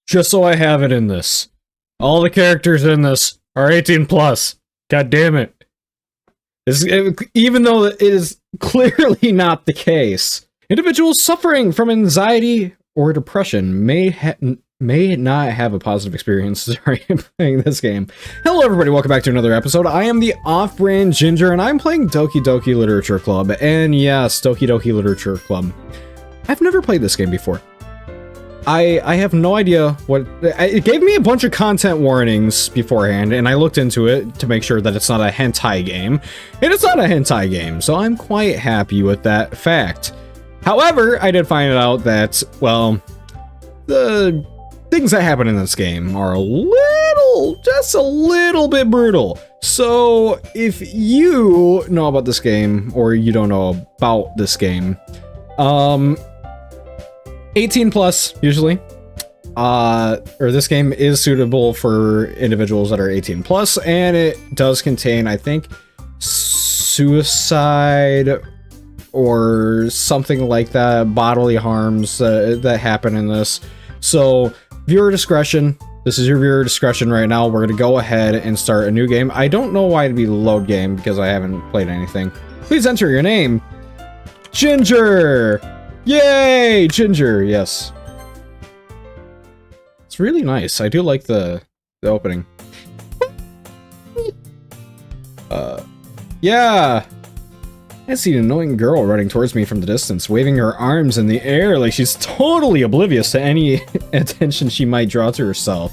Just so I have it in this. All the characters in this are 18 plus. God damn it. Even though it is clearly not the case. Individuals suffering from anxiety or depression may not have a positive experience during playing this game. Hello everybody, welcome back to another episode. I am the Off-Brand Ginger, and I'm playing Doki Doki Literature Club. And yes, Doki Doki Literature Club. I've never played this game before. I have no idea what... It gave me a bunch of content warnings beforehand, and I looked into it to make sure that it's not a hentai game. And it's not a hentai game, so I'm quite happy with that fact. However, I did find out that, well, the things that happen in this game are just a little bit brutal. So, if you know about this game, or you don't know about this game, 18 plus, usually. Or this game is suitable for individuals that are 18 plus, and it does contain, I think, suicide or something like that, bodily harms that happen in this. So, viewer discretion. This is your viewer discretion right now. We're gonna go ahead and start a new game. I don't know why it'd be load game, because I haven't played anything. Please enter your name. Ginger! Yay! Ginger, yes. It's really nice. I do like the opening. Yeah! I see an annoying girl running towards me from the distance, waving her arms in the air like she's totally oblivious to any attention she might draw to herself.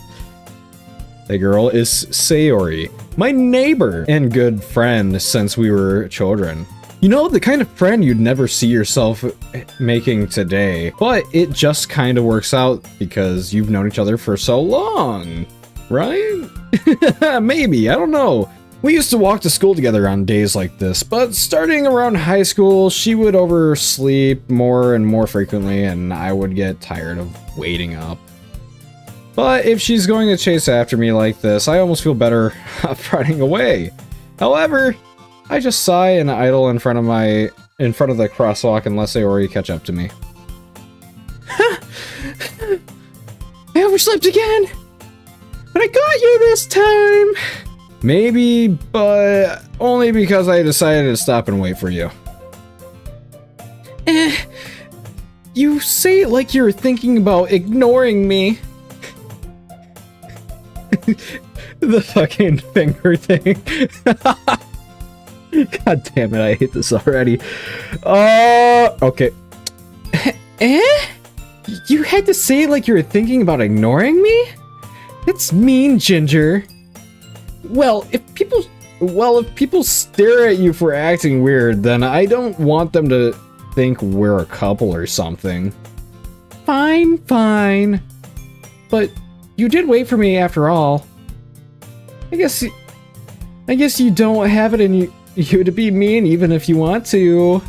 The girl is Sayori, my neighbor and good friend since we were children. You know, the kind of friend you'd never see yourself making today, but it just kind of works out because you've known each other for so long, right? Maybe, I don't know. We used to walk to school together on days like this, but starting around high school, she would oversleep more and more frequently, and I would get tired of waiting up. But if she's going to chase after me like this, I almost feel better running away. However, I just sigh and idle in front of the crosswalk and let Sayori catch up to me. I overslept again! But I got you this time! Maybe, but only because I decided to stop and wait for you. You say it like you're thinking about ignoring me. The fucking finger thing. God damn it, I hate this already. Okay. You had to say it like you were thinking about ignoring me? That's mean, Ginger. Well, if people stare at you for acting weird, then I don't want them to think we're a couple or something. Fine, fine. But you did wait for me after all. I guess you don't have it in you to be mean even if you want to.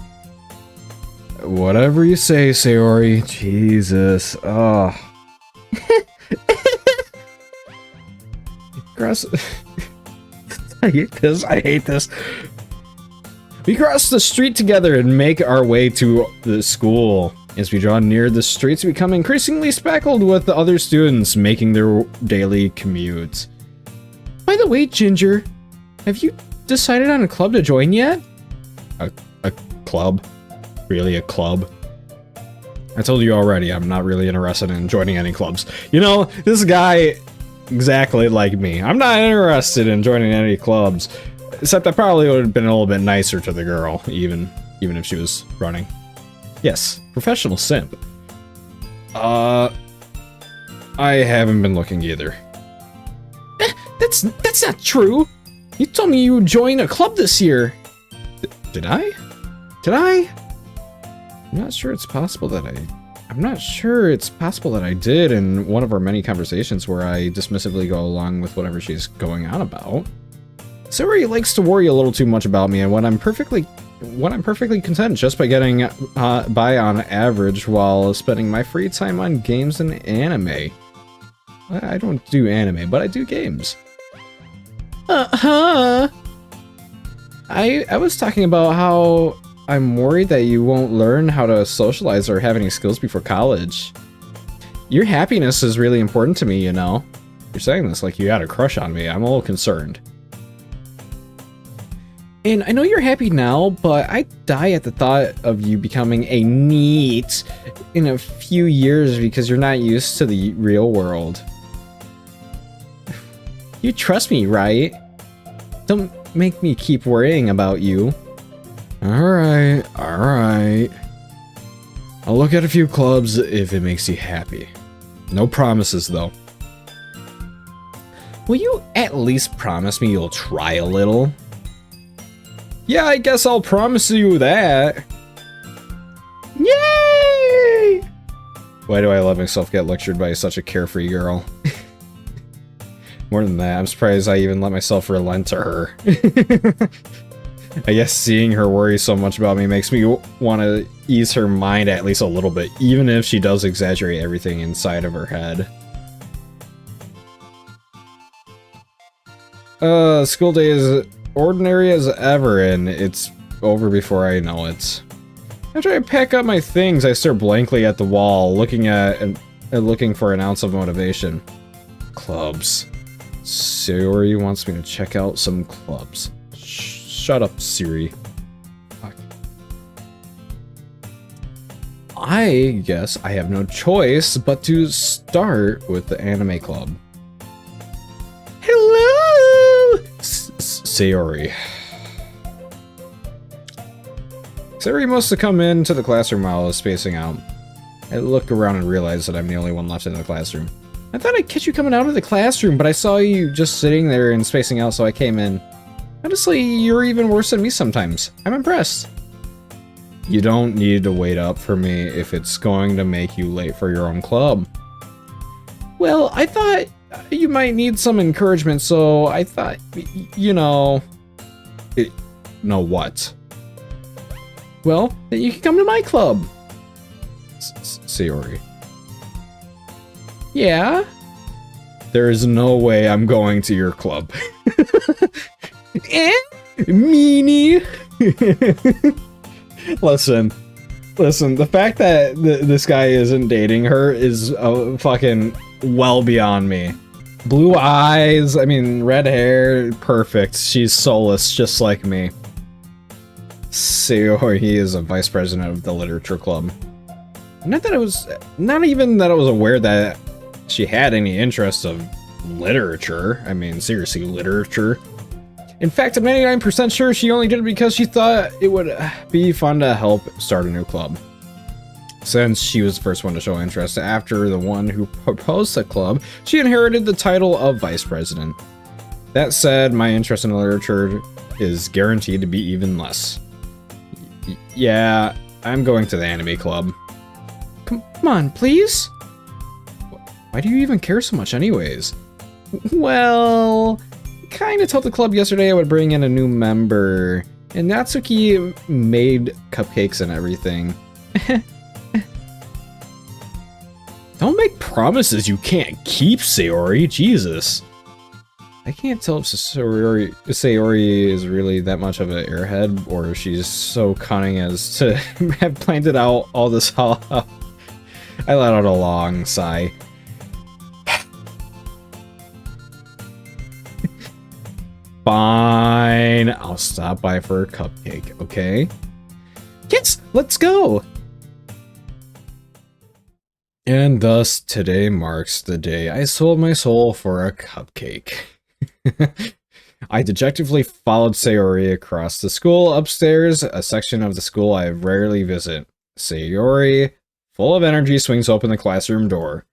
Whatever you say, Sayori. Jesus. Oh. I hate this. We cross the street together and make our way to the school. As we draw near, the streets become increasingly speckled with the other students making their daily commute. By the way, Ginger, have you decided on a club to join yet? A club? Really, a club? I told you already, I'm not really interested in joining any clubs. You know, this guy, exactly like me. I'm not interested in joining any clubs. Except I probably would have been a little bit nicer to the girl, even if she was running. Yes, professional simp. I haven't been looking either. That's not true. You told me you joined a club this year. Did I? I'm not sure it's possible that I did in one of our many conversations where I dismissively go along with whatever she's going on about. Sayori likes to worry a little too much about me, and when I'm perfectly content just by getting by on average while spending my free time on games and anime. I don't do anime, but I do games. I was talking about how I'm worried that you won't learn how to socialize or have any skills before college. your happiness is really important to me, you know? You're saying this like you had a crush on me. I'm a little concerned. And I know you're happy now, but I die at the thought of you becoming a NEET in a few years because you're not used to the real world. You trust me, right? Don't make me keep worrying about you. Alright, alright. I'll look at a few clubs if it makes you happy. No promises, though. Will you at least promise me you'll try a little? Yeah, I guess I'll promise you that. Yay! Why do I let myself get lectured by such a carefree girl? More than that, I'm surprised I even let myself relent to her. I guess seeing her worry so much about me makes me want to ease her mind at least a little bit, even if she does exaggerate everything inside of her head. School day is ordinary as ever, and it's over before I know it. After I pack up my things, I stare blankly at the wall, looking for an ounce of motivation. Clubs. Sayori wants me to check out some clubs. Shut up, Siri. Fuck. I guess I have no choice but to start with the anime club. Hello! Sayori. Sayori must have come into the classroom while I was spacing out. I look around and realize that I'm the only one left in the classroom. I thought I'd catch you coming out of the classroom, but I saw you just sitting there and spacing out, so I came in. Honestly, you're even worse than me sometimes. I'm impressed. You don't need to wait up for me if it's going to make you late for your own club. Well, I thought you might need some encouragement, so I thought, you know... Know what? Well, then you can come to my club. Sayori. Yeah? There is no way I'm going to your club. Meanie. Listen, the fact that this guy isn't dating her is fucking well beyond me. Blue eyes, I mean, red hair, perfect. She's soulless, just like me. Sayori is a vice president of the literature club. Not even that I was aware that she had any interest of literature. I mean, seriously, literature. In fact, I'm 99% sure she only did it because she thought it would be fun to help start a new club. Since she was the first one to show interest after the one who proposed the club, she inherited the title of vice president. That said, my interest in literature is guaranteed to be even less. Yeah, I'm going to the anime club. Come on, please? Why do you even care so much anyways? Well, kinda told the club yesterday I would bring in a new member, and Natsuki made cupcakes and everything. Don't make promises you can't keep, Sayori. Jesus. I can't tell if Sayori is really that much of an airhead, or if she's so cunning as to have planned it out all this while. I let out a long sigh. Fine, I'll stop by for a cupcake, okay? Yes, let's go! And thus, today marks the day I sold my soul for a cupcake. I dejectedly followed Sayori across the school upstairs, a section of the school I rarely visit. Sayori, full of energy, swings open the classroom door.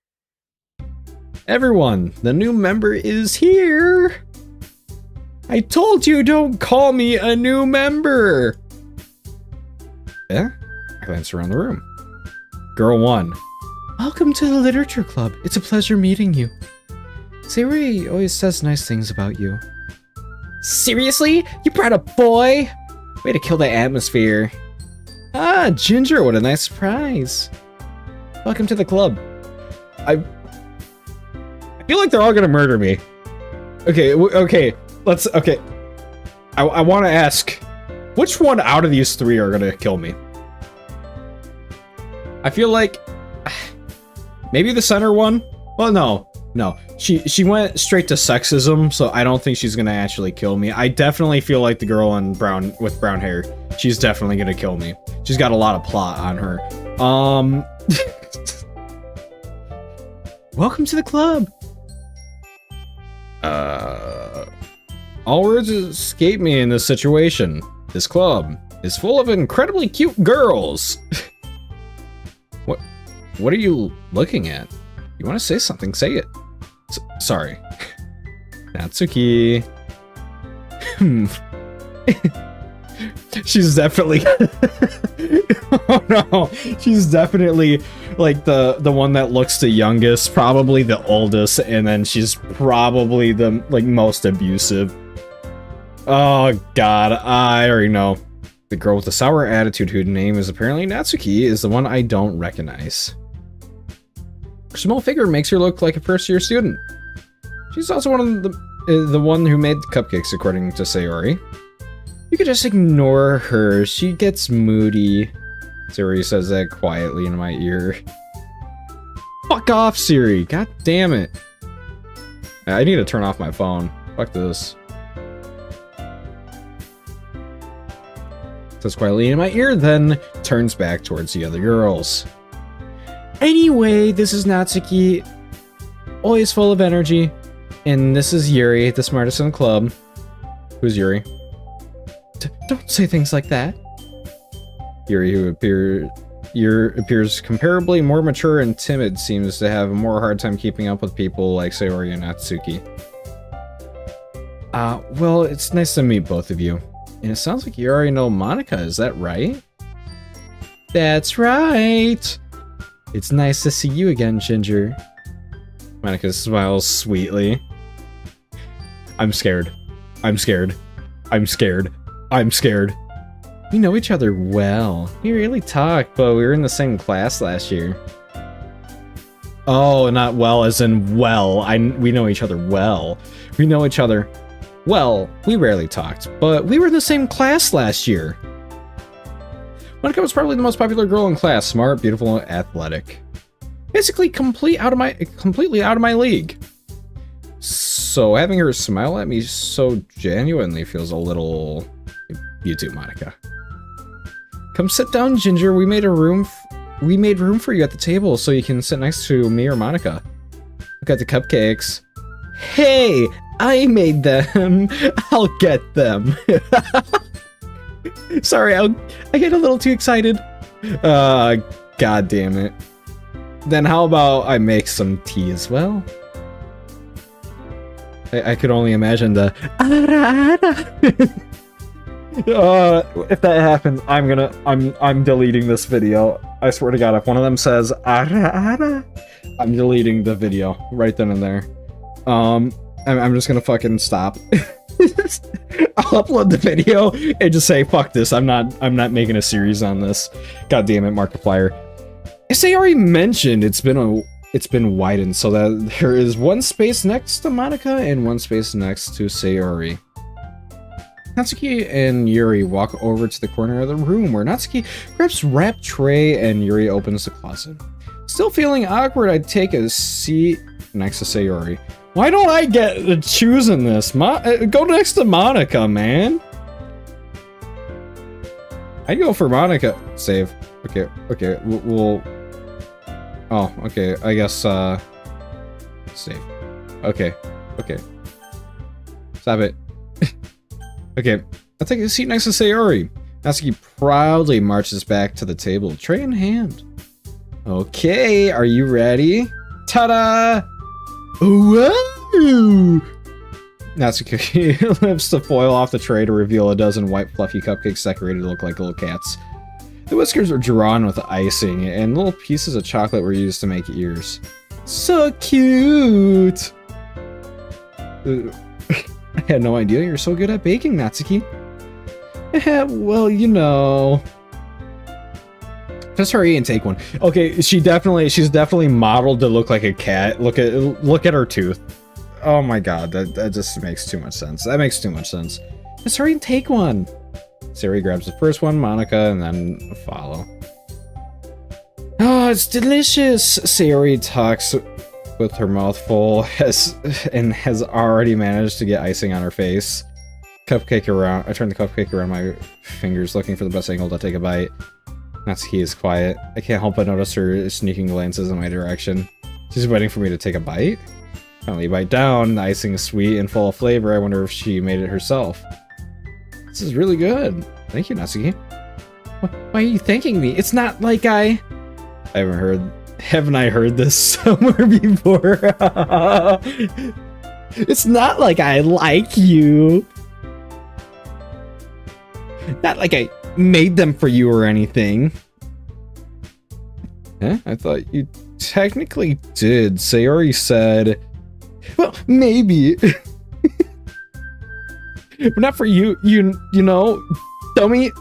Everyone, the new member is here! I told you don't call me a new member! Yeah? I glanced around the room. Girl 1. Welcome to the literature club. It's a pleasure meeting you. Sayori always says nice things about you. Seriously? You brought a boy? Way to kill the atmosphere. Ah, Ginger, what a nice surprise. Welcome to the club. I feel like they're all gonna murder me. Okay, okay. I want to ask, which one out of these three are gonna kill me? I feel like Maybe the center one? Well, no. She went straight to sexism, so I don't think she's gonna actually kill me. I definitely feel like the girl in brown with brown hair. She's definitely gonna kill me. She's got a lot of plot on her. Welcome to the club. All words escape me in this situation. This club is full of incredibly cute girls. What are you looking at? You want to say something? Say it. Sorry. Natsuki. She's definitely oh no, she's definitely like the one that looks the youngest, probably the oldest, and then she's probably the like most abusive. Oh god, I already know. The girl with the sour attitude whose name is apparently Natsuki is the one I don't recognize. Her small figure makes her look like a first-year student. She's also one of the one who made the cupcakes, according to Sayori. You could just ignore her. She gets moody. Sayori says that quietly in my ear. Fuck off, Siri. God damn it. I need to turn off my phone. Fuck this. Says quietly in my ear, then turns back towards the other girls. Anyway, this is Natsuki. Always full of energy. And this is Yuri, the smartest in the club. Who's Yuri? Don't say things like that. Yuri, who appears comparably more mature and timid, seems to have a more hard time keeping up with people like Sayori and Natsuki. Well, it's nice to meet both of you. And it sounds like you already know Monica, is that right? That's right! It's nice to see you again, Ginger. Monica smiles sweetly. I'm scared. I'm scared. I'm scared. I'm scared. We know each other well. We really talk, but we were in the same class last year. Oh, not well as in well. We know each other well. We know each other well. We rarely talked, but we were in the same class last year. Monica was probably the most popular girl in class. Smart, beautiful, and athletic. Basically, completely out of my league. So having her smile at me so genuinely feels a little... You too, Monica. Come sit down, Ginger. We made room for you at the table so you can sit next to me or Monica. Look at the cupcakes. Hey, I made them. I'll get them. Sorry, I get a little too excited. God damn it. Then how about I make some tea as well? I could only imagine the if that happens, I'm deleting this video. I swear to God, if one of them says I'm deleting the video right then and there. I'm just gonna fucking stop. I'll upload the video and just say fuck this. I'm not making a series on this. God damn it, Markiplier. As I already mentioned, it's been widened so that there is one space next to Monica and one space next to Sayori. Natsuki and Yuri walk over to the corner of the room where Natsuki grabs wrapped tray and Yuri opens the closet. Still feeling awkward, I take a seat next to Sayori. Why don't I get to choose in this? Go next to Monica, man. I'd go for Monica. Save. Okay, we'll... Oh, okay, I guess, save. Okay. Stop it. Okay, I'll take a seat next to Sayori. Natsuki proudly marches back to the table, tray in hand. Okay, are you ready? Ta-da! Whoa! Natsuki lifts the foil off the tray to reveal a dozen white fluffy cupcakes decorated to look like little cats. The whiskers are drawn with icing, and little pieces of chocolate were used to make ears. So cute! I had no idea you're so good at baking, Natsuki. Well, you know... Just hurry and take one. Okay, she's definitely modeled to look like a cat. Look at her tooth. Oh my god, that just makes too much sense. That makes too much sense. Just hurry and take one. Sari grabs the first one, Monica, and then follow. it's delicious! Sayori talks with her mouth full and has already managed to get icing on her face. Cupcake around. I turn the cupcake around my fingers, looking for the best angle to take a bite. Natsuki is quiet. I can't help but notice her sneaking glances in my direction. She's waiting for me to take a bite? Finally bite down. The icing is sweet and full of flavor. I wonder if she made it herself. This is really good. Thank you, Natsuki. Why are you thanking me? It's not like haven't I heard this somewhere before? It's not like I like you. Not like I made them for you or anything. Eh? I thought you technically did. Sayori said, well, maybe. But not for you, you know, dummy.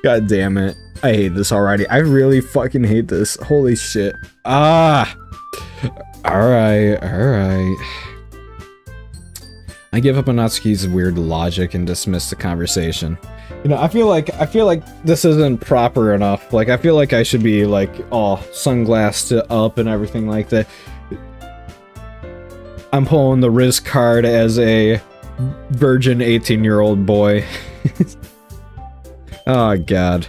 God damn it. I hate this already. I really fucking hate this. Holy shit. Ah. Alright. I give up on Natsuki's weird logic and dismiss the conversation. You know, I feel like this isn't proper enough. Like, I feel like I should be like all sunglassed up and everything like that. I'm pulling the Riz card as a virgin 18-year-old boy. Oh god.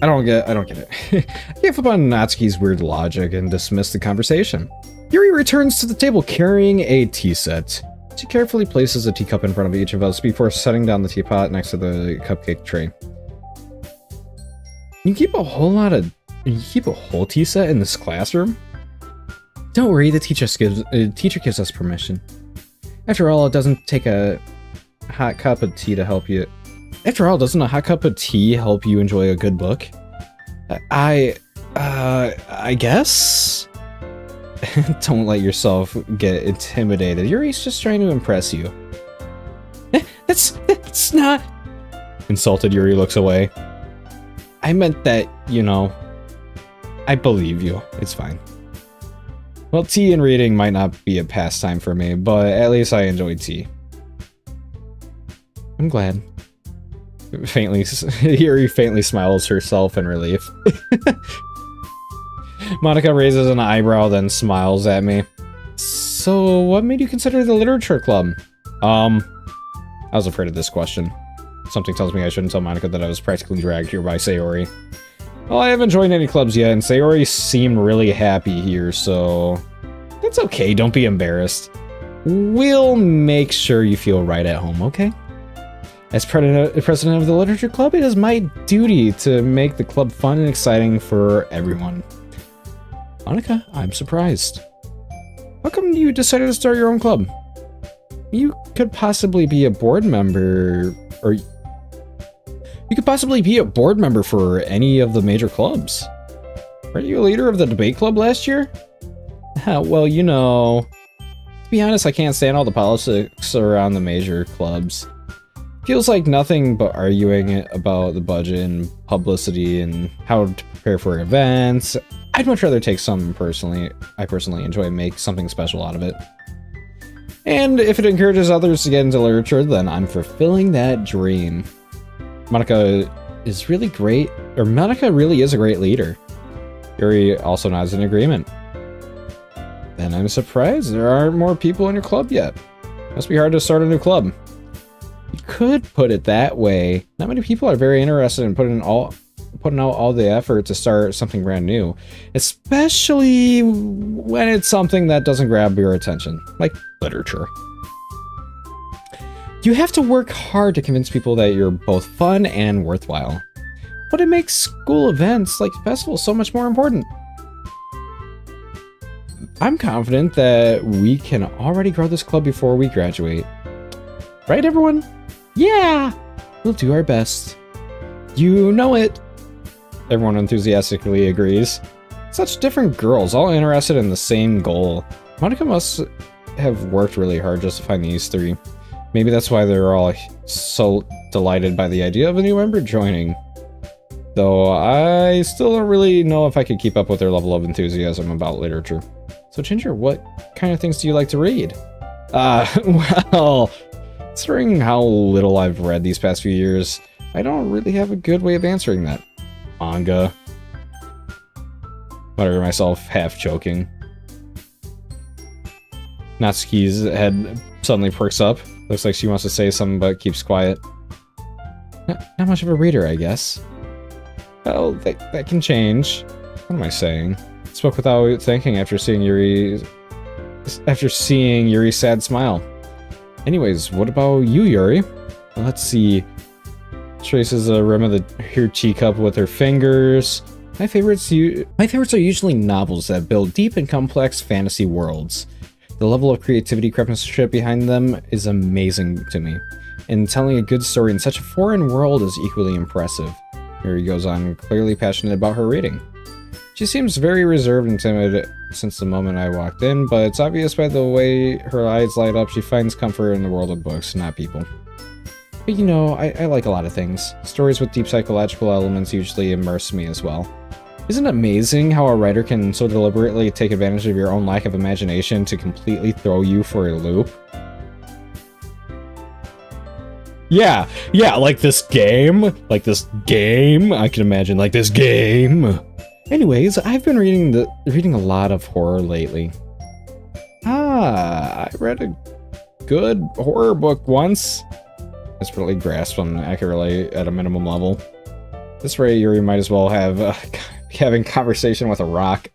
I don't get it. I give up on Natsuki's weird logic and dismiss the conversation. Yuri returns to the table carrying a tea set. She carefully places a teacup in front of each of us before setting down the teapot next to the cupcake tray. You keep a whole tea set in this classroom? Don't worry, the teacher gives us permission. After all, it doesn't take a hot cup of tea to help you. After all, doesn't a hot cup of tea help you enjoy a good book? I guess? Don't let yourself get intimidated. Yuri's just trying to impress you. That's not... Insulted, Yuri looks away. I meant that, you know, I believe you. It's fine. Well, tea and reading might not be a pastime for me, but at least I enjoy tea. I'm glad. Yuri faintly smiles herself in relief. Monica raises an eyebrow, then smiles at me. So, what made you consider the literature club? I was afraid of this question. Something tells me I shouldn't tell Monica that I was practically dragged here by Sayori. Well, I haven't joined any clubs yet, and Sayori seemed really happy here, so... It's okay, don't be embarrassed. We'll make sure you feel right at home, okay? As president of the literature club, it is my duty to make the club fun and exciting for everyone. Monica, I'm surprised. How come you decided to start your own club? You could possibly be a board member, or... You could possibly be a board member for any of the major clubs. Weren't you a leader of the debate club last year? Well, you know... To be honest, I can't stand all the politics around the major clubs. Feels like nothing but arguing about the budget and publicity and how to prepare for events. I'd much rather take something I personally enjoy and make something special out of it. And if it encourages others to get into literature, then I'm fulfilling that dream. Monica really is a great leader. Yuri also nods in agreement. Then I'm surprised there aren't more people in your club yet. Must be hard to start a new club. You could put it that way. Not many people are very interested in putting out all the effort to start something brand new, especially when it's something that doesn't grab your attention, like literature. You have to work hard to convince people that you're both fun and worthwhile. But it makes school events like festivals so much more important. I'm confident that we can already grow this club before we graduate. Right, everyone? Yeah! We'll do our best. You know it. Everyone enthusiastically agrees. Such different girls, all interested in the same goal. Monica must have worked really hard just to find these three. Maybe that's why they're all so delighted by the idea of a new member joining. Though I still don't really know if I could keep up with their level of enthusiasm about literature. So Ginger, what kind of things do you like to read? Well, considering how little I've read these past few years, I don't really have a good way of answering that. Manga. Mutter to myself, half joking. Natsuki's head suddenly perks up. Looks like she wants to say something, but keeps quiet. Not much of a reader, I guess. Well, that can change. What am I saying? Spoke without thinking after seeing Yuri's sad smile. Anyways, what about you, Yuri? Let's see. Traces the rim of her teacup with her fingers. My favorites are usually novels that build deep and complex fantasy worlds. The level of creativity, craftsmanship behind them is amazing to me. And telling a good story in such a foreign world is equally impressive. Yuri goes on, clearly passionate about her reading. She seems very reserved and timid since the moment I walked in, but it's obvious by the way her eyes light up she finds comfort in the world of books, not people. But you know, I like a lot of things. Stories with deep psychological elements usually immerse me as well. Isn't it amazing how a writer can so deliberately take advantage of your own lack of imagination to completely throw you for a loop? Yeah, like this game. I can imagine, like this game. Anyways, I've been reading a lot of horror lately. I read a good horror book once. Desperately grasped them accurately at a minimum level. This rate, Yuri might as well have having conversation with a rock.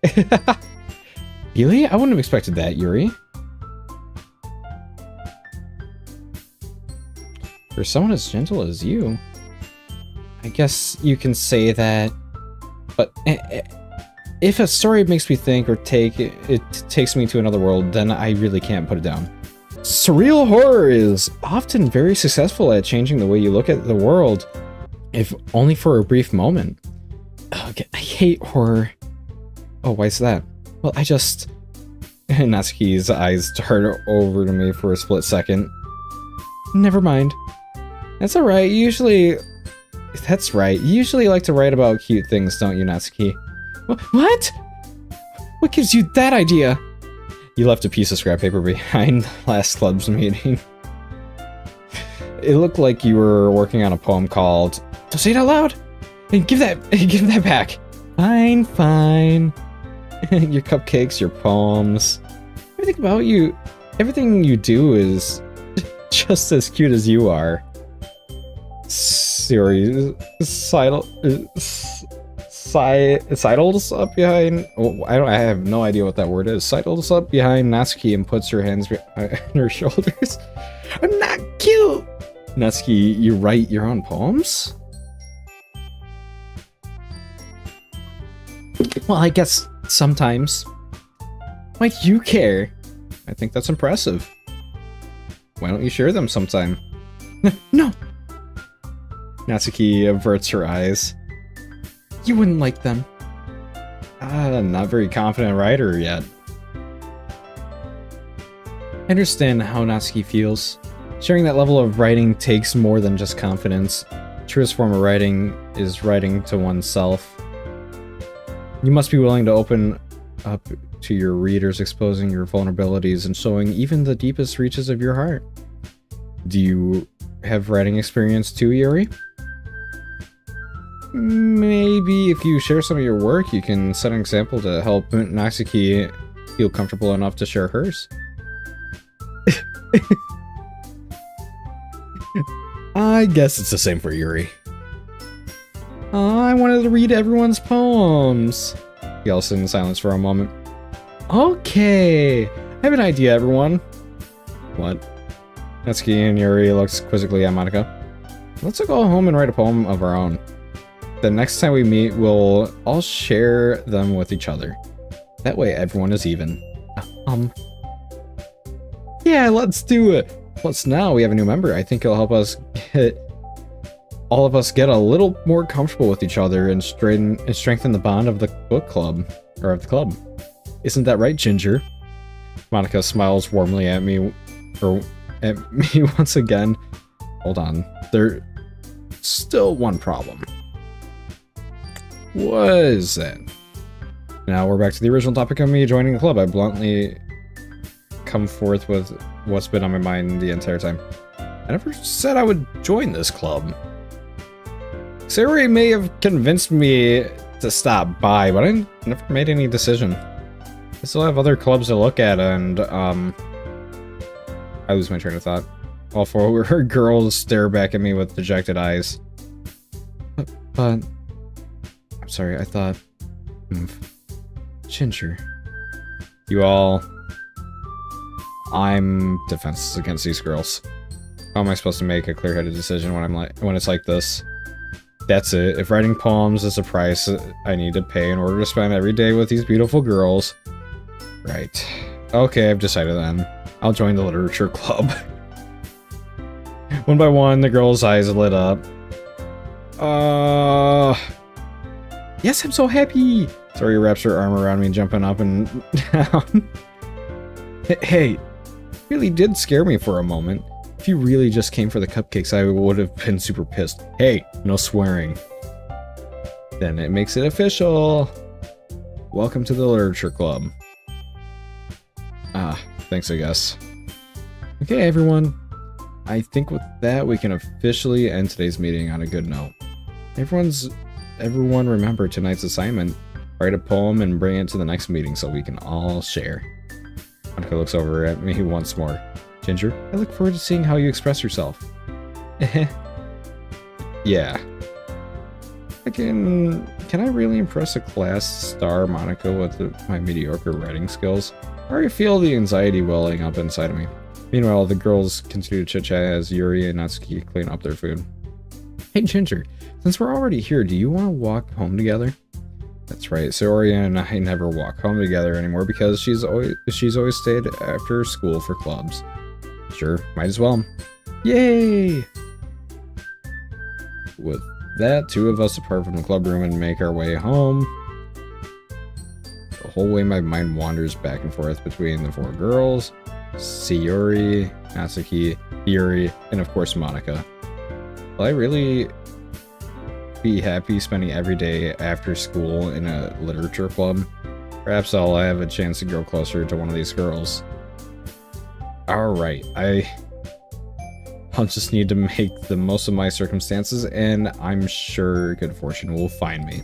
Really? I wouldn't have expected that, Yuri. For someone as gentle as you, I guess you can say that. But if a story makes me think or takes me to another world, then I really can't put it down. Surreal horror is often very successful at changing the way you look at the world, if only for a brief moment. Okay, I hate horror. Oh, why is that? Well, I just... Natsuki's eyes darted over to me for a split second. Never mind. That's alright, That's right, you usually like to write about cute things, don't you, Natsuki? What? What gives you that idea? You left a piece of scrap paper behind last club's meeting. It looked like you were working on a poem called... Don't say it out loud! Give that back! Fine. Your cupcakes, your poems... Everything you do is just as cute as you are. Sidles up behind... Oh, I have no idea what that word is. Sidles up behind Natsuki and puts her hands behind her shoulders. I'm not cute! Natsuki, you write your own poems? Well, I guess sometimes. Why do you care? I think that's impressive. Why don't you share them sometime? No! Natsuki averts her eyes. You wouldn't like them. Not very confident writer yet. I understand how Natsuki feels. Sharing that level of writing takes more than just confidence. The truest form of writing is writing to oneself. You must be willing to open up to your readers, exposing your vulnerabilities and showing even the deepest reaches of your heart. Do you have writing experience too, Yuri? Maybe if you share some of your work, you can set an example to help Natsuki feel comfortable enough to share hers. I guess it's the same for Yuri. I wanted to read everyone's poems. He all sit in silence for a moment. Okay, I have an idea, everyone. What? Natsuki and Yuri looks quizzically at Monika. Let's go home and write a poem of our own. The next time we meet, we'll all share them with each other. That way everyone is even. Yeah, let's do it! Plus now we have a new member. I think it'll help us get... all of us get a little more comfortable with each other and strengthen the bond of the book club. Or of the club. Isn't that right, Ginger? Monika smiles warmly at me. Or at me once again. Hold on. There's still one problem. What is that? Now we're back to the original topic of me joining the club. I bluntly come forth with what's been on my mind the entire time. I never said I would join this club. Sayori may have convinced me to stop by, but I never made any decision. I still have other clubs to look at, and, I lose my train of thought. All four her girls stare back at me with dejected eyes. But I'm sorry, I thought... Ginger. You all... I'm defenseless against these girls. How am I supposed to make a clear-headed decision when it's like this? That's it. If writing poems is a price I need to pay in order to spend every day with these beautiful girls... Right. Okay, I've decided then. I'll join the literature club. One by one, the girl's eyes lit up. Yes, I'm so happy! Sori wraps her arm around me, jumping up and down. Hey, you really did scare me for a moment. If you really just came for the cupcakes, I would have been super pissed. Hey, no swearing. Then it makes it official. Welcome to the literature club. Thanks, I guess. Okay, everyone. I think with that, we can officially end today's meeting on a good note. Everyone remember tonight's assignment. Write a poem and bring it to the next meeting so we can all share. Monica looks over at me once more. Ginger, I look forward to seeing how you express yourself. Yeah. Can I really impress a class star Monica with my mediocre writing skills? I already feel the anxiety welling up inside of me. Meanwhile, the girls continue to chit-chat as Yuri and Natsuki clean up their food. Hey Ginger, since we're already here, do you want to walk home together? That's right, Sori and I never walk home together anymore because she's always stayed after school for clubs. Sure, might as well. Yay! With that, two of us depart from the club room and make our way home. The whole way my mind wanders back and forth between the four girls, Sayori, Natsuki, Yuri, and of course Monica. Will I really be happy spending every day after school in a literature club? Perhaps I'll have a chance to grow closer to one of these girls. Alright, I'll just need to make the most of my circumstances, and I'm sure good fortune will find me.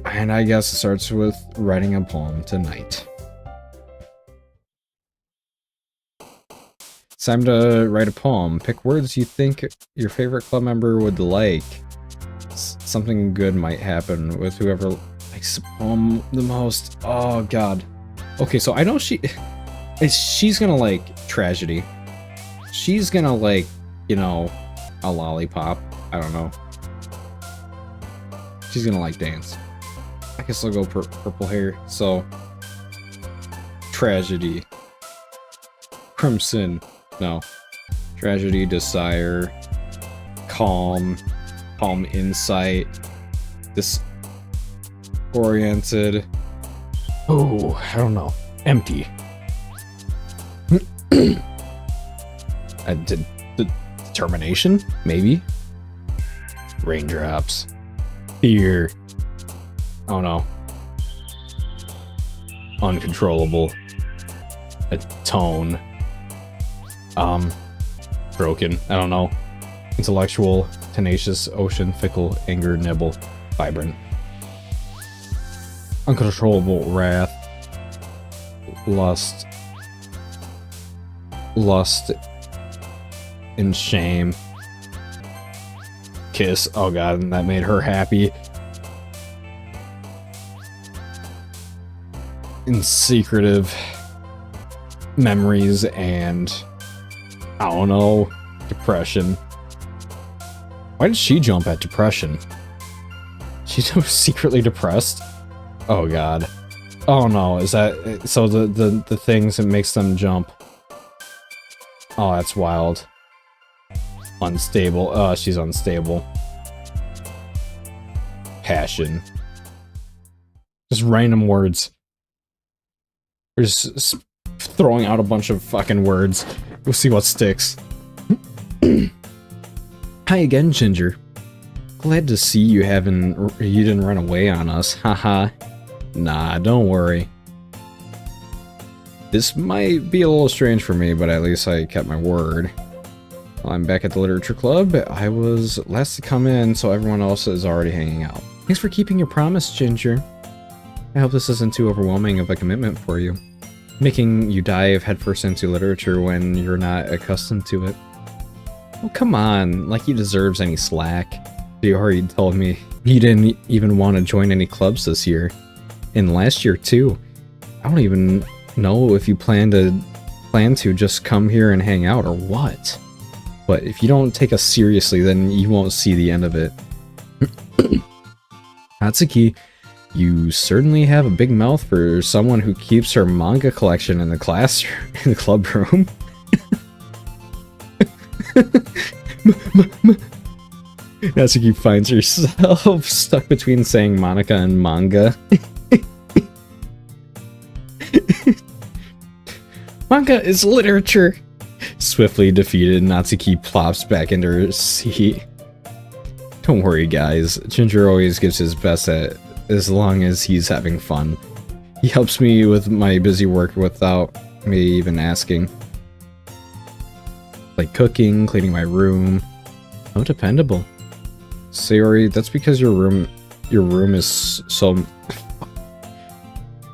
And I guess it starts with writing a poem tonight. It's time to write a poem. Pick words you think your favorite club member would like. Something good might happen with whoever likes the poem the most. Oh god. Okay, so I know she's gonna like tragedy. She's gonna like, you know, a lollipop. I don't know. She's gonna like dance. I guess I'll go purple hair. So, tragedy. Crimson. No. Tragedy, desire. Calm. Calm insight. Disoriented. Oh, I don't know. Empty. Determination? Maybe? Raindrops. Fear. Oh no. Uncontrollable. A tone. Broken. I don't know. Intellectual. Tenacious. Ocean. Fickle. Anger. Nibble. Vibrant. Uncontrollable. Wrath. Lust. Lust. And shame. Kiss. Oh god, and that made her happy. And secretive. Memories and I don't know. Depression. Why did she jump at depression? She's so secretly depressed? Oh god. Oh no, is that so the things that makes them jump? Oh, that's wild. Unstable. Oh, she's unstable. Passion. Just random words. We're just throwing out a bunch of fucking words. We'll see what sticks. Hi again, Ginger. Glad to see you didn't run away on us. Haha. Nah, don't worry. This might be a little strange for me, but at least I kept my word. Well, I'm back at the literature club. I was last to come in, so everyone else is already hanging out. Thanks for keeping your promise, Ginger. I hope this isn't too overwhelming of a commitment for you, making you dive headfirst into literature when you're not accustomed to it. Oh, come on, like he deserves any slack. He already told me he didn't even want to join any clubs this year. And last year, too. I don't even know if you plan to just come here and hang out or what. But if you don't take us seriously, then you won't see the end of it. Natsuki, you certainly have a big mouth for someone who keeps her manga collection in the classroom, in the club room. Natsuki finds herself stuck between saying Monica and manga. Manga is literature. Swiftly defeated, Natsuki plops back into her seat. Don't worry, guys. Ginger always gives his best at as long as he's having fun. He helps me with my busy work without me even asking. Like cooking, cleaning my room. Oh, dependable. Sayori, that's because your room is so...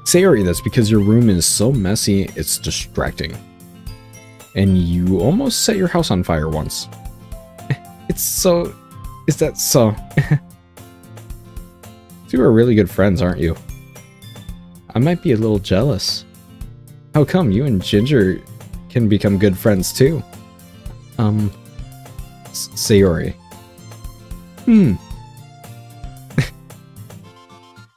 Sayori, that's because your room is so messy, it's distracting. And you almost set your house on fire once. It's so... Is that so? You are really good friends, aren't you? I might be a little jealous. How come you and Ginger can become good friends too? Sayori.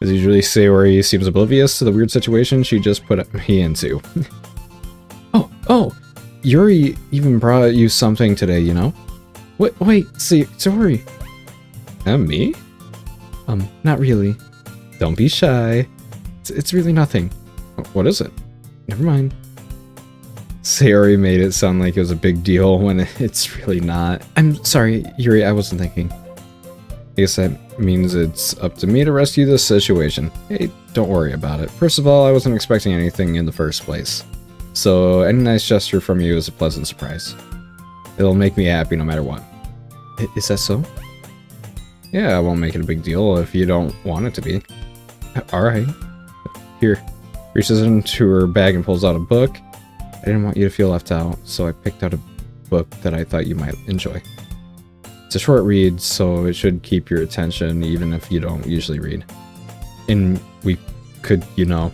As usually, Sayori seems oblivious to the weird situation she just put me into. Oh, Yuri even brought you something today, you know? Wait, Sayori. Me? Not really. Don't be shy. It's really nothing. What is it? Never mind. Sayori made it sound like it was a big deal when it's really not. I'm sorry, Yuri, I wasn't thinking. I guess that means it's up to me to rescue this situation. Hey, don't worry about it. First of all, I wasn't expecting anything in the first place. So, any nice gesture from you is a pleasant surprise. It'll make me happy no matter what. Is that so? Yeah, I won't make it a big deal if you don't want it to be. Alright. Here. Reaches into her bag and pulls out a book. I didn't want you to feel left out, so I picked out a book that I thought you might enjoy. It's a short read, so it should keep your attention even if you don't usually read. And we could, you know,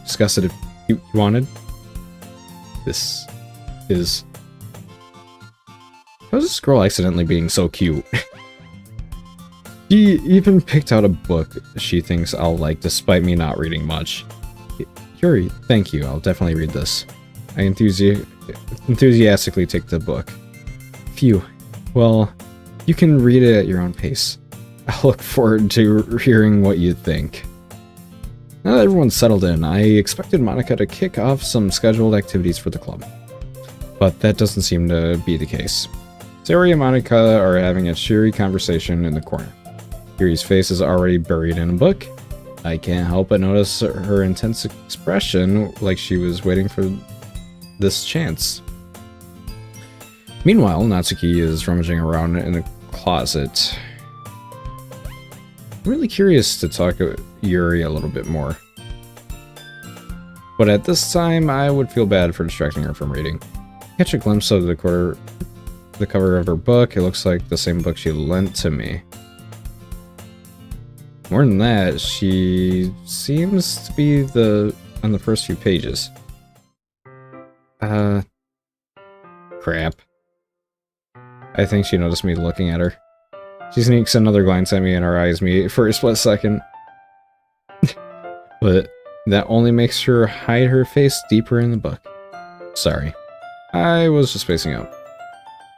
discuss it if you wanted. This is... How's this girl accidentally being so cute? She even picked out a book she thinks I'll like despite me not reading much. Yuri, thank you, I'll definitely read this. I enthusiastically take the book. Phew. Well, you can read it at your own pace. I look forward to hearing what you think. Now that everyone's settled in, I expected Monica to kick off some scheduled activities for the club. But that doesn't seem to be the case. Sayori and Monica are having a cheery conversation in the corner. Yuri's face is already buried in a book. I can't help but notice her intense expression, like she was waiting for this chance. Meanwhile, Natsuki is rummaging around in the closet. I'm really curious to talk to Yuri a little bit more. But at this time, I would feel bad for distracting her from reading. Catch a glimpse of the cover of her book. It looks like the same book she lent to me. More than that, she seems to be on the first few pages. Crap. I think she noticed me looking at her. She sneaks another glance at me and her eyes meet for a split second. But that only makes her hide her face deeper in the book. Sorry. I was just spacing out.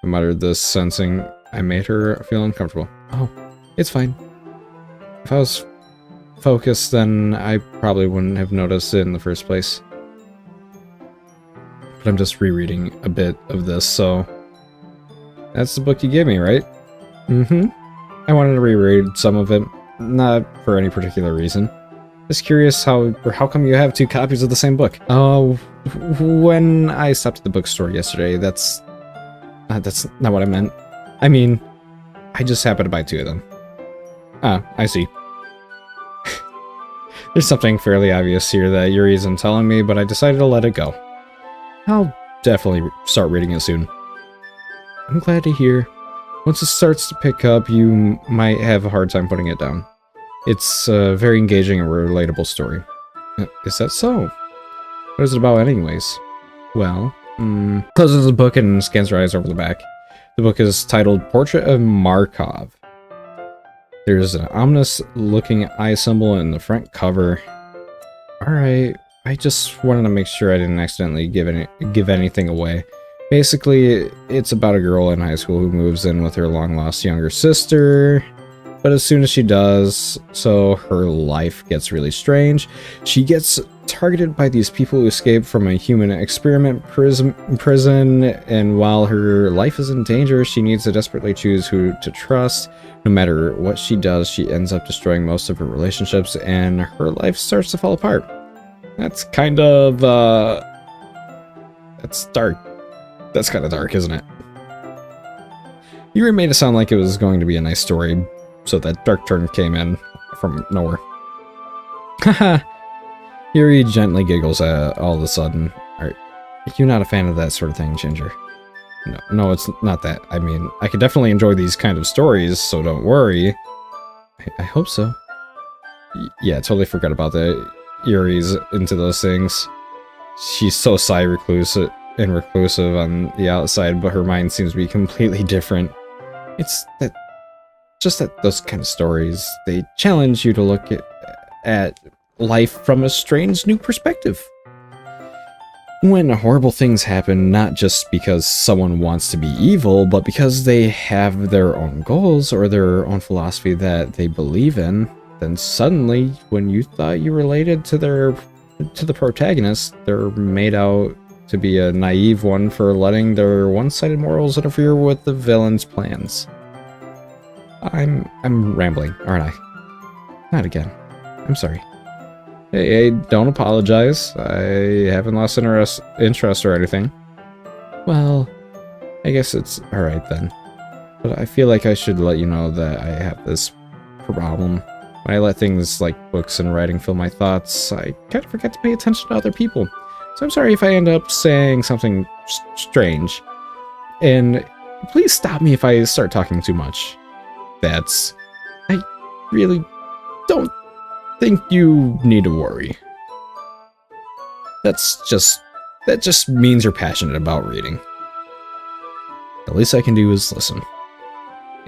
I muttered this, sensing I made her feel uncomfortable. Oh, it's fine. If I was focused, then I probably wouldn't have noticed it in the first place. But I'm just rereading a bit of this, so... That's the book you gave me, right? Mm-hmm. I wanted to reread some of it, not for any particular reason. Just curious how come you have two copies of the same book? Oh, when I stopped at the bookstore yesterday, that's not what I meant. I mean, I just happened to buy two of them. Ah, I see. There's something fairly obvious here that Yuri isn't telling me, but I decided to let it go. I'll definitely start reading it soon. I'm glad to hear. Once it starts to pick up, you might have a hard time putting it down. It's a very engaging and relatable story. Is that so? What is it about anyways? Well, closes the book and scans her eyes over the back. The book is titled Portrait of Markov. There's an ominous-looking eye symbol in the front cover. Alright, I just wanted to make sure I didn't accidentally give anything away. Basically, it's about a girl in high school who moves in with her long-lost younger sister. But as soon as she does, so her life gets really strange. She gets targeted by these people who escaped from a human experiment prison, and while her life is in danger, she needs to desperately choose who to trust. No matter what she does, she ends up destroying most of her relationships, and her life starts to fall apart. That's kind of, that's dark. That's kind of dark, isn't it? Yuri made it sound like it was going to be a nice story, so that dark turn came in from nowhere. Haha! Yuri gently giggles all of a sudden. Are you not a fan of that sort of thing, Ginger? No, it's not that. I mean, I could definitely enjoy these kind of stories, so don't worry. I hope so. Yeah, totally forgot about that. Yuri's into those things. She's so reclusive on the outside, but her mind seems to be completely different. It's that... just that those kind of stories, they challenge you to look at life from a strange new perspective. When horrible things happen, not just because someone wants to be evil, but because they have their own goals or their own philosophy that they believe in, then suddenly, when you thought you related to the protagonist, they're made out to be a naive one for letting their one-sided morals interfere with the villain's plans. I'm rambling, aren't I? Not again. I'm sorry. Hey, don't apologize. I haven't lost interest or anything. Well, I guess it's alright then. But I feel like I should let you know that I have this problem. When I let things like books and writing fill my thoughts, I kind of forget to pay attention to other people. So I'm sorry if I end up saying something strange. And please stop me if I start talking too much. I really don't think you need to worry. That just means you're passionate about reading. The least I can do is listen.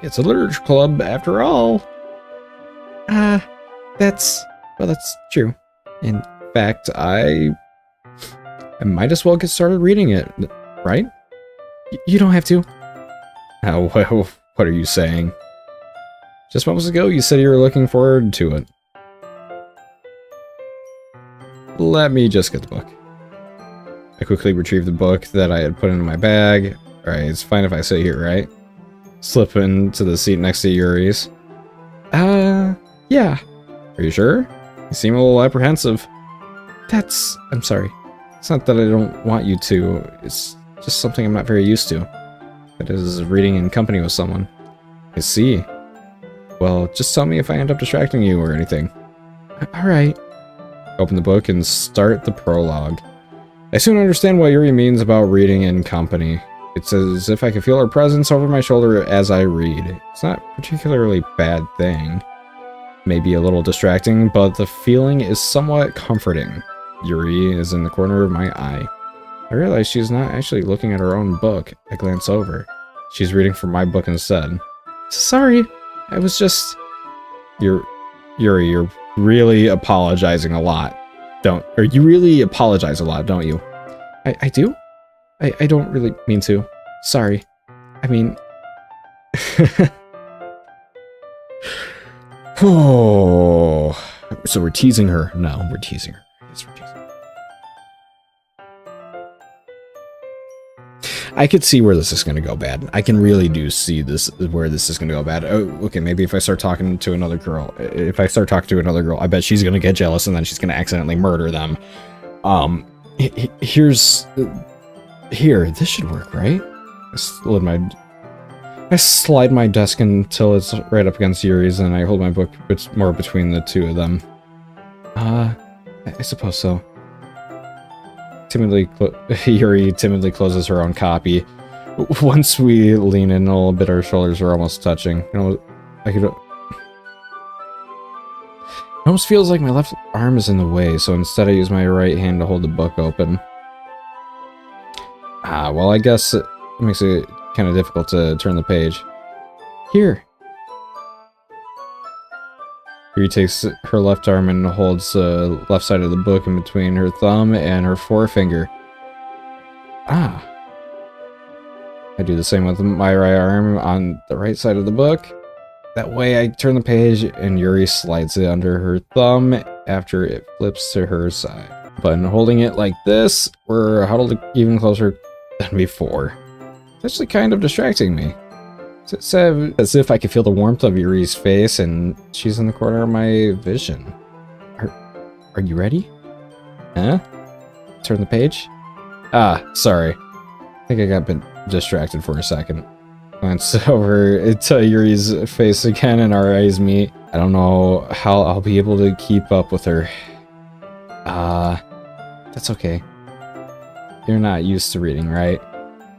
It's a literature club after all. That's true. In fact, I might as well get started reading it, right? You don't have to. Well, what are you saying? Just moments ago, you said you were looking forward to it. Let me just get the book. I quickly retrieved the book that I had put into my bag. Alright, it's fine if I sit here, right? Slip into the seat next to Yuri's. Yeah. Are you sure? You seem a little apprehensive. I'm sorry. It's not that I don't want you to. It's just something I'm not very used to. That is, reading in company with someone. I see. Well, just tell me if I end up distracting you or anything. Alright. Open the book and start the prologue. I soon understand what Yuri means about reading in company. It's as if I can feel her presence over my shoulder as I read. It's not a particularly bad thing. Maybe a little distracting, but the feeling is somewhat comforting. Yuri is in the corner of my eye. I realize she's not actually looking at her own book. I glance over. She's reading from my book instead. Sorry, I was just... Yuri, you're really apologizing a lot. You really apologize a lot, don't you? I do? I don't really mean to. Sorry. I mean... Oh... So we're teasing her. No, we're teasing her. Yes, we're teasing her. I could see where this is going to go bad. I can really do see where this is going to go bad. Oh, okay, maybe if I start talking to another girl. If I start talking to another girl, I bet she's going to get jealous and then she's going to accidentally murder them. Here, this should work, right? I slide my desk until it's right up against Yuri's, and I hold my book more between the two of them. I suppose so. Yuri timidly closes her own copy. Once we lean in a little bit, our shoulders are almost touching. You know, it almost feels like my left arm is in the way, so instead I use my right hand to hold the book open. Well, I guess it makes it kind of difficult to turn the page. Here. Yuri takes her left arm and holds the left side of the book in between her thumb and her forefinger. I do the same with my right arm on the right side of the book. That way I turn the page and Yuri slides it under her thumb after it flips to her side. But in holding it like this, we're huddled even closer than before. It's actually kind of distracting me. It's as if I could feel the warmth of Yuri's face and she's in the corner of my vision. Are you ready? Huh? Turn the page? Sorry. I think I got a bit distracted for a second. Glance over to Yuri's face again and our eyes meet. I don't know how I'll be able to keep up with her. That's okay. You're not used to reading, right?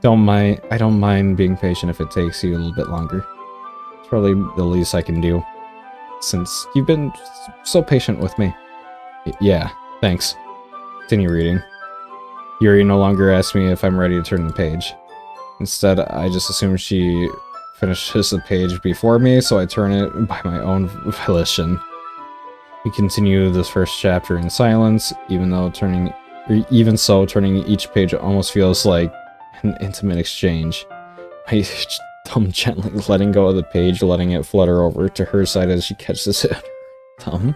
I don't mind being patient if it takes you a little bit longer. It's probably the least I can do, since you've been so patient with me. Yeah, thanks. Continue reading. Yuri no longer asks me if I'm ready to turn the page. Instead, I just assume she finishes the page before me, so I turn it by my own volition. We continue this first chapter in silence, even turning each page almost feels like an intimate exchange. My thumb gently letting go of the page, letting it flutter over to her side as she catches it on her thumb.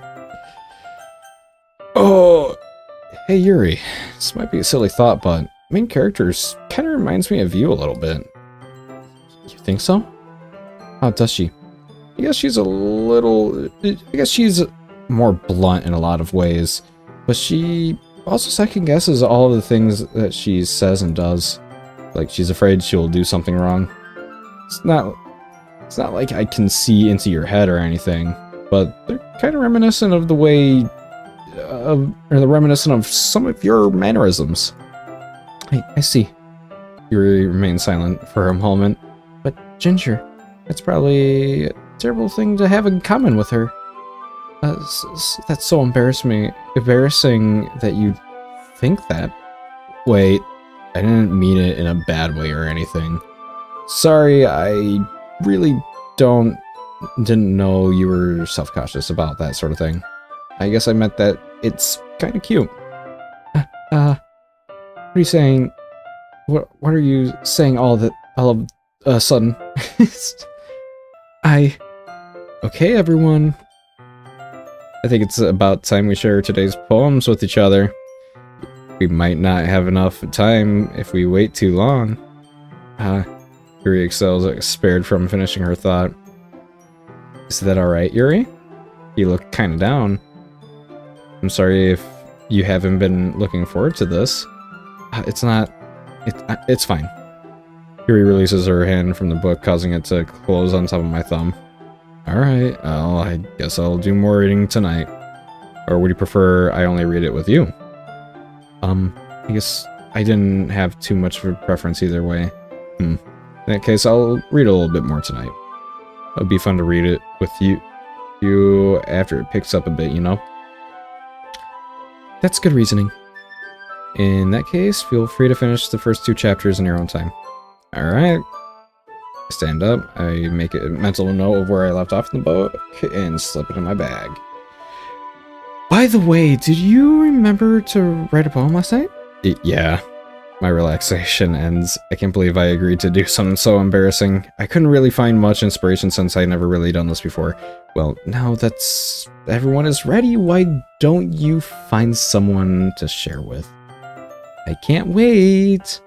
Oh, hey Yuri. This might be a silly thought, but main characters kind of reminds me of you a little bit. You think so? How does she? I guess she's more blunt in a lot of ways, but she also second guesses all of the things that she says and does. Like she's afraid she'll do something wrong. It's not like I can see into your head or anything, but they're kind of reminiscent of the way, or they're reminiscent of some of your mannerisms. I see. Yuri remains silent for a moment. But Ginger, that's probably a terrible thing to have in common with her. That's so embarrassing that you think that. Wait, I didn't mean it in a bad way or anything. Sorry, I really didn't know you were self-conscious about that sort of thing. I guess I meant that it's kind of cute. What are you saying? What are you saying all of a sudden? Okay, everyone. I think it's about time we share today's poems with each other. We might not have enough time if we wait too long. Yuri excels, spared from finishing her thought. Is that alright, Yuri? You look kinda down. I'm sorry if you haven't been looking forward to this. It's fine. Yuri releases her hand from the book, causing it to close on top of my thumb. Alright, well, I guess I'll do more reading tonight. Or would you prefer I only read it with you? I guess I didn't have too much of a preference either way. In that case, I'll read a little bit more tonight. It'd be fun to read it with you after it picks up a bit, you know? That's good reasoning. In that case, feel free to finish the first 2 chapters in your own time. Alright. Stand up, I make a mental note of where I left off in the book, and slip it in my bag. By the way, did you remember to write a poem last night? Yeah. My relaxation ends. I can't believe I agreed to do something so embarrassing. I couldn't really find much inspiration since I'd never really done this before. Well, now that's everyone is ready, why don't you find someone to share with? I can't wait!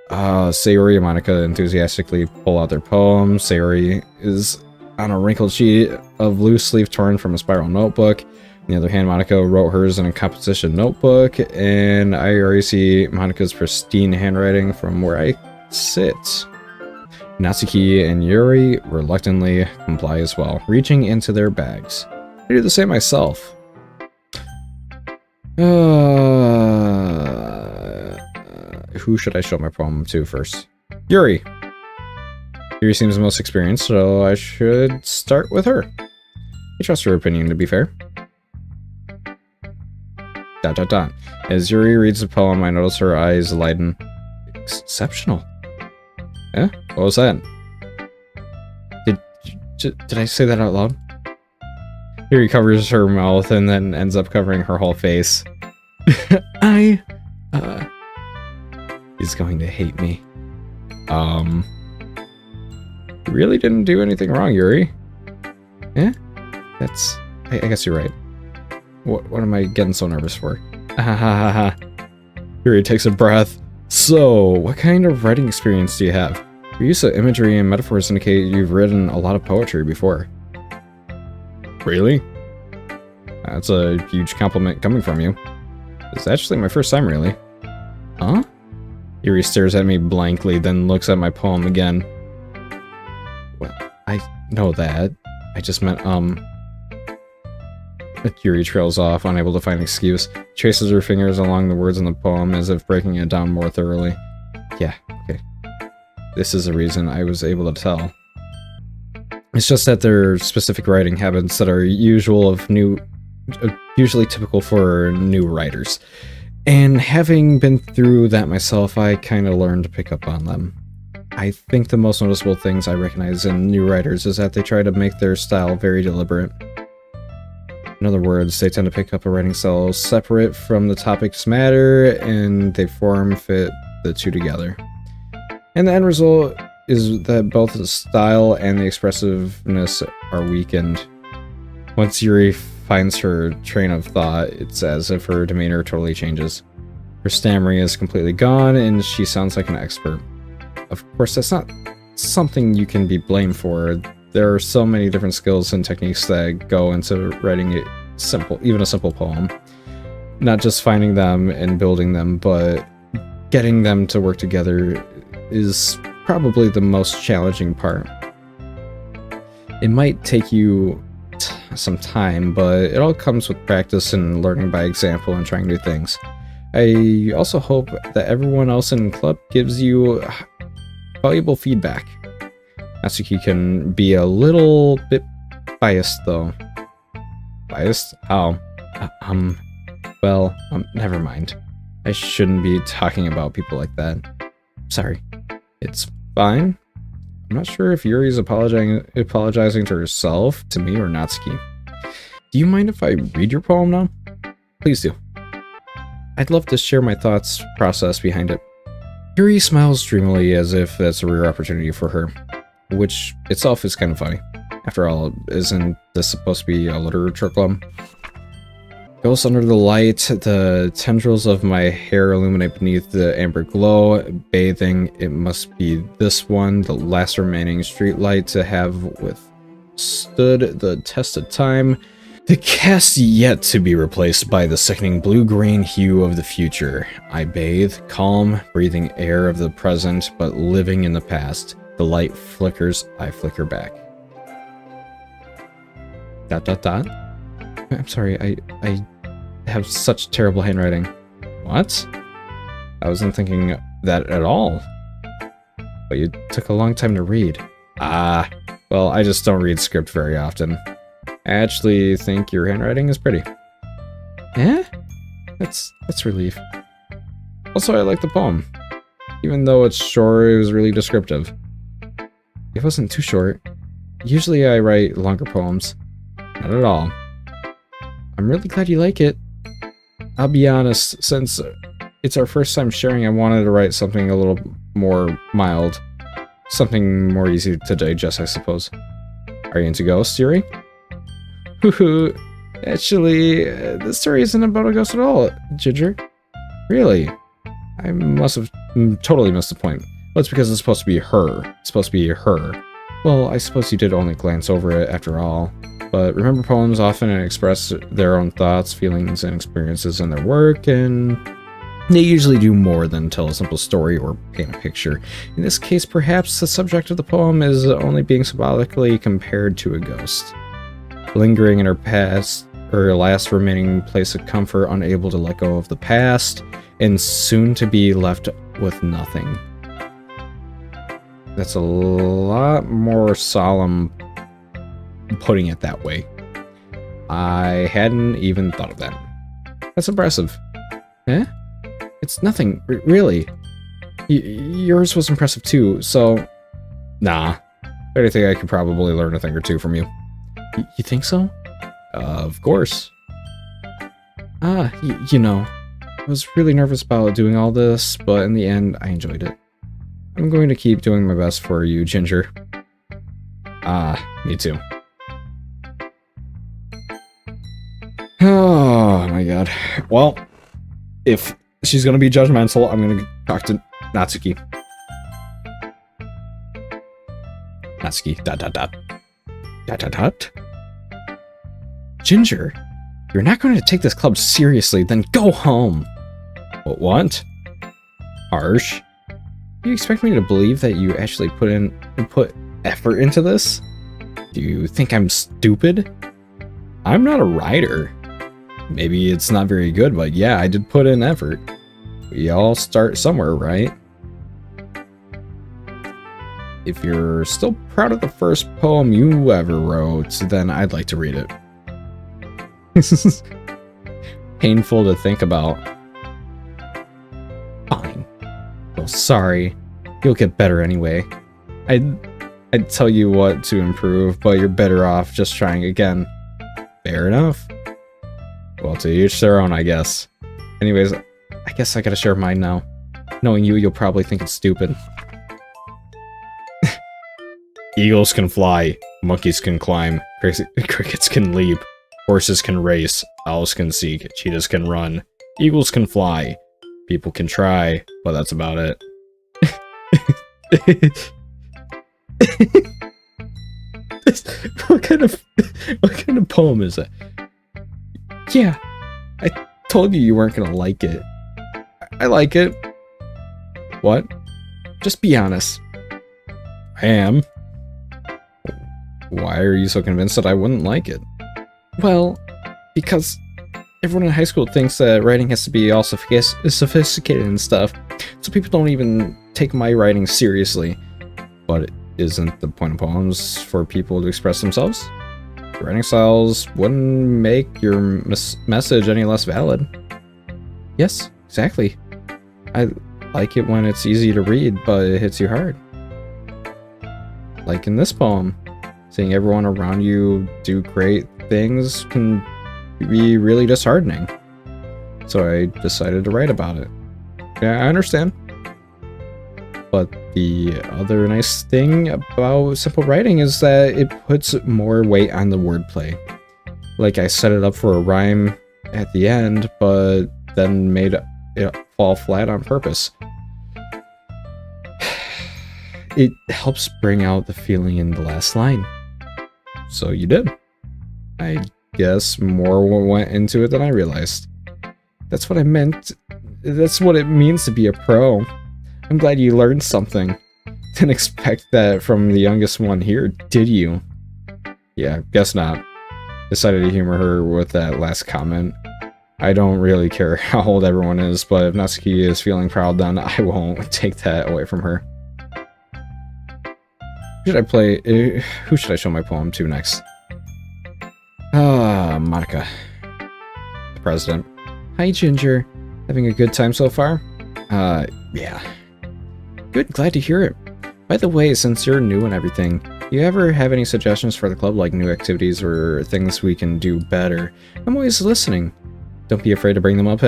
Sayori and Monica enthusiastically pull out their poems. Sayori is on a wrinkled sheet of loose leaf torn from a spiral notebook. On the other hand, Monica wrote hers in a composition notebook, and I already see Monica's pristine handwriting from where I sit. Natsuki and Yuri reluctantly comply as well, reaching into their bags. I do the same myself. Who should I show my poem to first? Yuri! Yuri seems the most experienced, so I should start with her. I trust her opinion, to be fair. ... As Yuri reads the poem, I notice her eyes lighten. Exceptional. Eh? What was that? Did I say that out loud? Yuri covers her mouth and then ends up covering her whole face. He's going to hate me. You really didn't do anything wrong, Yuri. Eh? That's... I guess you're right. What am I getting so nervous for? Yuri takes a breath. So, what kind of writing experience do you have? Your use of imagery and metaphors indicate you've written a lot of poetry before. Really? That's a huge compliment coming from you. It's actually my first time, really. Huh? Yuri stares at me blankly, then looks at my poem again. Well, I know that. I just meant, Yuri trails off, unable to find an excuse. Traces her fingers along the words in the poem as if breaking it down more thoroughly. Yeah, okay. This is the reason I was able to tell. It's just that there are specific writing habits that are usually typical for new writers. And having been through that myself, I kind of learned to pick up on them. I think the most noticeable things I recognize in new writers is that they try to make their style very deliberate. In other words, they tend to pick up a writing style separate from the topic's matter, and they fit the two together. And the end result is that both the style and the expressiveness are weakened. Once Yuri finds her train of thought, it's as if her demeanor totally changes. Her stammering is completely gone, and she sounds like an expert. Of course, that's not something you can be blamed for. There are so many different skills and techniques that go into writing even a simple poem. Not just finding them and building them, but getting them to work together is probably the most challenging part. It might take you some time, but it all comes with practice and learning by example and trying new things. I also hope that everyone else in the club gives you valuable feedback. Natsuki can be a little bit biased, though. Biased? How? Never mind. I shouldn't be talking about people like that. Sorry. It's fine. I'm not sure if Yuri's apologizing to herself, to me, or Natsuki. Do you mind if I read your poem now? Please do. I'd love to share my thoughts process behind it. Yuri smiles dreamily as if that's a rare opportunity for her, which itself is kind of funny. After all, isn't this supposed to be a literature club? Ghosts under the light, the tendrils of my hair illuminate beneath the amber glow, bathing. It must be this one, the last remaining street light to have withstood the test of time. The cast yet to be replaced by the sickening blue-green hue of the future. I bathe, calm, breathing air of the present, but living in the past. The light flickers, I flicker back. ... I'm sorry, I have such terrible handwriting. What? I wasn't thinking that at all. But you took a long time to read. Well, I just don't read script very often. I actually think your handwriting is pretty. Eh? That's relief. Also, I like the poem. Even though it's short, it was really descriptive. It wasn't too short. Usually I write longer poems. Not at all. I'm really glad you like it. I'll be honest, since it's our first time sharing, I wanted to write something a little more mild. Something more easy to digest, I suppose. Are you into ghosts, Yuri? Hoo-hoo. Actually, the story isn't about a ghost at all, Ginger. Really? I must have totally missed the point. Well, it's because it's supposed to be her. It's supposed to be her. Well, I suppose you did only glance over it after all. But remember, poems often express their own thoughts, feelings, and experiences in their work, and they usually do more than tell a simple story or paint a picture. In this case, perhaps the subject of the poem is only being symbolically compared to a ghost. Lingering in her past, her last remaining place of comfort, unable to let go of the past, and soon to be left with nothing. That's a lot more solemn putting it that way. I hadn't even thought of that. That's impressive. Eh? It's nothing, really. Yours was impressive too, so... Nah. I think I could probably learn a thing or two from you. You think so? Of course. You know, I was really nervous about doing all this, but in the end, I enjoyed it. I'm going to keep doing my best for you, Ginger. Me too. Oh my god. Well, if she's gonna be judgmental, I'm gonna talk to Natsuki. Natsuki, ... Ginger, you're not going to take this club seriously, then go home. What? Harsh. You expect me to believe that you actually put effort into this? Do you think I'm stupid? I'm not a writer. Maybe it's not very good, but yeah, I did put in effort. We all start somewhere, right? If you're still proud of the first poem you ever wrote, then I'd like to read it. Painful to think about. Fine. Oh, sorry. You'll get better anyway. I'd tell you what to improve, but you're better off just trying again. Fair enough. Well, to each their own, I guess. Anyways, I guess I gotta share mine now. Knowing you, you'll probably think it's stupid. Eagles can fly, monkeys can climb, crickets can leap, horses can race, owls can seek, cheetahs can run, eagles can fly, people can try, but that's about it. What kind of poem is that? Yeah, I told you weren't gonna like it. I like it. What? Just be honest. I am. Why are you so convinced that I wouldn't like it? Well, because everyone in high school thinks that writing has to be all sophisticated and stuff, so people don't even take my writing seriously. But isn't the point of poems for people to express themselves? Writing styles wouldn't make your message any less valid. Yes, exactly. I like it when it's easy to read, but it hits you hard. Like in this poem. Seeing everyone around you do great things can be really disheartening. So I decided to write about it. Yeah, I understand. But the other nice thing about simple writing is that it puts more weight on the wordplay. Like I set it up for a rhyme at the end, but then made it fall flat on purpose. It helps bring out the feeling in the last line. So you did. I guess more went into it than I realized. That's what I meant. That's what it means to be a pro. I'm glad you learned something. Didn't expect that from the youngest one here, did you? Yeah, guess not. Decided to humor her with that last comment. I don't really care how old everyone is, but if Natsuki is feeling proud, then I won't take that away from her. Who should I show my poem to next? Monica. The president. Hi, Ginger. Having a good time so far? Yeah. Good, glad to hear it. By the way, since you're new and everything, you ever have any suggestions for the club, like new activities or things we can do better? I'm always listening. Don't be afraid to bring them up,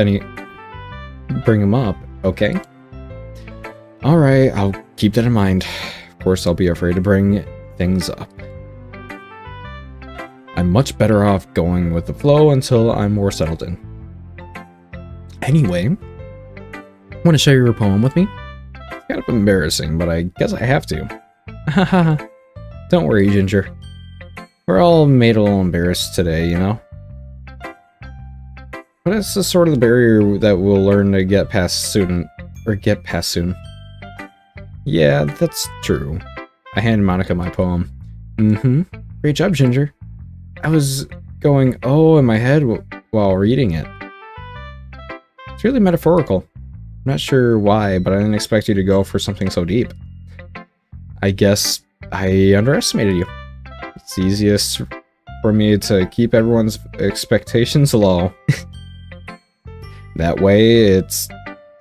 okay? Alright, I'll keep that in mind. Of course, I'll be afraid to bring things up. I'm much better off going with the flow until I'm more settled in. Anyway, want to share your poem with me? It's kind of embarrassing, but I guess I have to. Haha. Don't worry, Ginger. We're all made a little embarrassed today, you know? But it's the sort of the barrier that we'll learn to get past soon. Yeah, that's true. I hand Monica my poem. Great job, Ginger. I was going, oh, in my head while reading it. It's really metaphorical. I'm not sure why, but I didn't expect you to go for something so deep. I guess I underestimated you. It's easiest for me to keep everyone's expectations low. That way, it's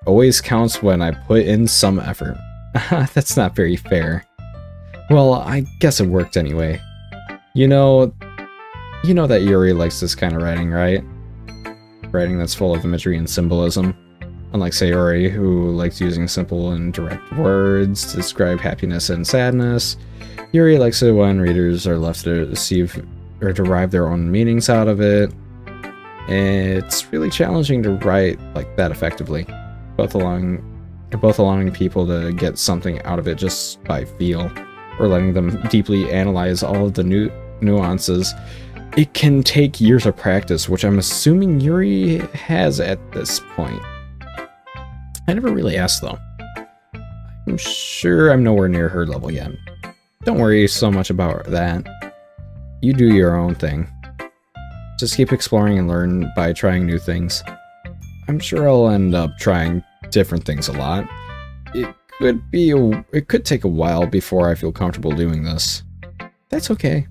always counts when I put in some effort. That's not very fair. Well, I guess it worked anyway. You know that Yuri likes this kind of writing, right? Writing that's full of imagery and symbolism. Unlike Sayori, who likes using simple and direct words to describe happiness and sadness, Yuri likes it when readers are left to receive or derive their own meanings out of it. It's really challenging to write like that effectively, both allowing people to get something out of it just by feel, or letting them deeply analyze all of the nuances. It can take years of practice, which I'm assuming Yuri has at this point. I never really asked, though. I'm sure I'm nowhere near her level yet. Don't worry so much about that. You do your own thing. Just keep exploring and learn by trying new things. I'm sure I'll end up trying different things a lot. It could take a while before I feel comfortable doing this. That's okay.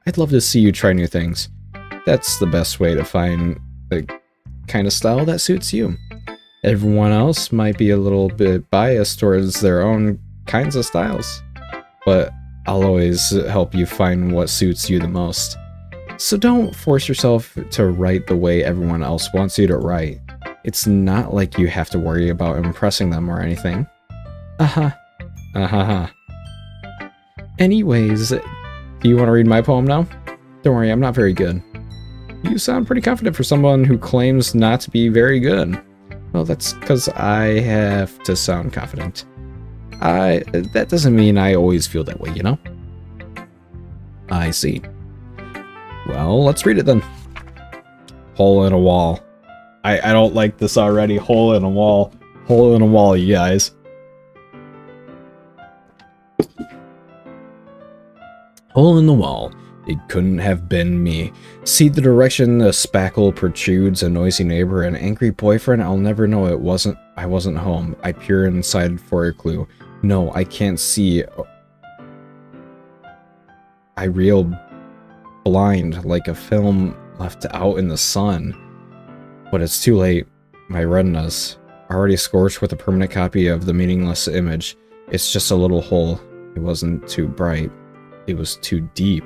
I'd love to see you try new things. That's the best way to find the kind of style that suits you. Everyone else might be a little bit biased towards their own kinds of styles, but I'll always help you find what suits you the most. So don't force yourself to write the way everyone else wants you to write. It's not like you have to worry about impressing them or anything. Anyways, do you want to read my poem now? Don't worry, I'm not very good. You sound pretty confident for someone who claims not to be very good. Well, that's because I have to sound confident. That doesn't mean I always feel that way, you know? I see. Well, let's read it then. Hole in a wall. I don't like this already. Hole in a wall. Hole in a wall, you guys. Hole in the wall. It couldn't have been me. See the direction the spackle protrudes, a noisy neighbor, an angry boyfriend. I'll never know I wasn't home. I peer inside for a clue. No, I can't see. I reel blind like a film left out in the sun. But it's too late. My retinas already scorched with a permanent copy of the meaningless image. It's just a little hole. It wasn't too bright. It was too deep.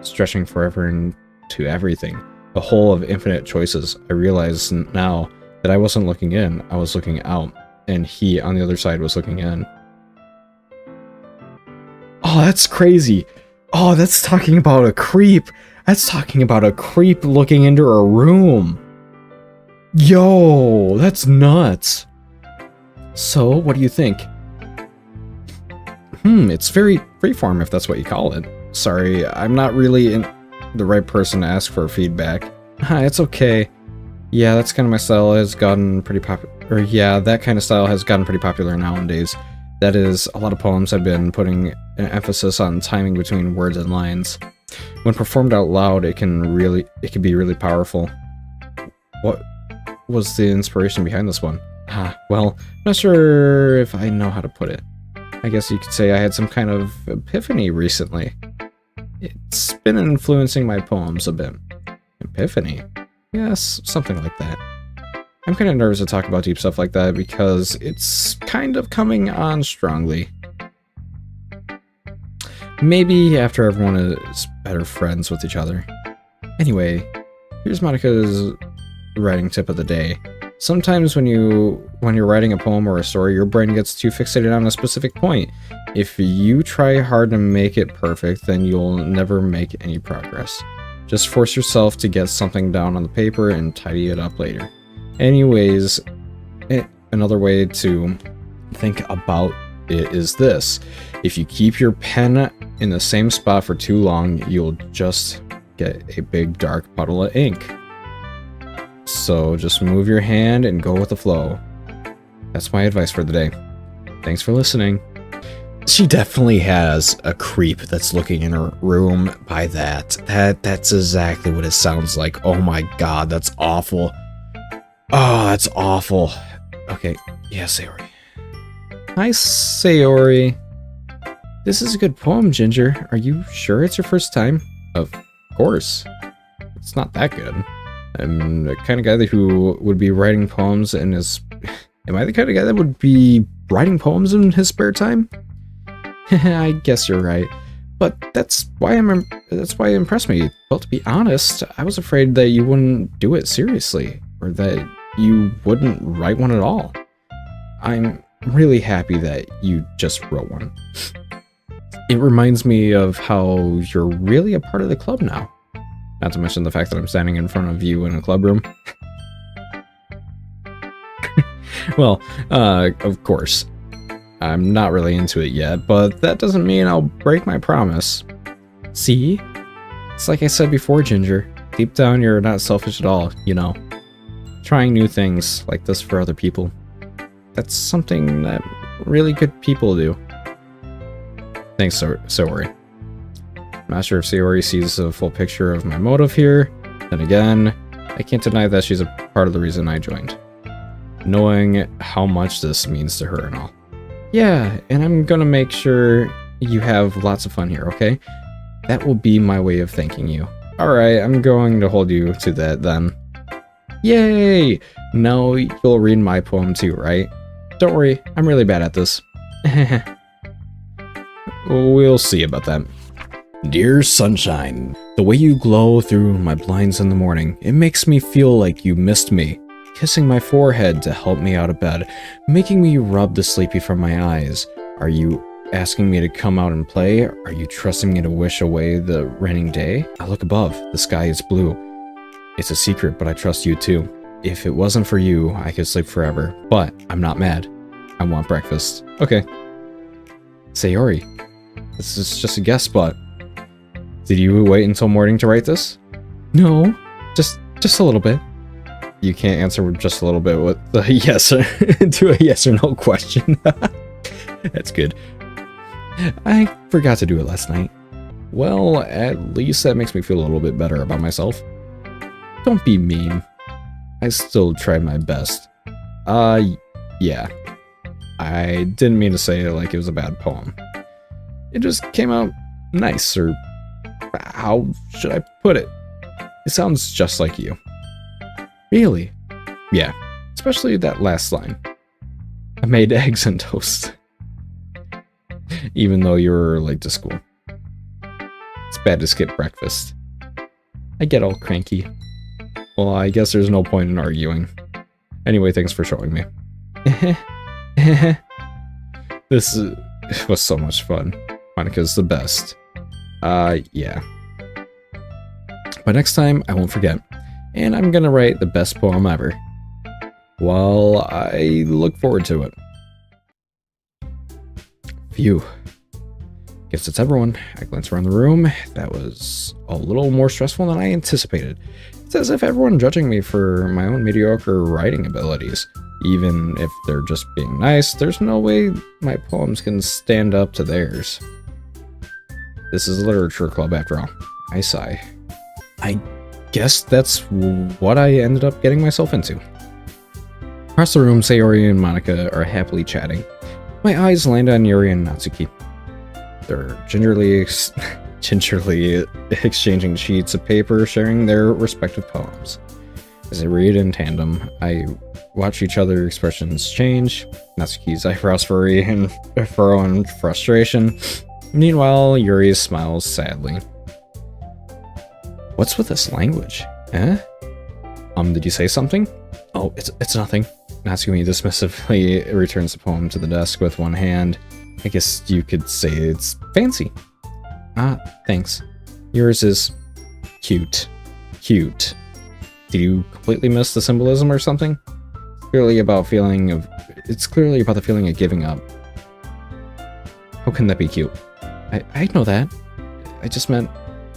Stretching forever into everything. A hole of infinite choices. I realize now that I wasn't looking in, I was looking out, and he on the other side was looking in. Oh, that's crazy. Oh, that's talking about a creep. That's talking about a creep looking into a room. Yo, that's nuts. So, what do you think? It's very freeform if that's what you call it. Sorry, I'm not really the right person to ask for feedback. It's okay. Yeah, that's kind of my style has gotten pretty popular. Yeah, that kind of style has gotten pretty popular nowadays. That is, a lot of poems have been putting an emphasis on timing between words and lines. When performed out loud, it can be really powerful. What was the inspiration behind this one? Well, I'm not sure if I know how to put it. I guess you could say I had some kind of epiphany recently. It's been influencing my poems a bit. Epiphany? Yes, something like that. I'm kind of nervous to talk about deep stuff like that because it's kind of coming on strongly. Maybe after everyone is better friends with each other. Anyway, here's Monika's writing tip of the day. Sometimes when you're writing a poem or a story, your brain gets too fixated on a specific point. If you try hard to make it perfect, then you'll never make any progress. Just force yourself to get something down on the paper and tidy it up later. Anyways, another way to think about it is this. If you keep your pen in the same spot for too long, you'll just get a big dark puddle of ink. So just move your hand and go with the flow. That's my advice for the day. Thanks for listening. She definitely has a creep that's looking in her room by that. That's exactly what it sounds like. Oh my god, that's awful. Oh, that's awful. Okay, yeah, Sayori. Hi, Sayori. This is a good poem, Ginger. Are you sure it's your first time? Of course. It's not that good. I'm the kind of guy who would be writing poems in his... Am I the kind of guy that would be writing poems in his spare time? I guess you're right. But that's why it impressed me. Well, to be honest, I was afraid that you wouldn't do it seriously, or that you wouldn't write one at all. I'm really happy that you just wrote one. It reminds me of how you're really a part of the club now. Not to mention the fact that I'm standing in front of you in a club room. Well, of course. I'm not really into it yet, but that doesn't mean I'll break my promise. See? It's like I said before, Ginger. Deep down, you're not selfish at all, you know. Trying new things like this for other people. That's something that really good people do. Thanks, Sayori. I'm not sure if Sayori sees a full picture of my motive here. Then again, I can't deny that she's a part of the reason I joined. Knowing how much this means to her and all. Yeah, and I'm gonna make sure you have lots of fun here, okay? That will be my way of thanking you. Alright, I'm going to hold you to that then. Yay! Now you'll read my poem too, right? Don't worry, I'm really bad at this. We'll see about that. Dear sunshine, the way you glow through my blinds in the morning, it makes me feel like you missed me. Kissing my forehead to help me out of bed, making me rub the sleepy from my eyes. Are you asking me to come out and play? Are you trusting me to wish away the raining day? I look above, the sky is blue. It's a secret, but I trust you too. If it wasn't for you, I could sleep forever, but I'm not mad. I want breakfast. Okay. Sayori, this is just a guess, but did you wait until morning to write this? No, just a little bit. You can't answer with just a little bit with the yes or to a yes or no question. That's good. I forgot to do it last night. Well, at least that makes me feel a little bit better about myself. Don't be mean. I still tried my best. Yeah. I didn't mean to say it like it was a bad poem. It just came out nice, or how should I put it? It sounds just like you. Really? Yeah, especially that last line. I made eggs and toast. Even though you were late to school. It's bad to skip breakfast. I get all cranky. Well, I guess there's no point in arguing. Anyway, thanks for showing me. This was so much fun. Monika's the best. Yeah. But next time, I won't forget. And I'm gonna write the best poem ever. Well, I look forward to it. Phew. Guess it's everyone. I glance around the room. That was a little more stressful than I anticipated. It's as if everyone judging me for my own mediocre writing abilities. Even if they're just being nice, there's no way my poems can stand up to theirs. This is a literature club after all. I sigh. I guess that's what I ended up getting myself into. Across the room, Sayori and Monika are happily chatting. My eyes land on Yuri and Natsuki. They're gingerly exchanging sheets of paper, sharing their respective poems. As they read in tandem, I watch each other's expressions change. Natsuki's eyebrows furrow in frustration. Meanwhile, Yuri smiles sadly. What's with this language? Eh? Did you say something? Oh, it's nothing. Natsuki dismissively returns the poem to the desk with one hand. I guess you could say it's fancy. Ah, thanks. Yours is cute. Cute. Did you completely miss the symbolism or something? It's clearly about the feeling of giving up. How can that be cute? I know that. I just meant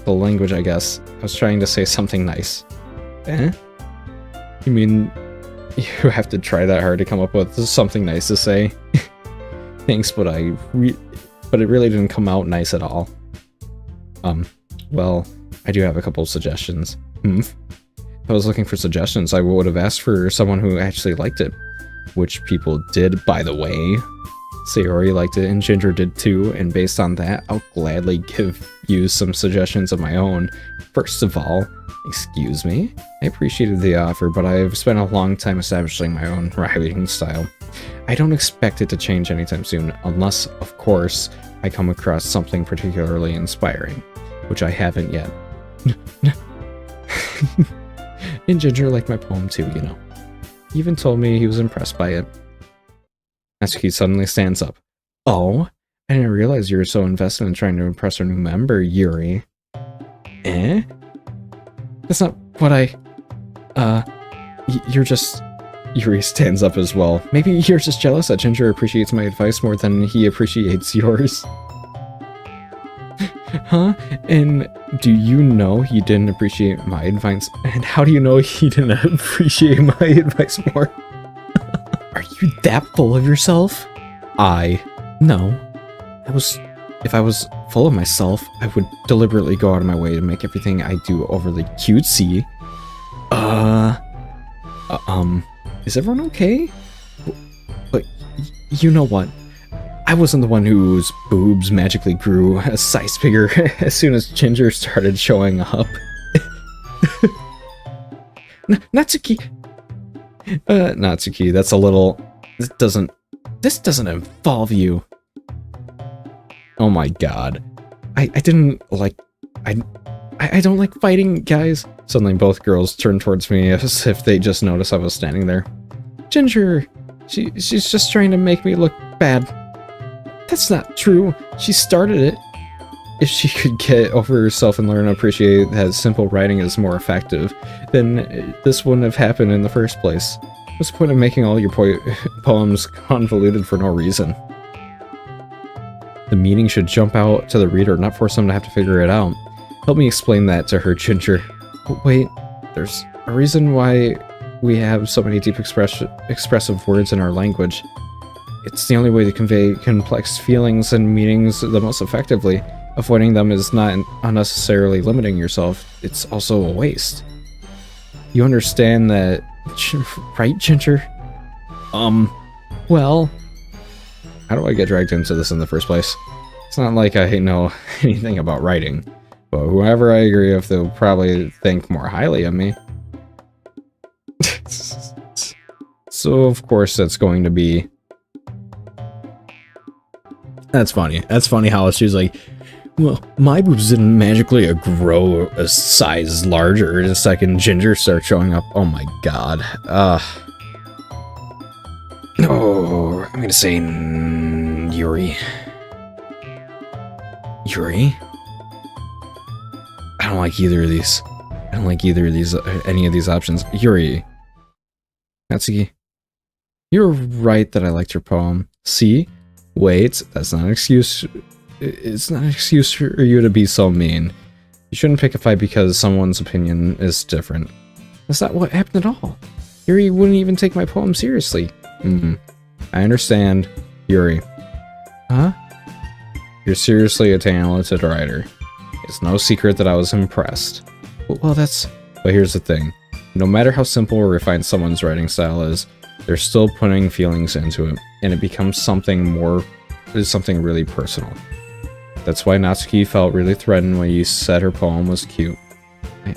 the language, I guess. I was trying to say something nice. Eh? You mean you have to try that hard to come up with something nice to say? Thanks, but but it really didn't come out nice at all. Well, I do have a couple of suggestions. If I was looking for suggestions, I would have asked for someone who actually liked it, which people did, by the way. Sayori liked it, and Ginger did too, and based on that, I'll gladly give you some suggestions of my own. First of all, excuse me, I appreciated the offer, but I've spent a long time establishing my own writing style. I don't expect it to change anytime soon, unless, of course, I come across something particularly inspiring, which I haven't yet. And Ginger liked my poem too, you know. He even told me he was impressed by it. Natsuki suddenly stands up. Oh, I didn't realize you were so invested in trying to impress our new member, Yuri. Eh? That's not what you're just... Yuri stands up as well. Maybe you're just jealous that Ginger appreciates my advice more than he appreciates yours. Huh? And do you know he didn't appreciate my advice? And how do you know he didn't appreciate my advice more? Are you that full of yourself? No. If I was full of myself, I would deliberately go out of my way to make everything I do overly cutesy. Is everyone okay? But you know what? I wasn't the one whose boobs magically grew a size bigger as soon as Ginger started showing up. Natsuki! Natsuki, that's a little... This doesn't involve you. Oh my god. I don't like fighting, guys. Suddenly both girls turned towards me as if they just noticed I was standing there. Ginger! She's just trying to make me look bad. That's not true. She started it. If she could get over herself and learn to appreciate that simple writing is more effective, then this wouldn't have happened in the first place. What's the point of making all your poems convoluted for no reason? The meaning should jump out to the reader, not force them to have to figure it out. Help me explain that to her, Ginger. Wait, there's a reason why we have so many deep expressive words in our language. It's the only way to convey complex feelings and meanings the most effectively. Avoiding them is not unnecessarily limiting yourself, it's also a waste. You understand that, right, Ginger? Well... How do I get dragged into this in the first place? It's not like I know anything about writing, but whoever I agree with, they'll probably think more highly of me. So, of course, that's going to be... That's funny. That's funny how she's like, well, my boobs didn't magically grow a size larger the second Ginger starts showing up. Oh my god. Oh, I'm gonna say Yuri. Yuri? I don't like either of these. I don't like either of these, any of these options. Yuri. Natsuki. You're right that I liked your poem. See? Wait, that's not an excuse. It's not an excuse for you to be so mean. You shouldn't pick a fight because someone's opinion is different. That's not what happened at all. Yuri wouldn't even take my poem seriously. I understand, Yuri. Huh? You're seriously a talented writer. It's no secret that I was impressed. Well, but here's the thing. No matter how simple or refined someone's writing style is, they're still putting feelings into it, and it becomes something really personal. That's why Natsuki felt really threatened when you said her poem was cute.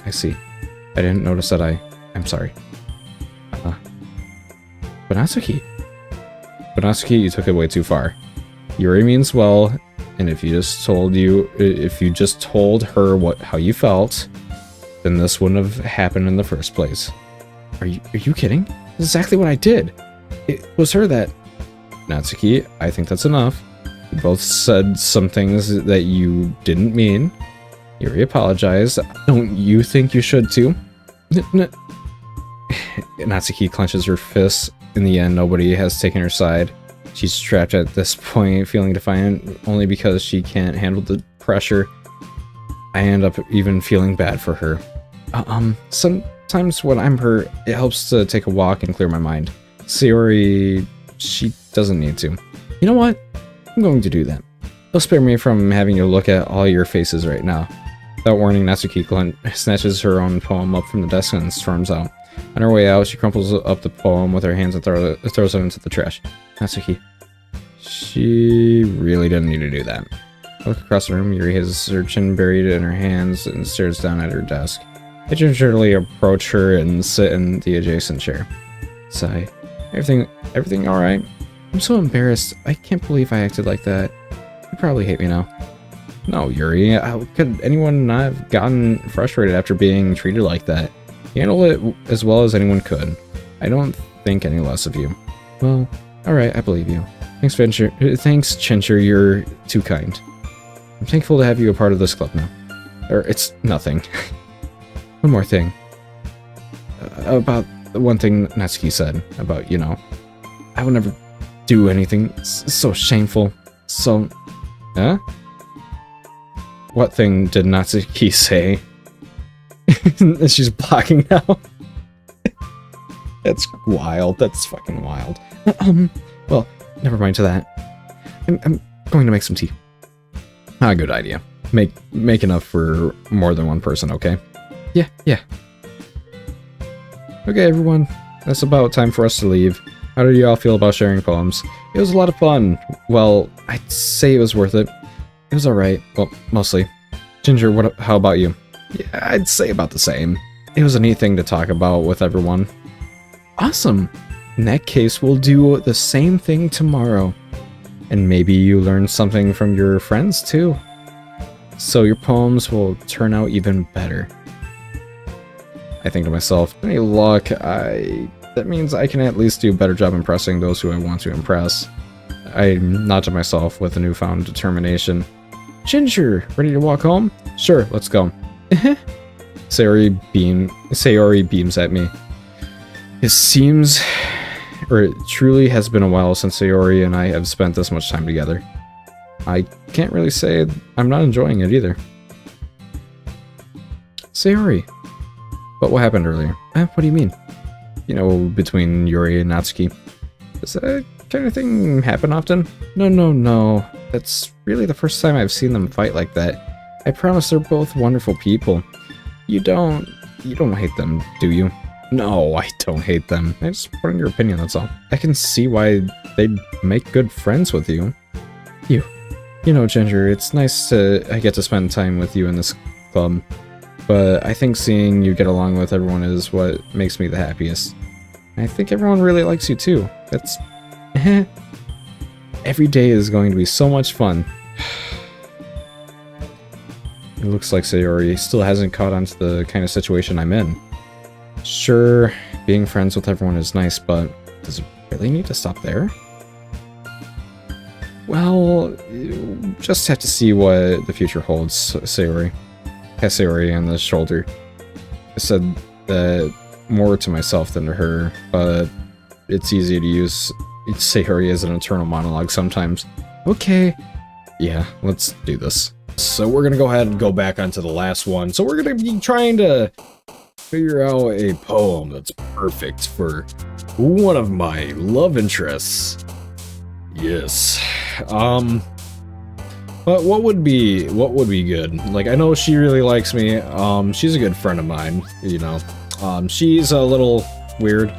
I see. I didn't notice that. I'm sorry. But Natsuki, you took it way too far. Yuri means well, and if you just told her how you felt, then this wouldn't have happened in the first place. Are you kidding? That's exactly what I did. It was her that... Natsuki, I think that's enough. You both said some things that you didn't mean. Yuri apologized. Don't you think you should too? Natsuki clenches her fists. In the end, nobody has taken her side. She's trapped at this point, feeling defiant only because she can't handle the pressure. I end up even feeling bad for her. Sometimes when I'm hurt, it helps to take a walk and clear my mind. Sayori, she doesn't need to. You know what? I'm going to do that. Don't spare me from having to look at all your faces right now. Without warning, Natsuki snatches her own poem up from the desk and storms out. On her way out, she crumples up the poem with her hands and throws it into the trash. Natsuki. She really didn't need to do that. I look across the room. Yuri has her chin buried in her hands and stares down at her desk. I gingerly approach her and sit in the adjacent chair. Sigh. Everything alright? I'm so embarrassed. I can't believe I acted like that. You probably hate me now. No, Yuri. How could anyone not have gotten frustrated after being treated like that? You handle it as well as anyone could. I don't think any less of you. Well, alright, I believe you. Thanks, Chincher, you're too kind. I'm thankful to have you a part of this club now. It's nothing. One more thing. About the one thing Natsuki said about, you know, I would never do anything so shameful. So, huh? What thing did Natsuki say? She's blocking now. That's wild. That's fucking wild. Well, never mind to that. I'm going to make some tea. Ah, good idea. Make enough for more than one person, okay? Yeah. Okay, everyone. That's about time for us to leave. How did you all feel about sharing poems? It was a lot of fun. Well, I'd say it was worth it. It was alright. Well, mostly. Ginger, how about you? Yeah, I'd say about the same. It was a neat thing to talk about with everyone. Awesome! In that case, we'll do the same thing tomorrow. And maybe you learn something from your friends, too. So your poems will turn out even better. I think to myself, any luck, that means I can at least do a better job impressing those who I want to impress. I nod to myself with a newfound determination. Ginger, ready to walk home? Sure, let's go. Sayori beams at me. It truly has been a while since Sayori and I have spent this much time together. I can't really say I'm not enjoying it either. Sayori. But what happened earlier? What do you mean? You know, between Yuri and Natsuki. Does that kind of thing happen often? No. That's really the first time I've seen them fight like that. I promise they're both wonderful people. You don't hate them, do you? No, I don't hate them. I just want your opinion, that's all. I can see why they'd make good friends with you. You know, Ginger, it's nice I get to spend time with you in this club. But I think seeing you get along with everyone is what makes me the happiest. I think everyone really likes you too. That's... Every day is going to be so much fun. It looks like Sayori still hasn't caught on to the kind of situation I'm in. Sure, being friends with everyone is nice, but does it really need to stop there? Well, you just have to see what the future holds, Sayori. Pat Sayori on the shoulder. I said that more to myself than to her, but it's easy to use Sayori as an internal monologue sometimes. Okay. Yeah, let's do this. So we're gonna go ahead and go back onto the last one. So we're gonna be trying to figure out a poem that's perfect for one of my love interests. Yes. But what would be good? Like, I know she really likes me. She's a good friend of mine, you know. She's a little weird.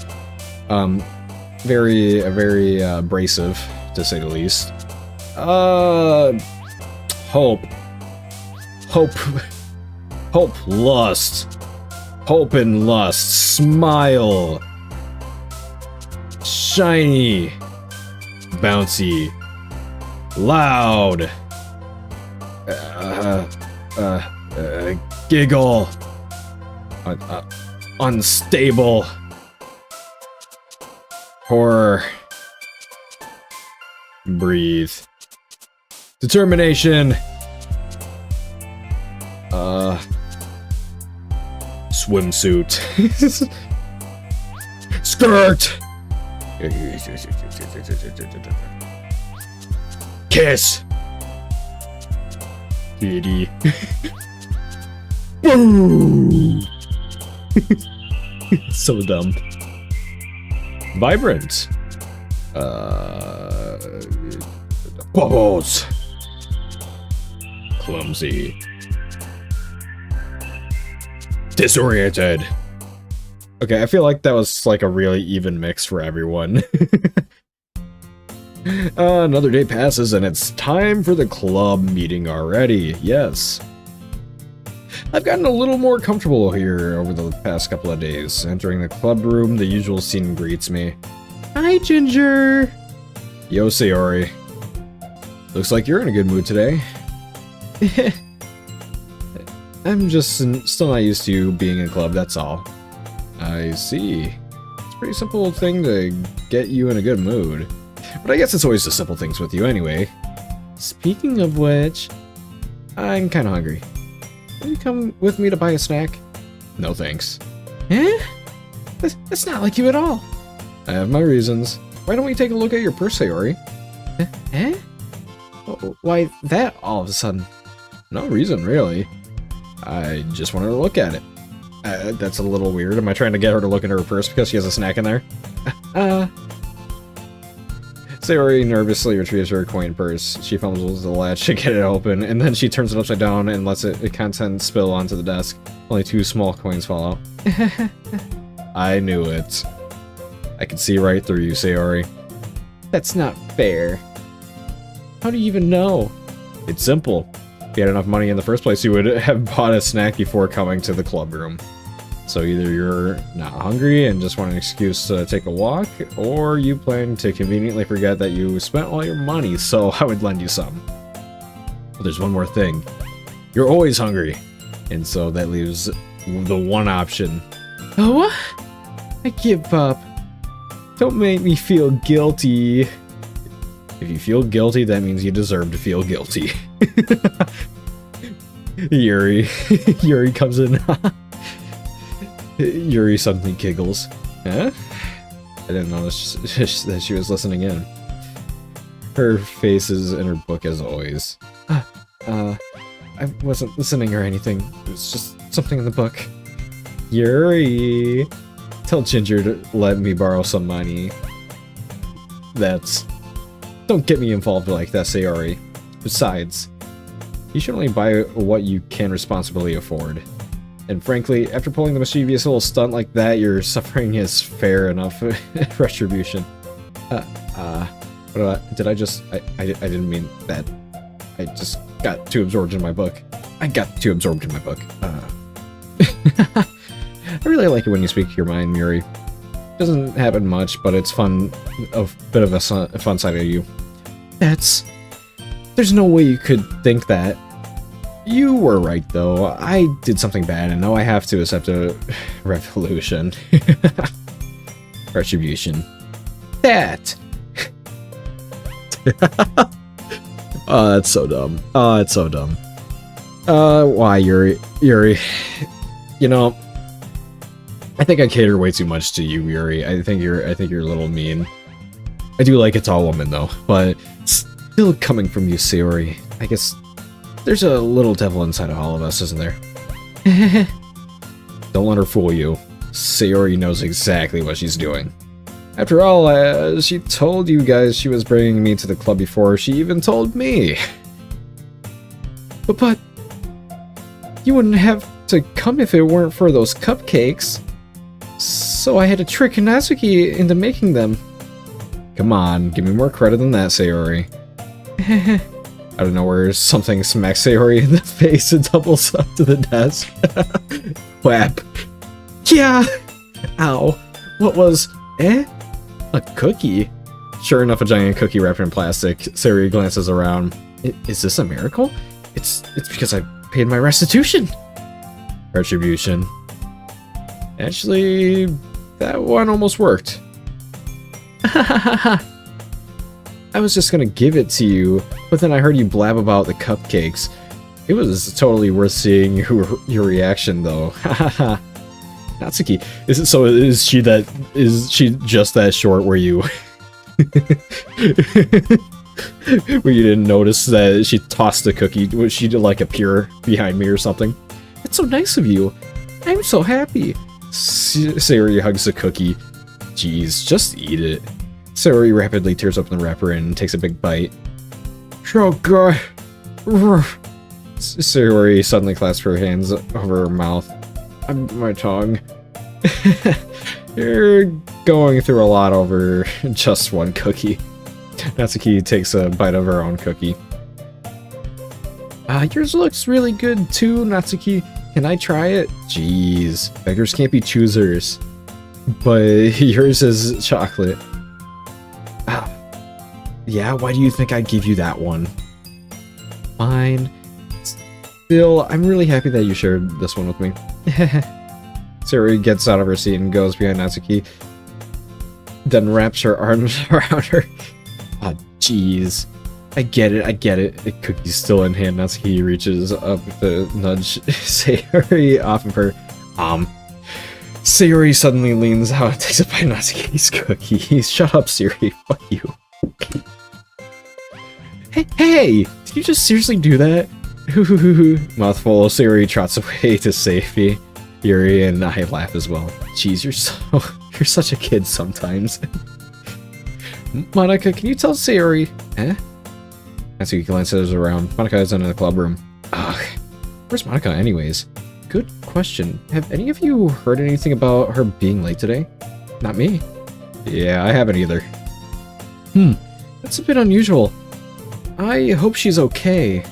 Very abrasive, to say the least. Hope, lust. Hope and lust. Smile. Shiny. Bouncy. Loud. Giggle. Unstable. Horror. Breathe. Determination. Swimsuit. Skirt. Kiss. Kitty. Boom. So dumb. Vibrant. Bubbles. clumsy, disoriented. Okay, I feel like that was like a really even mix for everyone. Another day passes and it's time for the club meeting already. Yes. I've gotten a little more comfortable here over the past couple of days. Entering the club room, the usual scene greets me. Hi, Ginger! Yo, Sayori. Looks like you're in a good mood today. I'm just still not used to you being in a club, that's all. I see. It's a pretty simple thing to get you in a good mood. But I guess it's always the simple things with you anyway. Speaking of which, I'm kinda hungry. Will you come with me to buy a snack? No thanks. Eh? That's not like you at all. I have my reasons. Why don't we take a look at your purse, Sayori? Eh? Why that all of a sudden? No reason, really. I just wanted to look at it. That's a little weird. Am I trying to get her to look at her purse because she has a snack in there? Sayori nervously retrieves her coin purse. She fumbles with the latch to get it open, and then she turns it upside down and lets the contents spill onto the desk. Only 2 small coins fall out. I knew it. I could see right through you, Sayori. That's not fair. How do you even know? It's simple. If you had enough money in the first place, you would have bought a snack before coming to the club room. So either you're not hungry and just want an excuse to take a walk, or you plan to conveniently forget that you spent all your money, so I would lend you some. But there's one more thing. You're always hungry. And so that leaves the one option. Oh, what? I give up. Don't make me feel guilty. If you feel guilty, that means you deserve to feel guilty. Yuri. Yuri comes in. Yuri suddenly giggles. Huh? I didn't notice that she was listening in. Her face is in her book as always. I wasn't listening or anything. It was just something in the book. Yuri! Tell Ginger to let me borrow some money. Don't get me involved like that, Sayori. Besides, you should only buy what you can responsibly afford. And frankly, after pulling the mischievous little stunt like that, your suffering is fair enough retribution. Did I just... I didn't mean that. I just got too absorbed in my book. I really like it when you speak your mind, Yuri. Doesn't happen much, but it's fun. A bit of a fun side of you. There's no way you could think that. You were right, though. I did something bad, and now I have to accept a revolution. Retribution. That! Oh, that's so dumb. Oh, it's so dumb. Why, Yuri? You know, I think I cater way too much to you, Yuri. I think you're a little mean. I do like it's all woman, though, but still coming from you, Sayori. I guess there's a little devil inside of all of us, isn't there? Don't let her fool you. Sayori knows exactly what she's doing. After all, she told you guys she was bringing me to the club before she even told me. But you wouldn't have to come if it weren't for those cupcakes. So I had to trick Natsuki into making them. Come on, give me more credit than that, Sayori. Out of nowhere, something smacks Sayori in the face and tumbles up to the desk. Whap. Yeah! Ow. What was... A cookie? Sure enough, a giant cookie wrapped in plastic. Sayori glances around. Is this a miracle? It's because I paid my restitution. Retribution. Actually, that one almost worked. I was just gonna give it to you, but then I heard you blab about the cupcakes. It was totally worth seeing your reaction, though. Natsuki, is she just that short where you where you didn't notice that she tossed the cookie? Was she like appear behind me or something? It's so nice of you. I'm so happy. Sayori hugs the cookie. Jeez, just eat it. Sayori rapidly tears open the wrapper and takes a big bite. Oh god. Sayori suddenly clasped her hands over her mouth. My tongue. You're going through a lot over just one cookie. Natsuki takes a bite of her own cookie. Yours looks really good too, Natsuki. Can I try it? Jeez, beggars can't be choosers. But yours is chocolate. Yeah, why do you think I'd give you that one? Fine. Still, I'm really happy that you shared this one with me. Sayori gets out of her seat and goes behind Natsuki, then wraps her arms around her. Ah, jeez. I get it. The cookie's still in hand. Natsuki reaches up to nudge Sayori off of her. Sayori suddenly leans out and takes a bite of Natsuki's cookie. Shut up, Sayori. Fuck you. Hey! Did you just seriously do that? Mouthful, Sayori trots away to safety. Yuri and I laugh as well. Jeez, you're such a kid sometimes. Monika, can you tell Sayori? Natsuki glances around. Monika is in the club room. Ugh. Where's Monika anyways? Good question. Have any of you heard anything about her being late today? Not me. Yeah, I haven't either. That's a bit unusual. I hope she's okay.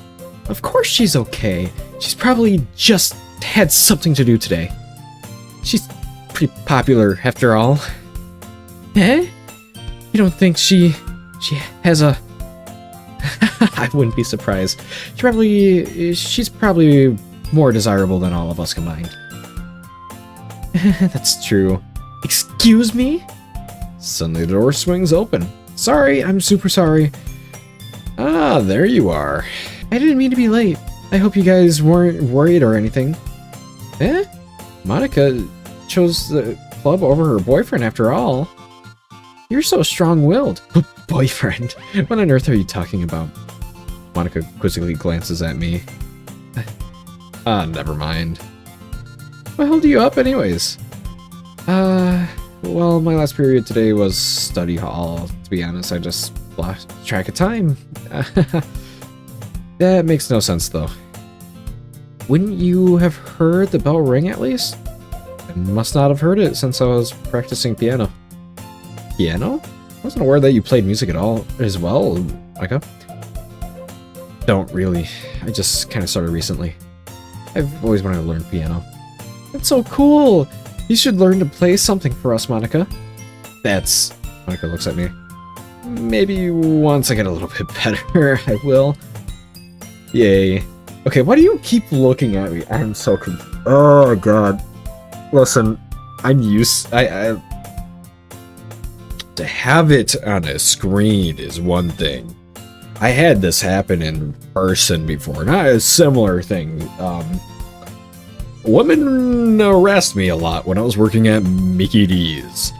Of course she's okay. She's probably just had something to do today. She's pretty popular /after all. You don't think she has a... I wouldn't be surprised. She's probably more desirable than all of us combined. That's true. Excuse me? Suddenly the door swings open. Sorry, I'm super sorry. Ah, there you are. I didn't mean to be late. I hope you guys weren't worried or anything. Monika chose the club over her boyfriend after all. You're so strong-willed. Boyfriend? What on earth are you talking about? Monika quizzically glances at me. Never mind. What held you up anyways? Well, my last period today was study hall. To be honest, I just lost track of time. That makes no sense, though. Wouldn't you have heard the bell ring at least? I must not have heard it since I was practicing piano. Piano? I wasn't aware that you played music at all as well, Monika. Don't really. I just kind of started recently. I've always wanted to learn piano. That's so cool! You should learn to play something for us, Monika. That's... Monika looks at me. Maybe once I get a little bit better, I will. Yay. Okay, why do you keep looking at me? I'm so confused. Oh, God. Listen, I'm used... To have it on a screen is one thing. I had this happen in person before, not a similar thing. Women harassed me a lot when I was working at Mickey D's.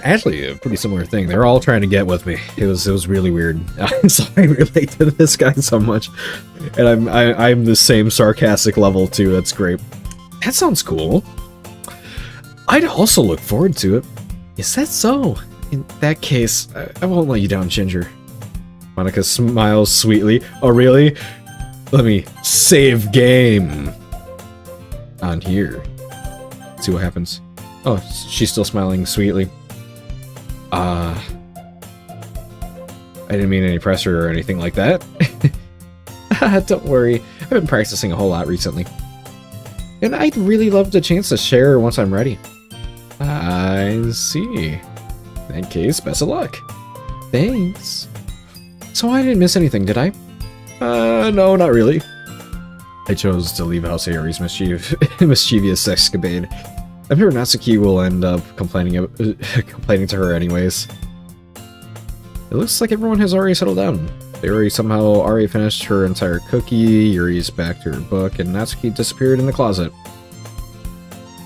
Actually, a pretty similar thing. They're all trying to get with me. It was really weird. So I relate to this guy so much, and I'm the same sarcastic level too. That's great. That sounds cool. I'd also look forward to it. Is that so? In that case, I won't let you down, Ginger. Monika smiles sweetly. Oh, really? Let me save game. On here. Let's see what happens. Oh, she's still smiling sweetly. I didn't mean any pressure or anything like that. Don't worry. I've been practicing a whole lot recently. And I'd really love the chance to share once I'm ready. I see. In that case, best of luck. Thanks. So I didn't miss anything, did I? No, not really. I chose to leave out Sayori's mischievous escapade. I'm sure Natsuki will end up complaining to her anyways. It looks like everyone has already settled down. Sayori somehow already finished her entire cookie, Yuri's back to her book, and Natsuki disappeared in the closet.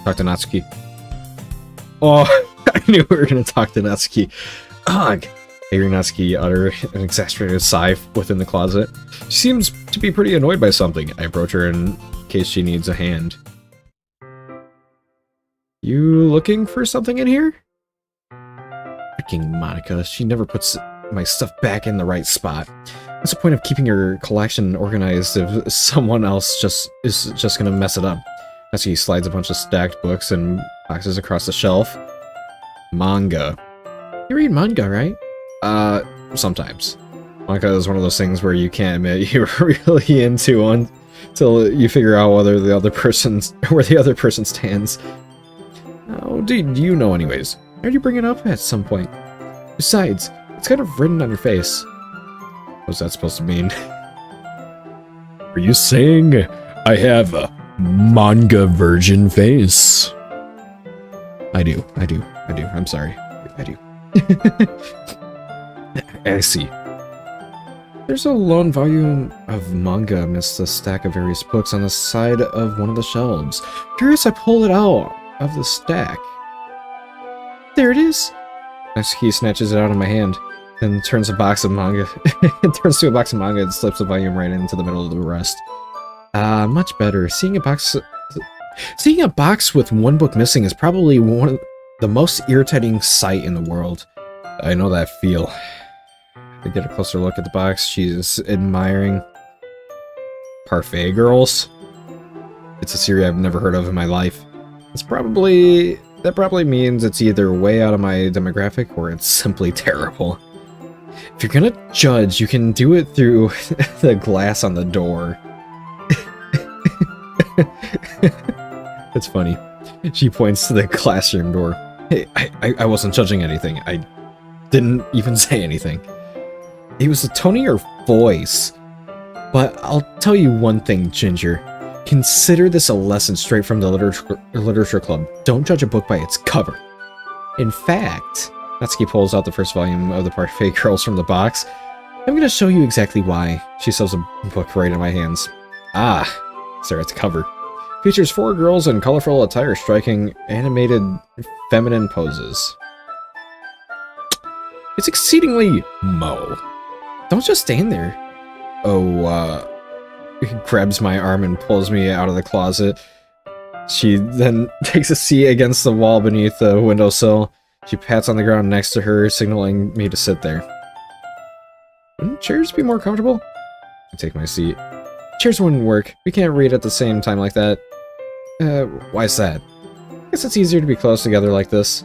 Talk to Natsuki. Oh, I knew we were going to talk to Natsuki. Ugh! I hear Natsuki utter an exasperated sigh within the closet. She seems to be pretty annoyed by something. I approach her in case she needs a hand. You looking for something in here? Freaking Monika, she never puts my stuff back in the right spot. What's the point of keeping your collection organized if someone else is just gonna mess it up? As he slides a bunch of stacked books and boxes across the shelf. Manga. You read manga, right? Sometimes. Manga is one of those things where you can't admit you're really into until you figure out whether where the other person stands. How do you know anyways? Why'd you bring it up at some point? Besides, it's kind of written on your face. What's that supposed to mean? Are you saying I have a manga virgin face? I do. I'm sorry. I do. I see. There's a lone volume of manga amidst a stack of various books on the side of one of the shelves. Curious, I pulled it out of the stack. There it is. He snatches it out of my hand, then turns to a box of manga and slips the volume right into the middle of the rest. Much better. Seeing a box with one book missing is probably one of the most irritating sight in the world. I know that feel. I get a closer look at the box. She's admiring. Parfait Girls. It's a series I've never heard of in my life. That probably means it's either way out of my demographic or it's simply terrible. If you're gonna judge, you can do it through the glass on the door. It's funny. She points to the classroom door. Hey, I wasn't judging anything. I didn't even say anything. It was the tone of your voice. But I'll tell you one thing, Ginger. Consider this a lesson straight from the literature club. Don't judge a book by its cover. In fact, Natsuki pulls out the first volume of the Parfait Girls from the box. I'm gonna show you exactly why. She shoves a book right in my hands. Stare at the cover. Features 4 girls in colorful attire striking animated feminine poses. It's exceedingly Mo. Don't just stand there. He grabs my arm and pulls me out of the closet. She then takes a seat against the wall beneath the windowsill. She pats on the ground next to her, signaling me to sit there. Wouldn't chairs be more comfortable? I take my seat. Chairs wouldn't work. We can't read at the same time like that. Why's that? I guess it's easier to be close together like this.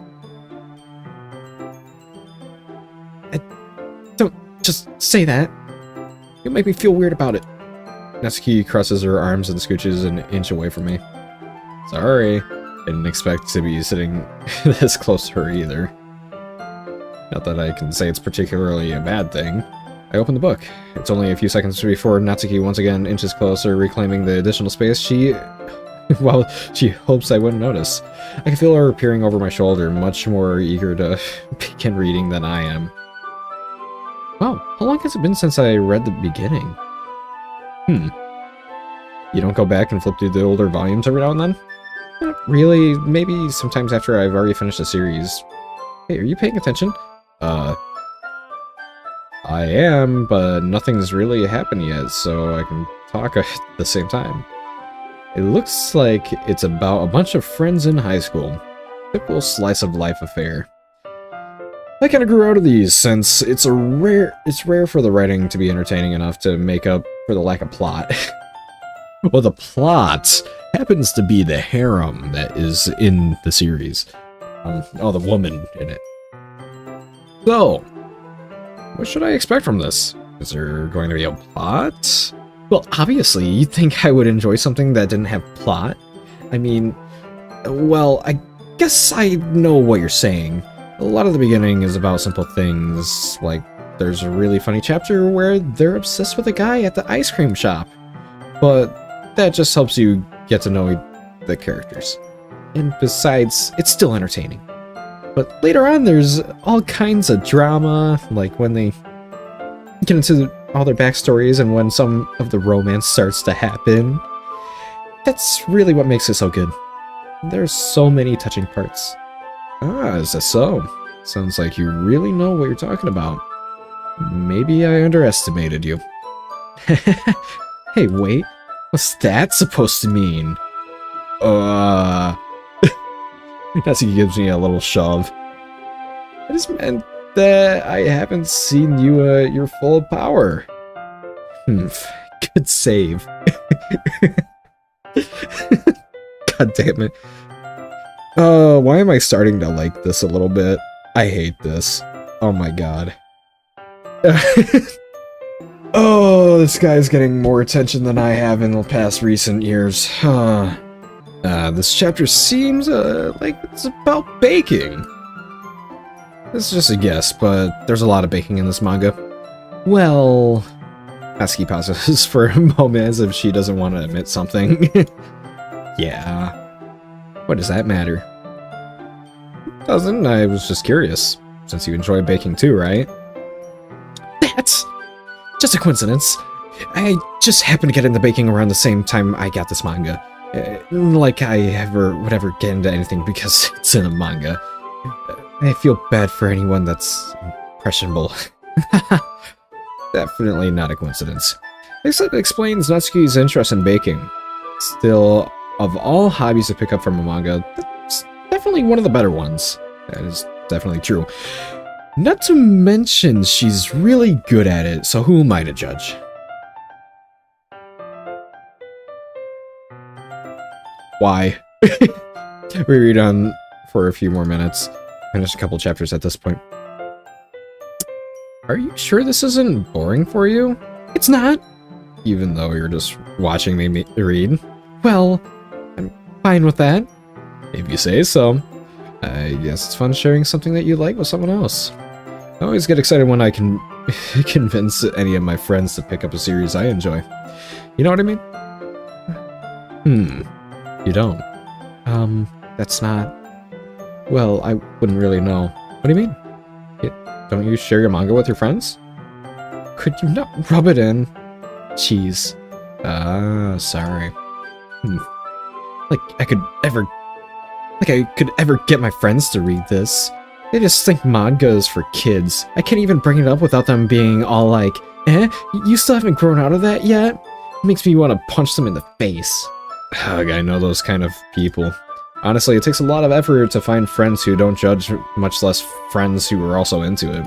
Don't just say that. You'll make me feel weird about it. Natsuki crosses her arms and scooches an inch away from me. Sorry. I didn't expect to be sitting this close to her either. Not that I can say it's particularly a bad thing. I open the book. It's only a few seconds before Natsuki once again inches closer, reclaiming the additional space. She hopes I wouldn't notice. I can feel her peering over my shoulder, much more eager to begin reading than I am. Wow, how long has it been since I read the beginning? You don't go back and flip through the older volumes every now and then? Not really. Maybe sometimes after I've already finished a series. Hey, are you paying attention? I am, but nothing's really happened yet, so I can talk at the same time. It looks like it's about a bunch of friends in high school. Typical slice of life affair. I kind of grew out of these, since it's rare for the writing to be entertaining enough to make up for the lack of plot. Well, the plot happens to be the harem that is in the series. The woman in it. So, what should I expect from this? Is there going to be a plot? Well, obviously, you'd think I would enjoy something that didn't have plot. I mean, well, I guess I know what you're saying. A lot of the beginning is about simple things, like there's a really funny chapter where they're obsessed with a guy at the ice cream shop. But that just helps you get to know the characters. And besides, it's still entertaining. But later on, there's all kinds of drama, like when they get into all their backstories and when some of the romance starts to happen. That's really what makes it so good. There's so many touching parts. Is that so? Sounds like you really know what you're talking about. Maybe I underestimated you. Hey, wait. What's that supposed to mean? Natsuki gives me a little shove. I just meant that I haven't seen you at your full power. Good save. God damn it. Why am I starting to like this a little bit? I hate this. Oh my god. Oh, this guy's getting more attention than I have in the past recent years. This chapter seems like it's about baking. This is just a guess, but there's a lot of baking in this manga. Well... Natsuki pauses for a moment as if she doesn't want to admit something. Yeah. What does that matter? Doesn't. I was just curious. Since you enjoy baking too, right? That's just a coincidence. I just happened to get into baking around the same time I got this manga. Like I would ever get into anything because it's in a manga. I feel bad for anyone that's impressionable. Definitely not a coincidence. This explains Natsuki's interest in baking. Still, of all hobbies to pick up from a manga, that's definitely one of the better ones. That is definitely true. Not to mention, she's really good at it, so who am I to judge? Why? We read on for a few more minutes. Finished a couple chapters at this point. Are you sure this isn't boring for you? It's not. Even though you're just watching me read. Well, I'm fine with that. If you say so. I guess it's fun sharing something that you like with someone else. I always get excited when I can convince any of my friends to pick up a series I enjoy. You know what I mean? You don't. That's not... Well, I wouldn't really know. What do you mean? Don't you share your manga with your friends? Could you not rub it in? Jeez. Sorry. Like I could ever get my friends to read this. They just think manga is for kids. I can't even bring it up without them being all like, you still haven't grown out of that yet? It makes me want to punch them in the face. Ugh, I know those kind of people. Honestly, it takes a lot of effort to find friends who don't judge, much less friends who are also into it.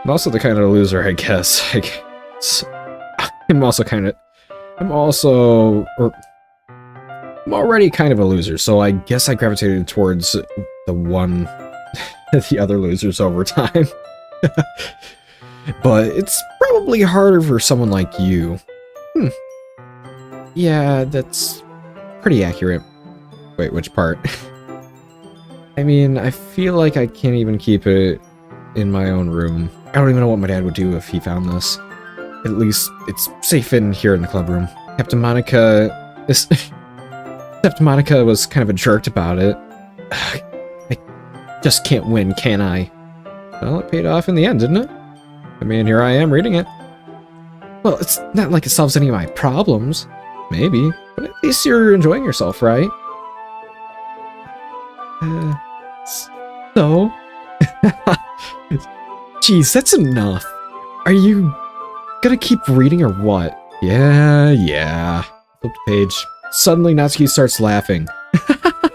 I'm also the kind of loser, I guess. I'm already kind of a loser, so I guess I gravitated towards the other losers over time. But it's probably harder for someone like you. Yeah, that's pretty accurate. Wait, which part? I mean, I feel like I can't even keep it in my own room. I don't even know what my dad would do if he found this. At least, it's safe in here in the club room. Captain Monica was kind of a jerk about it. I just can't win, can I? Well, it paid off in the end, didn't it? I mean, here I am reading it. Well, it's not like it solves any of my problems. Maybe, but at least you're enjoying yourself, right? So? Jeez, that's enough. Are you gonna keep reading or what? Yeah. Flip the page. Suddenly, Natsuki starts laughing. I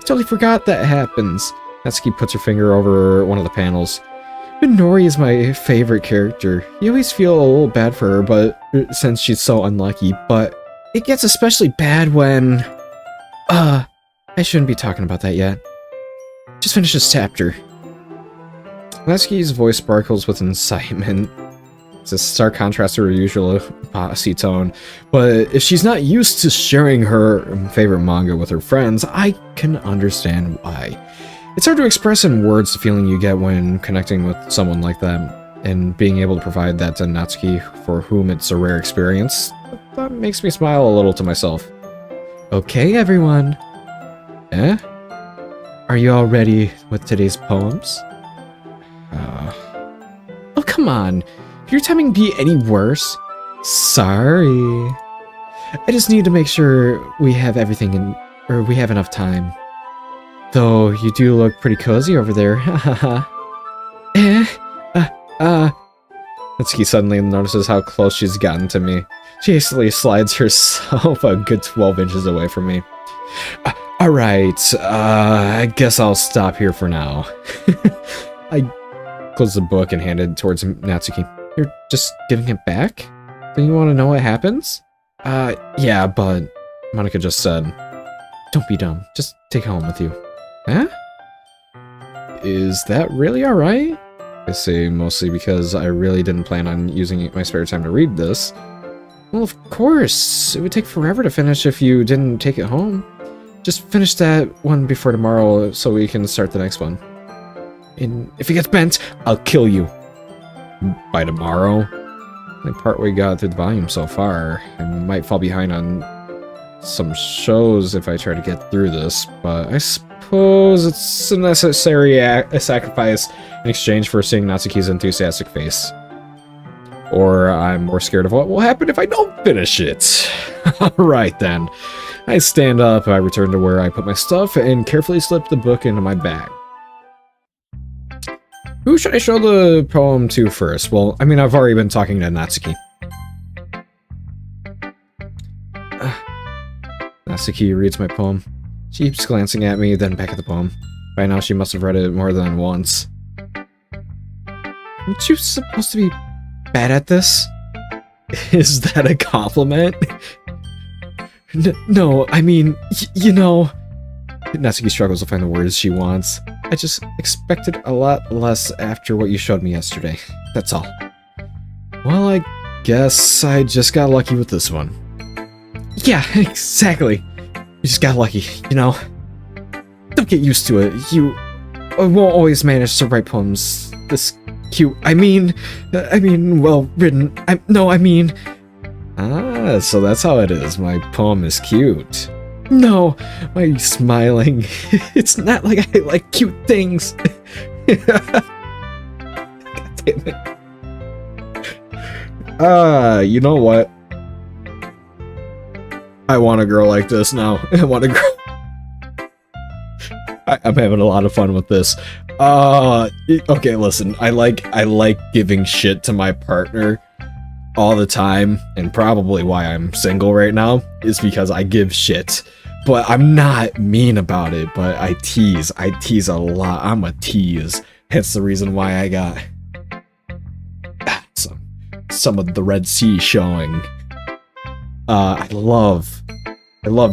totally forgot that happens. Natsuki puts her finger over one of the panels. Minori is my favorite character. You always feel a little bad for her, but since she's so unlucky, but it gets especially bad when... I shouldn't be talking about that yet. Just finish this chapter. Natsuki's voice sparkles with excitement. It's a stark contrast to her usual bossy tone, but if she's not used to sharing her favorite manga with her friends, I can understand why. It's hard to express in words the feeling you get when connecting with someone like that, and being able to provide that to Natsuki, for whom it's a rare experience, that makes me smile a little to myself. Okay, everyone. Are you all ready with today's poems? Oh, come on. Could your timing be any worse? Sorry. I just need to make sure we have everything we have enough time. Though you do look pretty cozy over there. Hahaha. Natsuki suddenly notices how close she's gotten to me. She hastily slides herself a good 12 inches away from me. Alright, I guess I'll stop here for now. I closed the book and handed it towards Natsuki. You're just giving it back? Do you want to know what happens? Yeah, but Monica just said, don't be dumb. Just take it home with you. Huh? Is that really alright? I say mostly because I really didn't plan on using my spare time to read this. Well, of course. It would take forever to finish if you didn't take it home. Just finish that one before tomorrow so we can start the next one. And if it gets bent, I'll kill you. By tomorrow? The part we got through the volume so far. I might fall behind on some shows if I try to get through this, but I suppose it's a necessary sacrifice in exchange for seeing Natsuki's enthusiastic face. Or I'm more scared of what will happen if I don't finish it. Alright then. I stand up, I return to where I put my stuff, and carefully slip the book into my bag. Who should I show the poem to first? Well, I mean, I've already been talking to Natsuki. Natsuki reads my poem. She keeps glancing at me, then back at the poem. By now, she must have read it more than once. Aren't you supposed to be bad at this? Is that a compliment? No, I mean, you know... Natsuki struggles to find the words she wants. I just expected a lot less after what you showed me yesterday. That's all. Well, I guess I just got lucky with this one. Yeah, exactly. You just got lucky, you know? Don't get used to it. You won't always manage to write poems this cute. I mean, well written. Ah, so that's how it is. My poem is cute. No, why are you smiling? It's not like I like cute things. God damn it. You know what? I want a girl like this now. I want a girl. I'm having a lot of fun with this. Okay, listen. I like giving shit to my partner all the time, and probably why I'm single right now is because I give shit. But I'm not mean about it, but I tease a lot. I'm a tease. Hence the reason why I got some of the Red Sea showing. I love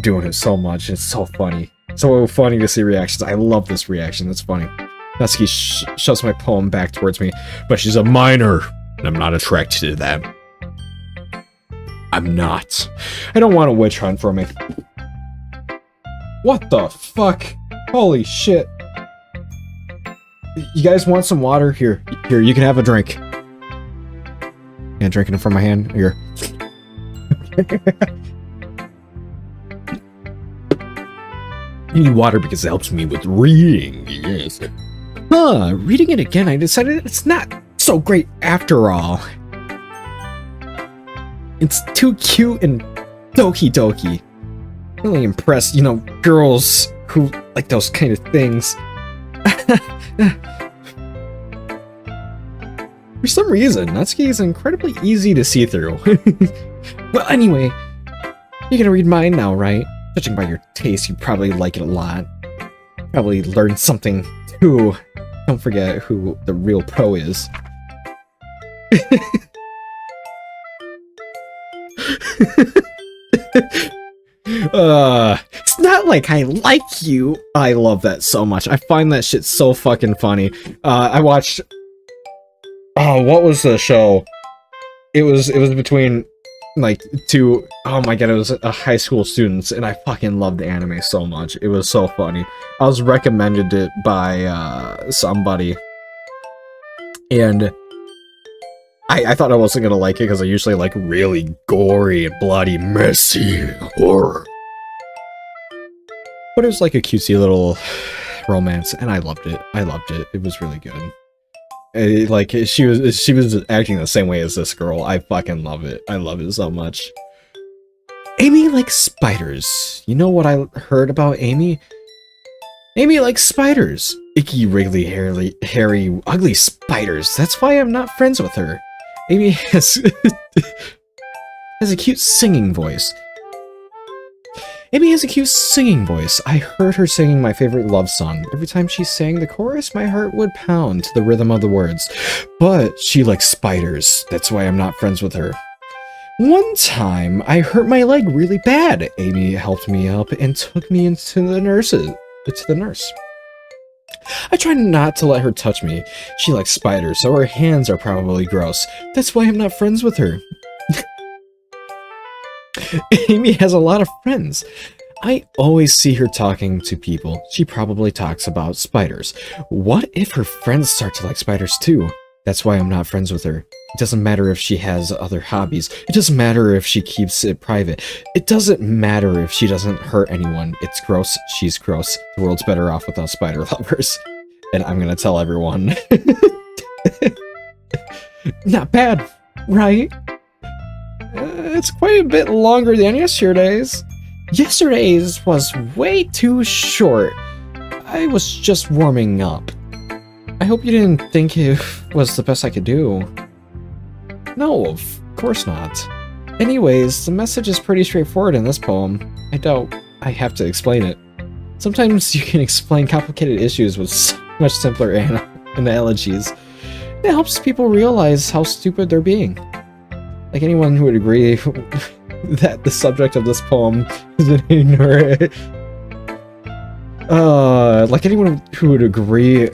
doing it so much. It's so funny. So funny to see reactions. I love this reaction. That's funny. Natsuki shoves my poem back towards me, but she's a minor, and I'm not attracted to them. I'm not. I don't want a witch hunt for me. What the fuck? Holy shit. You guys want some water? Here, you can have a drink. Yeah, drinking it from my hand. Here. I need water because it helps me with reading. Yes. Reading it again, I decided it's not so great after all. It's too cute and Doki Doki. Really impressed, you know, girls who like those kind of things. For some reason, Natsuki is incredibly easy to see through. Well, anyway, you're gonna read mine now, right? Judging by your taste, you probably like it a lot. Probably learned something too. Don't forget who the real pro is. It's not like I like you. I love that so much. I find that shit so fucking funny. I watched... Oh, what was the show? It was between, like, two... Oh my god, it was high school students, and I fucking loved the anime so much. It was so funny. I was recommended it by, somebody. And... I thought I wasn't gonna like it because I usually like really gory and bloody, messy horror. But it was like a cutesy little romance, and I loved it. I loved it. It was really good. Like she was acting the same way as this girl. I fucking love it. I love it so much. Amy likes spiders. You know what I heard about Amy? Amy likes spiders. Icky, wriggly, hairy, ugly spiders. That's why I'm not friends with her. Amy has a cute singing voice. Amy has a cute singing voice. I heard her singing my favorite love song. Every time she sang the chorus, my heart would pound to the rhythm of the words. But she likes spiders. That's why I'm not friends with her. One time, I hurt my leg really bad. Amy helped me up and took me to the nurse. I try not to let her touch me. She likes spiders, so her hands are probably gross. That's why I'm not friends with her. Amy has a lot of friends. I always see her talking to people. She probably talks about spiders. What if her friends start to like spiders too? That's why I'm not friends with her. It doesn't matter if she has other hobbies. It doesn't matter if she keeps it private. It doesn't matter if she doesn't hurt anyone. It's gross. She's gross. The world's better off without spider lovers. And I'm gonna tell everyone. Not bad, right? It's quite a bit longer than yesterday's. Yesterday's was way too short. I was just warming up. I hope you didn't think it was the best I could do. No, of course not. Anyways, the message is pretty straightforward in this poem. I doubt I have to explain it. Sometimes you can explain complicated issues with so much simpler analogies. It helps people realize how stupid they're being. Like anyone who would agree that the subject of this poem is an ignorant... like anyone who would agree...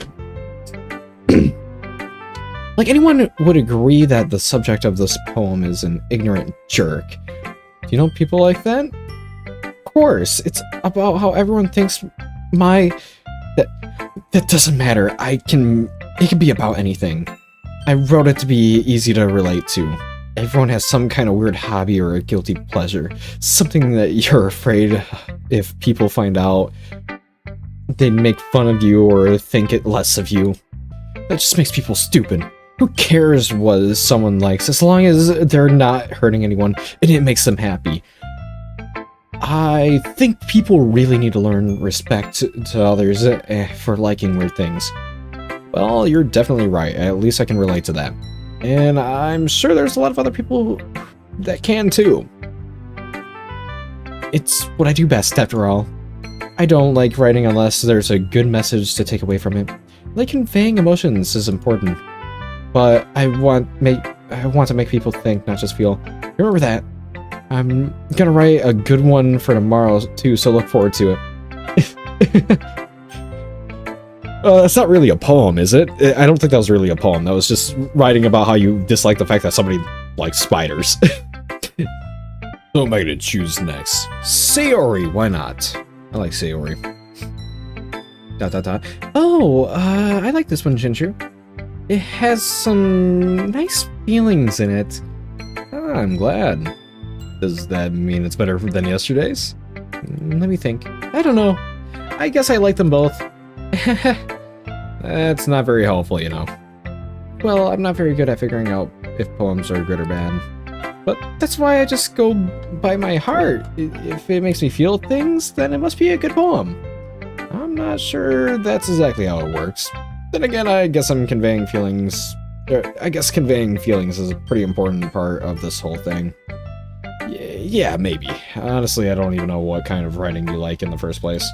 like anyone would agree that the subject of this poem is an ignorant jerk. Do you know people like that? Of course, it's about how everyone thinks that doesn't matter. It can be about anything. I wrote it to be easy to relate to. Everyone has some kind of weird hobby or a guilty pleasure. Something that you're afraid if people find out, they'd make fun of you or think it less of you. That just makes people stupid. Who cares what someone likes as long as they're not hurting anyone and it makes them happy? I think people really need to learn respect to others for liking weird things. Well, you're definitely right. At least I can relate to that. And I'm sure there's a lot of other people that can too. It's what I do best, after all. I don't like writing unless there's a good message to take away from it. Like conveying emotions is important, but I want to make people think, not just feel. Remember that. I'm gonna write a good one for tomorrow too, so look forward to it. That's not really a poem, is it? I don't think that was really a poem. That was just writing about how you dislike the fact that somebody likes spiders. So am I gonna choose next? Sayori, why not? I like Sayori. ... Oh, I like this one, Jinchu. It has some nice feelings in it. Oh, I'm glad. Does that mean it's better than yesterday's? Let me think. I don't know. I guess I like them both. That's not very helpful, you know. Well, I'm not very good at figuring out if poems are good or bad. But that's why I just go by my heart. If it makes me feel things, then it must be a good poem. I'm not sure that's exactly how it works. Then again, I guess I'm conveying feelings. I guess conveying feelings is a pretty important part of this whole thing. Yeah, maybe. Honestly, I don't even know what kind of writing you like in the first place.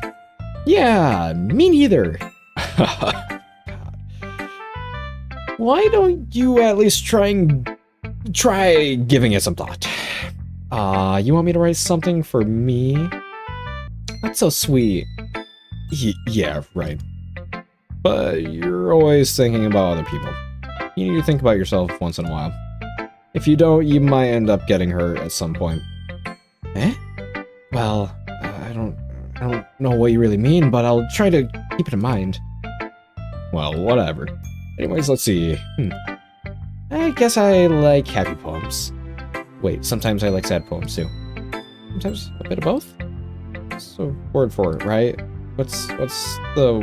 Yeah, me neither. Why don't you at least try giving it some thought? You want me to write something for me? That's so sweet. Yeah, right. But you're always thinking about other people. You need to think about yourself once in a while. If you don't, you might end up getting hurt at some point. Eh? Well, I don't know what you really mean, but I'll try to keep it in mind. Well, whatever. Anyways, let's see. I guess I like happy poems. Wait, sometimes I like sad poems too. Sometimes a bit of both? What's the word for it, right? What's the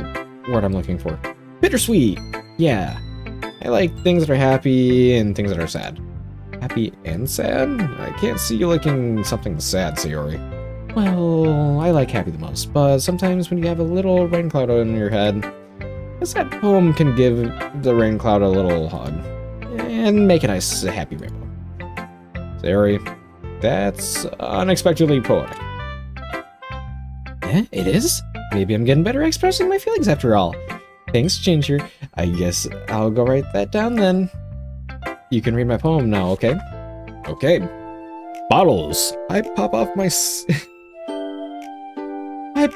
word I'm looking for? Bittersweet! Yeah. I like things that are happy and things that are sad. Happy and sad? I can't see you liking something sad, Sayori. Well, I like happy the most, but sometimes when you have a little rain cloud on your head, a sad poem can give the rain cloud a little hug and make a nice, happy rainbow. Sayori, that's unexpectedly poetic. It is? Maybe I'm getting better at expressing my feelings after all. Thanks, Ginger. I guess I'll go write that down then. You can read my poem now, okay? Okay. Bottles. I pop off my I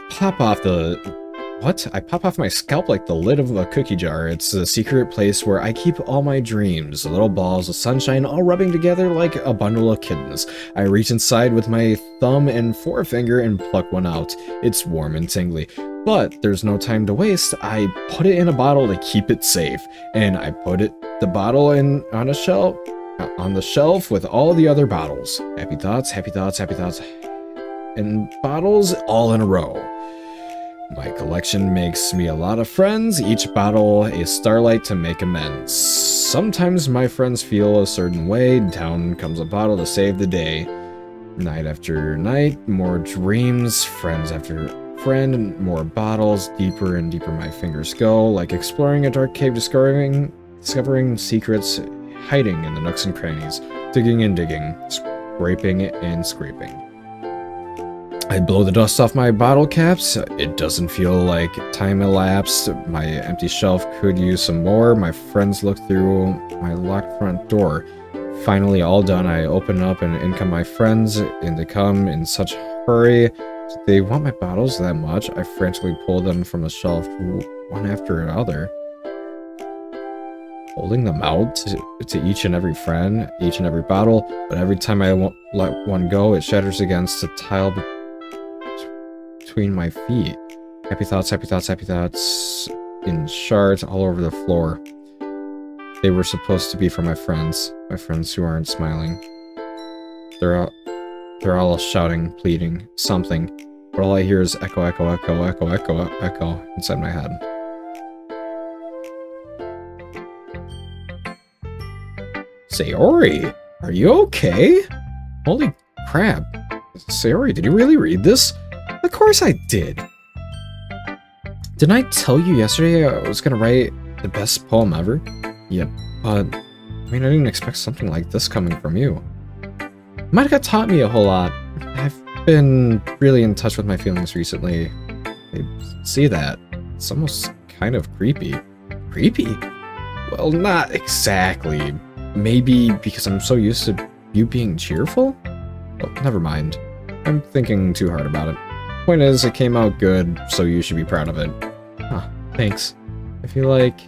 pop off my scalp like the lid of a cookie jar. It's a secret place where I keep all my dreams. Little balls of sunshine all rubbing together like a bundle of kittens. I reach inside with my thumb and forefinger and pluck one out. It's warm and tingly. But there's no time to waste. I put it in a bottle to keep it safe. And I put the bottle on the shelf with all the other bottles. Happy thoughts, happy thoughts, happy thoughts. And bottles all in a row. My collection makes me a lot of friends, each bottle a starlight to make amends. Sometimes my friends feel a certain way, down comes a bottle to save the day. Night after night, more dreams, friends after friend, more bottles, deeper and deeper my fingers go, like exploring a dark cave, discovering secrets hiding in the nooks and crannies, digging and digging, scraping and scraping. I blow the dust off my bottle caps. It doesn't feel like time elapsed. My empty shelf could use some more. My friends look through my locked front door. Finally, all done, I open up and in come my friends, and they come in such hurry. Do they want my bottles that much? I frantically pull them from the shelf, one after another. Holding them out to each and every friend, each and every bottle, but every time I let one go, it shatters against the tile between my feet. Happy thoughts, happy thoughts, happy thoughts in shards all over the floor. They were supposed to be for my friends who aren't smiling. They're all shouting, pleading, something, but all I hear is echo, echo, echo, echo, echo, echo inside my head. Sayori, are you okay? Holy crap. Sayori, did you really read this? Of course I did. Didn't I tell you yesterday I was gonna write the best poem ever? Yep, but I mean, I didn't expect something like this coming from you. Might have taught me a whole lot. I've been really in touch with my feelings recently. I see that. It's almost kind of creepy. Creepy? Well, not exactly. Maybe because I'm so used to you being cheerful? Well, never mind. I'm thinking too hard about it. Point is, it came out good, so you should be proud of it. Huh, thanks. I feel like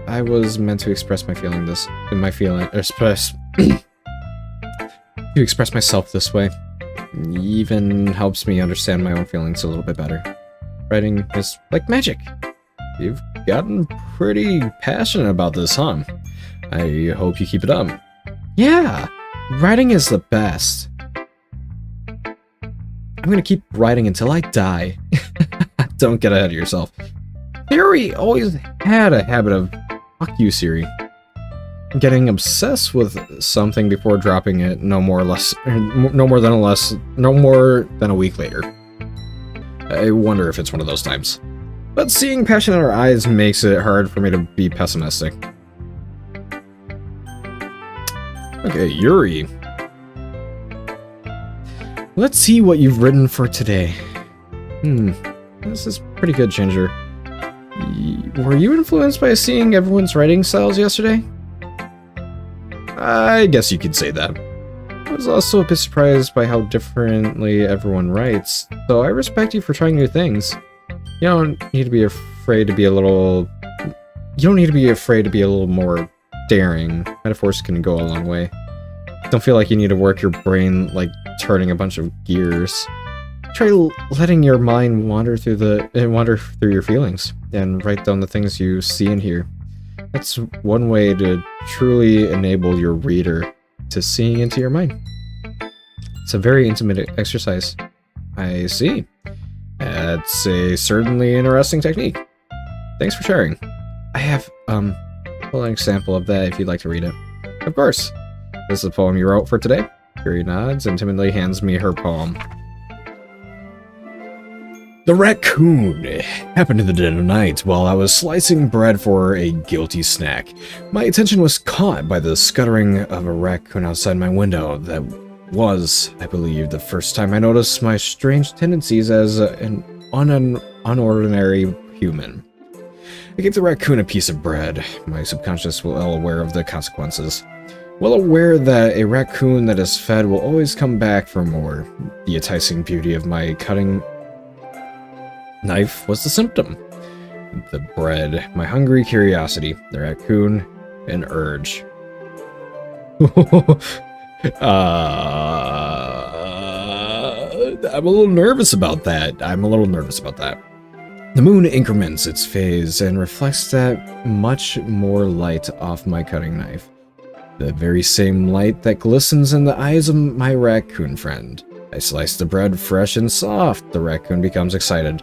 I was meant to express my feeling to express myself this way. Even helps me understand my own feelings a little bit better. Writing is like magic. You've gotten pretty passionate about this, huh? I hope you keep it up. Yeah, writing is the best. I'm gonna keep writing until I die. Don't get ahead of yourself. Theory always had a habit of, fuck you, Siri. Getting obsessed with something before dropping it no more than a week later. I wonder if it's one of those times. But seeing passion in her eyes makes it hard for me to be pessimistic. Okay, Yuri. Let's see what you've written for today. This is pretty good, Ginger. Were you influenced by seeing everyone's writing styles yesterday? I guess you could say that. I was also a bit surprised by how differently everyone writes, so I respect you for trying new things. You don't need to be afraid to be a little more daring. Metaphors can go a long way. Don't feel like you need to work your brain like turning a bunch of gears. Try letting your mind wander through your feelings and write down the things you see and hear. That's one way to truly enable your reader to see into your mind. It's a very intimate exercise. I see. That's a certainly interesting technique. Thanks for sharing. I have an example of that if you'd like to read it. Of course. This is a poem you wrote for today. Yuri nods and timidly hands me her poem. The raccoon happened in the dead of night while I was slicing bread for a guilty snack. My attention was caught by the scuttering of a raccoon outside my window. That was, I believe, the first time I noticed my strange tendencies as an unordinary human. I gave the raccoon a piece of bread, my subconscious well aware of the consequences. Well aware that a raccoon that is fed will always come back for more. The enticing beauty of my cutting knife was the symptom. The bread, my hungry curiosity, the raccoon, an urge. I'm a little nervous about that. The moon increments its phase and reflects that much more light off my cutting knife. The very same light that glistens in the eyes of my raccoon friend. I slice the bread fresh and soft. The raccoon becomes excited.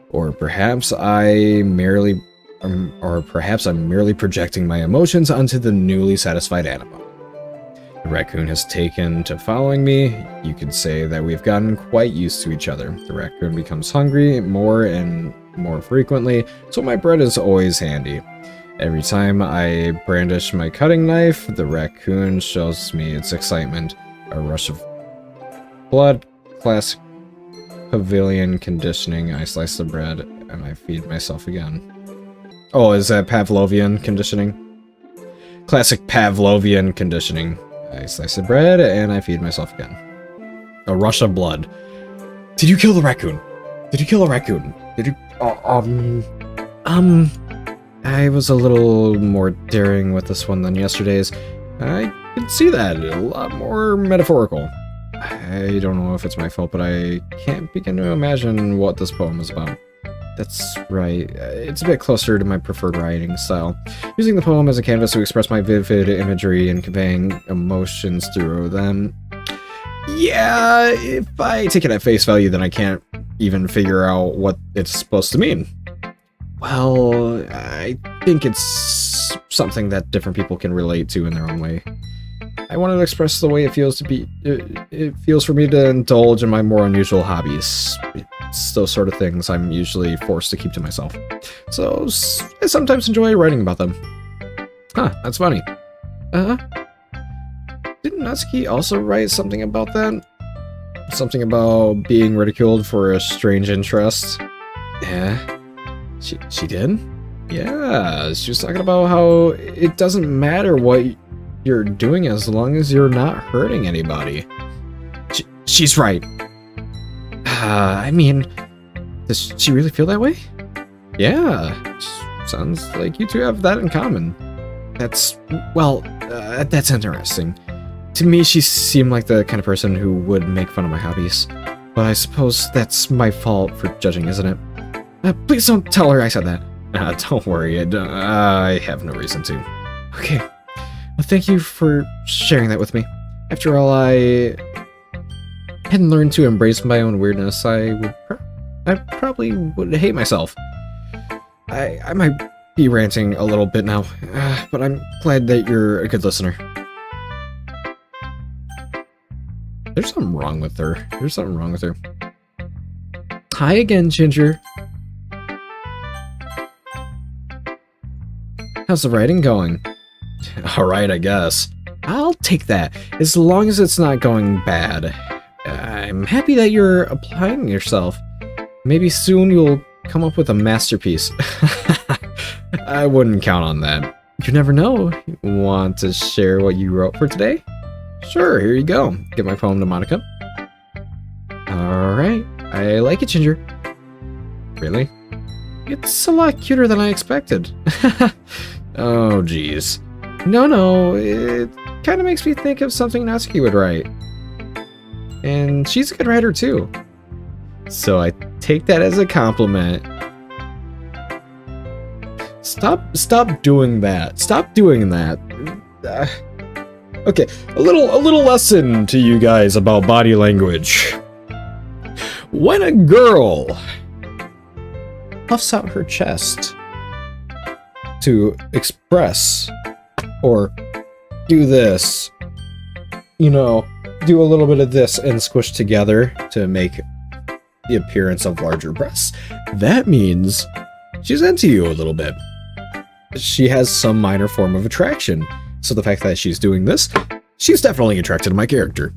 Or perhaps I'm merely projecting my emotions onto the newly satisfied animal. The raccoon has taken to following me. You could say that we've gotten quite used to each other. The raccoon becomes hungry more and more frequently, so my bread is always handy. Every time I brandish my cutting knife, the raccoon shows me its excitement. A rush of blood, classic pavilion conditioning. I slice the bread and I feed myself again. Oh, is that Pavlovian conditioning? Classic Pavlovian conditioning. I slice the bread and I feed myself again. A rush of blood. Did you kill the raccoon? Did you kill the raccoon? Did you... I was a little more daring with this one than yesterday's. I can see that. A lot more metaphorical. I don't know if it's my fault, but I can't begin to imagine what this poem is about. That's right. It's a bit closer to my preferred writing style. Using the poem as a canvas to express my vivid imagery and conveying emotions through them. Yeah, if I take it at face value, then I can't even figure out what it's supposed to mean. Well, I think it's something that different people can relate to in their own way. I wanted to express the way it feels to be. It feels for me to indulge in my more unusual hobbies. It's those sort of things I'm usually forced to keep to myself. So I sometimes enjoy writing about them. Huh, that's funny. Didn't Natsuki also write something about that? Something about being ridiculed for a strange interest? Yeah. She did? Yeah, she was talking about how it doesn't matter what you're doing as long as you're not hurting anybody. She's right. I mean, does she really feel that way? Yeah, sounds like you two have that in common. That's interesting. To me, she seemed like the kind of person who would make fun of my hobbies. But I suppose that's my fault for judging, isn't it? Please don't tell her I said that. Don't worry, I have no reason to. Okay. Well, thank you for sharing that with me. After all, I hadn't learned to embrace my own weirdness, I probably would hate myself. I might be ranting a little bit now, but I'm glad that you're a good listener. There's something wrong with her. Hi again, Ginger. How's the writing going? Alright, I guess. I'll take that, as long as it's not going bad. I'm happy that you're applying yourself. Maybe soon you'll come up with a masterpiece. I wouldn't count on that. You never know. Want to share what you wrote for today? Sure, here you go. Give my poem to Monica. Alright, I like it, Ginger. Really? It's a lot cuter than I expected. Oh, geez. No, it kind of makes me think of something Natsuki would write. And she's a good writer, too. So I take that as a compliment. Stop doing that. Stop doing that. Okay, a little lesson to you guys about body language. When a girl puffs out her chest to express or do this, you know, do a little bit of this and squish together to make the appearance of larger breasts, that means she's into you a little bit. She has some minor form of attraction. So the fact that she's doing this, she's definitely attracted to my character.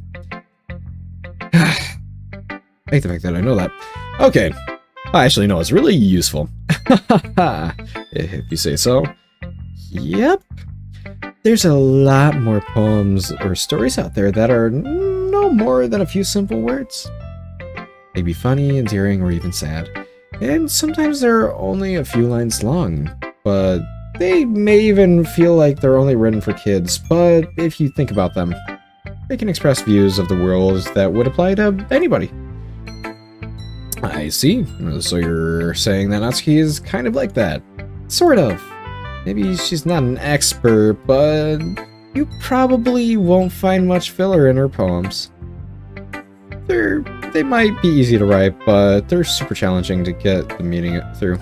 I hate the fact that I know that. Okay. Actually, no, it's really useful. If you say so. Yep. There's a lot more poems or stories out there that are no more than a few simple words. Maybe funny, endearing, or even sad. And sometimes they're only a few lines long, but they may even feel like they're only written for kids, but if you think about them, they can express views of the world that would apply to anybody. I see. So you're saying that Natsuki is kind of like that. Sort of. Maybe she's not an expert, but you probably won't find much filler in her poems. They might be easy to write, but they're super challenging to get the meaning through.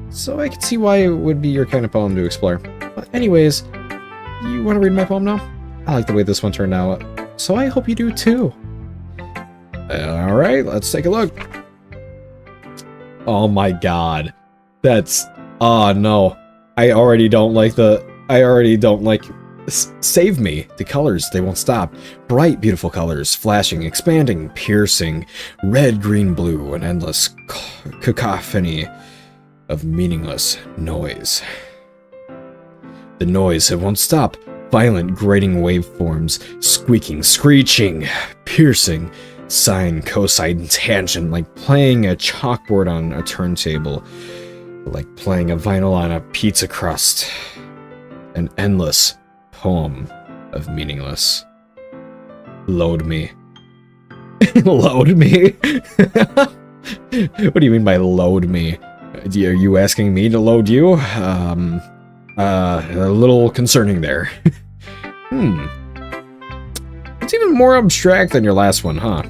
So I can see why it would be your kind of poem to explore. But anyways, you want to read my poem now? I like the way this one turned out, so I hope you do too. Alright, let's take a look. Oh my god. That's... oh no. I already don't like... Save me. The colors, they won't stop. Bright, beautiful colors, flashing, expanding, piercing. Red, green, blue, an endless cacophony of meaningless noise. The noise, it won't stop. Violent, grating waveforms, squeaking, screeching, piercing, sine, cosine, tangent, like playing a chalkboard on a turntable, like playing a vinyl on a pizza crust. An endless poem of meaningless. Load me. Load me? What do you mean by load me? Are you asking me to load you? A little concerning there. It's even more abstract than your last one, huh?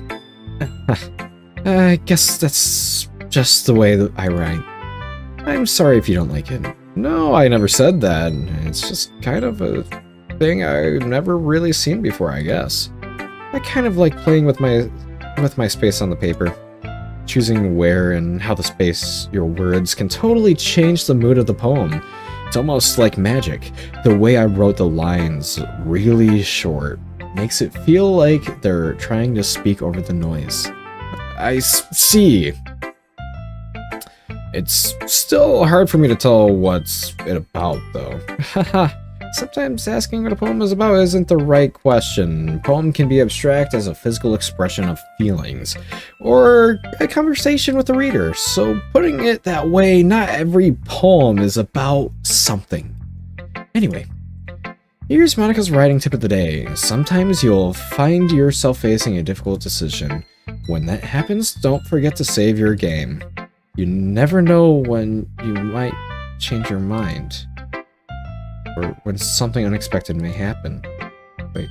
I guess that's just the way that I write. I'm sorry if you don't like it. No, I never said that. It's just kind of a thing I've never really seen before, I guess. I kind of like playing with my space on the paper. Choosing where and how the space, your words, can totally change the mood of the poem. It's almost like magic. The way I wrote the lines, really short, makes it feel like they're trying to speak over the noise. I see. It's still hard for me to tell what's it about, though. Haha. Sometimes asking what a poem is about isn't the right question. A poem can be abstract as a physical expression of feelings, or a conversation with the reader, so putting it that way, not every poem is about something. Anyway, here's Monika's writing tip of the day. Sometimes you'll find yourself facing a difficult decision. When that happens, don't forget to save your game. You never know when you might change your mind. Or when something unexpected may happen. Wait,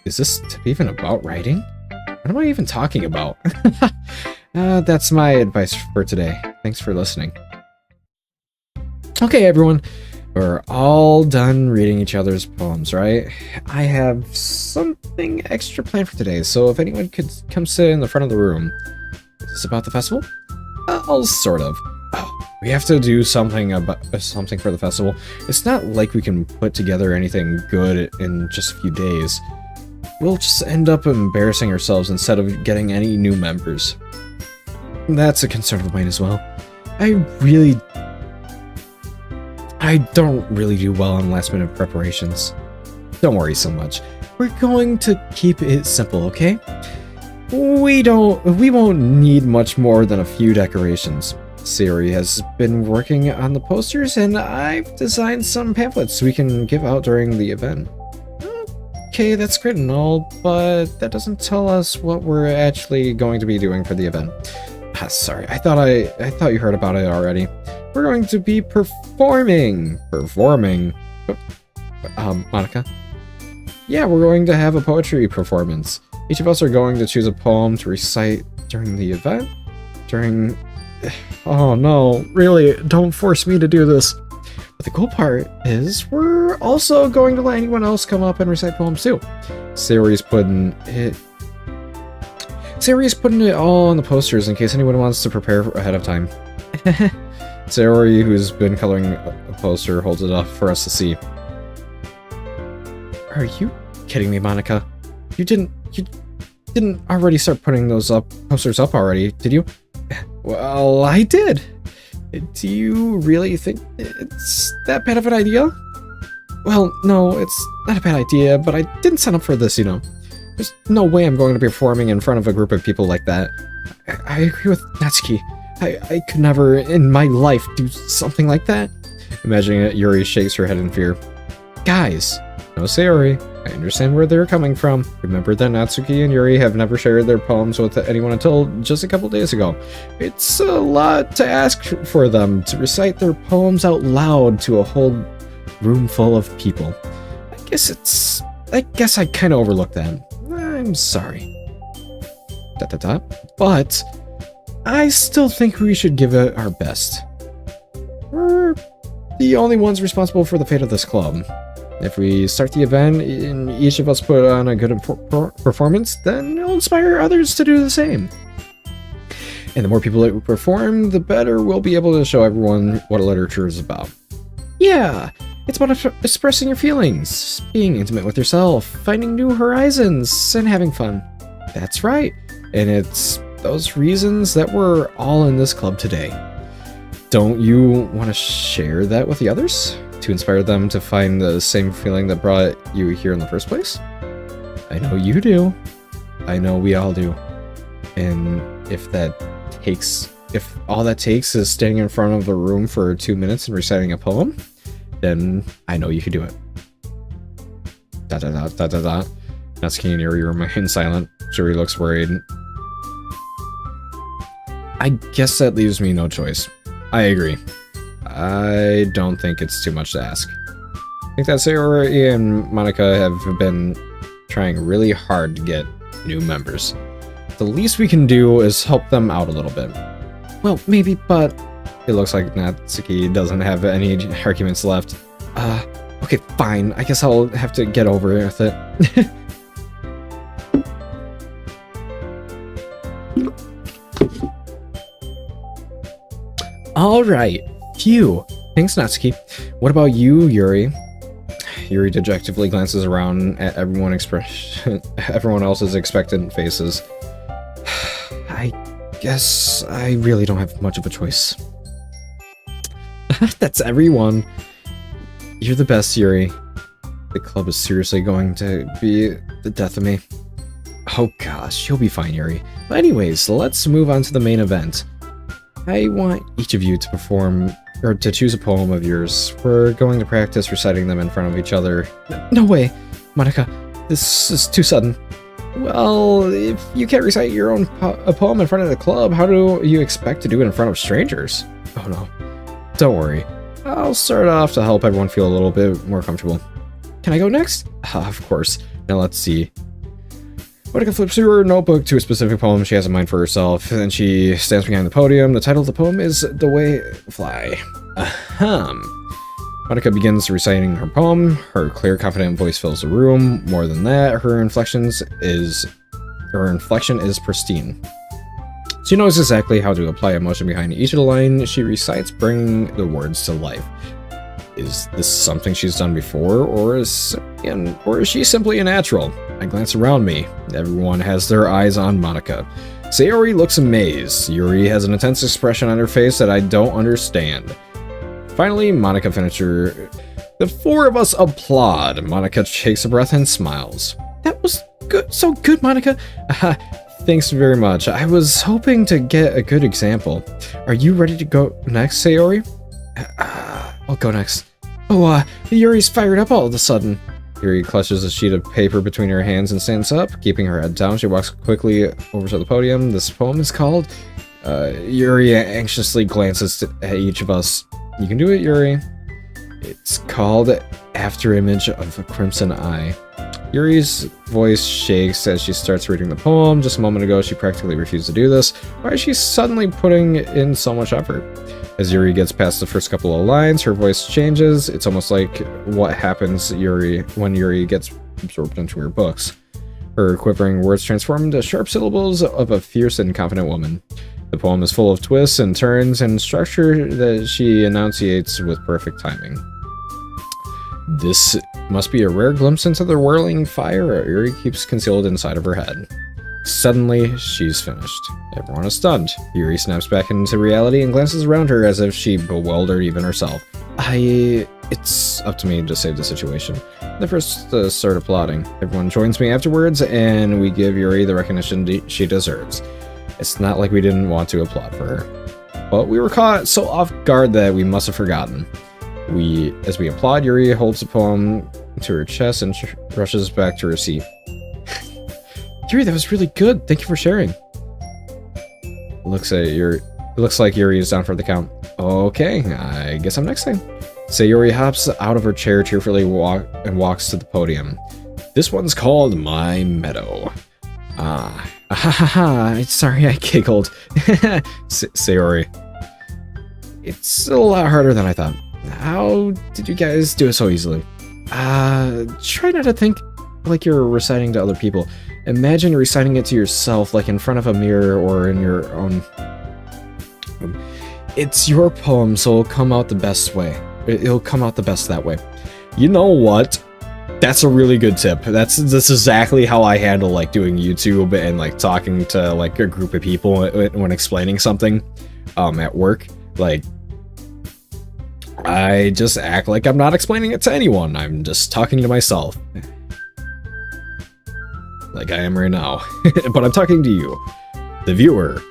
is this tip even about writing? What am I even talking about? That's my advice for today. Thanks for listening. Okay, everyone. We're all done reading each other's poems, right? I have something extra planned for today, so if anyone could come sit in the front of the room. Is this about the festival? Well, sort of. We have to do something for the festival. It's not like we can put together anything good in just a few days. We'll just end up embarrassing ourselves instead of getting any new members. That's a concern of mine as well. I don't really do well on last-minute preparations. Don't worry so much. We're going to keep it simple, okay? We won't need much more than a few decorations. Sayori has been working on the posters, and I've designed some pamphlets we can give out during the event. Okay, that's great and all, but that doesn't tell us what we're actually going to be doing for the event. Sorry, I thought you heard about it already. We're going to be performing. Monika? Yeah, we're going to have a poetry performance. Each of us are going to choose a poem to recite during the event. Oh no, really, don't force me to do this. But the cool part is we're also going to let anyone else come up and recite poems too. Sayori's putting it all on the posters in case anyone wants to prepare ahead of time. Sayori, who's been coloring a poster, holds it up for us to see. Are you kidding me, Monika? didn't already start putting those posters up already, did you? Well, I did. Do you really think it's that bad of an idea? Well, no, it's not a bad idea, but I didn't sign up for this, you know. There's no way I'm going to be performing in front of a group of people like that. I agree with Natsuki. I could never in my life do something like that. Imagining it, Yuri shakes her head in fear. Guys, no Sayori. I understand where they're coming from. Remember that Natsuki and Yuri have never shared their poems with anyone until just a couple days ago. It's a lot to ask for them to recite their poems out loud to a whole room full of people. I guess I kind of overlooked that. I'm sorry. But I still think we should give it our best. We're the only ones responsible for the fate of this club. If we start the event and each of us put on a good performance, then it'll inspire others to do the same. And the more people that perform, the better we'll be able to show everyone what literature is about. Yeah, it's about expressing your feelings, being intimate with yourself, finding new horizons, and having fun. That's right, and it's those reasons that we're all in this club today. Don't you want to share that with the others? To inspire them to find the same feeling that brought you here in the first place? I know you do. I know we all do. And if all that takes is standing in front of the room for 2 minutes and reciting a poem, then I know you can do it. Natsuki and Yuri remain silent. Yuri looks worried. I guess that leaves me no choice. I agree. I don't think it's too much to ask. I think that Sayori and Monika have been trying really hard to get new members. The least we can do is help them out a little bit. Well, maybe, but it looks like Natsuki doesn't have any arguments left. Okay, fine. I guess I'll have to get over with it. Alright. Phew. Thanks, Natsuki. What about you, Yuri? Yuri dejectedly glances around at everyone else's expectant faces. I guess I really don't have much of a choice. That's everyone. You're the best, Yuri. The club is seriously going to be the death of me. Oh gosh, you'll be fine, Yuri. But anyways, let's move on to the main event. I want each of you to perform, or to choose a poem of yours. We're going to practice reciting them in front of each other. No way, Monika. This is too sudden. Well, if you can't recite your own a poem in front of the club, how do you expect to do it in front of strangers? Oh no. Don't worry. I'll start off to help everyone feel a little bit more comfortable. Can I go next? Of course. Now let's see. Monika flips through her notebook to a specific poem she has in mind for herself, and then she stands behind the podium. The title of the poem is The Way Fly. Monika begins reciting her poem. Her clear, confident voice fills the room. More than that, her inflection is pristine. She knows exactly how to apply emotion behind each of the lines she recites, bringing the words to life. Is this something she's done before, or is she simply a natural? I glance around me. Everyone has their eyes on Monika. Sayori looks amazed. Yuri has an intense expression on her face that I don't understand. Finally, Monika finishes. The four of us applaud. Monika takes a breath and smiles. That was good, so good, Monika. Thanks very much. I was hoping to get a good example. Are you ready to go next, Sayori? I'll go next. Oh, Yuri's fired up all of a sudden. Yuri clutches a sheet of paper between her hands and stands up. Keeping her head down, she walks quickly over to the podium. This poem is called... Yuri anxiously glances at each of us. You can do it, Yuri. It's called After Image of a Crimson Eye. Yuri's voice shakes as she starts reading the poem. Just a moment ago, she practically refused to do this. Why is she suddenly putting in so much effort? As Yuri gets past the first couple of lines, her voice changes. It's almost like what happens when Yuri gets absorbed into her books. Her quivering words transform into sharp syllables of a fierce and confident woman. The poem is full of twists and turns and structure that she enunciates with perfect timing. This must be a rare glimpse into the whirling fire Yuri keeps concealed inside of her head. Suddenly, she's finished. Everyone is stunned. Yuri snaps back into reality and glances around her as if she bewildered even herself. It's up to me to save the situation. The first start applauding. Everyone joins me afterwards, and we give Yuri the recognition she deserves. It's not like we didn't want to applaud for her. But we were caught so off guard that we must have forgotten. As we applaud, Yuri holds the poem to her chest and rushes back to her seat. Yuri, that was really good. Thank you for sharing. Looks like Yuri is down for the count. Okay, I guess I'm next time. Sayori hops out of her chair tearfully walks to the podium. This one's called My Meadow. Sorry, I giggled. Sayori. It's a lot harder than I thought. How did you guys do it so easily? Try not to think like you're reciting to other people. Imagine reciting it to yourself, like in front of a mirror or in your own... It's your poem, so it'll come out the best way. It'll come out the best that way. You know what? That's a really good tip. That's exactly how I handle like doing YouTube and like talking to like a group of people when explaining something at work. Like, I just act like I'm not explaining it to anyone. I'm just talking to myself. Like I am right now. But I'm talking to you, the viewer,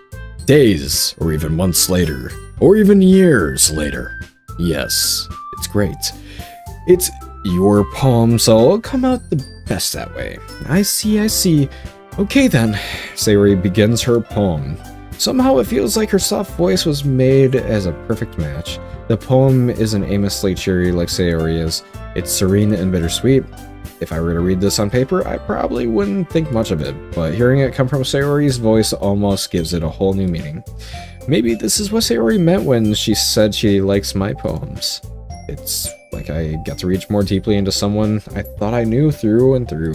days or even months later, or even years later. Yes, it's great. It's your poem, so it'll come out the best that way. I see. Okay then, Sayori begins her poem. Somehow it feels like her soft voice was made as a perfect match. The poem isn't aimlessly cheery like Sayori is. It's serene and bittersweet. If I were to read this on paper, I probably wouldn't think much of it, but hearing it come from Sayori's voice almost gives it a whole new meaning. Maybe this is what Sayori meant when she said she likes my poems. It's like I get to reach more deeply into someone I thought I knew through and through.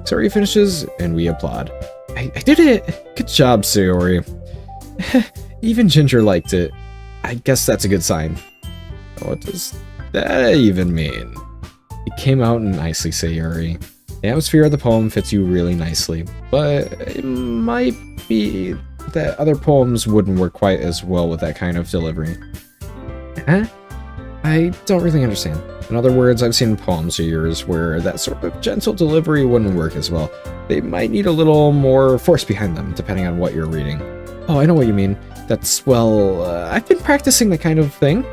Sayori finishes, and we applaud. I did it! Good job, Sayori. Even Ginger liked it. I guess that's a good sign. What does that even mean? It came out nicely, Sayori. The atmosphere of the poem fits you really nicely, but it might be that other poems wouldn't work quite as well with that kind of delivery. Huh? I don't really understand. In other words, I've seen poems of yours where that sort of gentle delivery wouldn't work as well. They might need a little more force behind them, depending on what you're reading. Oh, I know what you mean. That's, well, I've been practicing that kind of thing.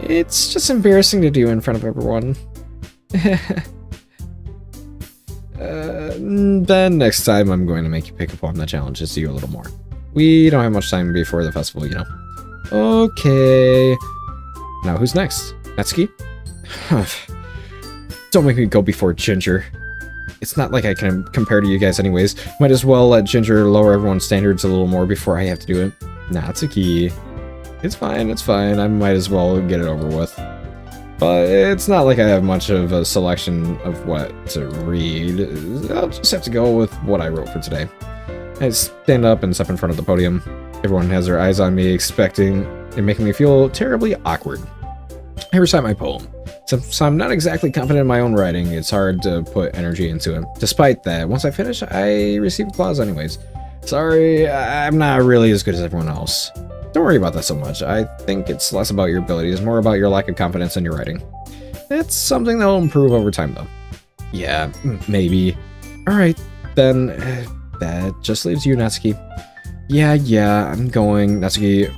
It's just embarrassing to do in front of everyone. Then next time I'm going to make you pick a poem that challenges you a little more. We don't have much time before the festival, you know. Okay. Now who's next? Natsuki? Don't make me go before Ginger. It's not like I can compare to you guys anyways. Might as well let Ginger lower everyone's standards a little more before I have to do it. Natsuki. It's fine. I might as well get it over with. But it's not like I have much of a selection of what to read. I'll just have to go with what I wrote for today. I stand up and step in front of the podium. Everyone has their eyes on me, expecting and making me feel terribly awkward. I recite my poem. Since I'm not exactly confident in my own writing, it's hard to put energy into it. Despite that, once I finish, I receive applause anyways. Sorry, I'm not really as good as everyone else. Don't worry about that so much. I think it's less about your abilities, more about your lack of confidence in your writing. It's something that'll improve over time, though. Yeah, maybe. Alright, then, that just leaves you, Natsuki. Yeah, I'm going. Natsuki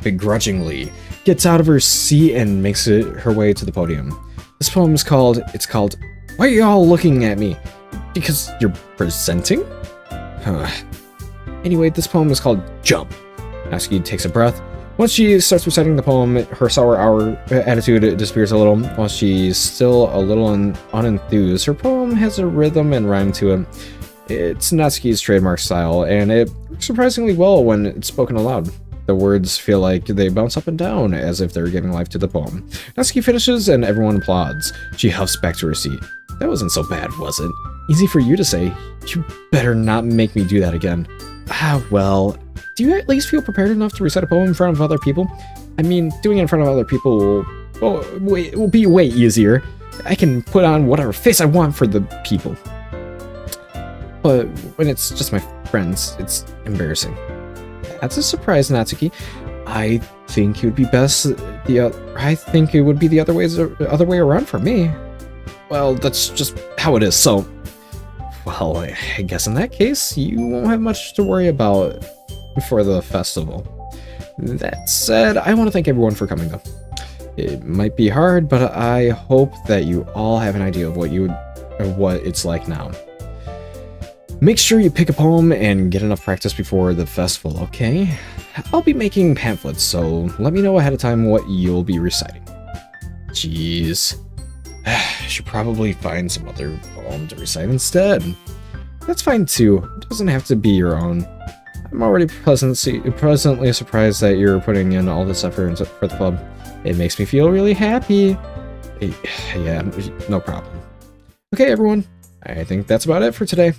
begrudgingly gets out of her seat and makes her way to the podium. This poem is called, Why Are You All Looking At Me? Because you're presenting? Anyway, this poem is called Jump. Natsuki takes a breath. Once she starts reciting the poem, her sour attitude disappears a little. While she's still a little unenthused, her poem has a rhythm and rhyme to it. It's Natsuki's trademark style, and it works surprisingly well when it's spoken aloud. The words feel like they bounce up and down, as if they're giving life to the poem. Natsuki finishes, and everyone applauds. She huffs back to her seat. That wasn't so bad, was it? Easy for you to say. You better not make me do that again. Well... Do you at least feel prepared enough to recite a poem in front of other people? I mean, doing it in front of other people will be way easier. I can put on whatever face I want for the people. but when it's just my friends, it's embarrassing. That's a surprise, Natsuki. I think it would be best I think it would be the other way around for me. Well, that's just how it is, so... Well, I guess in that case, you won't have much to worry about for the festival. That said, I want to thank everyone for coming, though. It might be hard, but I hope that you all have an idea of what it's like now. Make sure you pick a poem and get enough practice before the festival, okay? I'll be making pamphlets, so let me know ahead of time what you'll be reciting. Jeez. I should probably find some other poem to recite instead. That's fine too. It doesn't have to be your own. I'm already pleasantly surprised that you're putting in all this effort for the club. It makes me feel really happy. Yeah, no problem. Okay, everyone. I think that's about it for today.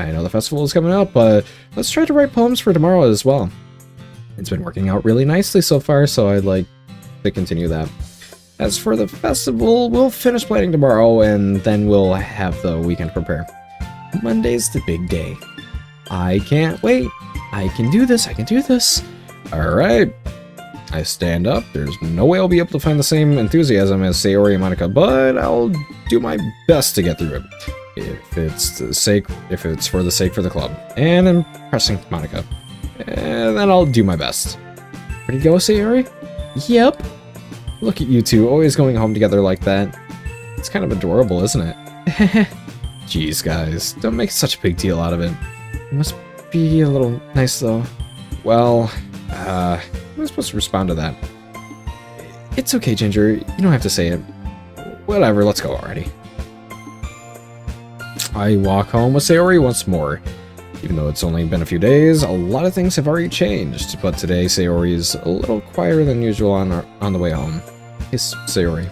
I know the festival is coming up, but let's try to write poems for tomorrow as well. It's been working out really nicely so far, so I'd like to continue that. As for the festival, we'll finish planning tomorrow, and then we'll have the weekend prepare. Monday's the big day. I can't wait. I can do this. I can do this. All right. I stand up. There's no way I'll be able to find the same enthusiasm as Sayori and Monica, but I'll do my best to get through it. If it's for the sake for the club and impressing Monica, and then I'll do my best. Ready to go, Sayori? Yep. Look at you two, always going home together like that. It's kind of adorable, isn't it? Jeez, guys, don't make such a big deal out of it. It must be a little nice, though. Well, I'm supposed to respond to that. It's okay, Ginger. You don't have to say it. Whatever, let's go already. I walk home with Sayori once more. Even though it's only been a few days, a lot of things have already changed, but today Sayori is a little quieter than usual on the way home. Yes, Sayori.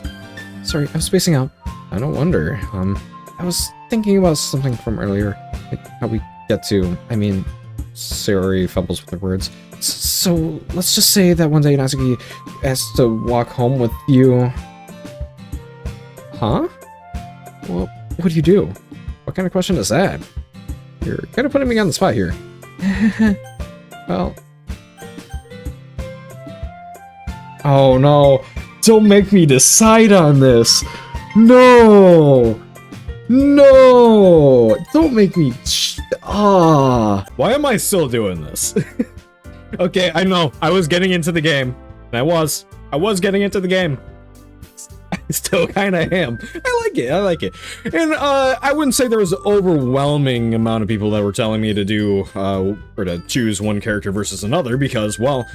Sorry, I was spacing out. I don't wonder. I was thinking about something from earlier. Like how we get to... Sayori fumbles with the words. So, let's just say that one day Natsuki asked to walk home with you... Huh? Well, what do you do? What kind of question is that? You're kind of putting me on the spot here. Well... Oh no! Don't make me decide on this! No! No! Don't make me... Why am I still doing this? Okay, I know. I was getting into the game. I was getting into the game. I still kind of am. I like it. And I wouldn't say there was an overwhelming amount of people that were telling me to do, or to choose one character versus another, because, well,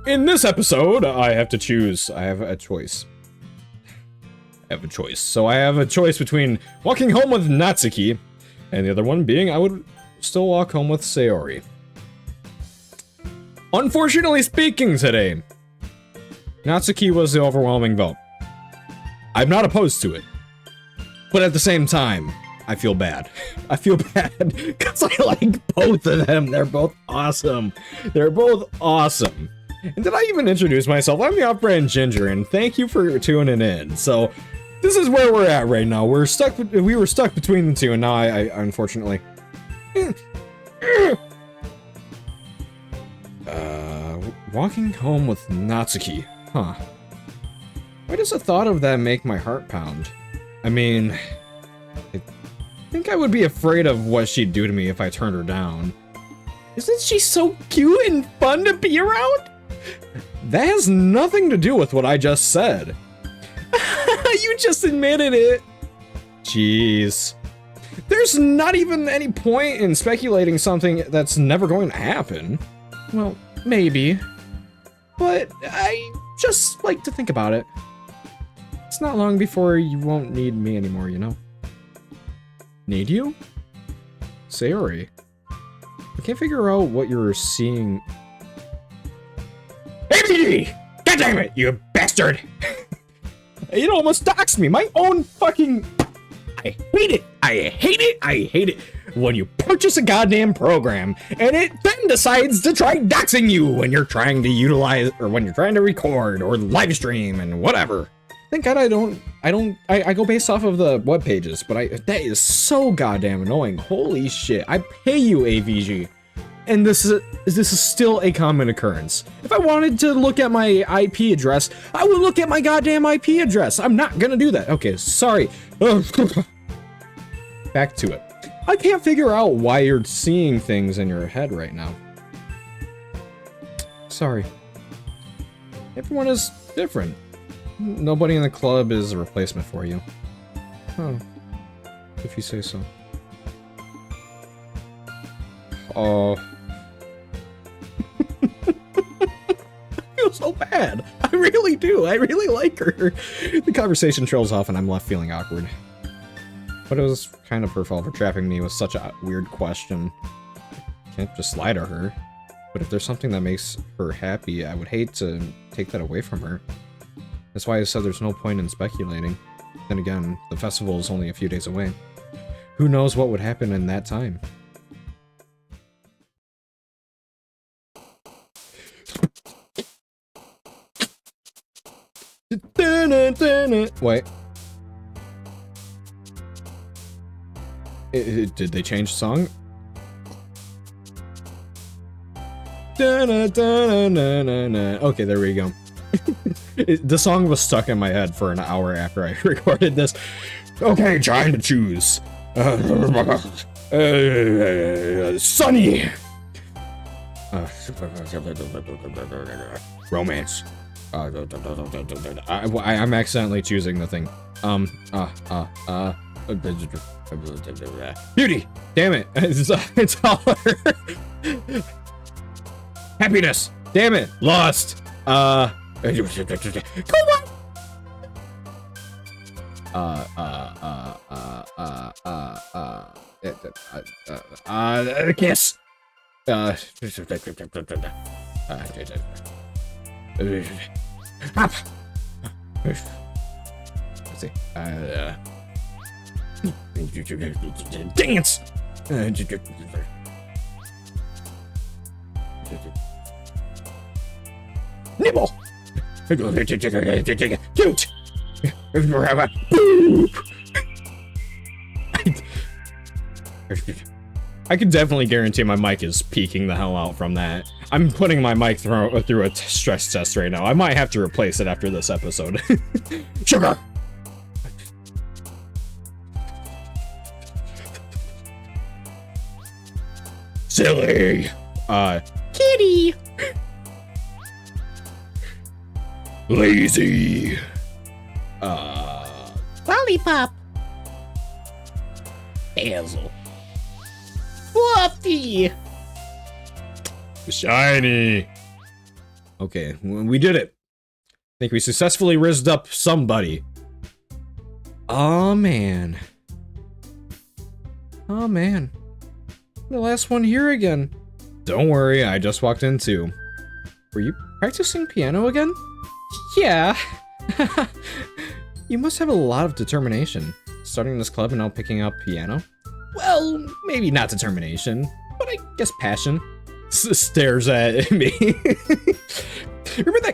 in this episode, I have to choose. I have a choice. So I have a choice between walking home with Natsuki, and the other one being I would still walk home with Sayori. Unfortunately speaking today, Natsuki was the overwhelming vote. I'm not opposed to it, but at the same time, I feel bad. I feel bad because I like both of them. They're both awesome. And did I even introduce myself? I'm the off-brand Ginger, and thank you for tuning in. So, this is where we're at right now. We were stuck between the two, and now I unfortunately... walking home with Natsuki. Huh. Why does the thought of that make my heart pound? I think I would be afraid of what she'd do to me if I turned her down. Isn't she so cute and fun to be around? That has nothing to do with what I just said. You just admitted it. Jeez. There's not even any point in speculating something that's never going to happen. Well, maybe. But I just like to think about it. It's not long before you won't need me anymore, you know? Need you? Sayori. I can't figure out what you're seeing. ABD! God damn it, you bastard! You almost doxed me. My own fucking... I hate it when you purchase a goddamn program and it then decides to try doxing you when you're trying to utilize, or when you're trying to record or live stream and whatever. Thank God I go based off of the web pages, but that is so goddamn annoying. Holy shit. I pay you, AVG. And this is still a common occurrence. If I wanted to look at my IP address, I would look at my goddamn IP address. I'm not gonna do that. Okay, sorry. Back to it. I can't figure out why you're seeing things in your head right now. Sorry. Everyone is different. Nobody in the club is a replacement for you. Oh. If you say so. Oh. I feel so bad. I really do. I really like her. The conversation trails off and I'm left feeling awkward. But it was kind of her fault for trapping me with such a weird question. Can't just lie to her. But if there's something that makes her happy, I would hate to take that away from her. That's why I said there's no point in speculating. Then again, the festival is only a few days away. Who knows what would happen in that time? Wait. Did they change the song? Okay, there we go. The song was stuck in my head for an hour after I recorded this. Okay, trying to choose. Sunny! Romance. I'm accidentally choosing the thing. Beauty! Damn it! It's all her. Happiness! Damn it! Lost! Come on! Kiss! Up! Let's see. Dance! Nibble! Cute! I can definitely guarantee my mic is peaking the hell out from that. I'm putting my mic through a stress test right now. I might have to replace it after this episode. Sugar! Silly! Kitty! Lazy! Lollipop! Hazel! Fluffy! Shiny! Okay, we did it. I think we successfully rizzed up somebody. Oh man. Oh man. The last one here again. Don't worry, I just walked in too. Were you practicing piano again? Yeah. You must have a lot of determination. Starting this club and now picking up piano? Well, maybe not determination, but I guess passion. Stares at me. Remember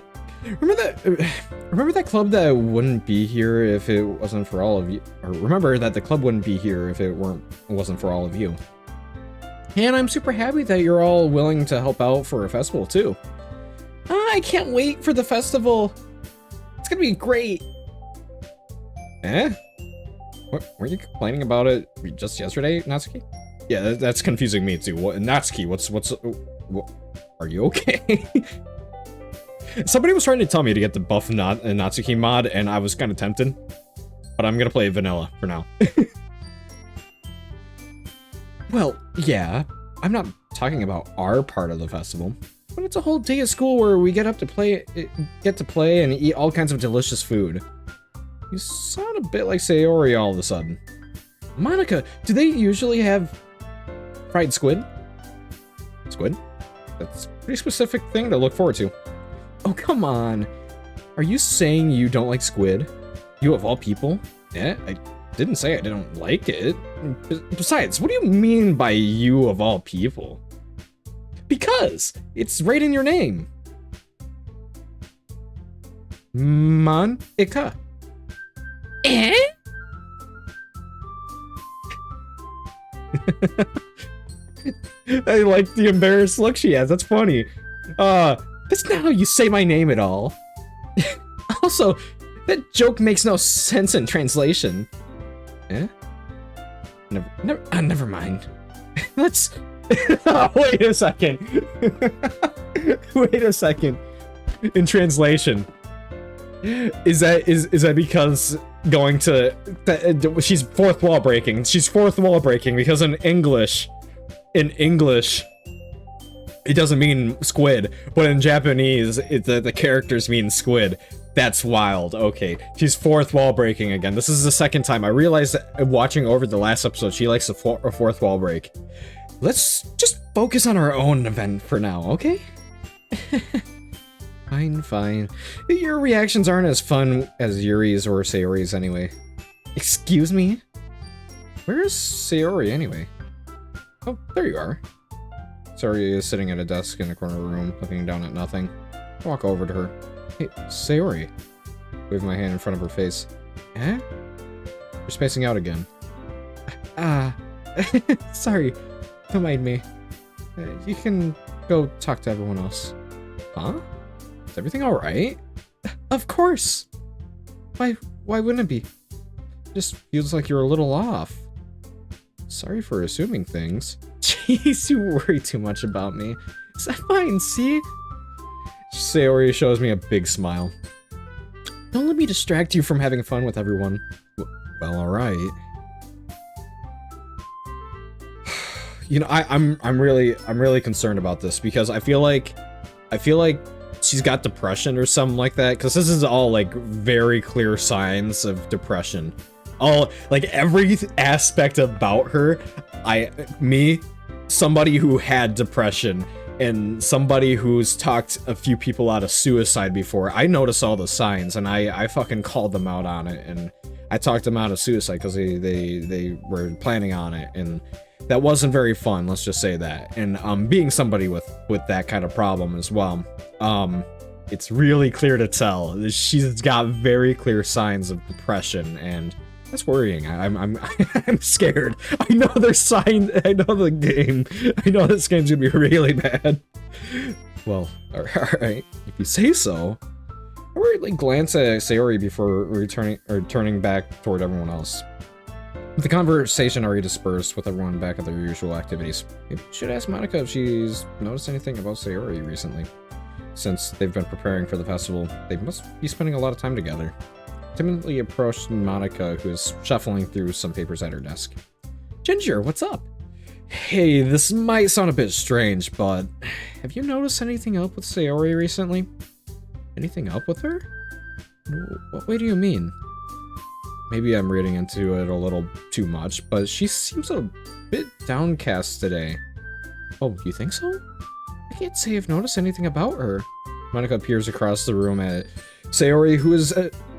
that club that wouldn't be here if it wasn't for all of you? Or remember that the club wouldn't be here if it wasn't for all of you. And I'm super happy that you're all willing to help out for a festival too. I can't wait for the festival. It's gonna be great. Eh? Weren't you complaining about it just yesterday, Natsuki? Yeah, that's confusing me too. What, Natsuki, what, are you okay? Somebody was trying to tell me to get the buff Natsuki mod, and I was kind of tempted. But I'm gonna play vanilla for now. Well, yeah, I'm not talking about our part of the festival, but it's a whole day of school where we get to play and eat all kinds of delicious food. You sound a bit like Sayori all of a sudden. Monica, do they usually have fried squid? Squid? That's a pretty specific thing to look forward to. Oh, come on. Are you saying you don't like squid? You of all people? Yeah, I didn't say I didn't like it. Besides, what do you mean by you of all people? Because it's right in your name. Monica. Eh? I like the embarrassed look she has. That's funny. That's not how you say my name at all. Also, that joke makes no sense in translation. Eh? Never mind. Let's... wait a second. Wait a second. In translation, is that because going to... she's fourth wall breaking. She's fourth wall breaking because in English, it doesn't mean squid, but in Japanese, the characters mean squid. That's wild. Okay, she's fourth wall breaking again. This is the second time. I realized that watching over the last episode, she likes a fourth wall break. Let's just focus on our own event for now, okay? Fine. Your reactions aren't as fun as Yuri's or Sayori's anyway. Excuse me? Where's Sayori anyway? Oh, there you are. Sayori is sitting at a desk in the corner of the room, looking down at nothing. I walk over to her. Hey, Sayori. Wave my hand in front of her face. Eh? You're spacing out again. Sorry. Don't mind me. You can go talk to everyone else. Huh? Is everything alright? Of course! Why wouldn't it be? Just feels like you're a little off. Sorry for assuming things. Jeez, you worry too much about me. Is that fine, see? Sayori shows me a big smile. Don't let me distract you from having fun with everyone. Well, alright. You know, I'm really concerned about this because I feel like she's got depression or something like that, because this is all like very clear signs of depression. All like every aspect about her, somebody who had depression and somebody who's talked a few people out of suicide before, I noticed all the signs and I fucking called them out on it, and I talked them out of suicide because they were planning on it, and that wasn't very fun, let's just say that. And being somebody with that kind of problem as well, it's really clear to tell she's got very clear signs of depression, and that's worrying. I'm scared. I know there's signs. I know the game. I know this game's gonna be really bad. Well, all right, if you say so. I worriedly glance at Sayori before turning back toward everyone else. With the conversation already dispersed with everyone back at their usual activities, maybe you should ask Monica if she's noticed anything about Sayori recently. Since they've been preparing for the festival, they must be spending a lot of time together. Timidly approached Monica, who is shuffling through some papers at her desk. Ginger, what's up? Hey, this might sound a bit strange, but have you noticed anything up with Sayori recently? Anything up with her? What way do you mean? Maybe I'm reading into it a little too much, but she seems a bit downcast today. Oh, you think so? I can't say I've noticed anything about her. Monica peers across the room at Sayori, who is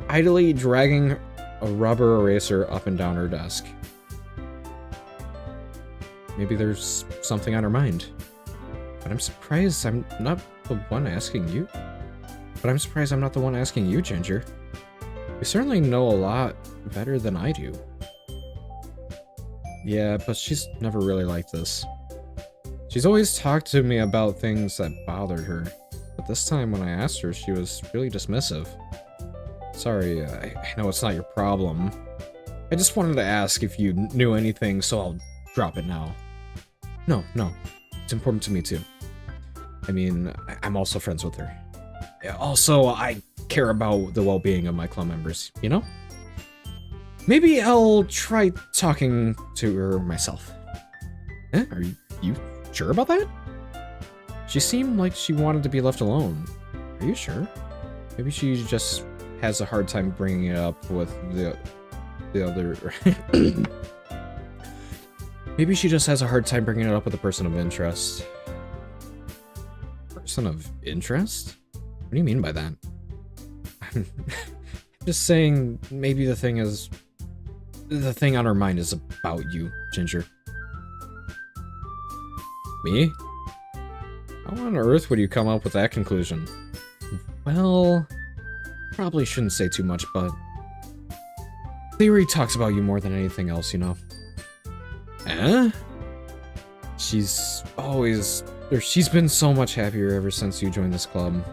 idly dragging a rubber eraser up and down her desk. Maybe there's something on her mind. But I'm surprised I'm not the one asking you. Ginger. You certainly know a lot better than I do. Yeah, but she's never really liked this. She's always talked to me about things that bothered her, but this time when I asked her, she was really dismissive. Sorry, I know it's not your problem. I just wanted to ask if you knew anything, so I'll drop it now. No, it's important to me too. I mean, I'm also friends with her. Also, I care about the well-being of my club members, you know? Maybe I'll try talking to her myself. Eh? Are you sure about that? She seemed like she wanted to be left alone. Are you sure? Maybe she just has a hard time bringing it up with the other... Maybe she just has a hard time bringing it up with a person of interest. Person of interest? What do you mean by that? I'm just saying, maybe the thing on her mind is about you, Ginger. Me? How on earth would you come up with that conclusion? Well, probably shouldn't say too much, but Theory talks about you more than anything else, you know. Eh? She's been so much happier ever since you joined this club.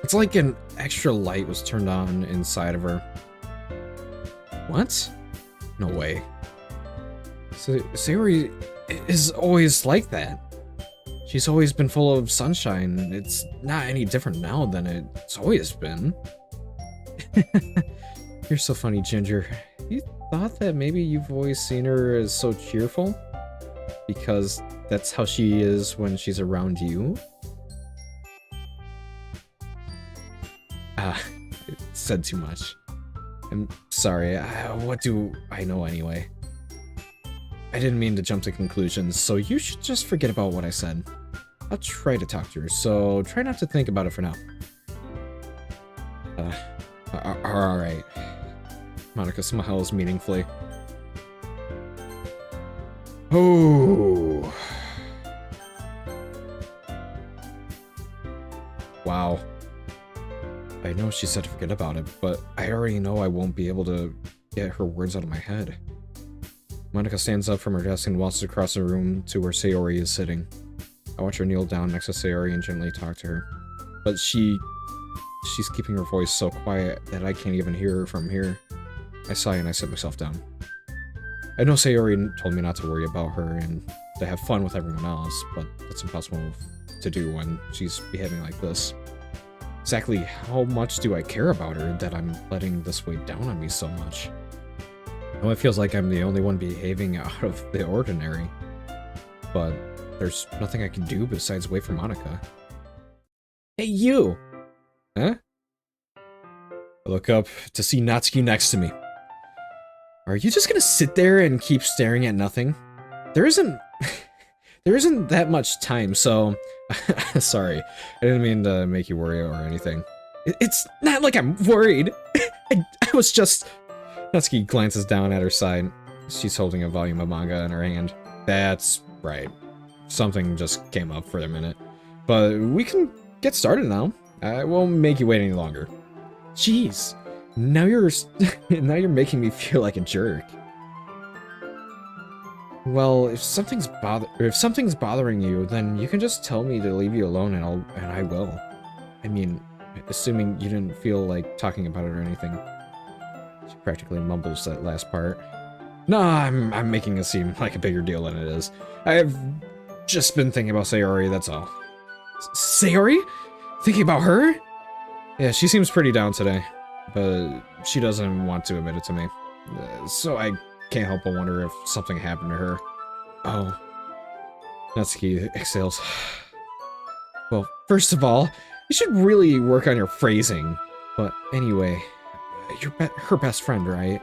It's like an extra light was turned on inside of her. What? No way. Sayori is always like that. She's always been full of sunshine. It's not any different now than it's always been. You're so funny, Ginger. You thought that maybe you've always seen her as so cheerful? Because that's how she is when she's around you? I said too much. I'm sorry, what do I know anyway? I didn't mean to jump to conclusions, so you should just forget about what I said. I'll try to talk to her, so try not to think about it for now. Alright. Monica smiles meaningfully. Oh. Wow. I know she said to forget about it, but I already know I won't be able to get her words out of my head. Monica stands up from her desk and walks across the room to where Sayori is sitting. I watch her kneel down next to Sayori and gently talk to her. But she's keeping her voice so quiet that I can't even hear her from here. I sigh and I sit myself down. I know Sayori told me not to worry about her and to have fun with everyone else, but that's impossible to do when she's behaving like this. Exactly how much do I care about her that I'm letting this weigh down on me so much? I know it feels like I'm the only one behaving out of the ordinary, but there's nothing I can do besides wait for Monica. Hey, you! Huh? I look up to see Natsuki next to me. Are you just gonna sit there and keep staring at nothing? There isn't that much time, so... Sorry, I didn't mean to make you worry or anything. It's not like I'm worried. I was just... Natsuki glances down at her side. She's holding a volume of manga in her hand. That's right. Something just came up for a minute. But we can get started now. I won't make you wait any longer. Jeez, now you're making me feel like a jerk. Well, if something's bothering you, then you can just tell me to leave you alone, and I will. I mean, assuming you didn't feel like talking about it or anything. She practically mumbles that last part. No, I'm making it seem like a bigger deal than it is. I've just been thinking about Sayori, that's all. Sayori? Thinking about her? Yeah, she seems pretty down today, but she doesn't want to admit it to me. So I can't help but wonder if something happened to her. Oh. Natsuki exhales. Well, first of all, you should really work on your phrasing. But anyway, you're her best friend, right?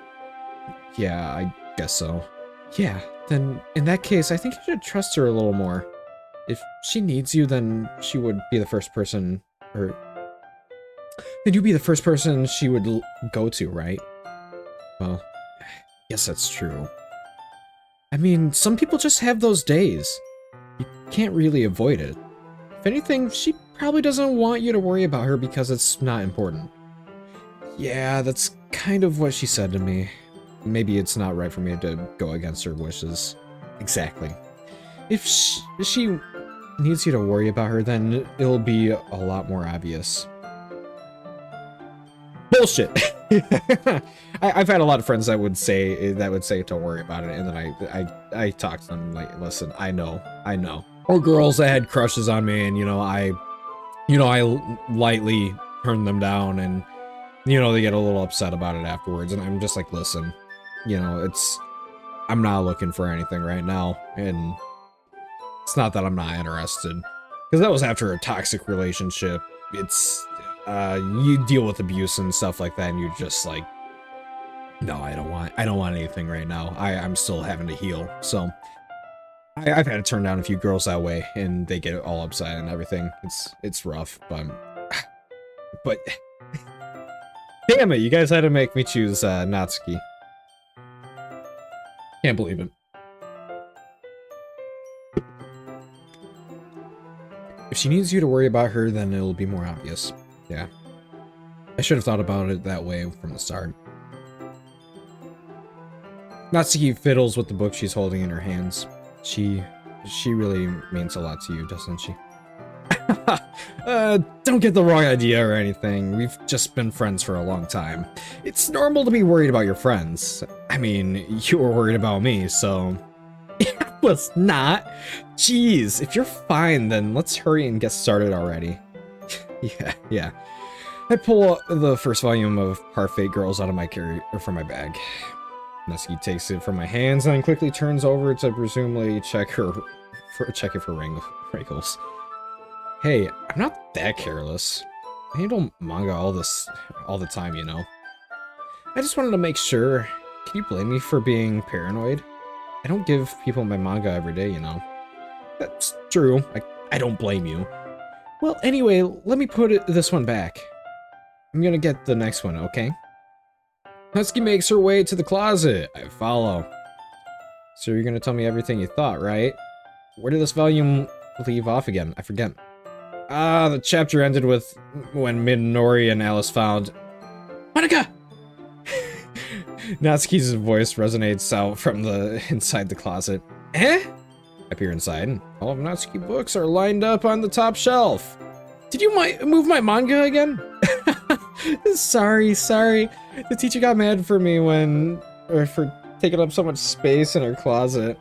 Yeah, I guess so. Yeah, then in that case, I think you should trust her a little more. If she needs you, then she would be the first person, then you'd be the first person she would go to, right? Well, yes, that's true. I mean, some people just have those days. You can't really avoid it. If anything, she probably doesn't want you to worry about her because it's not important. Yeah, that's kind of what she said to me. Maybe it's not right for me to go against her wishes. Exactly. If she needs you to worry about her, then it'll be a lot more obvious. Bullshit! I've had a lot of friends that would say don't worry about it, and then I talk to them like, listen, I know. Or girls that had crushes on me, and I lightly turn them down, and they get a little upset about it afterwards, and I'm just like, listen, I'm not looking for anything right now, and it's not that I'm not interested, because that was after a toxic relationship. It's you deal with abuse and stuff like that, and you're just like, no, I don't want anything right now. I'm still having to heal. So I've had to turn down a few girls that way, and they get all upset and everything. It's rough, but damn it, you guys had to make me choose Natsuki. Can't believe it. If she needs you to worry about her, then it'll be more obvious. Yeah. I should have thought about it that way from the start. Natsuki fiddles with the book she's holding in her hands. She really means a lot to you, doesn't she? Don't get the wrong idea or anything. We've just been friends for a long time. It's normal to be worried about your friends. I mean, you were worried about me, so... I was not. Jeez, if you're fine, then let's hurry and get started already. Yeah. I pull the first volume of Parfait Girls out of my from my bag. Natsuki takes it from my hands and then quickly turns over to presumably check it for wrinkles. Hey, I'm not that careless. I handle manga all the time, you know. I just wanted to make sure. Can you blame me for being paranoid? I don't give people my manga every day, you know. That's true. I don't blame you. Well, anyway, let me put this one back. I'm gonna get the next one, okay? Natsuki makes her way to the closet. I follow. So you're gonna tell me everything you thought, right? Where did this volume leave off again? I forget. The chapter ended with when Midori and Alice found... Monica! Natsuki's voice resonates out from the inside the closet. Eh? I peer inside, and all of Natsuki books are lined up on the top shelf. Did you move my manga again? Sorry. The teacher got mad for me for taking up so much space in her closet.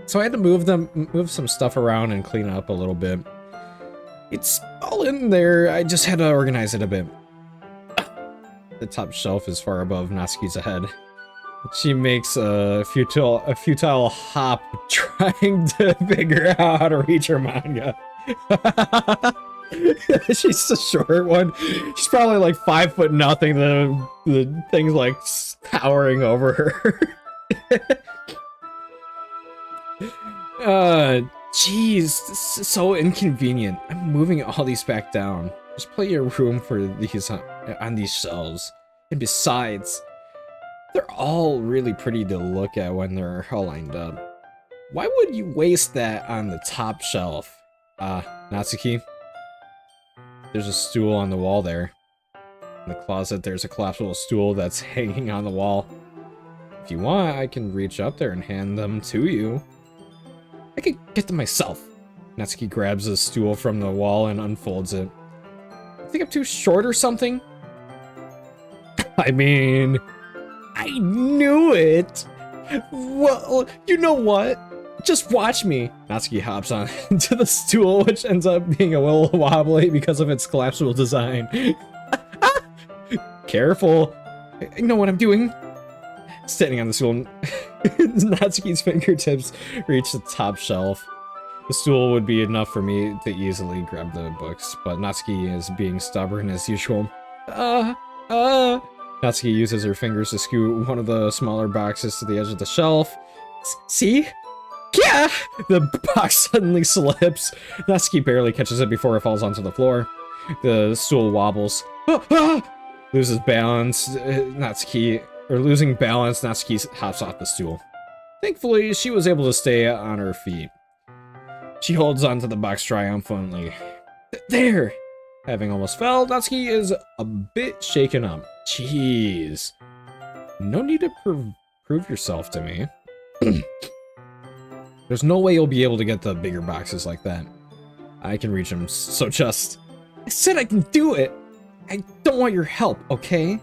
So I had to move some stuff around and clean it up a little bit. It's all in there, I just had to organize it a bit. The top shelf is far above Natsuki's head. She makes a futile hop trying to figure out how to reach her manga. She's a short one. She's probably like 5 foot nothing. The thing's like towering over her. Jeez, this is so inconvenient. I'm moving all these back down. There's plenty of room for these on these shelves. And besides, they're all really pretty to look at when they're all lined up. Why would you waste that on the top shelf? Natsuki? There's a stool on the wall there. In the closet, there's a collapsible stool that's hanging on the wall. If you want, I can reach up there and hand them to you. I could get them myself. Natsuki grabs a stool from the wall and unfolds it. I think I'm too short or something? I mean... I knew it! Well, you know what? Just watch me. Natsuki hops on into the stool, which ends up being a little wobbly because of its collapsible design. Careful. I know what I'm doing. Standing on the stool, Natsuki's fingertips reach the top shelf. The stool would be enough for me to easily grab the books, but Natsuki is being stubborn as usual. Natsuki uses her fingers to scoot one of the smaller boxes to the edge of the shelf. See? Yeah! The box suddenly slips. Natsuki barely catches it before it falls onto the floor. The stool wobbles. Loses balance. Losing balance, Natsuki hops off the stool. Thankfully, she was able to stay on her feet. She holds onto the box triumphantly. There! Having almost fell, Natsuki is a bit shaken up. Jeez. No need to prove yourself to me. There's no way you'll be able to get the bigger boxes like that. I can reach them, so just... I said I can do it! I don't want your help, okay?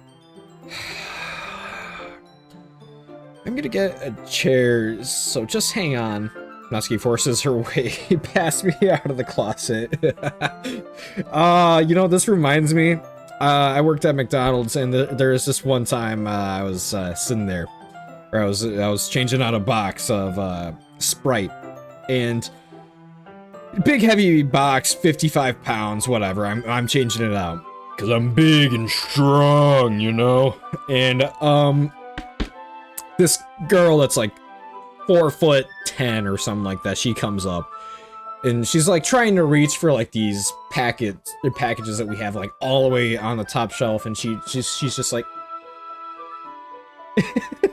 I'm gonna get a chair, so just hang on. Natsuki forces her way past me out of the closet. You know, this reminds me. I worked at McDonald's, and there was this one time I was sitting there, or I was changing out a box of Sprite, and big heavy box, 55 pounds, whatever. I'm changing it out because I'm big and strong, you know. And this girl that's like 4'10" or something like that, she comes up and she's like trying to reach for like these packages that we have like all the way on the top shelf, and she's just like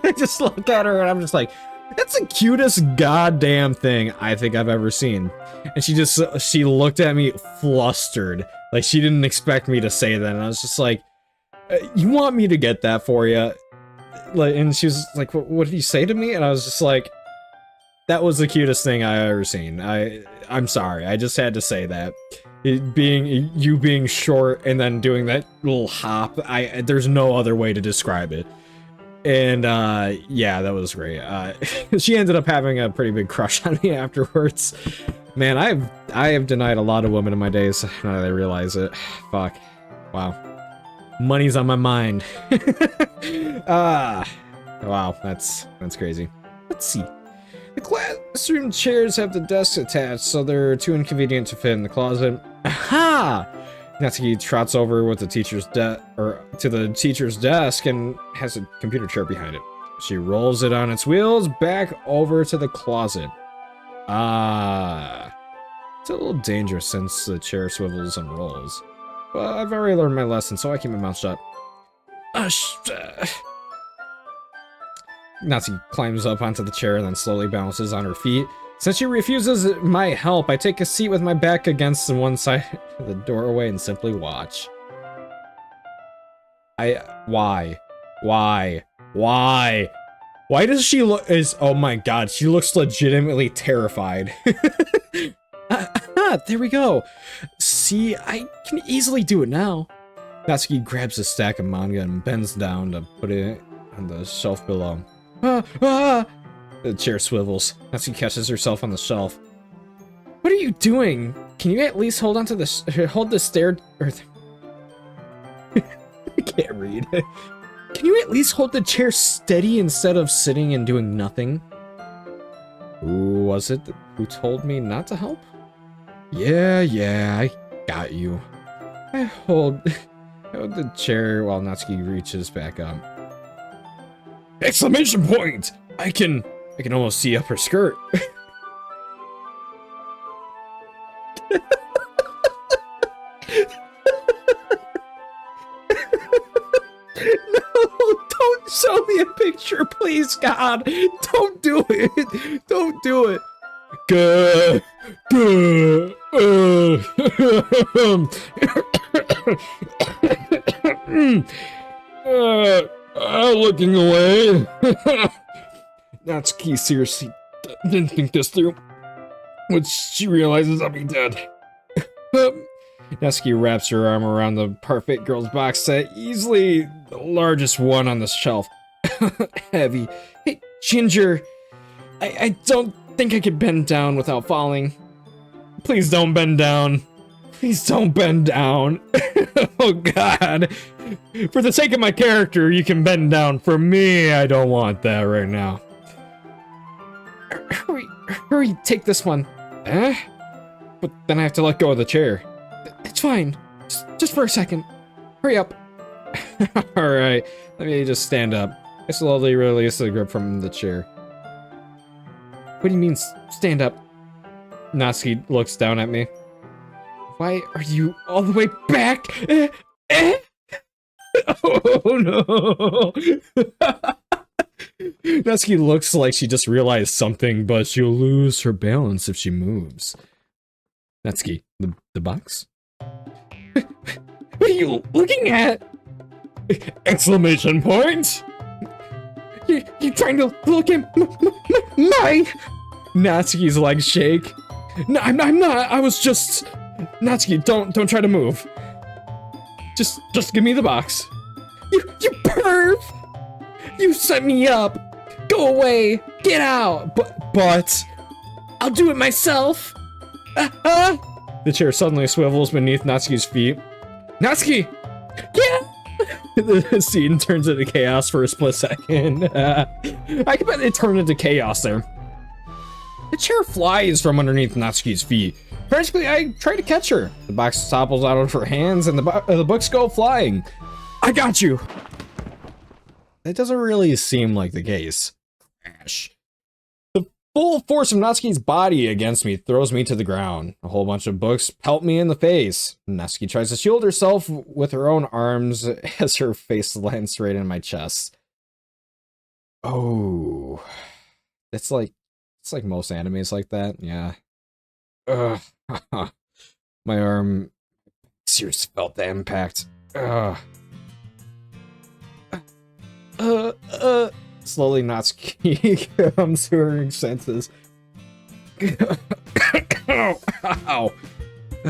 I just look at her and I'm just like, that's the cutest goddamn thing I think I've ever seen. And she looked at me flustered, like she didn't expect me to say that, and I was just like, you want me to get that for you? like, and she was like, what did you say to me? And I was just like, that was the cutest thing I ever seen. I'm sorry, I just had to say that. You being short and then doing that little hop, there's no other way to describe it. And yeah, that was great. She ended up having a pretty big crush on me afterwards. Man, I have denied a lot of women in my days, now that I realize it. Fuck. Wow. Money's on my mind. Wow, that's crazy. Let's see. The classroom chairs have the desks attached, so they're too inconvenient to fit in the closet. Aha! Natsuki trots over with the teacher's to the teacher's desk and has a computer chair behind it. She rolls it on its wheels back over to the closet. Ah. It's a little dangerous since the chair swivels and rolls. Well, I've already learned my lesson, so I keep my mouth shut. Natsuki climbs up onto the chair and then slowly balances on her feet. Since she refuses my help, I take a seat with my back against one side of the doorway and simply watch. Why? Why does she look oh my god, she looks legitimately terrified. There we go. See, I can easily do it now. Natsuki grabs a stack of manga and bends down to put it on the shelf below. The chair swivels. Natsuki catches herself on the shelf. What are you doing? Can you at least hold onto the hold the stair I can't read. Can you at least hold the chair steady instead of sitting and doing nothing? Who was it who told me not to help? Yeah, I got you. I hold the chair while Natsuki reaches back up. Exclamation point! I can almost see up her skirt. No, don't show me a picture, please, God. Don't do it. Don't do it. Good. Looking away. Natsuki seriously didn't think this through. Once she realizes I'll be dead. Natsuki wraps her arm around the perfect girl's box set, easily the largest one on the shelf. Heavy. Hey, Ginger. I don't think I could bend down without falling. Please don't bend down. Please don't bend down. Oh god. For the sake of my character, you can bend down. For me, I don't want that right now. Hurry, take this one. Eh? But then I have to let go of the chair. It's fine. Just for a second. Hurry up. Alright, let me just stand up. I slowly release the grip from the chair. What do you mean, stand up? Natsuki looks down at me. Why are you all the way back? Oh no! Natsuki looks like she just realized something, but she'll lose her balance if she moves. Natsuki, the box? What are you looking at? Exclamation point! You're trying to look at my... Natsuki's legs shake. No, I'm not. I was just... Natsuki, don't try to move. Just give me the box. You perv! You set me up. Go away. Get out. But I'll do it myself. The chair suddenly swivels beneath Natsuki's feet. Natsuki! Yeah! The scene turns into chaos for a split second. I can bet it turned into chaos there. The chair flies from underneath Natsuki's feet. Practically, I try to catch her. The box topples out of her hands and the books go flying. I got you! That doesn't really seem like the case. Crash. The full force of Natsuki's body against me throws me to the ground. A whole bunch of books pelt me in the face. Natsuki tries to shield herself with her own arms as her face lands straight in my chest. Oh. It's like most animes like that, yeah. Ugh. My arm seriously felt the impact. Ugh. Slowly Natsuki comes to her senses. Ow.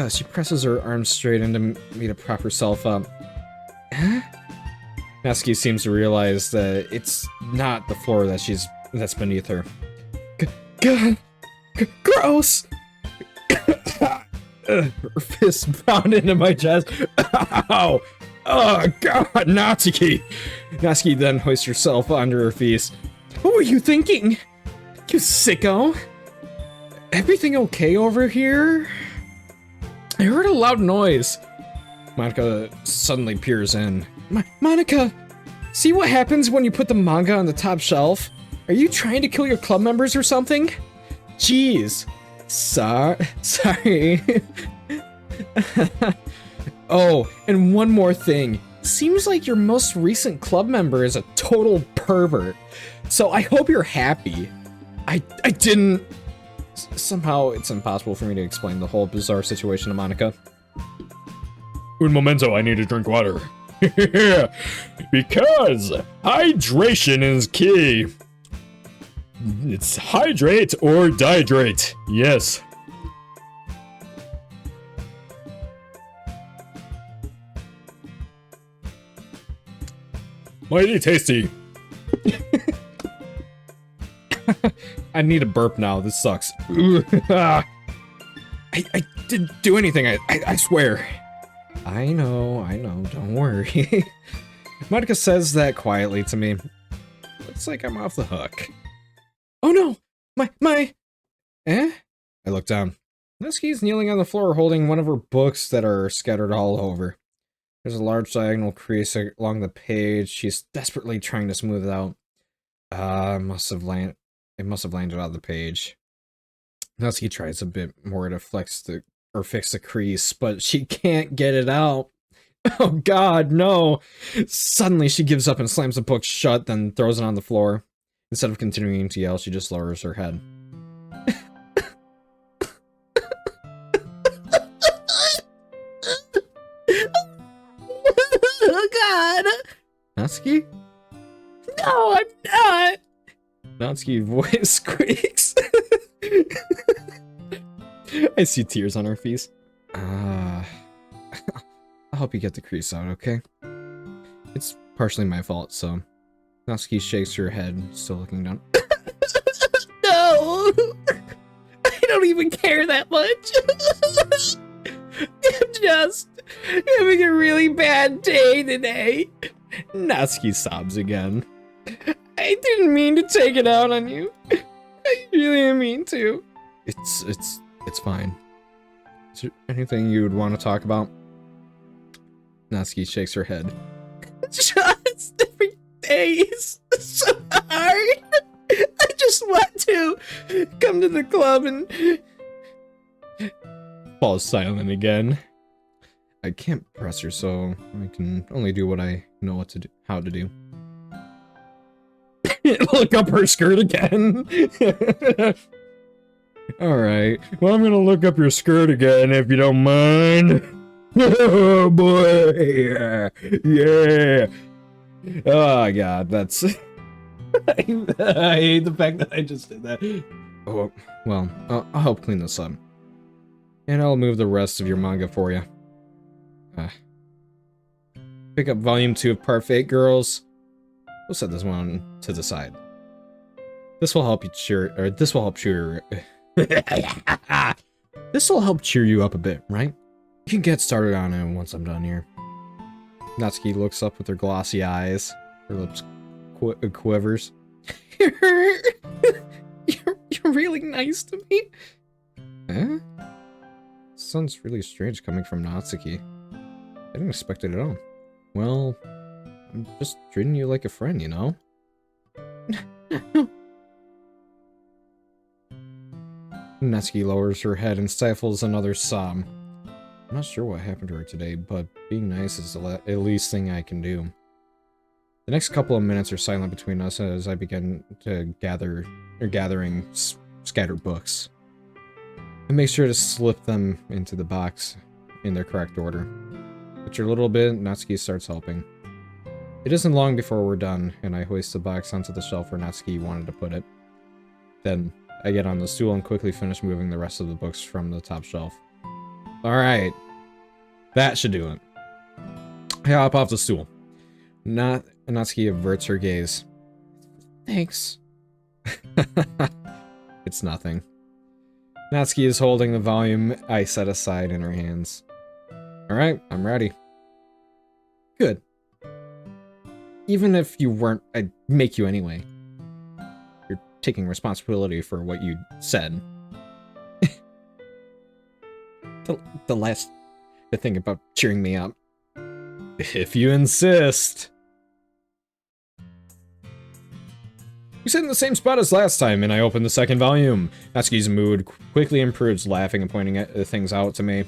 She presses her arms straight into me to prop herself up. Huh? Natsuki seems to realize that it's not the floor that's beneath her. Gross! Her fist pound into my chest. Ow! Oh god, Natsuki! Natsuki then hoists herself onto her feet. What were you thinking? You sicko! Everything okay over here? I heard a loud noise. Monica suddenly peers in. Monica, see what happens when you put the manga on the top shelf? Are you trying to kill your club members or something? Jeez. Sorry. Oh, and one more thing. Seems like your most recent club member is a total pervert. So I hope you're happy. I didn't... Somehow it's impossible for me to explain the whole bizarre situation to Monica. Un momento, I need to drink water. Because hydration is key. It's hydrate or dihydrate. Yes. Mighty tasty. I need a burp now. This sucks. I didn't do anything. I swear. I know. Don't worry. Monica says that quietly to me. Looks like I'm off the hook. Oh no! My... Eh? I look down. Natsuki's kneeling on the floor holding one of her books that are scattered all over. There's a large diagonal crease along the page. She's desperately trying to smooth it out. It must have landed on the page. Natsuki tries a bit more to fix the crease, but she can't get it out. Oh god, no! Suddenly she gives up and slams the book shut, then throws it on the floor. Instead of continuing to yell, she just lowers her head. Oh god! Natsuki? No, I'm not! Natsuki's voice squeaks. I see tears on her face. I'll help you get the crease out, okay? It's partially my fault, so... Natsuki shakes her head, still looking down. No! I don't even care that much. I'm just having a really bad day today. Natsuki sobs again. I didn't mean to take it out on you. I really didn't mean to. It's fine. Is there anything you would want to talk about? Natsuki shakes her head. Just every day is so hard. I just want to come to the club and... Falls silent again. I can't press her, so I can only do what I know how to do. Look up her skirt again. Alright, well, I'm gonna look up your skirt again if you don't mind. Oh boy, yeah. Oh god, that's... I hate the fact that I just did that. Oh, well, I'll help clean this up. And I'll move the rest of your manga for you. Pick up volume 2 of Part 8, girls. We'll set this one to the side. This will help you cheer... this will help cheer... This will help cheer you up a bit, right? You can get started on it once I'm done here. Natsuki looks up with her glossy eyes. Her lips quivers. You're really nice to me. Eh? Sounds really strange coming from Natsuki. I didn't expect it at all. Well, I'm just treating you like a friend, you know? Natsuki lowers her head and stifles another sob. I'm not sure what happened to her today, but being nice is the least thing I can do. The next couple of minutes are silent between us as I begin to gathering scattered books. I make sure to slip them into the box in their correct order. After a little bit, Natsuki starts helping. It isn't long before we're done, and I hoist the box onto the shelf where Natsuki wanted to put it. Then, I get on the stool and quickly finish moving the rest of the books from the top shelf. Alright. That should do it. I hop off the stool. Natsuki averts her gaze. Thanks. It's nothing. Natsuki is holding the volume I set aside in her hands. Alright, I'm ready. Good. Even if you weren't, I'd make you anyway. You're taking responsibility for what you said. the last thing about cheering me up. If you insist. We sit in the same spot as last time, and I open the second volume. Natsuki's mood quickly improves, laughing and pointing things out to me.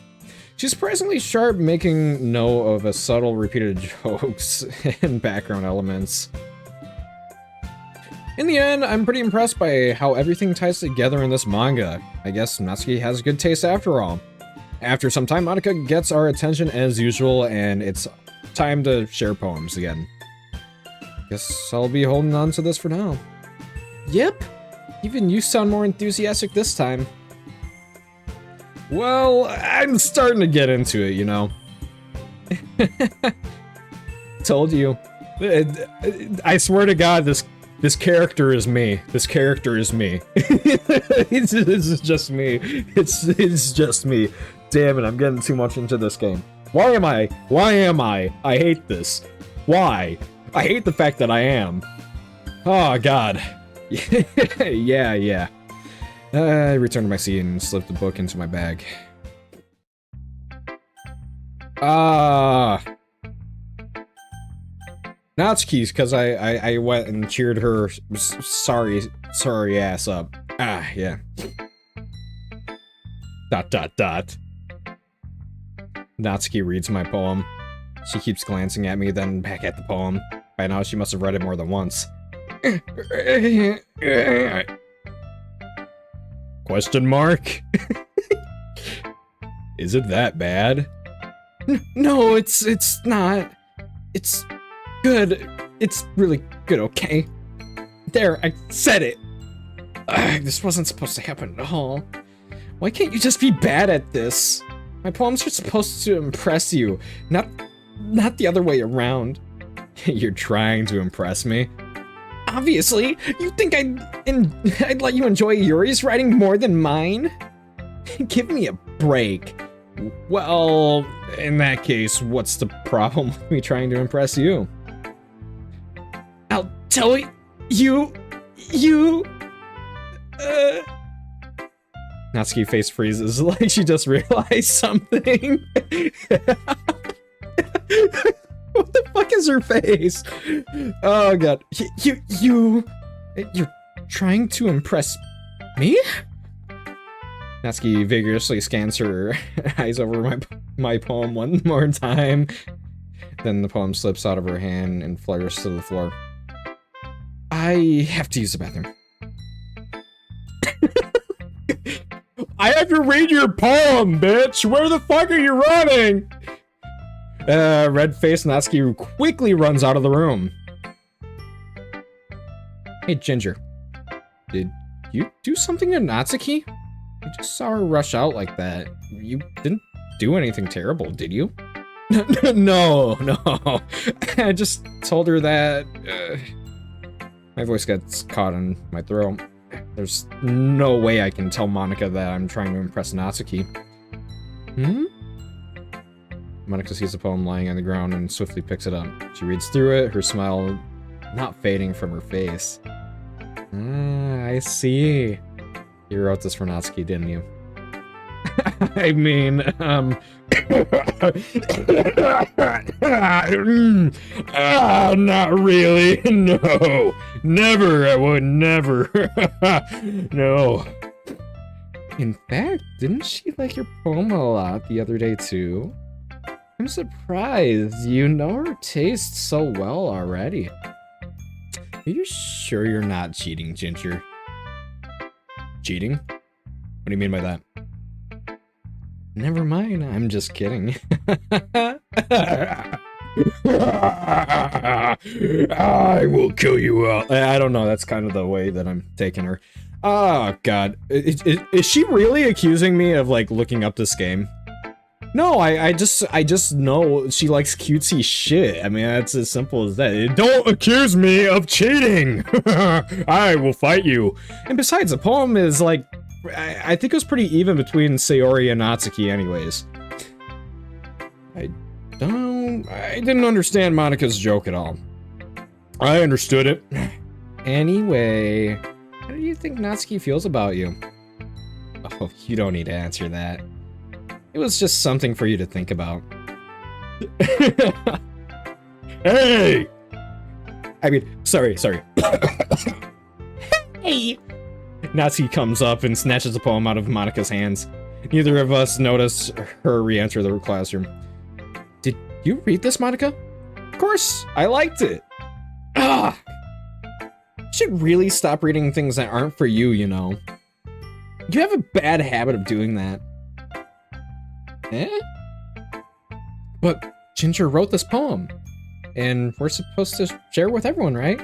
She's surprisingly sharp, making note of a subtle repeated jokes and background elements. In the end, I'm pretty impressed by how everything ties together in this manga. I guess Natsuki has good taste after all. After some time, Monika gets our attention as usual, and it's time to share poems again. Guess I'll be holding on to this for now. Yep, even you sound more enthusiastic this time. Well, I'm starting to get into it, you know. Told you. I swear to God, this character is me. This character is me. This is just me. It's just me. Damn it, I'm getting too much into this game. Why am I? I hate this. Why? I hate the fact that I am. Oh, God. Yeah. I returned to my seat and slipped the book into my bag. Natsuki's, because I went and cheered her sorry ass up. Yeah. ... Natsuki reads my poem. She keeps glancing at me, then back at the poem. By now, she must have read it more than once. Question mark? Is it that bad? No, it's not. It's good. It's really good, okay? There, I said it. This wasn't supposed to happen at all. Why can't you just be bad at this? My poems are supposed to impress you, not the other way around. You're trying to impress me. Obviously, you think I'd let you enjoy Yuri's writing more than mine? Give me a break. Well, in that case, what's the problem with me trying to impress you? I'll tell you. Natsuki face freezes like she just realized something. What the fuck is her face? Oh god. You're trying to impress me? Natsuki vigorously scans her eyes over my poem one more time. Then the poem slips out of her hand and flutters to the floor. I have to use the bathroom. I have to read your poem, bitch! Where the fuck are you running? Red-faced Natsuki quickly runs out of the room. Hey, Ginger. Did you do something to Natsuki? I just saw her rush out like that. You didn't do anything terrible, did you? No. I just told her that... My voice gets caught in my throat. There's no way I can tell Monika that I'm trying to impress Natsuki. Monika sees the poem lying on the ground and swiftly picks it up. She reads through it, her smile not fading from her face. I see. You wrote this for Natsuki, didn't you? I mean, not really. No. Never. I would never. No. In fact, didn't she like your poem a lot the other day, too? I'm surprised. You know her taste so well already. Are you sure you're not cheating, Ginger? Cheating? What do you mean by that? Never mind, I'm just kidding. I will kill you all. I don't know, that's kind of the way that I'm taking her. Oh, God. Is she really accusing me of, like, looking up this game? No, I just know she likes cutesy shit. I mean, that's as simple as that. Don't accuse me of cheating! I will fight you. And besides, the poem is, like, I think it was pretty even between Sayori and Natsuki anyways. I didn't understand Monika's joke at all. I understood it. Anyway, how do you think Natsuki feels about you? Oh, you don't need to answer that. It was just something for you to think about. Hey! I mean, sorry. Hey! Natsuki comes up and snatches the poem out of Monika's hands. Neither of us notice her re-enter the classroom. Did you read this, Monika? Of course, I liked it. Ugh! You should really stop reading things that aren't for you, you know. You have a bad habit of doing that. Eh? But Ginger wrote this poem, and we're supposed to share it with everyone, right?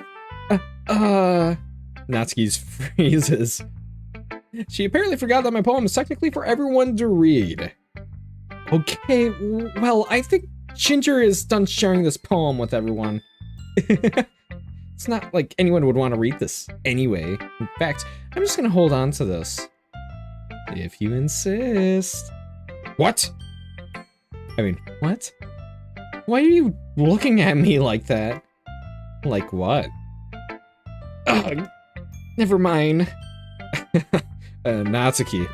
Natsuki's freezes. She apparently forgot that my poem is technically for everyone to read. Okay, well, I think Ginger is done sharing this poem with everyone. It's not like anyone would want to read this anyway. In fact, I'm just gonna hold on to this. If you insist. What? I mean, what? Why are you looking at me like that? Like what? Ugh, never mind. Natsuki.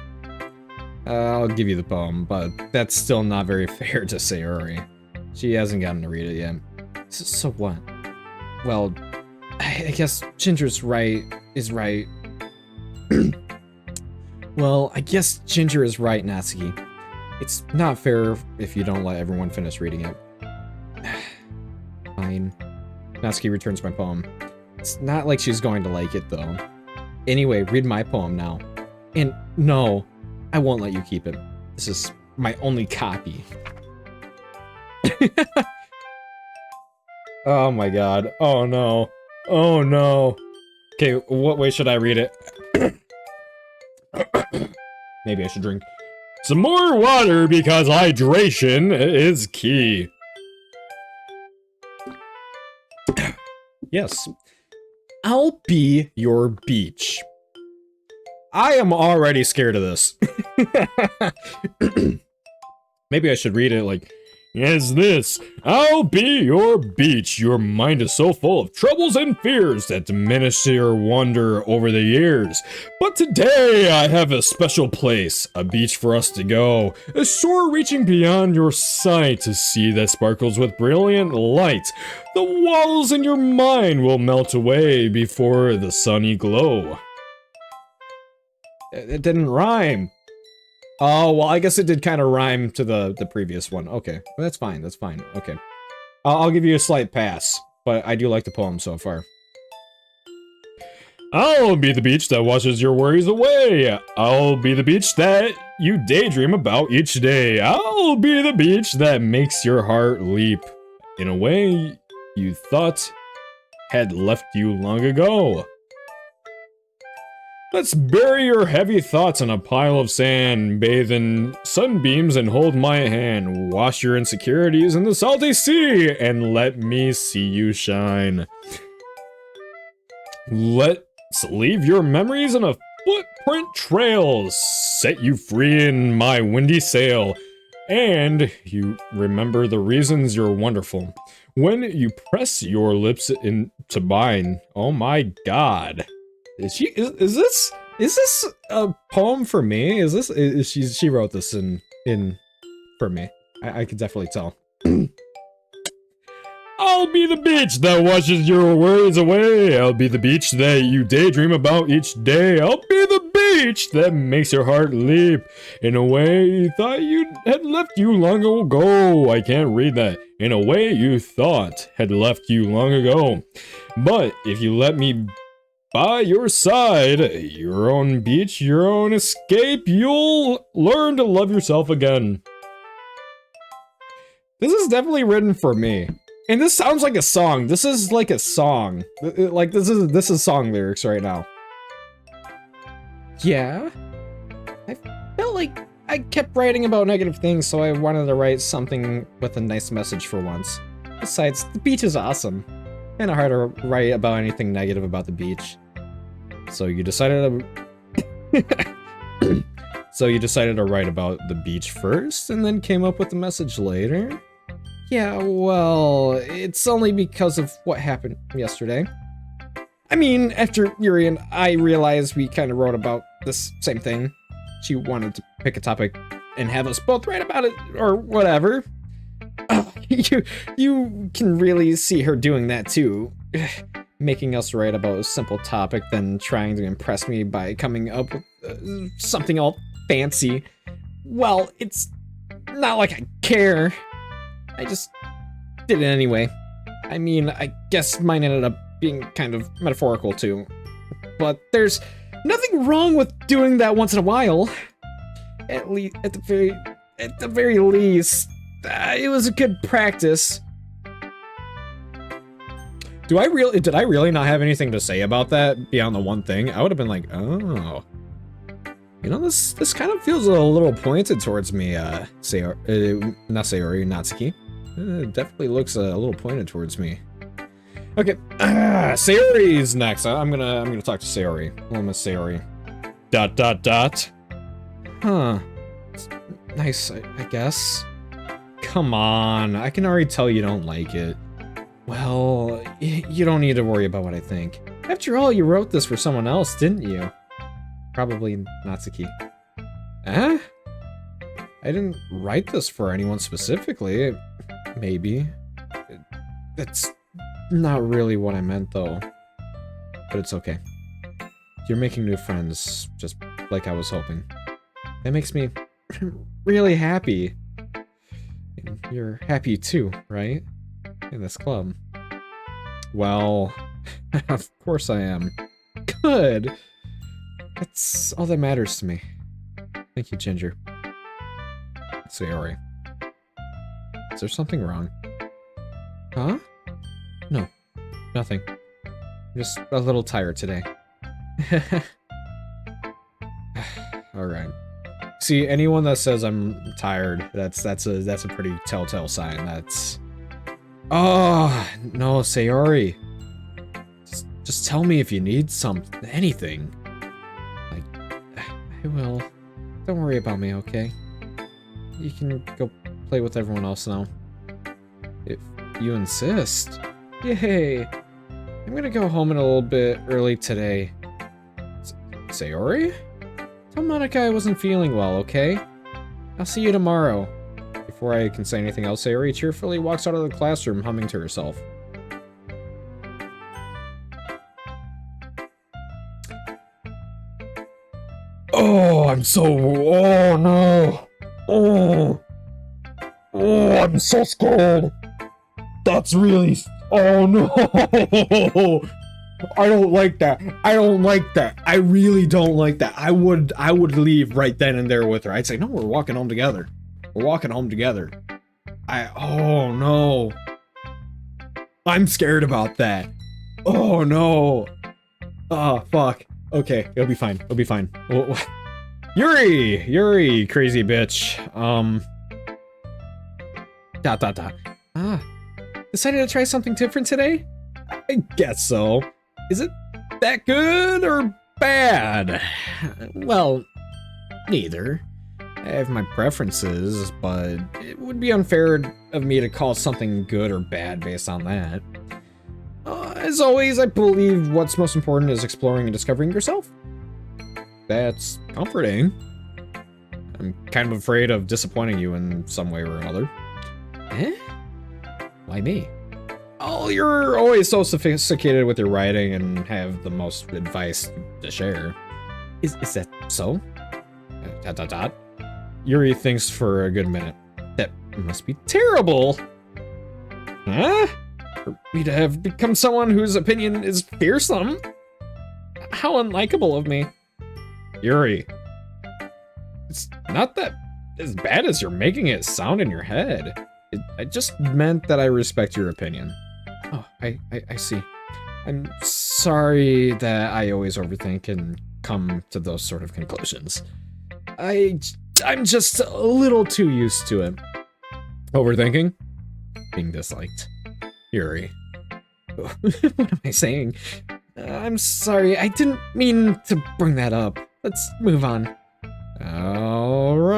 I'll give you the poem, but that's still not very fair to Sayori. She hasn't gotten to read it yet. So what? Well, I guess Ginger's right. Well, I guess Ginger is right, Natsuki. It's not fair if you don't let everyone finish reading it. Fine. Natsuki returns my poem. It's not like she's going to like it, though. Anyway, read my poem now. And no, I won't let you keep it. This is my only copy. Oh my god. Oh no. Oh no. Okay, what way should I read it? Maybe I should drink some more water because hydration is key. Yes. I'll be your beach. I am already scared of this. Maybe I should read it like, as this, I'll be your beach. Your mind is so full of troubles and fears that diminish your wonder over the years. But today I have a special place, a beach for us to go, a shore reaching beyond your sight, a sea that sparkles with brilliant light. The walls in your mind will melt away before the sunny glow. It didn't rhyme. Oh, well, I guess it did kind of rhyme to the previous one. Okay, well, that's fine, okay. I'll give you a slight pass, but I do like the poem so far. I'll be the beach that washes your worries away. I'll be the beach that you daydream about each day. I'll be the beach that makes your heart leap in a way you thought had left you long ago. Let's bury your heavy thoughts in a pile of sand, bathe in sunbeams and hold my hand, wash your insecurities in the salty sea, and let me see you shine. Let's leave your memories in a footprint trail, set you free in my windy sail, and you remember the reasons you're wonderful. When you press your lips into mine, oh my god. Is this a poem for me? She wrote this in for me. I could definitely tell. I'll be the beach that washes your worries away. I'll be the beach that you daydream about each day. I'll be the beach that makes your heart leap in a way you thought you had left you long ago. I can't read that. In a way you thought had left you long ago. But if you let me by your side, your own beach, your own escape, you'll learn to love yourself again. This is definitely written for me. And this sounds like a song. This is like a song. Like, this is song lyrics right now. Yeah. I felt like I kept writing about negative things, so I wanted to write something with a nice message for once. Besides, the beach is awesome. Kinda hard to write about anything negative about the beach. So you decided to... So you decided to write about the beach first, and then came up with the message later? Yeah, well, it's only because of what happened yesterday. I mean, after Yuri and I realized we kind of wrote about this same thing. She wanted to pick a topic and have us both write about it, or whatever. You can really see her doing that too. Making us write about a simple topic, then trying to impress me by coming up with something all fancy. Well, it's not like I care. I just did it anyway. I mean, I guess mine ended up being kind of metaphorical too. But there's nothing wrong with doing that once in a while. At the very least, it was a good practice. Did I really not have anything to say about that beyond the one thing? I would have been like, oh. You know, this kind of feels a little pointed towards me, not Sayori, Natsuki. It definitely looks a little pointed towards me. Okay, Sayori's next. I'm gonna talk to Sayori. Well, Miss Sayori. ... Huh. It's nice, I guess. Come on, I can already tell you don't like it. Well, you don't need to worry about what I think. After all, you wrote this for someone else, didn't you? Probably Natsuki. Eh? I didn't write this for anyone specifically. Maybe. That's not really what I meant, though. But it's okay. You're making new friends, just like I was hoping. That makes me really happy. And you're happy too, right? In this club. Well, of course I am. Good! That's all that matters to me. Thank you, Ginger. Sayori. Is there something wrong? Huh? No. Nothing. I'm just a little tired today. Alright. See, anyone that says I'm tired, that's a pretty telltale sign. That's... Oh, no, Sayori. Just tell me if you need anything. Like, I will. Don't worry about me, okay? You can go play with everyone else now. If you insist. Yay! I'm gonna go home in a little bit early today. Sayori? Tell Monica I wasn't feeling well, okay? I'll see you tomorrow. Before I can say anything else, Sayori cheerfully walks out of the classroom, humming to herself. Oh, I'm so... Oh, no! Oh! Oh, I'm so scared! That's really... Oh, no! I don't like that. I don't like that. I really don't like that. I would leave right then and there with her. I'd say, no, we're walking home together. We're walking home together. Oh, no. I'm scared about that. Oh, no. Oh, fuck. Okay, it'll be fine. It'll be fine. Yuri, crazy bitch. Decided to try something different today? I guess so. Is it that good or bad? Well, neither. I have my preferences, but it would be unfair of me to call something good or bad based on that. As always, I believe what's most important is exploring and discovering yourself. That's comforting. I'm kind of afraid of disappointing you in some way or another. Eh? Why me? Oh, you're always so sophisticated with your writing and have the most advice to share. Is that so? ... Yuri thinks for a good minute. That must be terrible! Huh? For me to have become someone whose opinion is fearsome? How unlikable of me. Yuri. It's not that as bad as you're making it sound in your head. I just meant that I respect your opinion. Oh, I see. I'm sorry that I always overthink and come to those sort of conclusions. I'm just a little too used to it. Overthinking? Being disliked. Yuri. What am I saying? I'm sorry, I didn't mean to bring that up. Let's move on. Alright,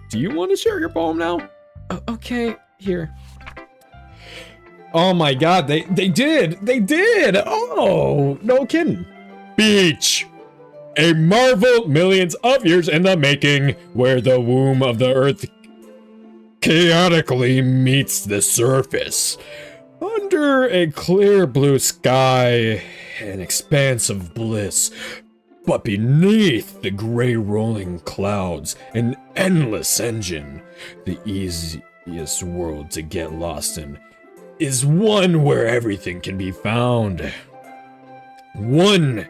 do you want to share your poem now? Okay, here. Oh my god, they did! They did! Oh, no kidding. Beach! A marvel millions of years in the making, where the womb of the earth chaotically meets the surface. Under a clear blue sky, an expanse of bliss. But beneath the gray rolling clouds, an endless engine. The easiest world to get lost in is one where everything can be found. One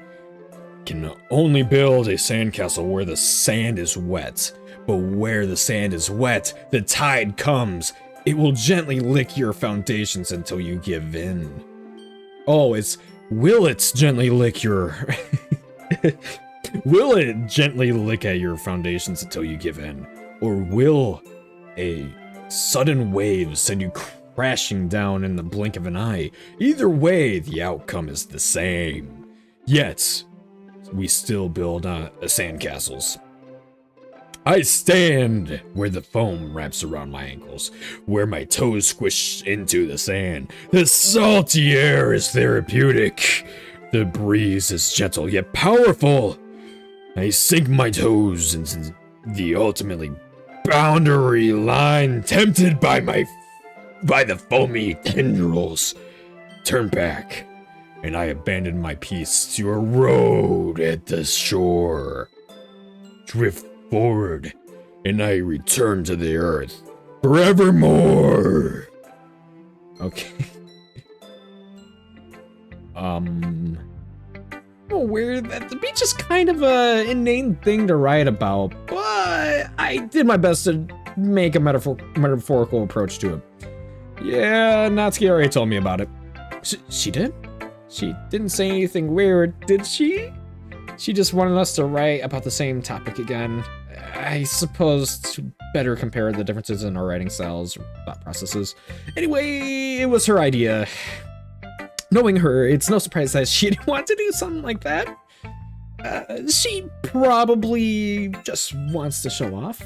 can only build a sandcastle where the sand is wet. But where the sand is wet, the tide comes. It will gently lick your foundations until you give in. Oh, will it gently lick your... Will it gently lick at your foundations until you give in? Or will a sudden wave send you crashing down in the blink of an eye? Either way, the outcome is the same. Yet, we still build sandcastles. I stand where the foam wraps around my ankles, where my toes squish into the sand. The salty air is therapeutic. The breeze is gentle yet powerful. I sink my toes into the ultimately boundary line, tempted by the foamy tendrils. Turn back, and I abandon my peace to a road at the shore. Drift forward, and I return to the earth forevermore. Okay. Oh, weird. The beach is kind of a inane thing to write about, but I did my best to make a metaphorical approach to it. Yeah, Natsuki already told me about it. She did? She didn't say anything weird, did she? She just wanted us to write about the same topic again. I suppose to better compare the differences in our writing styles or thought processes. Anyway, it was her idea. Knowing her, it's no surprise that she'd want to do something like that. She probably just wants to show off.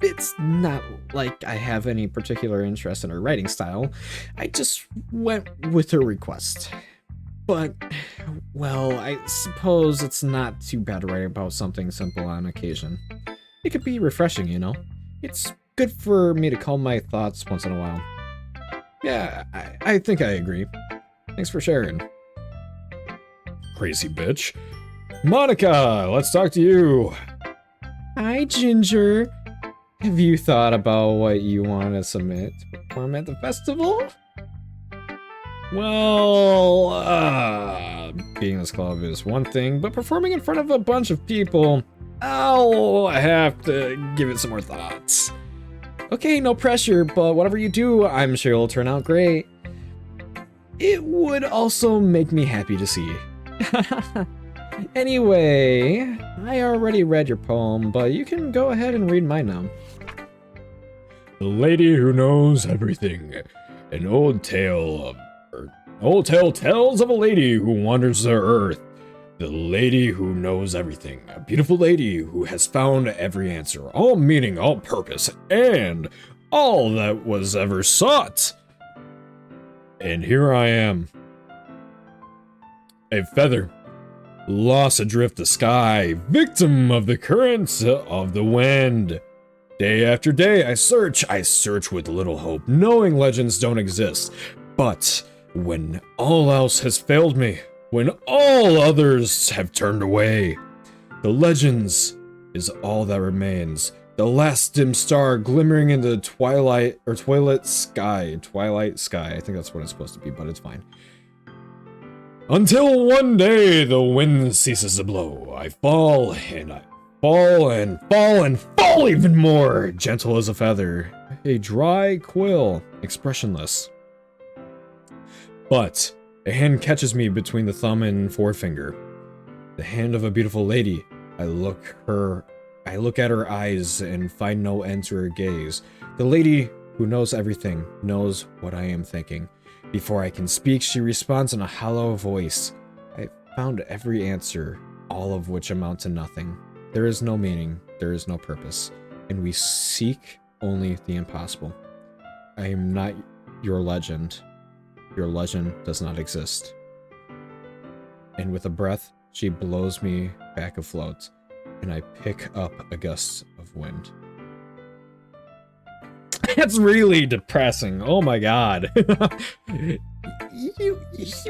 It's not like I have any particular interest in her writing style. I just went with her request. But, well, I suppose it's not too bad to write about something simple on occasion. It could be refreshing, you know? It's good for me to calm my thoughts once in a while. Yeah, I think I agree. Thanks for sharing. Crazy bitch. Monica, let's talk to you. Hi, Ginger. Have you thought about what you want to submit to perform at the festival? Well, being this club is one thing, but performing in front of a bunch of people, I'll have to give it some more thoughts. Okay, no pressure, but whatever you do, I'm sure it'll turn out great. It would also make me happy to see. Anyway, I already read your poem, but you can go ahead and read mine now. The Lady Who Knows Everything. An old tale tells of a lady who wanders the earth. The lady who knows everything. A beautiful lady who has found every answer, all meaning, all purpose, and all that was ever sought. And here I am. A feather, lost adrift the sky, victim of the currents of the wind. Day after day I search with little hope, knowing legends don't exist. But when all else has failed me, when all others have turned away, the legends is all that remains. The last dim star glimmering in the twilight sky. Twilight sky. I think that's what it's supposed to be, but it's fine. Until one day the wind ceases to blow. I fall and I fall and fall and fall even more, gentle as a feather. a dry quill, expressionless. But a hand catches me between the thumb and forefinger. The hand of a beautiful lady. I look at her eyes and find no end to her gaze. The lady who knows everything knows what I am thinking. Before I can speak, she responds in a hollow voice. I found every answer, all of which amount to nothing. There is no meaning, there is no purpose, and we seek only the impossible. I am not your legend. Your legend does not exist. And with a breath, she blows me back afloat, and I pick up a gust of wind. That's really depressing. Oh my god. you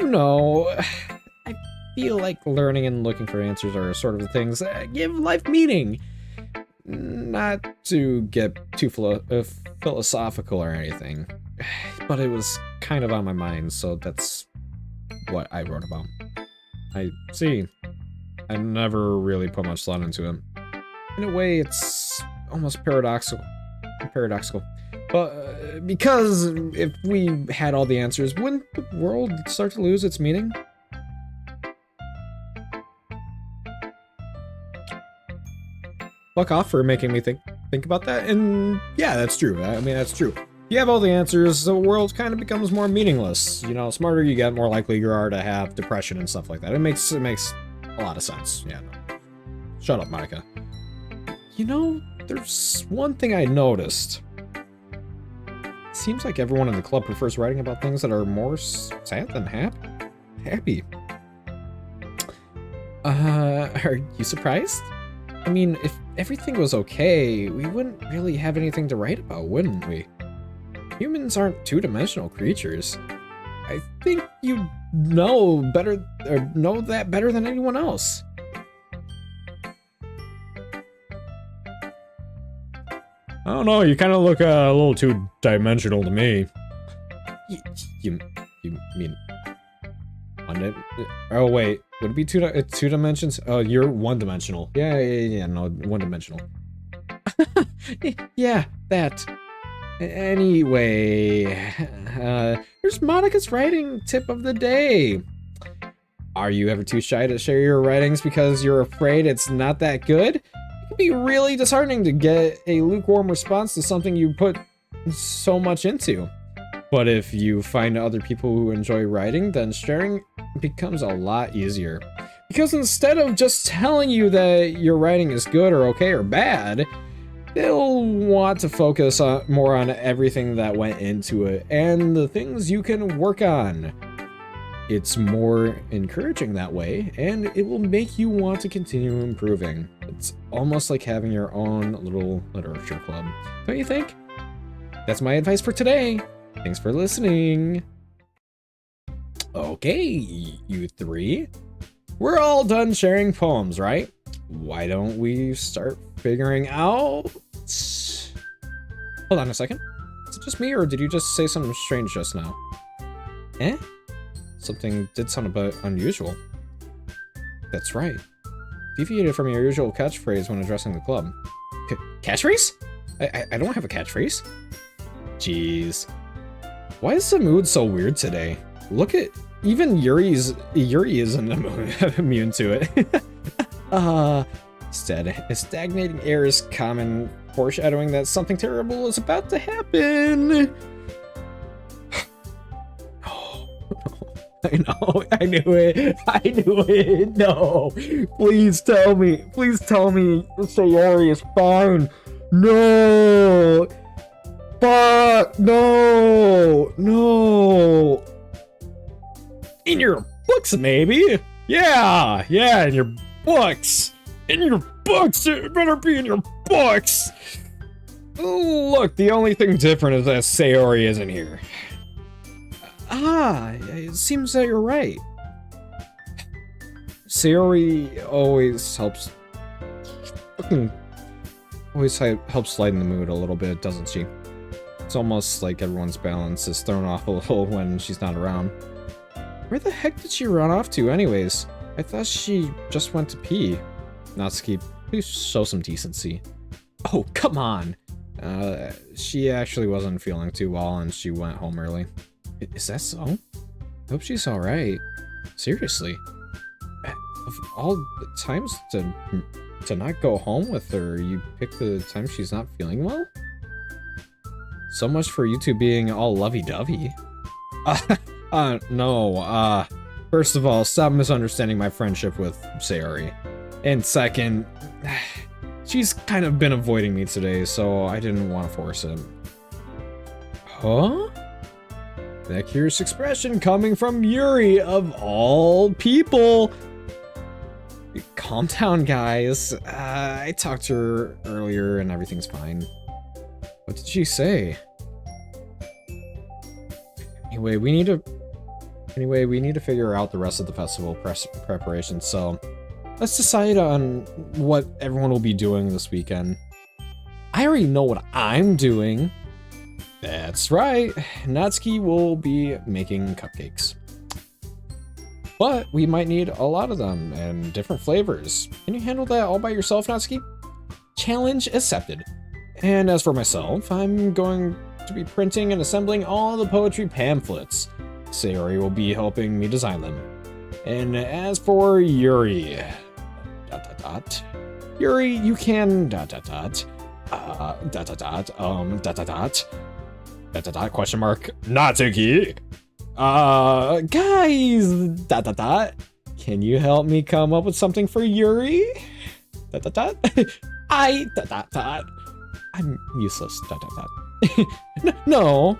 know, I feel like learning and looking for answers are sort of the things that give life meaning. Not to get too philosophical or anything, but it was kind of on my mind, so that's what I wrote about. I see. I never really put much thought into it. In a way, it's almost paradoxical. But because if we had all the answers, wouldn't the world start to lose its meaning? Fuck off for making me think about that. And yeah, that's true. I mean, that's true. If you have all the answers, the world kind of becomes more meaningless. You know, smarter you get, more likely you are to have depression and stuff like that. It makes a lot of sense. Yeah. No. Shut up, Monica. You know, there's one thing I noticed. It seems like everyone in the club prefers writing about things that are more sad than happy. Are you surprised? I mean, if everything was okay, we wouldn't really have anything to write about, wouldn't we? Humans aren't two-dimensional creatures. I think you know that better than anyone else. I don't know, you kind of look a little two-dimensional to me. You mean... Oh, wait. Would it be two dimensions? Oh, you're one-dimensional. Yeah, no, one-dimensional. Yeah, that. Anyway, here's Monica's writing tip of the day. Are you ever too shy to share your writings because you're afraid it's not that good? It can be really disheartening to get a lukewarm response to something you put so much into. But if you find other people who enjoy writing, then sharing becomes a lot easier. Because instead of just telling you that your writing is good or okay or bad, they'll want to focus more on everything that went into it and the things you can work on. It's more encouraging that way, and it will make you want to continue improving. It's almost like having your own little literature club, don't you think? That's my advice for today. Thanks for listening. Okay, you three. We're all done sharing poems, right? Why don't we start figuring out... Hold on a second. Is it just me, or did you just say something strange just now? Eh? Something did sound a bit unusual. That's right. Deviated from your usual catchphrase when addressing the club. Catchphrase? I don't have a catchphrase. Jeez. Why is the mood so weird today? Look at... Even Yuri isn't immune to it. Stagnating air is common, foreshadowing that something terrible is about to happen. Oh, no. I knew it. No. Please tell me Sayori is fine. No. Fuck, no. In your books, maybe? Yeah, in your books. It better be in your books. Look, the only thing different is that Sayori isn't here. It seems that you're right. Sayori always helps lighten the mood a little bit, doesn't she? It's almost like everyone's balance is thrown off a little when she's not around. Where the heck did she run off to anyways? I thought she just went to pee. Natsuki, please show some decency. Oh, come on. She actually wasn't feeling too well and she went home early. Is that so? I hope she's alright. Seriously. Of all the times to not go home with her, you pick the time she's not feeling well? So much for you two being all lovey-dovey. No, first of all, stop misunderstanding my friendship with Sayori. And second, she's kind of been avoiding me today, so I didn't want to force it. Huh? That curious expression coming from Yuri, of all people. Calm down, guys. I talked to her earlier and everything's fine. What did she say? Anyway, we need to figure out the rest of the festival preparation, so let's decide on what everyone will be doing this weekend. I already know what I'm doing. That's right, Natsuki will be making cupcakes. But we might need a lot of them and different flavors. Can you handle that all by yourself, Natsuki? Challenge accepted. And as for myself, I'm going to be printing and assembling all the poetry pamphlets. Sayori will be helping me design them. And as for Yuri, Yuri, you can question mark Natsuki. Guys, can you help me come up with something for Yuri? I'm useless. No,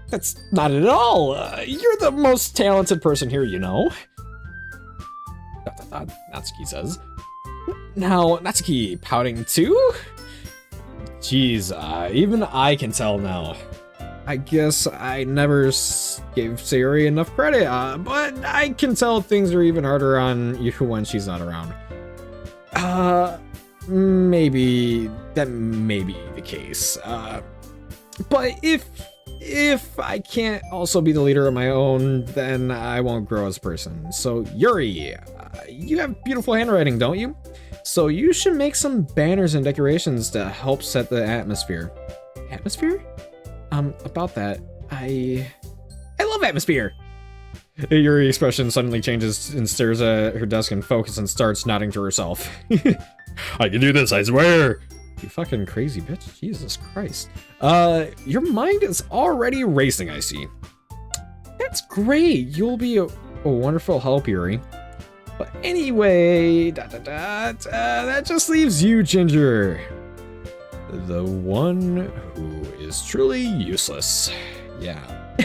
that's not it at all. You're the most talented person here, you know. Natsuki says. Now, Natsuki pouting too? Jeez, even I can tell now. I guess I never gave Sayori enough credit, but I can tell things are even harder on you when she's not around. Maybe that may be the case. But if I can't also be the leader of my own, then I won't grow as a person. So Yuri, you have beautiful handwriting, don't you? So you should make some banners and decorations to help set the atmosphere. Atmosphere? About that, I love atmosphere. Yuri's expression suddenly changes and stares at her desk and focuses and starts nodding to herself. I can do this, I swear. You fucking crazy bitch. Jesus Christ. Your mind is already racing, I see. That's great. You'll be a wonderful help, Yuri. But anyway, that just leaves you, Ginger. The one who is truly useless. Yeah.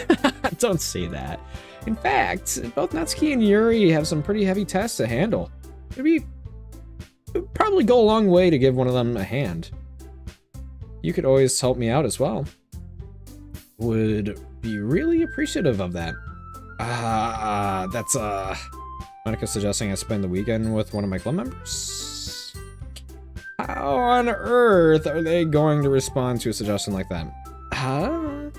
Don't say that. In fact, both Natsuki and Yuri have some pretty heavy tasks to handle. It would probably go a long way to give one of them a hand. You could always help me out as well. Would be really appreciative of that. That's Monica suggesting I spend the weekend with one of my club members? How on earth are they going to respond to a suggestion like that? I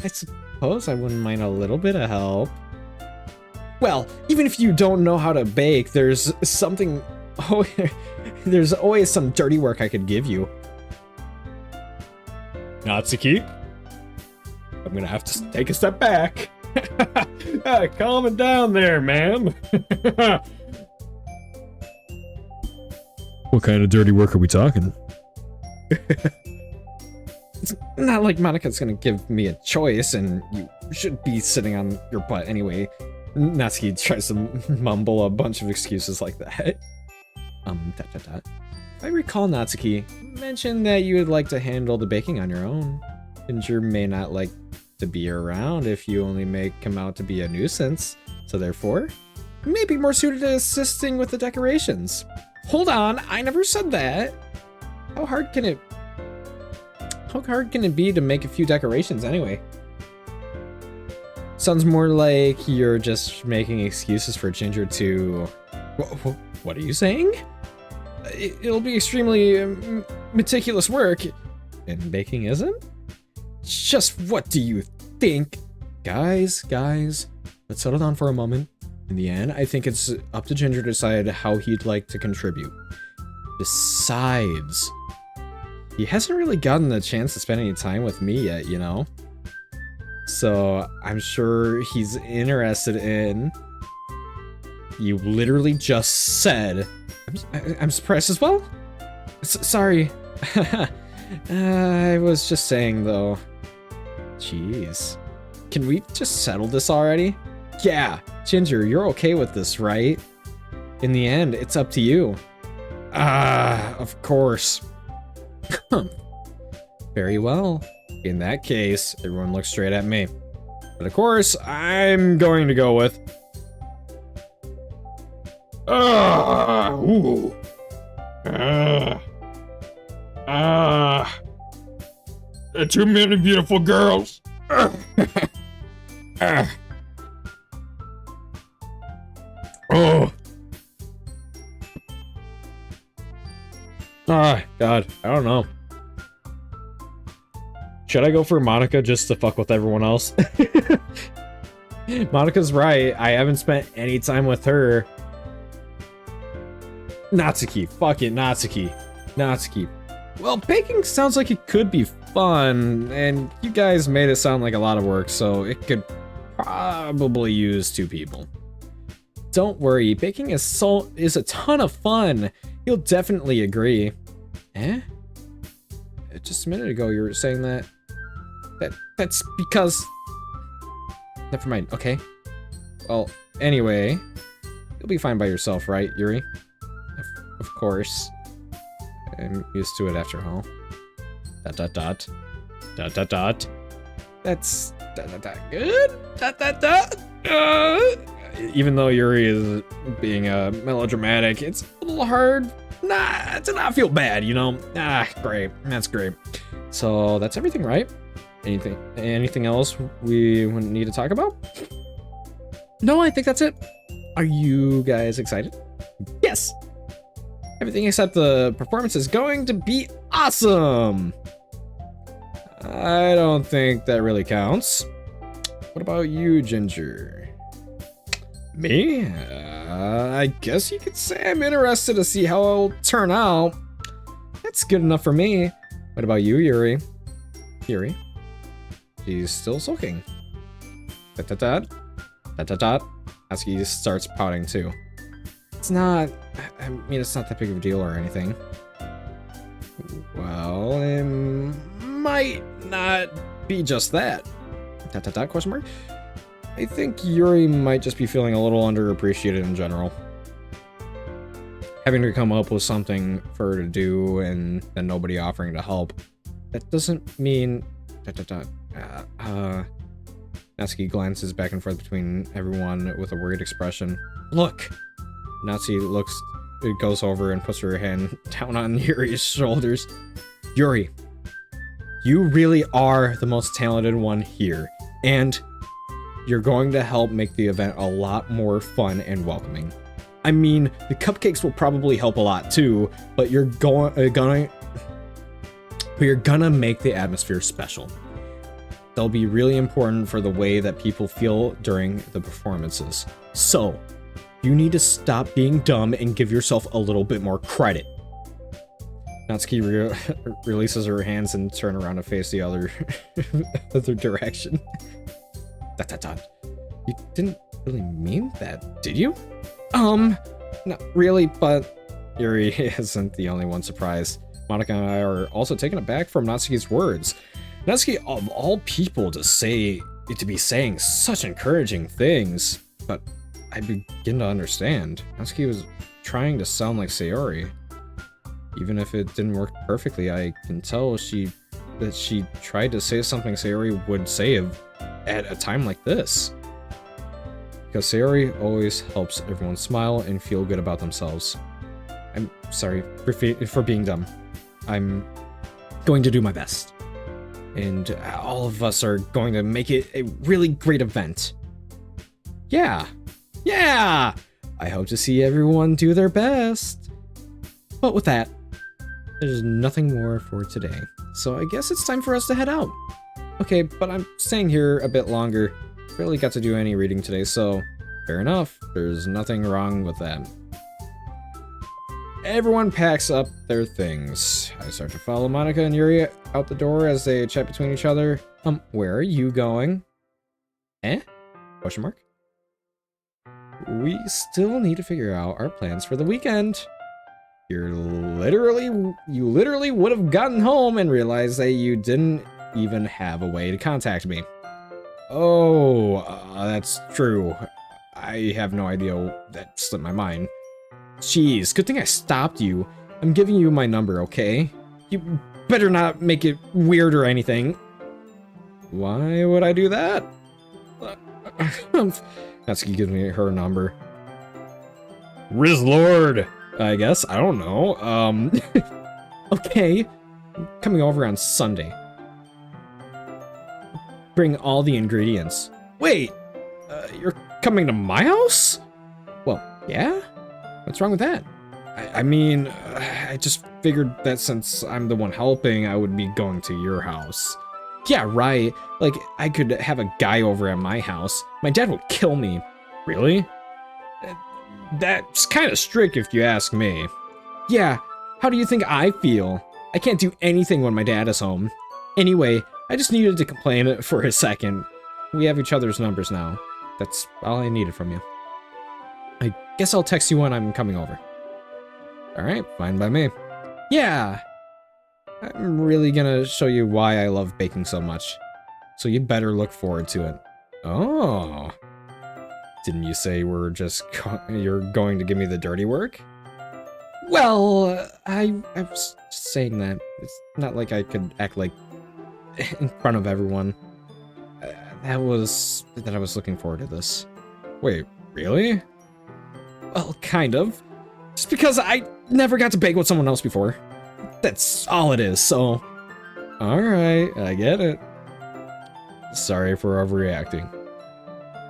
suppose I wouldn't mind a little bit of help. Well, even if you don't know how to bake, there's something... Oh, there's always some dirty work I could give you. Natsuki? I'm gonna have to take a step back. Calm it down there, man. What kind of dirty work are we talking? It's not like Monica's gonna give me a choice and you should be sitting on your butt anyway. Natsuki tries to mumble a bunch of excuses like that. If I recall, Natsuki mentioned that you would like to handle the baking on your own. Ginger may not like to be around if you only make him out to be a nuisance, so therefore, you may be more suited to assisting with the decorations. Hold on, I never said that. How hard can it be to make a few decorations anyway? Sounds more like you're just making excuses for Ginger to... What are you saying? It'll be extremely meticulous work. And baking isn't? Just what do you think? Guys, let's settle down for a moment. In the end, I think it's up to Ginger to decide how he'd like to contribute. Besides, he hasn't really gotten the chance to spend any time with me yet, you know? So I'm sure he's interested in... You literally just said... I'm surprised as well? Sorry. I was just saying, though. Jeez. Can we just settle this already? Yeah, Ginger, you're okay with this, right? In the end, it's up to you. Of course. Very well. In that case, everyone looks straight at me. But of course, I'm going to go with... Too many beautiful girls. Oh. God, I don't know. Should I go for Monica just to fuck with everyone else? Monica's right. I haven't spent any time with her. Natsuki. Fuck it, Natsuki. Natsuki. Well, baking sounds like it could be fun, and you guys made it sound like a lot of work, so it could probably use 2 people. Don't worry, baking is a ton of fun. You'll definitely agree. Eh? Just a minute ago you were saying that. That's because... Never mind, okay. Well, anyway, you'll be fine by yourself, right, Yuri? Of course. I'm used to it after all. ... That's... good? ... Even though Yuri is being melodramatic, it's a little hard to not feel bad, you know? Great. That's great. So that's everything, right? Anything else we need to talk about? No, I think that's it. Are you guys excited? Yes! Everything except the performance is going to be awesome! I don't think that really counts. What about you, Ginger? Me? I guess you could say I'm interested to see how it'll turn out. That's good enough for me. What about you, Yuri? Yuri? She's still sulking. Natsuki starts pouting too. It's not... I mean, it's not that big of a deal or anything. Well, it might not be just that. ... Question mark? I think Yuri might just be feeling a little underappreciated in general. Having to come up with something for her to do and then nobody offering to help. That doesn't mean... Natsuki glances back and forth between everyone with a worried expression. Look! Natsuki goes over and puts her hand down on Yuri's shoulders. Yuri, you really are the most talented one here, and you're going to help make the event a lot more fun and welcoming. I mean, the cupcakes will probably help a lot too, but you're gonna make the atmosphere special. They'll be really important for the way that people feel during the performances. So, you need to stop being dumb and give yourself a little bit more credit. Natsuki releases her hands and turn around to face the other direction. You didn't really mean that, did you? Not really, but Yuri isn't the only one surprised. Monica and I are also taken aback from Natsuki's words. Natsuki, of all people, to be saying such encouraging things, but I begin to understand. Natsuki was trying to sound like Sayori. Even if it didn't work perfectly, I can tell that she tried to say something Sayori would say at a time like this. Because Sayori always helps everyone smile and feel good about themselves. I'm sorry for being dumb. I'm going to do my best. And all of us are going to make it a really great event. Yeah! Yeah! I hope to see everyone do their best. But with that, there's nothing more for today. So I guess it's time for us to head out. Okay, but I'm staying here a bit longer. Barely got to do any reading today, so fair enough. There's nothing wrong with that. everyone packs up their things. I start to follow Monica and Yuri out the door as they chat between each other. Where are you going? Eh? Question mark? We still need to figure out our plans for the weekend. You literally would have gotten home and realized that you didn't even have a way to contact me. Oh, that's true. I have no idea. That slipped my mind. Jeez, good thing I stopped you. I'm giving you my number, okay? You better not make it weird or anything. Why would I do that? Natsuki gives me her number. Riz Lord, I guess. I don't know. Okay. Coming over on Sunday. Bring all the ingredients. Wait, you're coming to my house? Well, yeah? What's wrong with that? I mean, I just figured that since I'm the one helping, I would be going to your house. Yeah, right. Like, I could have a guy over at my house. My dad would kill me. Really? That's kind of strict if you ask me. Yeah, how do you think I feel? I can't do anything when my dad is home. Anyway, I just needed to complain for a second. We have each other's numbers now. That's all I needed from you. I guess I'll text you when I'm coming over. Alright, fine by me. Yeah! I'm really gonna show you why I love baking so much. So you better look forward to it. Oh. Didn't you say you're going to give me the dirty work? Well, I was just saying that. It's not like I could act like in front of everyone. I was looking forward to this. Wait, really? Well, kind of. Just because I never got to bake with someone else before. That's all it is, so... Alright, I get it. Sorry for overreacting.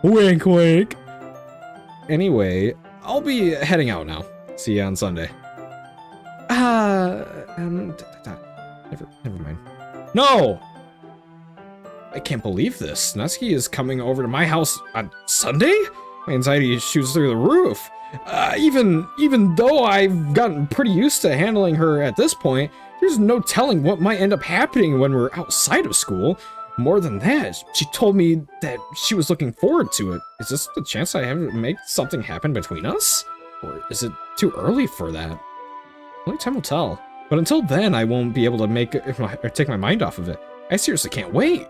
Wink, wink. Anyway, I'll be heading out now. See you on Sunday. Never mind. No! I can't believe this. Natsuki is coming over to my house on Sunday? My anxiety shoots through the roof. Even though I've gotten pretty used to handling her at this point, there's no telling what might end up happening when we're outside of school. More than that, she told me that she was looking forward to it. Is this the chance I have to make something happen between us? Or is it too early for that? Only time will tell. But until then, I won't be able to take my mind off of it. I seriously can't wait.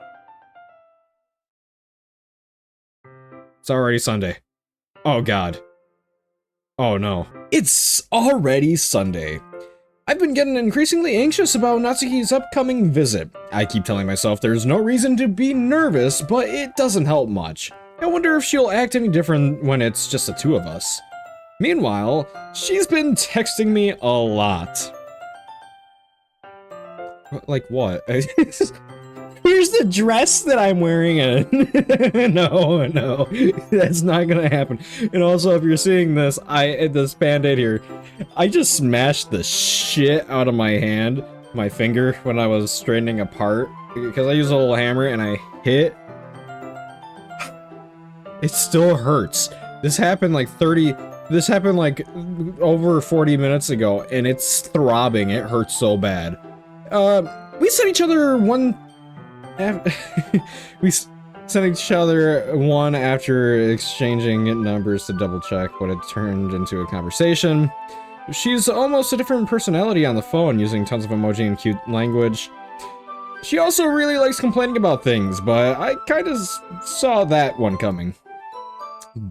It's already Sunday. Oh god. Oh no. It's already Sunday. I've been getting increasingly anxious about Natsuki's upcoming visit. I keep telling myself there's no reason to be nervous, but it doesn't help much. I wonder if she'll act any different when it's just the two of us. Meanwhile, she's been texting me a lot. Like what? Here's the dress that I'm wearing. No, that's not gonna happen. And also, if you're seeing this, this band-aid here, I just smashed the shit out of my hand, my finger, when I was straightening apart, because I used a little hammer and I hit. It still hurts. This happened like over 40 minutes ago, and it's throbbing. It hurts so bad. We sent each other one after exchanging numbers to double check what had turned into a conversation. She's almost a different personality on the phone, using tons of emoji and cute language. She also really likes complaining about things, but I kind of saw that one coming.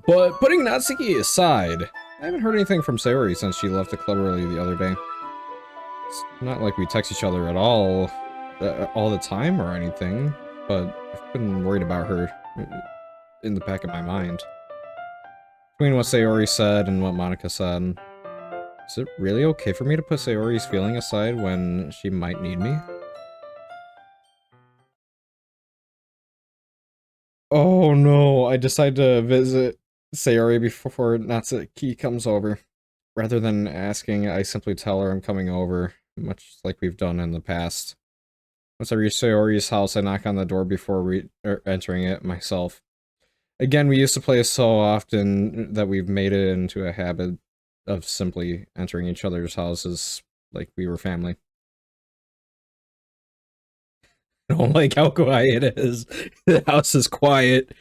But putting Natsuki aside, I haven't heard anything from Sayori since she left the club early the other day. It's not like we text each other at all the time or anything, but I've been worried about her in the back of my mind. Between what Sayori said and what Monica said, is it really okay for me to put Sayori's feeling aside when she might need me? Oh no, I decided to visit Sayori before Natsuki comes over. Rather than asking, I simply tell her I'm coming over, much like we've done in the past. Once I reach Sayori's house, I knock on the door before entering it myself. Again, we used to play so often that we've made it into a habit of simply entering each other's houses like we were family. I don't like how quiet it is. The house is quiet.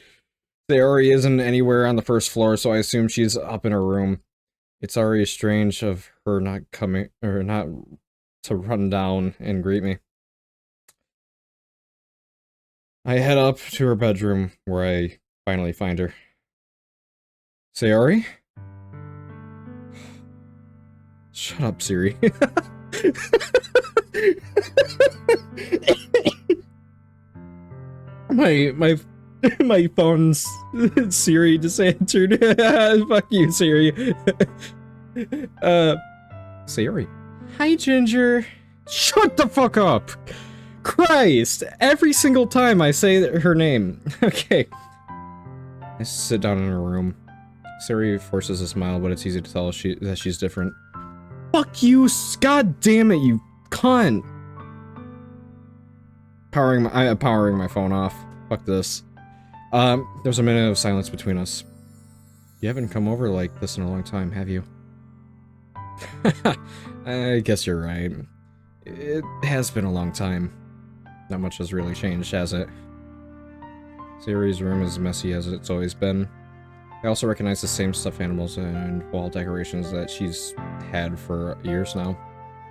Sayori isn't anywhere on the first floor, so I assume she's up in her room. It's already strange of her not coming, or not to run down and greet me. I head up to her bedroom, where I finally find her. Sayori? Shut up, Siri. my phone's Siri just answered. Fuck you, Siri. Siri. Hi, Ginger. Shut the fuck up! Christ! Every single time I say her name. Okay. I sit down in her room. Siri forces a smile, but it's easy to tell that she's different. Fuck you! God damn it, you cunt! Powering my phone off. Fuck this. There's a minute of silence between us. You haven't come over like this in a long time, have you? I guess you're right. It has been a long time. Not much has really changed, has it? Sayori's room is messy as it's always been. I also recognize the same stuffed animals and wall decorations that she's had for years now.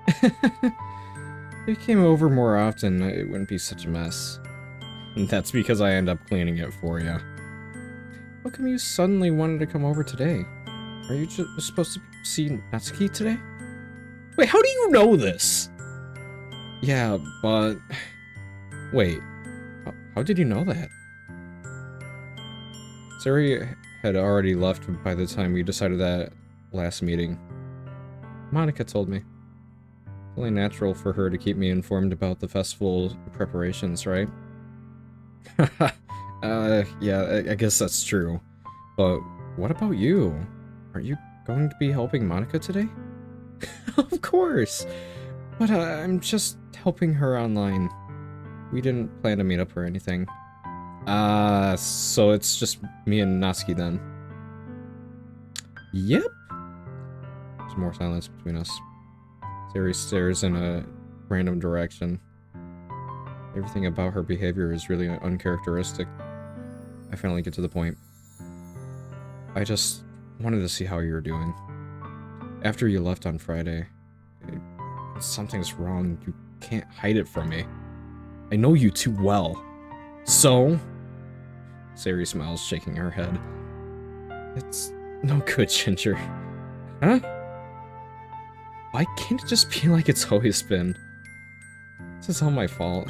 If you came over more often, it wouldn't be such a mess. And that's because I end up cleaning it for you. How come you suddenly wanted to come over today? Are you just supposed to see Natsuki today? Wait, how do you know this? Yeah, but... Wait, how did you know that? Sayori had already left by the time we decided that last meeting. Monika told me. It's only natural for her to keep me informed about the festival preparations, right? Yeah, I guess that's true. But what about you? Are you going to be helping Monika today? Of course! But I'm just helping her online. We didn't plan to meet up or anything. So it's just me and Natsuki then. Yep. There's more silence between us. Sayori stares in a random direction. Everything about her behavior is really uncharacteristic. I finally get to the point. I just wanted to see how you were doing. After you left on Friday, something's wrong. You can't hide it from me. I know you too well. So? Sayori smiles, shaking her head. It's no good, Ginger. Huh? Why can't it just be like it's always been? This is all my fault.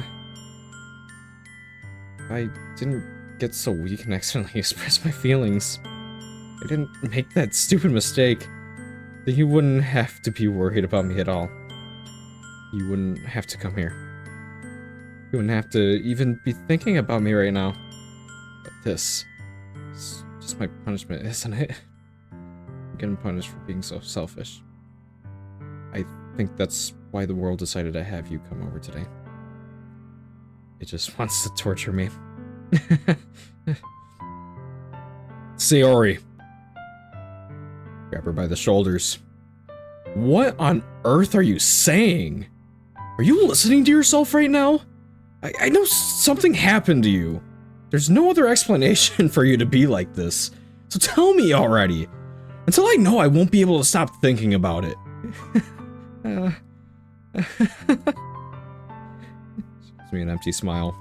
I didn't get so weak and accidentally express my feelings. I didn't make that stupid mistake. Then you wouldn't have to be worried about me at all. You wouldn't have to come here. You wouldn't have to even be thinking about me right now. But this is just my punishment, isn't it? I'm getting punished for being so selfish. I think that's why the world decided to have you come over today. It just wants to torture me. Sayori. Grab her by the shoulders. What on earth are you saying? Are you listening to yourself right now? I know something happened to you. There's no other explanation for you to be like this. So tell me already. Until I know, I won't be able to stop thinking about it. Gives me an empty smile.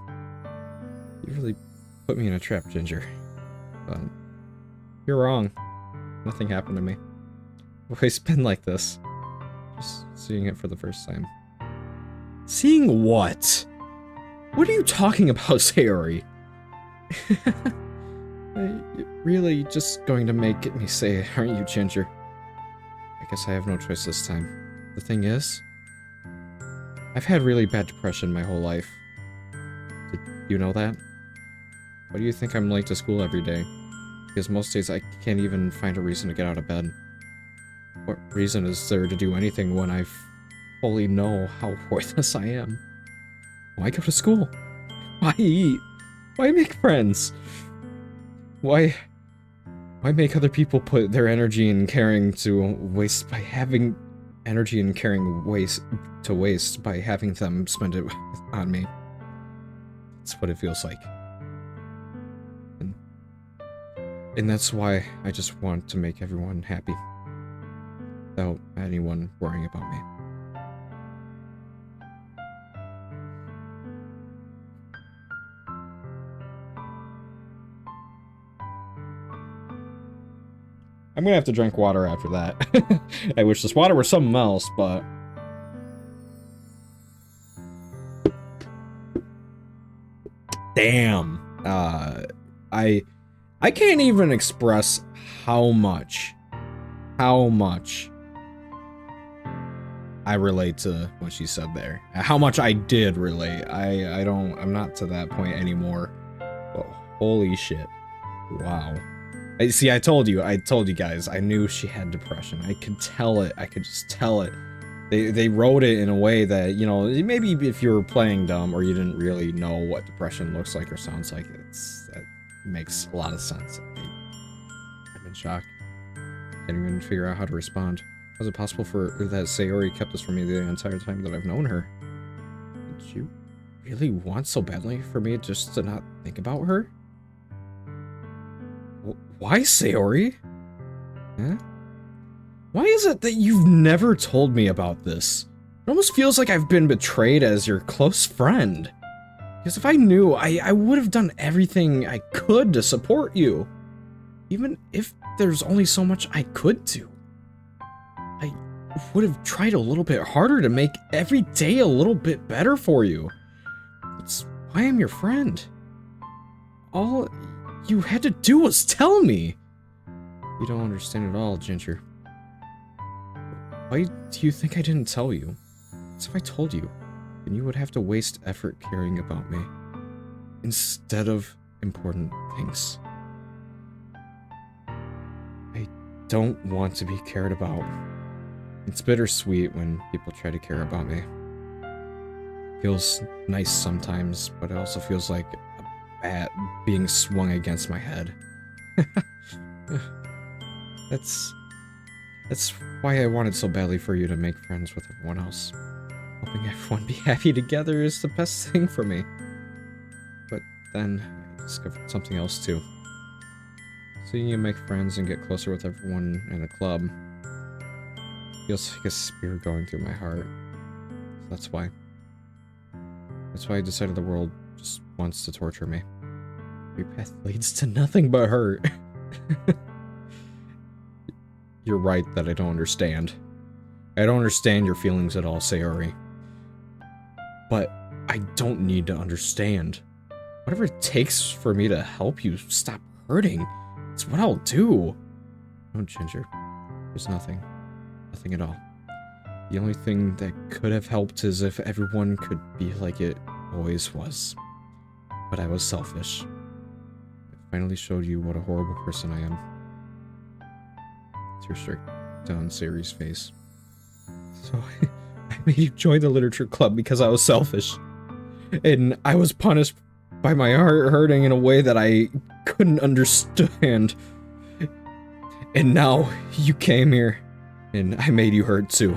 You really put me in a trap, Ginger. But you're wrong. Nothing happened to me. I've always been like this. Just seeing it for the first time. Seeing what? What are you talking about, Sayori? You're really just going to make me say it, aren't you, Ginger? I guess I have no choice this time. The thing is, I've had really bad depression my whole life. Did you know that? Why do you think I'm late to school every day? Because most days I can't even find a reason to get out of bed. What reason is there to do anything when I fully know how worthless I am? Why go to school? Why eat? Why make friends? Why Why make other people put their energy and caring to waste by having energy and caring waste by having them spend it on me? That's what it feels like. And that's why I just want to make everyone happy. Without anyone worrying about me. I'm gonna have to drink water after that. I wish this water was something else, but... Damn. I can't even express how much I relate to what she said there. How much I did relate. I'm not to that point anymore. But holy shit. Wow. I told you guys, I knew she had depression. I could tell it. I could just tell it. They wrote it in a way that, you know, maybe if you were playing dumb or you didn't really know what depression looks like or sounds like, that makes a lot of sense. I'm in shock. Can't even figure out how to respond. How is it possible that Sayori kept this from me the entire time that I've known her? Did you really want so badly for me just to not think about her? Why, Sayori? Huh? Why is it that you've never told me about this? It almost feels like I've been betrayed as your close friend. Because if I knew, I would have done everything I could to support you. Even if there's only so much I could do. I would have tried a little bit harder to make every day a little bit better for you. That's why I'm your friend. All you had to do was tell me. You don't understand at all, Ginger. Why do you think I didn't tell you? As if I told you, then you would have to waste effort caring about me. Instead of important things. I don't want to be cared about. It's bittersweet when people try to care about me. Feels nice sometimes, but it also feels like a bat being swung against my head. That's why I wanted so badly for you to make friends with everyone else. Helping everyone be happy together is the best thing for me. But then I discovered something else too. Seeing you make friends and get closer with everyone in the club feels like a spear going through my heart. So that's why. That's why I decided the world just wants to torture me. Every path leads to nothing but hurt. You're right that I don't understand. I don't understand your feelings at all, Sayori. But I don't need to understand. Whatever it takes for me to help you stop hurting, it's what I'll do. No, Ginger. There's nothing. Nothing at all. The only thing that could have helped is if everyone could be like it always was. But I was selfish. I finally showed you what a horrible person I am. Tears straight down Sayori's face. So I made you join the literature club because I was selfish. And I was punished by my heart hurting in a way that I couldn't understand. And now you came here, and I made you hurt too.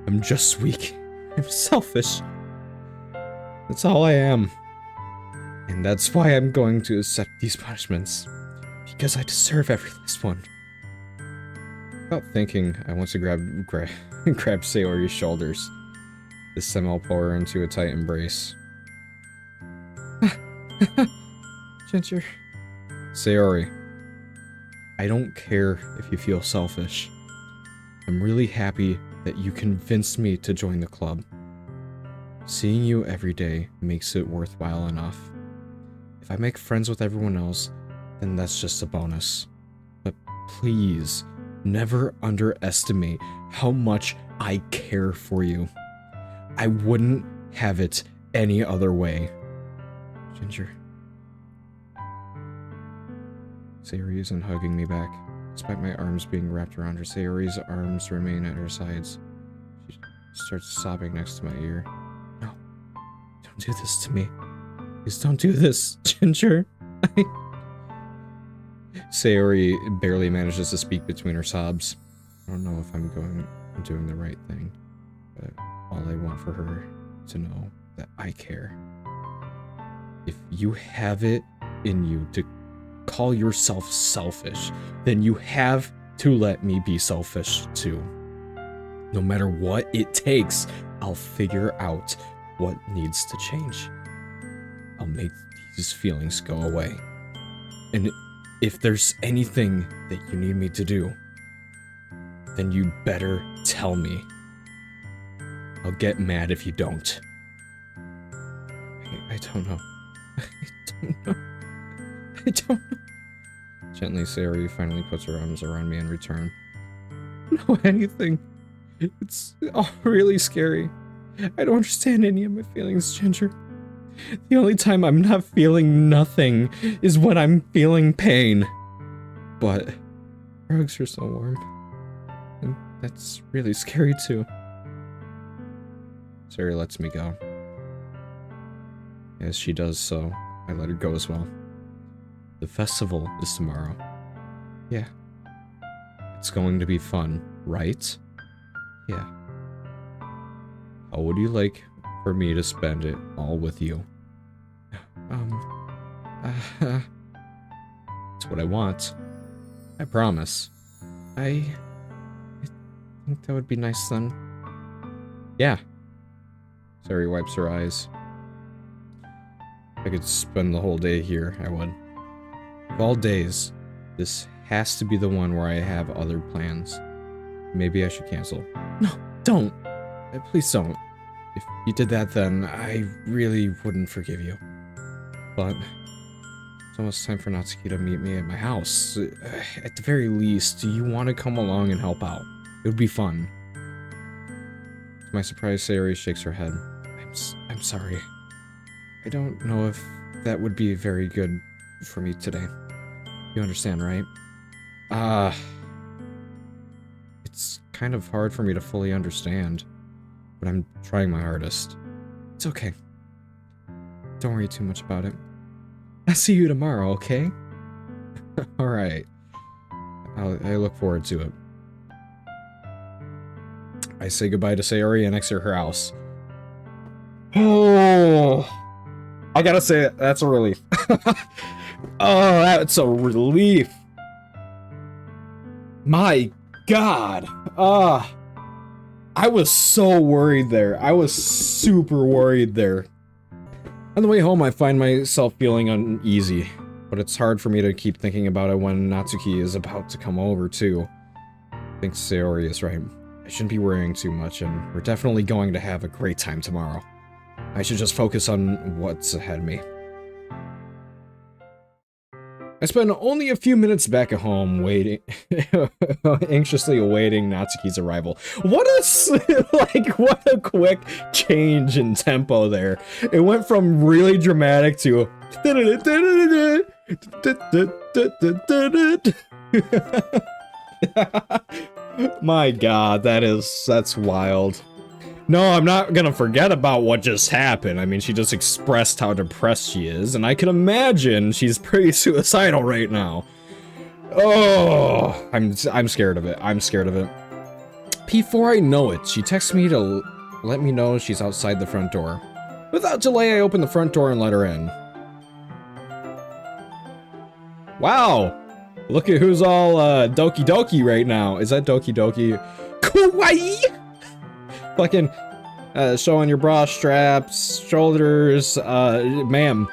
I'm just weak. I'm selfish. That's all I am. And that's why I'm going to accept these punishments. Because I deserve every last one. Without thinking, I want to grab Sayori's shoulders. This time I'll pull her into a tight embrace. Ginger. Sayori. I don't care if you feel selfish. I'm really happy that you convinced me to join the club. Seeing you every day makes it worthwhile enough. If I make friends with everyone else, then that's just a bonus. But please, never underestimate how much I care for you. I wouldn't have it any other way. Ginger. Sayori isn't hugging me back. Despite my arms being wrapped around her, Sayori's arms remain at her sides. She starts sobbing next to my ear. No, don't do this to me. Please don't do this, Ginger. Sayori barely manages to speak between her sobs. I don't know if I'm doing the right thing, but all I want for her to know that I care. If you have it in you to call yourself selfish, then you have to let me be selfish too. No matter what it takes, I'll figure out what needs to change. I'll make these feelings go away. And if there's anything that you need me to do, then you better tell me. I'll get mad if you don't. I don't know. I don't know. Gently, Sayori finally puts her arms around me in return. I don't know anything. It's all really scary. I don't understand any of my feelings, Ginger. The only time I'm not feeling nothing is when I'm feeling pain. But her hugs are so warm. And that's really scary too. Sayori lets me go. As she does so, I let her go as well. The festival is tomorrow. Yeah. It's going to be fun, right? Yeah. How would you like for me to spend it all with you? It's what I want. I promise. I think that would be nice then. Yeah. Sayori wipes her eyes. If I could spend the whole day here, I would. Of all days, this has to be the one where I have other plans. Maybe I should cancel. No, don't. Please don't. If you did that, then I really wouldn't forgive you. But it's almost time for Natsuki to meet me at my house. At the very least, do you want to come along and help out? It would be fun. To my surprise, Sayori shakes her head. I'm sorry. I don't know if that would be very good for me today. You understand, right? It's kind of hard for me to fully understand, but I'm trying my hardest. It's okay. Don't worry too much about it. I'll see you tomorrow, okay? Alright. I look forward to it. I say goodbye to Sayori and exit her house. Oh, I gotta say, that's a relief. Oh, that's a relief. My God. I was so worried there. I was super worried there. On the way home, I find myself feeling uneasy, but it's hard for me to keep thinking about it when Natsuki is about to come over, too. I think Sayori is right. I shouldn't be worrying too much, and we're definitely going to have a great time tomorrow. I should just focus on what's ahead of me. I spend only a few minutes back at home waiting, anxiously awaiting Natsuki's arrival. What a quick change in tempo there. It went from really dramatic to my God, that's wild. No, I'm not gonna forget about what just happened. I mean, she just expressed how depressed she is, and I can imagine she's pretty suicidal right now. Oh, I'm scared of it. I'm scared of it. Before I know it, she texts me to let me know she's outside the front door. Without delay, I open the front door and let her in. Wow, look at who's all Doki Doki right now. Is that Doki Doki? Kawaii! Fucking showing your bra straps, shoulders, ma'am.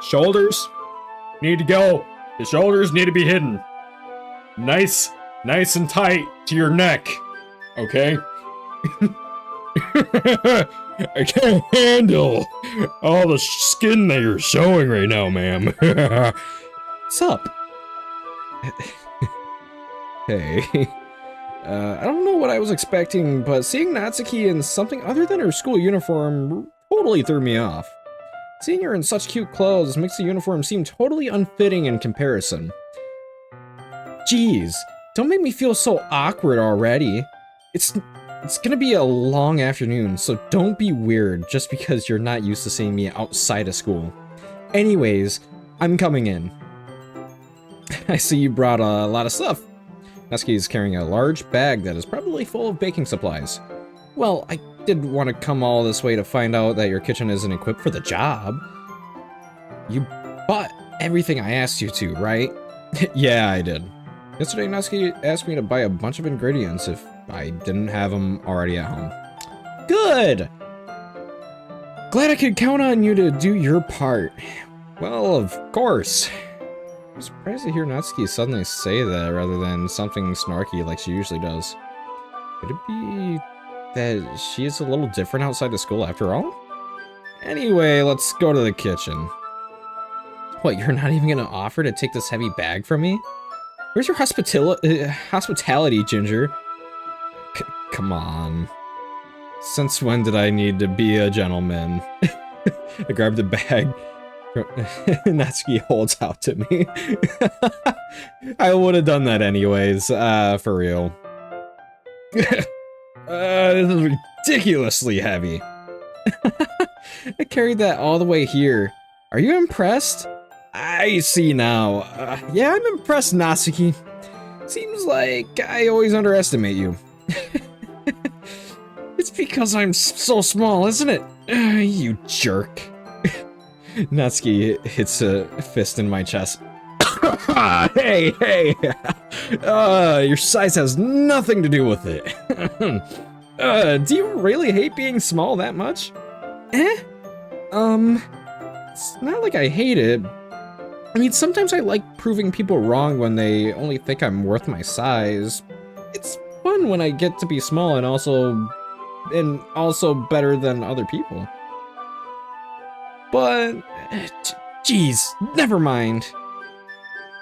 Shoulders need to go. The shoulders need to be hidden. Nice and tight to your neck. Okay? I can't handle all the skin that you're showing right now, ma'am. What's up? Hey. I don't know what I was expecting, but seeing Natsuki in something other than her school uniform totally threw me off. Seeing her in such cute clothes makes the uniform seem totally unfitting in comparison. Jeez, don't make me feel so awkward already. It's gonna be a long afternoon, so don't be weird just because you're not used to seeing me outside of school. Anyways, I'm coming in. I see you brought a lot of stuff. Natsuki is carrying a large bag that is probably full of baking supplies. Well, I did want to come all this way to find out that your kitchen isn't equipped for the job. You bought everything I asked you to, right? Yeah, I did. Yesterday, Natsuki asked me to buy a bunch of ingredients if I didn't have them already at home. Good! Glad I could count on you to do your part. Well, of course. I'm surprised to hear Natsuki suddenly say that rather than something snarky like she usually does. Could it be that she is a little different outside of school after all? Anyway, let's go to the kitchen. What, you're not even gonna offer to take this heavy bag from me? Where's your hospitality, Ginger? Come on. Since when did I need to be a gentleman? I grabbed the bag Natsuki holds out to me. I would have done that anyways, for real. This is ridiculously heavy. I carried that all the way here. Are you impressed? I see now. Yeah, I'm impressed, Natsuki. Seems like I always underestimate you. It's because I'm so small, isn't it? You jerk. Natsuki hits a fist in my chest. Hey! Your size has nothing to do with it. Do you really hate being small that much? It's not like I hate it. I mean, sometimes I like proving people wrong when they only think I'm worth my size. It's fun when I get to be small and also better than other people. But, jeez, never mind.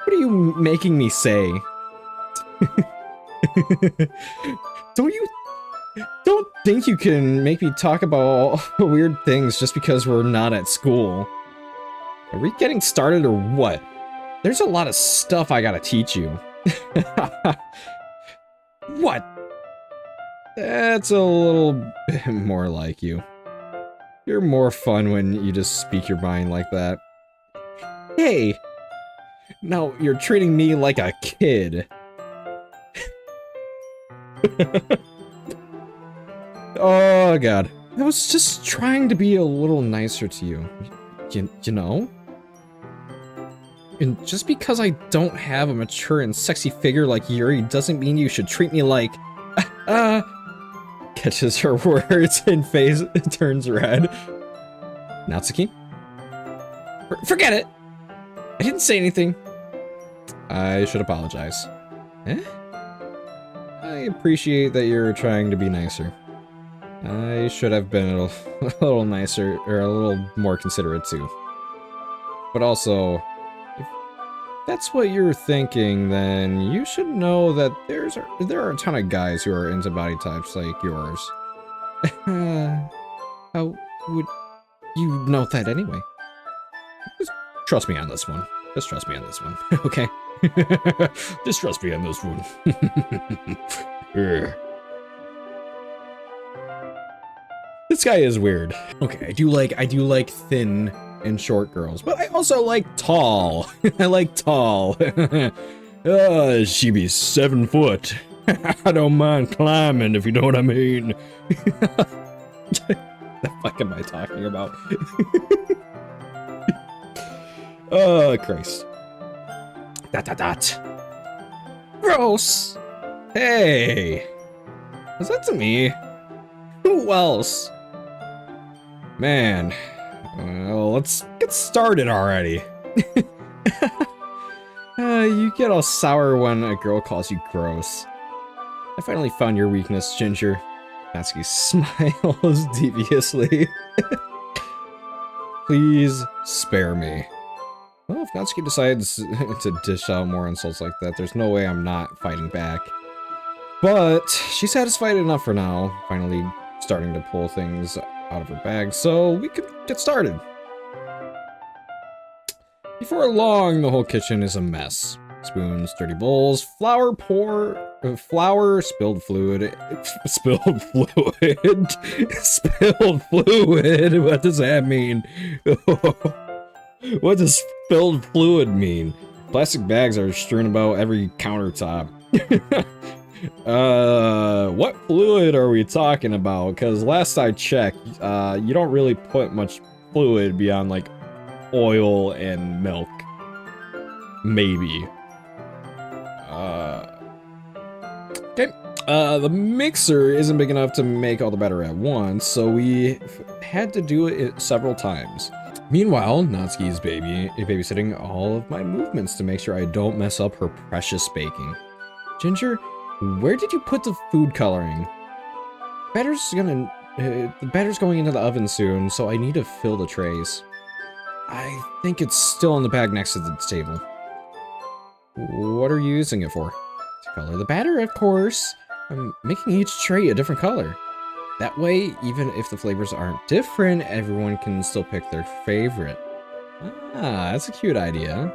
What are you making me say? Don't think you can make me talk about weird things just because we're not at school. Are we getting started or what? There's a lot of stuff I gotta teach you. What? That's a little bit more like you. You're more fun when you just speak your mind like that. Hey! Now you're treating me like a kid. Oh god. I was just trying to be a little nicer to you. You know? And just because I don't have a mature and sexy figure like Yuri doesn't mean you should treat me like... Catches her words and face turns red. Natsuki? Forget it! I didn't say anything. I should apologize. Eh? I appreciate that you're trying to be nicer. I should have been a little nicer, or a little more considerate too. But also, if that's what you're thinking, then you should know that there are a ton of guys who are into body types like yours. How would you know that anyway? Just trust me on this one. Just trust me on this one, okay? Just trust me on this one. This guy is weird. Okay, I do like thin and short girls, but I also like tall. I like tall. She be 7 foot. I don't mind climbing, if you know what I mean. The fuck am I talking about? Oh, Christ. Dot. Gross. Hey. Was that to me? Who else? Man. Well, let's get started already. You get all sour when a girl calls you gross. I finally found your weakness, Ginger. Natsuki smiles deviously. Please spare me. Well, if Natsuki decides to dish out more insults like that, there's no way I'm not fighting back. But she's satisfied enough for now, finally starting to pull things out of her bag, so we could get started. Before long, the whole kitchen is a mess. Spoons, dirty bowls, flour, spilled fluid. Spilled fluid? Spilled fluid? What does that mean? What does spilled fluid mean? Plastic bags are strewn about every countertop. What fluid are we talking about? Because last I checked, you don't really put much fluid beyond, like, oil and milk. Maybe. Okay. The mixer isn't big enough to make all the batter at once, so we had to do it several times. Meanwhile, Natsuki is babysitting all of my movements to make sure I don't mess up her precious baking. Ginger, where did you put the food coloring? The batter's going into the oven soon, so I need to fill the trays. I think it's still in the bag next to the table. What are you using it for? To color the batter, of course. I'm making each tray a different color. That way, even if the flavors aren't different, everyone can still pick their favorite. Ah, that's a cute idea.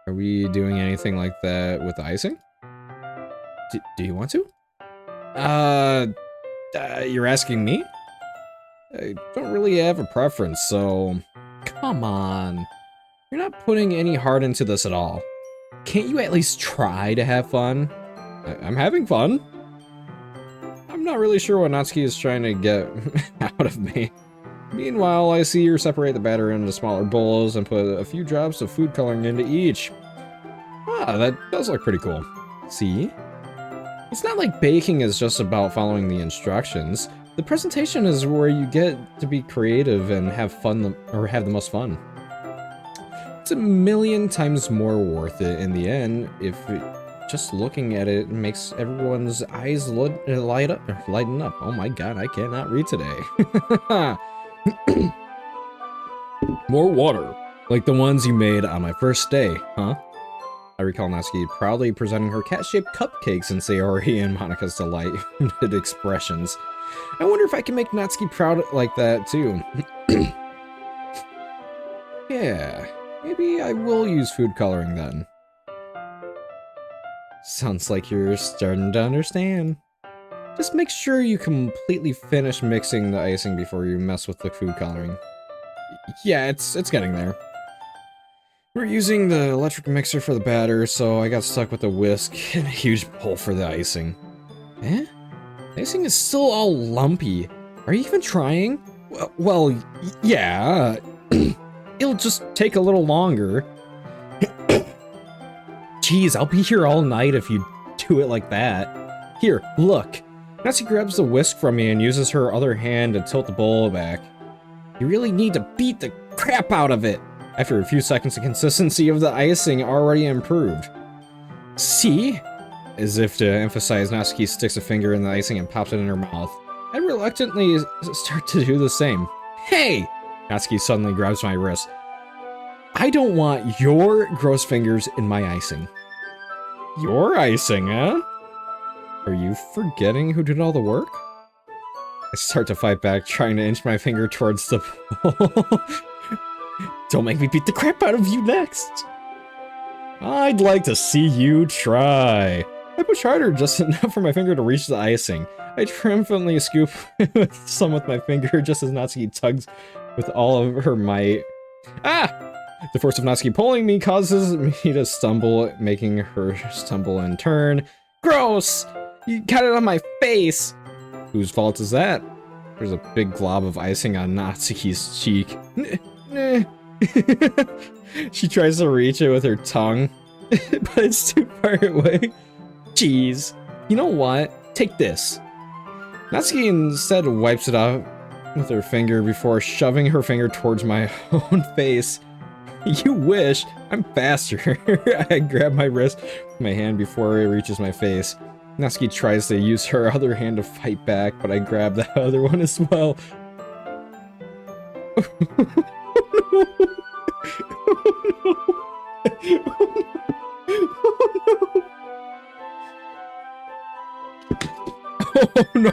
Are we doing anything like that with the icing? Do you want to? You're asking me? I don't really have a preference, so... Come on. You're not putting any heart into this at all. Can't you at least try to have fun? I'm having fun. I'm not really sure what Natsuki is trying to get out of me. Meanwhile, I see her separate the batter into smaller bowls and put a few drops of food coloring into each. Ah, that does look pretty cool. See? It's not like baking is just about following the instructions. The presentation is where you get to be creative and have fun, or have the most fun. It's a million times more worth it in the end if just looking at it makes everyone's eyes lighten up. Oh my god, I cannot read today. More water, like the ones you made on my first day, huh? I recall Natsuki proudly presenting her cat-shaped cupcakes in Sayori and Monika's delighted expressions. I wonder if I can make Natsuki proud like that too. Yeah, maybe I will use food coloring then. Sounds like you're starting to understand. Just make sure you completely finish mixing the icing before you mess with the food coloring. Yeah, it's getting there. We're using the electric mixer for the batter, so I got stuck with a whisk and a huge bowl for the icing. Eh? The icing is still all lumpy. Are you even trying? Well, yeah. It'll just take a little longer. Jeez, I'll be here all night if you do it like that. Here, look. Natsuki grabs the whisk from me and uses her other hand to tilt the bowl back. You really need to beat the crap out of it. After a few seconds, the consistency of the icing already improved. See? As if to emphasize, Natsuki sticks a finger in the icing and pops it in her mouth. I reluctantly start to do the same. Hey! Natsuki suddenly grabs my wrist. I don't want your gross fingers in my icing. Your icing, huh? Are you forgetting who did all the work? I start to fight back, trying to inch my finger towards the bowl. Don't make me beat the crap out of you next! I'd like to see you try. I push harder just enough for my finger to reach the icing. I triumphantly scoop some with my finger just as Natsuki tugs with all of her might. Ah! The force of Natsuki pulling me causes me to stumble, making her stumble in turn. Gross! You got it on my face! Whose fault is that? There's a big glob of icing on Natsuki's cheek. She tries to reach it with her tongue, but it's too far away. Jeez. You know what? Take this. Natsuki instead wipes it off with her finger before shoving her finger towards my own face. You wish. I'm faster. I grab my wrist with my hand before it reaches my face. Natsuki tries to use her other hand to fight back, but I grab the other one as well. Oh no!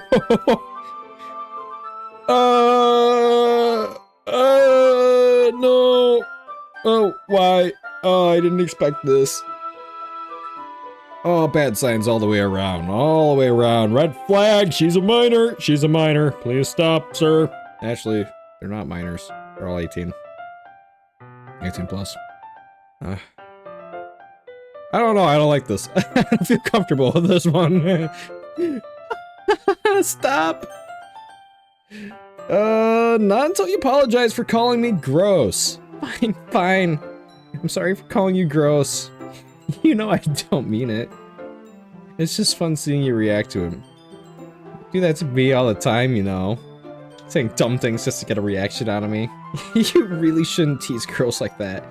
No! Oh, why? Oh, I didn't expect this. Oh, bad signs all the way around. All the way around. Red flag! She's a minor! She's a minor. Please stop, sir. Actually, they're not minors. They're all 18. 18 plus. I don't know, I don't like this. I don't feel comfortable with this one. Stop! Not until you apologize for calling me gross. Fine, fine. I'm sorry for calling you gross. You know I don't mean it. It's just fun seeing you react to it. Do that to me all the time, you know. Saying dumb things just to get a reaction out of me. You really shouldn't tease girls like that.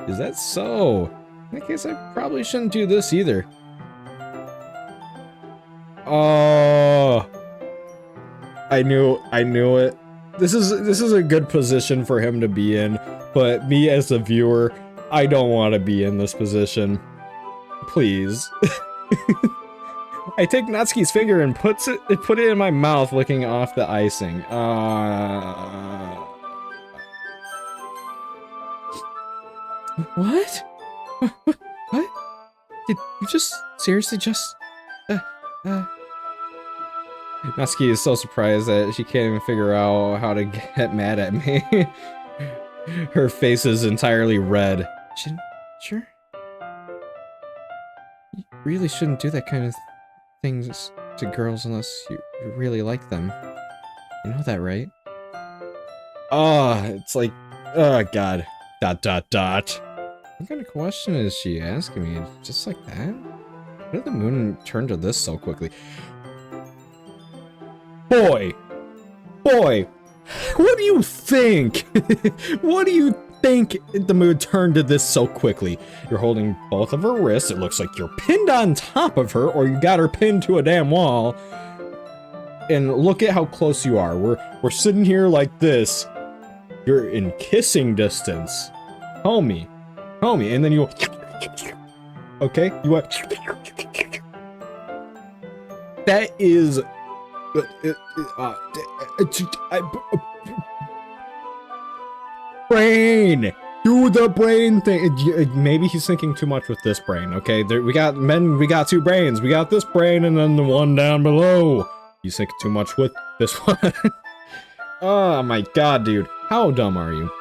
Is that so? In that case, I probably shouldn't do this either. Oh, I knew it. This is a good position for him to be in, but me as a viewer, I don't want to be in this position. Please. I take Natsuki's finger and put it in my mouth, licking off the icing. What? What? Did you just seriously just Natsuki is so surprised that she can't even figure out how to get mad at me. Her face is entirely red. Sure? You really shouldn't do that kind of things to girls unless you really like them. You know that, right? It's like, oh god. ... What kind of question is she asking me? Just like that? How did the moon turn to this so quickly? Boy! What do you think? What do you think the moon turned to this so quickly? You're holding both of her wrists. It looks like you're pinned on top of her, or you got her pinned to a damn wall. And look at how close you are. We're sitting here like this. You're in kissing distance. Homie. And then you... Okay? You went... That is... Brain! Do the brain thing! Maybe he's thinking too much with this brain, okay? We got two brains. We got this brain and then the one down below. You think too much with this one. Oh my god, dude. How dumb are you?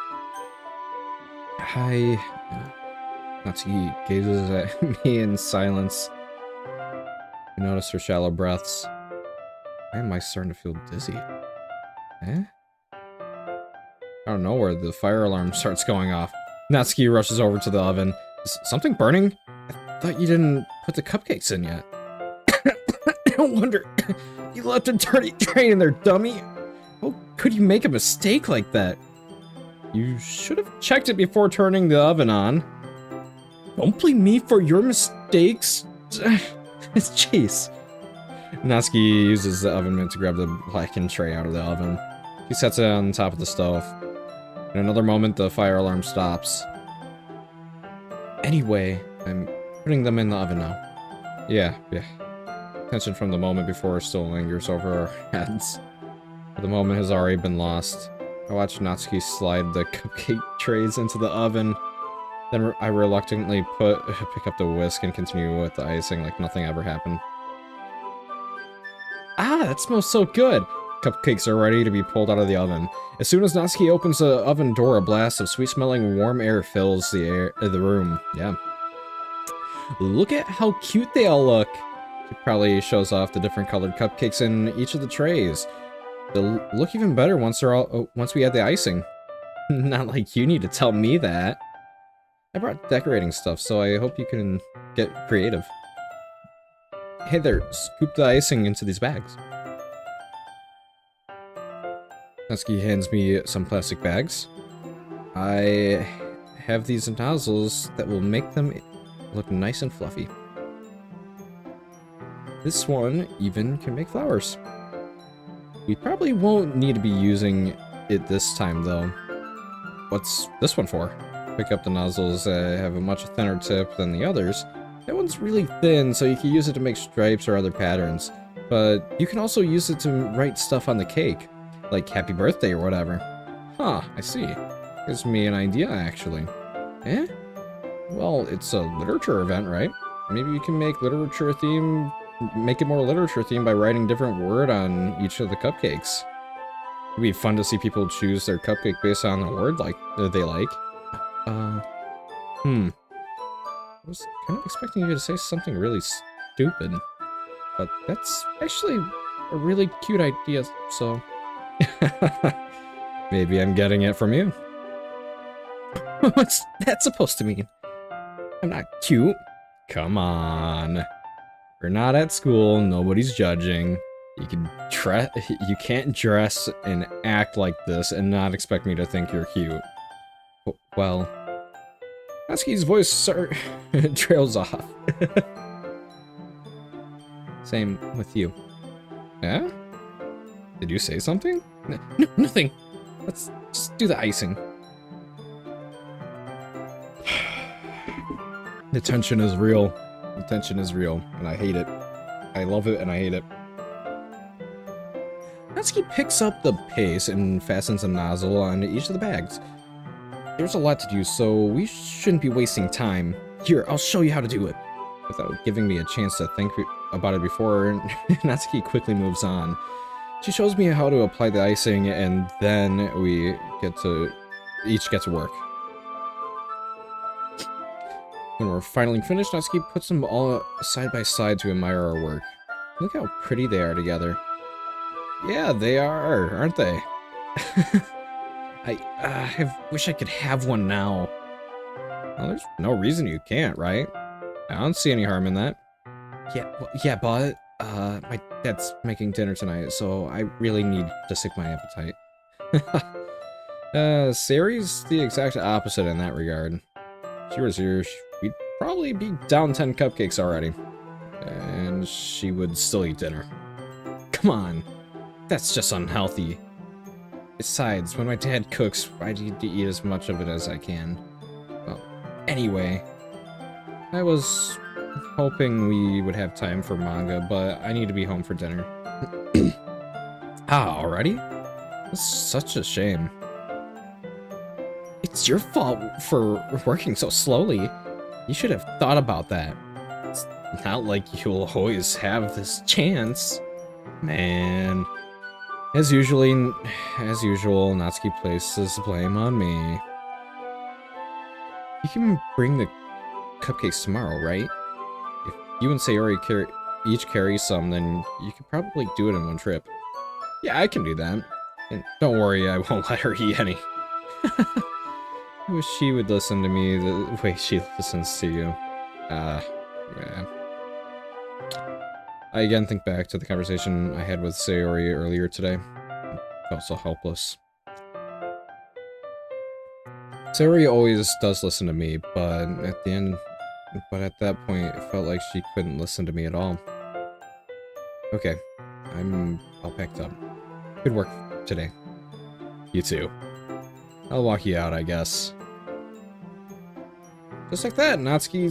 Natsuki gazes at me in silence. You notice her shallow breaths. Why am I starting to feel dizzy? Eh? Out of nowhere, the fire alarm starts going off. Natsuki rushes over to the oven. Is something burning? I thought you didn't put the cupcakes in yet. No wonder you left a dirty tray in there, dummy. How could you make a mistake like that? You should have checked it before turning the oven on. Don't blame me for your mistakes. Jeez. Natsuki uses the oven mitt to grab the blackened tray out of the oven. He sets it on top of the stove. In another moment, the fire alarm stops. Anyway, I'm putting them in the oven now. Yeah. Tension from the moment before still lingers over our heads. But the moment has already been lost. I watched Natsuki slide the cupcake trays into the oven. Then I reluctantly pick up the whisk and continue with the icing like nothing ever happened. Ah, that smells so good! Cupcakes are ready to be pulled out of the oven. As soon as Natsuki opens the oven door, a blast of sweet-smelling warm air fills the room. Yeah. Look at how cute they all look! She probably shows off the different colored cupcakes in each of the trays. They'll look even better once we add the icing. Not like you need to tell me that. I brought decorating stuff, so I hope you can get creative. Hey there, scoop the icing into these bags. Natsuki hands me some plastic bags. I have these nozzles that will make them look nice and fluffy. This one even can make flowers. We probably won't need to be using it this time, though. What's this one for? Pick up the nozzles that have a much thinner tip than the others. That one's really thin, so you can use it to make stripes or other patterns. But you can also use it to write stuff on the cake, like happy birthday or whatever. Huh, I see. Gives me an idea, actually. Eh? Well, it's a literature event, right? Maybe you can make it more literature themed by writing different word on each of the cupcakes. It'd be fun to see people choose their cupcake based on the word they like. was kind of expecting you to say something really stupid. But that's actually a really cute idea, so... Maybe I'm getting it from you. What's that supposed to mean? I'm not cute. Come on. We're not at school, nobody's judging. You can't dress and act like this and not expect me to think you're cute. Well... Natsuki's voice trails off. Same with you. Yeah? Did you say something? No, nothing. Let's just do the icing. The tension is real. The tension is real, and I hate it. I love it, and I hate it. Natsuki picks up the pace and fastens a nozzle on each of the bags. There's a lot to do, so we shouldn't be wasting time. Here, I'll show you how to do it. Without giving me a chance to think about it before, Natsuki quickly moves on. She shows me how to apply the icing, and then we each get to work. When we're finally finished, Natsuki puts them all side by side to admire our work. Look how pretty they are together. Yeah, they are, aren't they? I wish I could have one now. Well, there's no reason you can't, right? I don't see any harm in that. Yeah, but, my dad's making dinner tonight, so I really need to sick my appetite. Sayori's the exact opposite in that regard. If she was here, we'd probably be down 10 cupcakes already. And she would still eat dinner. Come on, that's just unhealthy. Besides, when my dad cooks, I need to eat as much of it as I can. Well, anyway, I was hoping we would have time for manga, but I need to be home for dinner. Already? That's such a shame. It's your fault for working so slowly. You should have thought about that. It's not like you'll always have this chance. Man. As usual, Natsuki places the blame on me. You can bring the cupcakes tomorrow, right? If you and Sayori each carry some, then you could probably do it in one trip. Yeah, I can do that. And don't worry, I won't let her eat any. I wish she would listen to me the way she listens to you. Yeah. I again think back to the conversation I had with Sayori earlier today. I felt so helpless. Sayori always does listen to me, but at that point, it felt like she couldn't listen to me at all. Okay, I'm all packed up. Good work today. You too. I'll walk you out, I guess. Just like that, Natsuki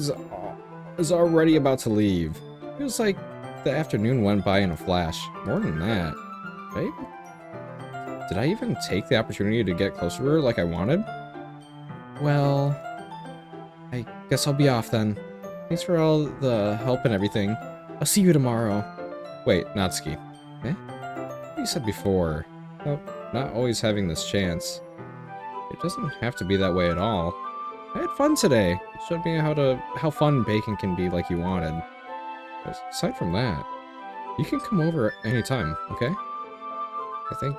is already about to leave. Feels like the afternoon went by in a flash. More than that, right? Did I even take the opportunity to get closer to her like I wanted? Well, I guess I'll be off then. Thanks for all the help and everything. I'll see you tomorrow. Wait, Natsuki. Eh? You said before. Oh, not always having this chance. It doesn't have to be that way at all. I had fun today. It showed me how fun baking can be like you wanted. But aside from that, you can come over anytime, okay? I think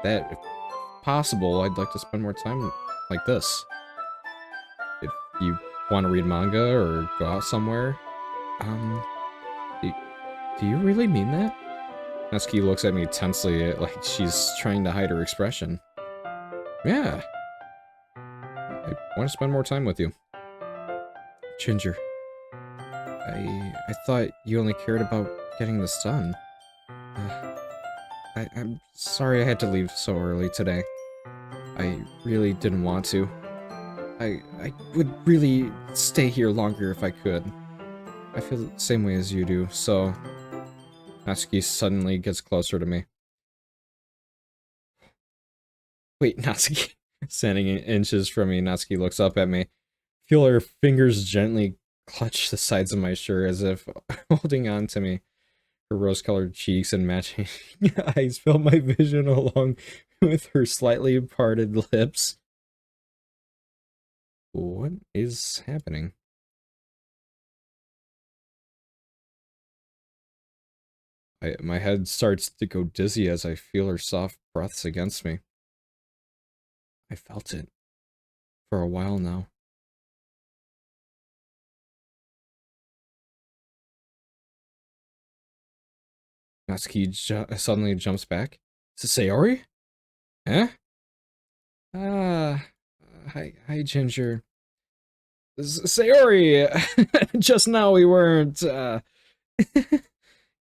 that, if possible, I'd like to spend more time like this. If you want to read manga or go out somewhere, do you really mean that? Natsuki looks at me tensely, like she's trying to hide her expression. Yeah. I want to spend more time with you. Ginger. I thought you only cared about getting this done. I'm sorry I had to leave so early today. I really didn't want to. I would really stay here longer if I could. I feel the same way as you do, so... Natsuki suddenly gets closer to me. Wait, Natsuki. Standing inches from me, Natsuki looks up at me. Feel her fingers gently clutch the sides of my shirt as if holding on to me. Her rose-colored cheeks and matching eyes fill my vision along with her slightly parted lips. What is happening? My head starts to go dizzy as I feel her soft breaths against me. I felt it for a while now. Natsuki suddenly jumps back. Is it Sayori? Eh? Hi, Ginger. Sayori! Just now we weren't,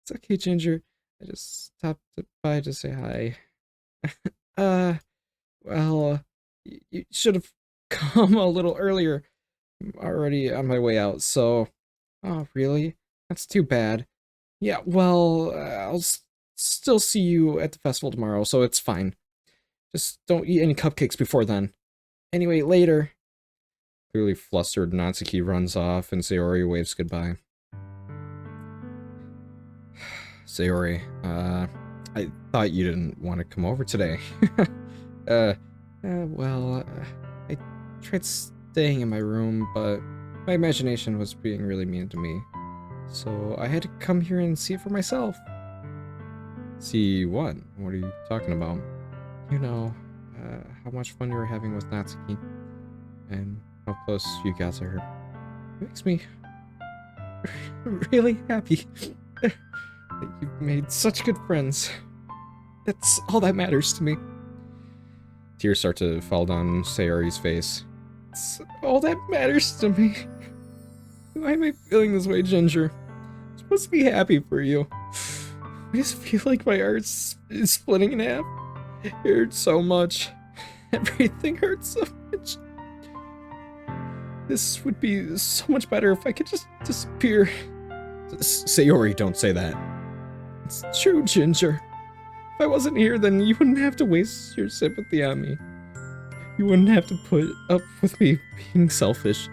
It's okay, Ginger. I just stopped by to say hi. Well, you should have come a little earlier. I'm already on my way out, so... Oh, really? That's too bad. Yeah, well, I'll still see you at the festival tomorrow, so it's fine. Just don't eat any cupcakes before then. Anyway, later. Clearly flustered, Natsuki runs off and Sayori waves goodbye. Sayori, I thought you didn't want to come over today. Well, I tried staying in my room, but my imagination was being really mean to me. So I had to come here and see it for myself. See what? What are you talking about? You know, how much fun you were having with Natsuki, and how close you got to her. It makes me really happy that you've made such good friends. That's all that matters to me. Tears start to fall down Sayori's face. It's all that matters to me. Why am I feeling this way, Ginger? I'm supposed to be happy for you. I just feel like my heart is splitting in half. It hurts so much. Everything hurts so much. This would be so much better if I could just disappear. Sayori, don't say that. It's true, Ginger. If I wasn't here, then you wouldn't have to waste your sympathy on me. You wouldn't have to put up with me being selfish.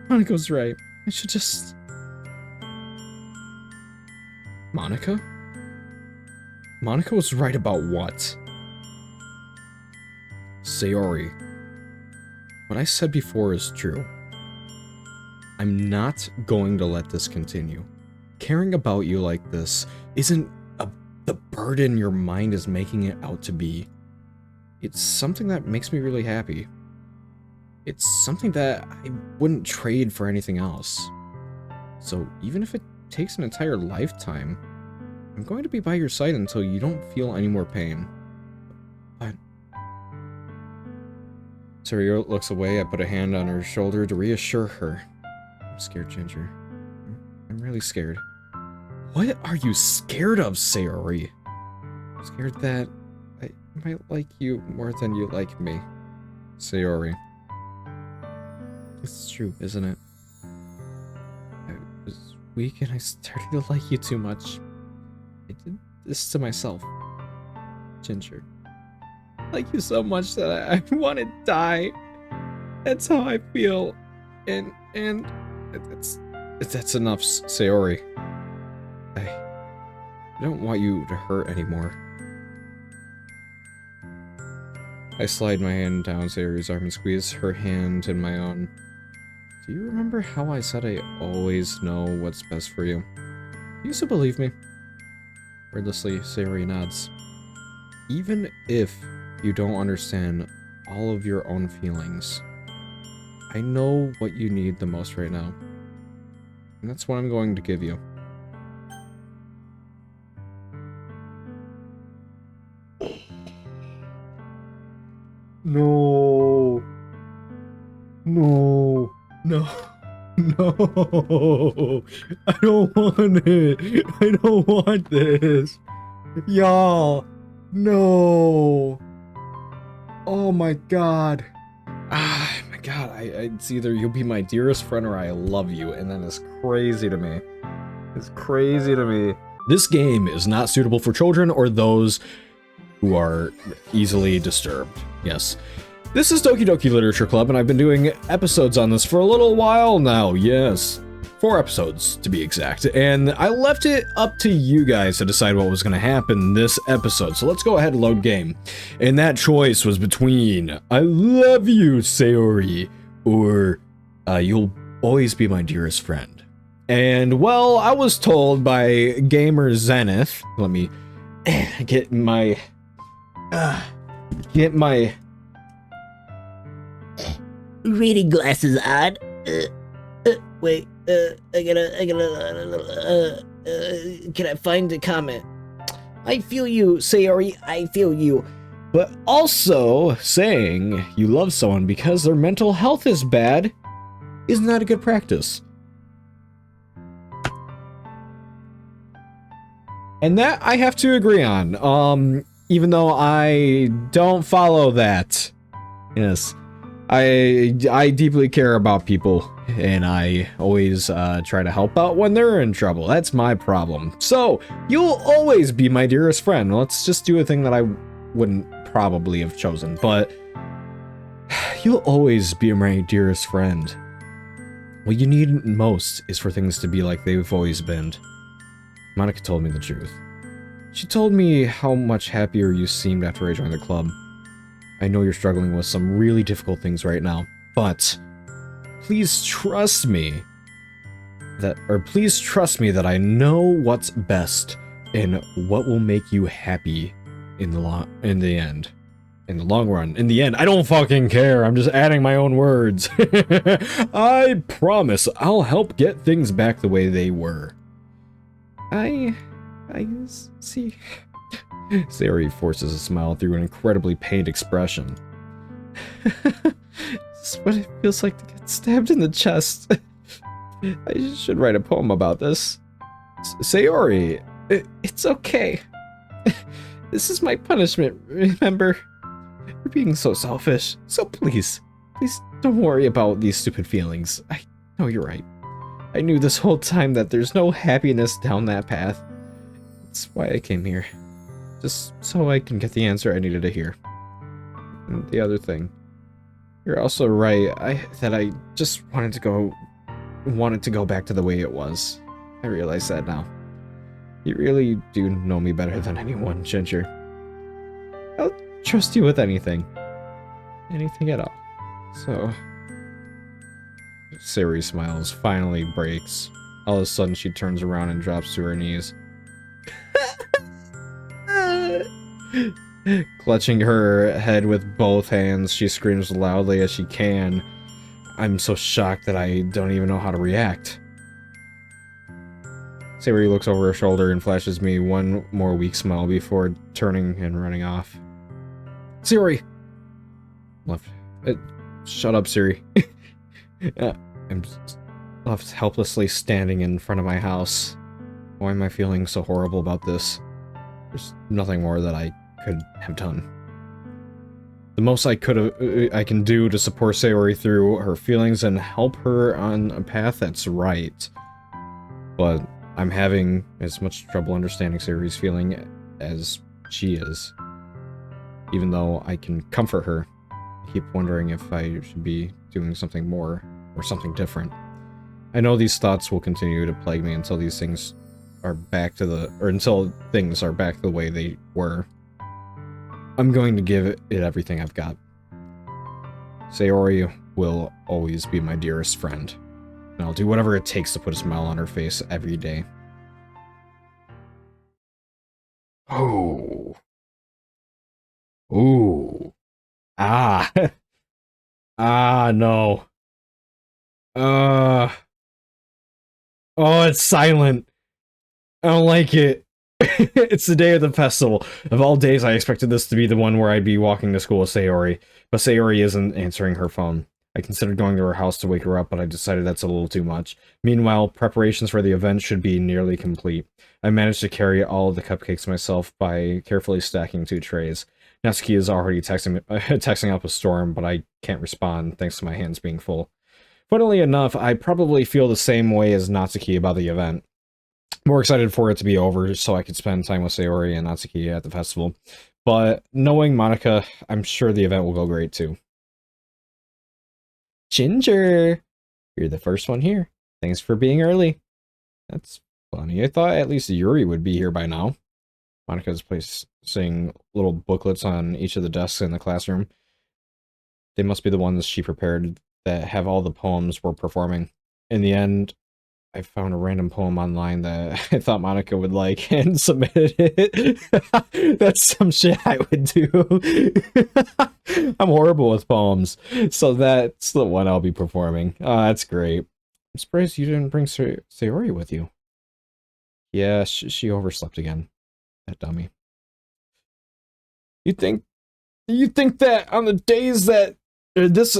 Monika's right. I should just... Monika? Monika was right about what? Sayori. What I said before is true. I'm not going to let this continue. Caring about you like this isn't the burden your mind is making it out to be. It's something that makes me really happy. It's something that I wouldn't trade for anything else. So even if it takes an entire lifetime, I'm going to be by your side until you don't feel any more pain. But... Sayori looks away. I put a hand on her shoulder to reassure her. I'm scared, Ginger. I'm really scared. What are you scared of, Sayori? I'm scared that I might like you more than you like me. Sayori. It's true, isn't it? I was weak and I started to like you too much. I did this to myself. Ginger. I like you so much that I want to die. That's how I feel. And that's enough, Sayori. I don't want you to hurt anymore. I slide my hand down Sayori's arm and squeeze her hand in my own. Do you remember how I said I always know what's best for you? You used to believe me. Wordlessly, Sayori nods. Even if you don't understand all of your own feelings, I know what you need the most right now. And that's what I'm going to give you. No. No. No. No. I don't want it. I don't want this. Y'all. No. Oh my god. Ah, my god. It's either you'll be my dearest friend or I love you, and then it's crazy to me. It's crazy to me. This game is not suitable for children or those who are easily disturbed. Yes. This is Doki Doki Literature Club, and I've been doing episodes on this for a little while now. Yes. 4 episodes, to be exact. And I left it up to you guys to decide what was going to happen this episode. So let's go ahead and load game. And that choice was between I love you, Sayori, or you'll always be my dearest friend. And, well, I was told by Gamer Zenith, let me get my reading glasses on. Wait, can I find the comment? I feel you, Sayori, I feel you. But also, saying you love someone because their mental health is bad is not a good practice. And that I have to agree on, even though I don't follow that. Yes, I deeply care about people, and I always try to help out when they're in trouble. That's my problem. So, you'll always be my dearest friend. Let's just do a thing that I wouldn't probably have chosen, but you'll always be my dearest friend. What you need most is for things to be like they've always been. Monica told me the truth. She told me how much happier you seemed after I joined the club. I know you're struggling with some really difficult things right now, but please trust me that I know what's best and what will make you happy in the long run. In the end, I don't fucking care. I'm just adding my own words. I promise I'll help get things back the way they were. I see. Sayori forces a smile through an incredibly pained expression. This is what it feels like to get stabbed in the chest. I should write a poem about this. Sayori, it's okay. This is my punishment, remember? You're being so selfish. So please don't worry about these stupid feelings. I know you're right. I knew this whole time that there's no happiness down that path. That's why I came here. Just so I can get the answer I needed to hear. And the other thing. You're also right, that I just wanted to go back to the way it was. I realize that now. You really do know me better than anyone, Ginger. I'll trust you with anything. Anything at all. So... Sayori smiles, finally breaks. All of a sudden, she turns around and drops to her knees. Clutching her head with both hands, she screams loudly as she can. I'm so shocked that I don't even know how to react. Sayori looks over her shoulder and flashes me one more weak smile before turning and running off. Sayori! Shut up, Sayori. I'm left helplessly standing in front of my house. Why am I feeling so horrible about this? There's nothing more that I could have done. The most I can do to support Sayori through her feelings and help her on a path that's right. But I'm having as much trouble understanding Sayori's feeling as she is. Even though I can comfort her, I keep wondering if I should be doing something more or something different. I know these thoughts will continue to plague me until things are back the way they were. I'm going to give it everything I've got. Sayori will always be my dearest friend, and I'll do whatever it takes to put a smile on her face every day. Oh. Ooh. Ah. Ah, no. Oh, it's silent. I don't like it. It's the day of the festival. Of all days, I expected this to be the one where I'd be walking to school with Sayori, but Sayori isn't answering her phone. I considered going to her house to wake her up, but I decided that's a little too much. Meanwhile, preparations for the event should be nearly complete. I managed to carry all of the cupcakes myself by carefully stacking 2 trays. Natsuki is already texting up a storm, but I can't respond thanks to my hands being full. Funnily enough, I probably feel the same way as Natsuki about the event. More excited for it to be over so I could spend time with Sayori and Natsuki at the festival. But knowing Monica, I'm sure the event will go great too. Ginger! You're the first one here. Thanks for being early. That's funny. I thought at least Yuri would be here by now. Monica's placing little booklets on each of the desks in the classroom. They must be the ones she prepared that have all the poems we're performing. In the end, I found a random poem online that I thought Monica would like and submitted it. That's some shit I would do. I'm horrible with poems, so that's the one I'll be performing. Oh, that's great. I'm surprised you didn't bring Sayori with you. Yeah, she overslept again. That dummy. You think that on the days that this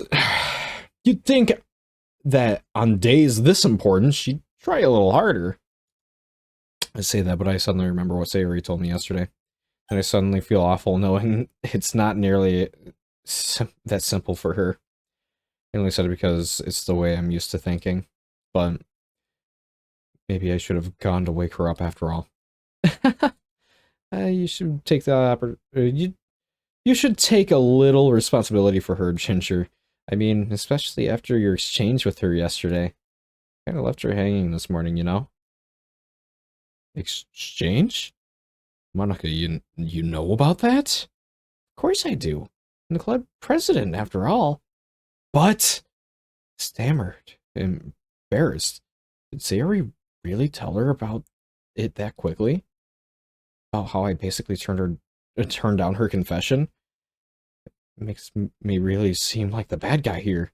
you'd think that on days this important she'd try a little harder. I say that, but I suddenly remember what Sayori told me yesterday, and I suddenly feel awful knowing it's not nearly that simple for her. I only said it because it's the way I'm used to thinking, but maybe I should have gone to wake her up after all. You should take the you should take a little responsibility for her, Ginger. I mean, especially after your exchange with her yesterday. Kind of left her hanging this morning, you know? Exchange? Monica, you know about that? Of course I do. I'm the club president, after all. But, stammered, embarrassed. Did Sayori really tell her about it that quickly? About how I basically turned down her confession? It makes me really seem like the bad guy here.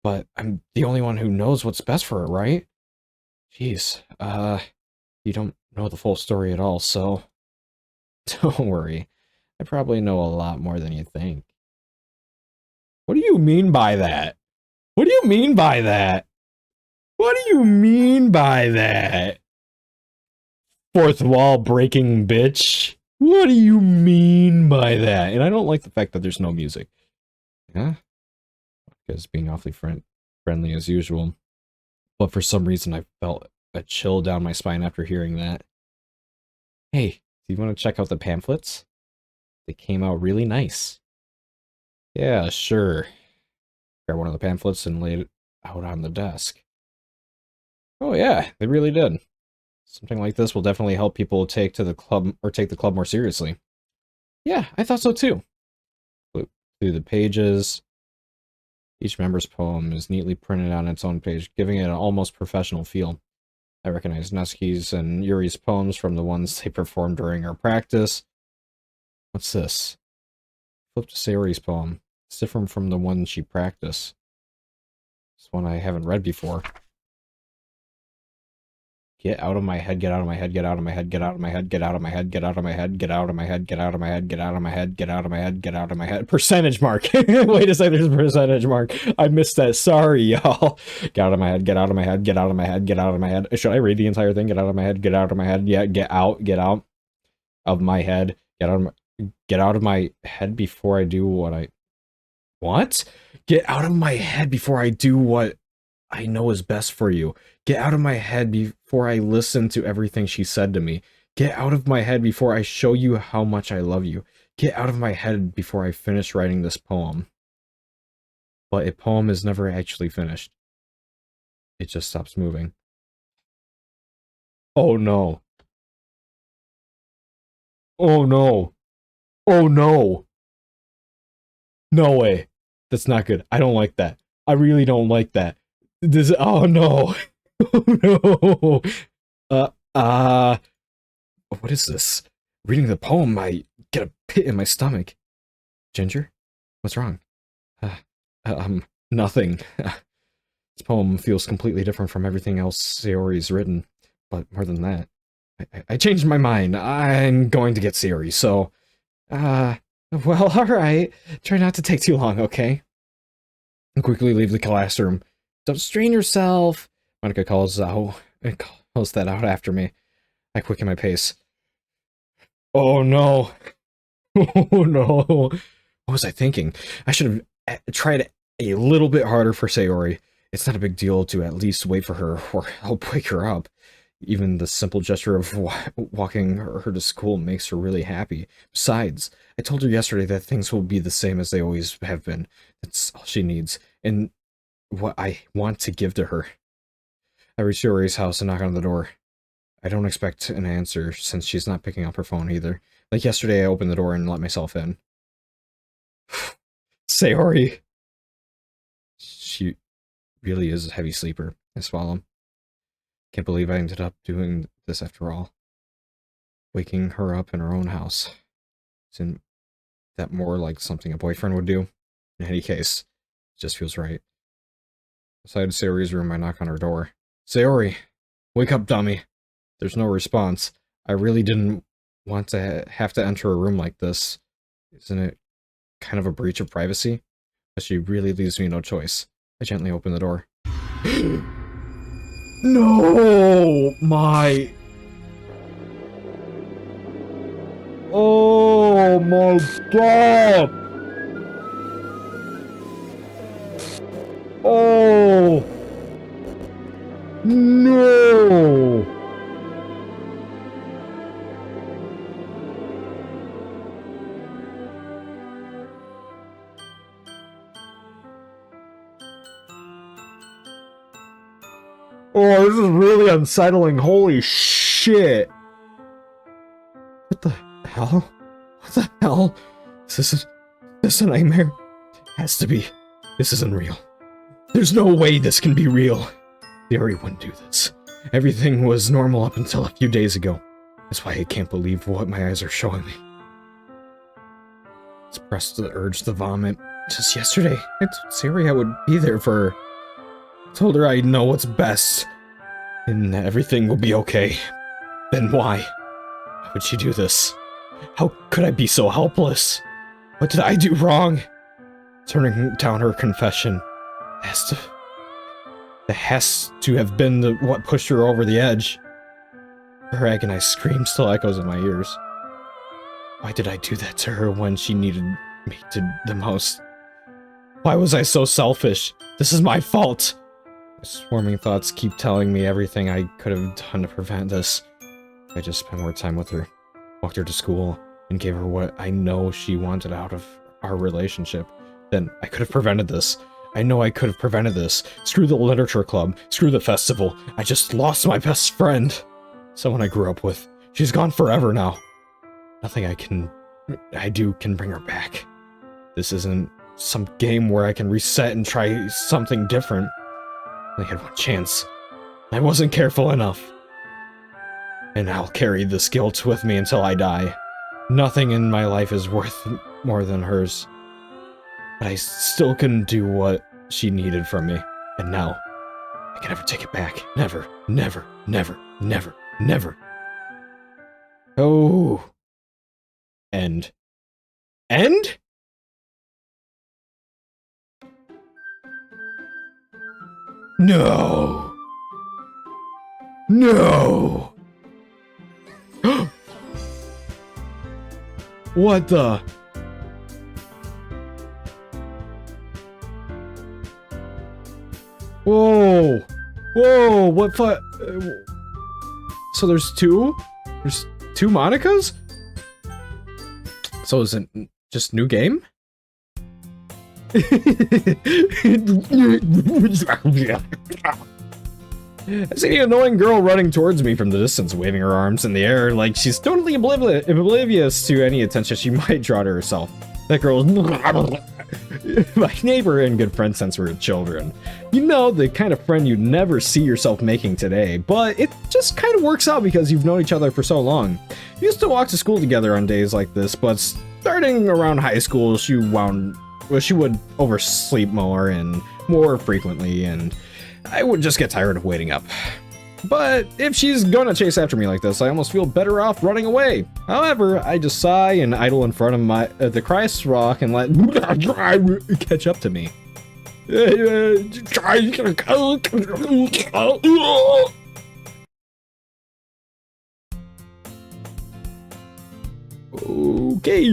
But I'm the only one who knows what's best for her, right? Jeez, you don't know the full story at all, so don't worry. I probably know a lot more than you think. What do you mean by that? What do you mean by that? What do you mean by that? Fourth wall breaking bitch. What do you mean by that? And I don't like the fact that there's no music. Yeah? Because being awfully friendly as usual. But for some reason I felt a chill down my spine after hearing that. Hey, do you want to check out the pamphlets? They came out really nice. Yeah, sure. Grabbed one of the pamphlets and laid it out on the desk. Oh yeah, they really did. Something like this will definitely help people take the club more seriously. Yeah, I thought so too. Flip through the pages. Each member's poem is neatly printed on its own page, giving it an almost professional feel. I recognize Neski's and Yuri's poems from the ones they performed during our practice. What's this? Flip to Sayori's poem. It's different from the one she practiced. It's one I haven't read before. Get out of my head, get out of my head, get out of my head, get out of my head, get out of my head, get out of my head, get out of my head, get out of my head, get out of my head, get out of my head, get out of my head. Percentage mark. Wait a second, there's a percentage mark. I missed that. Sorry, y'all. Get out of my head, get out of my head, get out of my head, get out of my head. Should I read the entire thing? Get out of my head, get out of my head. Yeah, get out of my head. Get out of my head before I do what I... What? Get out of my head before I do what I know is best for you. Get out of my head before I listen to everything she said to me. Get out of my head before I show you how much I love you. Get out of my head before I finish writing this poem. But a poem is never actually finished. It just stops moving. Oh no. Oh no. Oh no. No way. That's not good. I don't like that. I really don't like that. This, oh no. Oh no. What is this? Reading the poem, I get a pit in my stomach. Ginger? What's wrong? Nothing. This poem feels completely different from everything else Sayori's written. But more than that, I changed my mind. I'm going to get Sayori, so... well, alright. Try not to take too long, okay? And quickly leave the classroom. Don't strain yourself. Monica calls that out after me. I quicken my pace. Oh no. Oh no. What was I thinking? I should have tried a little bit harder for Sayori. It's not a big deal to at least wait for her or help wake her up. Even the simple gesture of walking her to school makes her really happy. Besides, I told her yesterday that things will be the same as they always have been. That's all she needs, and what I want to give to her. I reach Yuri's house and knock on the door. I don't expect an answer, since she's not picking up her phone either. Like yesterday, I opened the door and let myself in. Sayori! She really is a heavy sleeper. I swallow. Can't believe I ended up doing this after all. Waking her up in her own house. Isn't that more like something a boyfriend would do? In any case, it just feels right. Outside Sayori's room, I knock on her door. Sayori! Wake up, dummy! There's no response. I really didn't want to have to enter a room like this. Isn't it kind of a breach of privacy? But she really leaves me no choice. I gently open the door. No! My... Oh my god! Oh! No! Oh, this is really unsettling. Holy shit. What the hell? What the hell? Is this a nightmare? Has to be. This isn't real. There's no way this can be real. Sayori wouldn't do this. Everything was normal up until a few days ago. That's why I can't believe what my eyes are showing me. It's pressed the urge to vomit. Just yesterday, I told Sayori I would be there for her. I told her I know what's best, and everything will be okay. Then why? Why would she do this? How could I be so helpless? What did I do wrong? Turning down her confession has to have been what pushed her over the edge. Her agonized scream still echoes in my ears. Why did I do that to her when she needed me the most? Why was I so selfish? This is my fault! My swarming thoughts keep telling me everything I could have done to prevent this. I just spent more time with her, walked her to school, and gave her what I know she wanted out of our relationship. Then I could have prevented this. I know I could have prevented this. Screw the literature club. Screw the festival. I just lost my best friend. Someone I grew up with. She's gone forever now. Nothing I do can bring her back. This isn't some game where I can reset and try something different. I had one chance. I wasn't careful enough. And I'll carry this guilt with me until I die. Nothing in my life is worth more than hers. But I still couldn't do what she needed from me. And now, I can never take it back. Never, never, never, never, never. Oh. End. End? No. No. What the? Whoa. Whoa, what so there's two? There's two Monicas? So is it just new game? I see the annoying girl running towards me from the distance, waving her arms in the air like she's totally oblivious to any attention she might draw to herself. That girl is my neighbor and good friend since we were children. You know, the kind of friend you'd never see yourself making today, but it just kind of works out because you've known each other for so long. We used to walk to school together on days like this, but starting around high school, she would oversleep more and more frequently, and I would just get tired of waiting up. But if she's gonna chase after me like this, I almost feel better off running away. However, I just sigh and idle in front of the Christ rock and let catch up to me. Okay.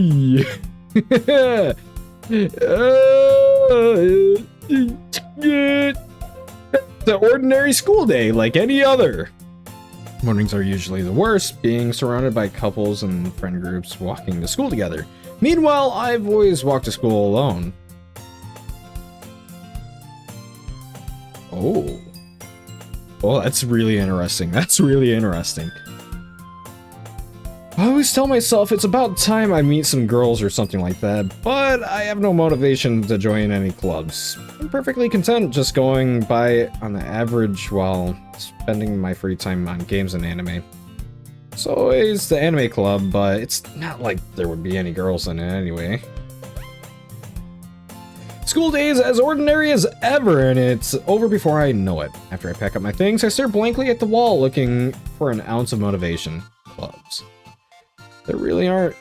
It's an ordinary school day like any other. Mornings are usually the worst, being surrounded by couples and friend groups walking to school together. Meanwhile, I've always walked to school alone. Oh. Oh, that's really interesting. That's really interesting. I always tell myself it's about time I meet some girls or something like that, but I have no motivation to join any clubs. I'm perfectly content just going by on the average while spending my free time on games and anime. It's always the anime club, but it's not like there would be any girls in it anyway. School day is as ordinary as ever, and it's over before I know it. After I pack up my things, I stare blankly at the wall looking for an ounce of motivation. Clubs. There really aren't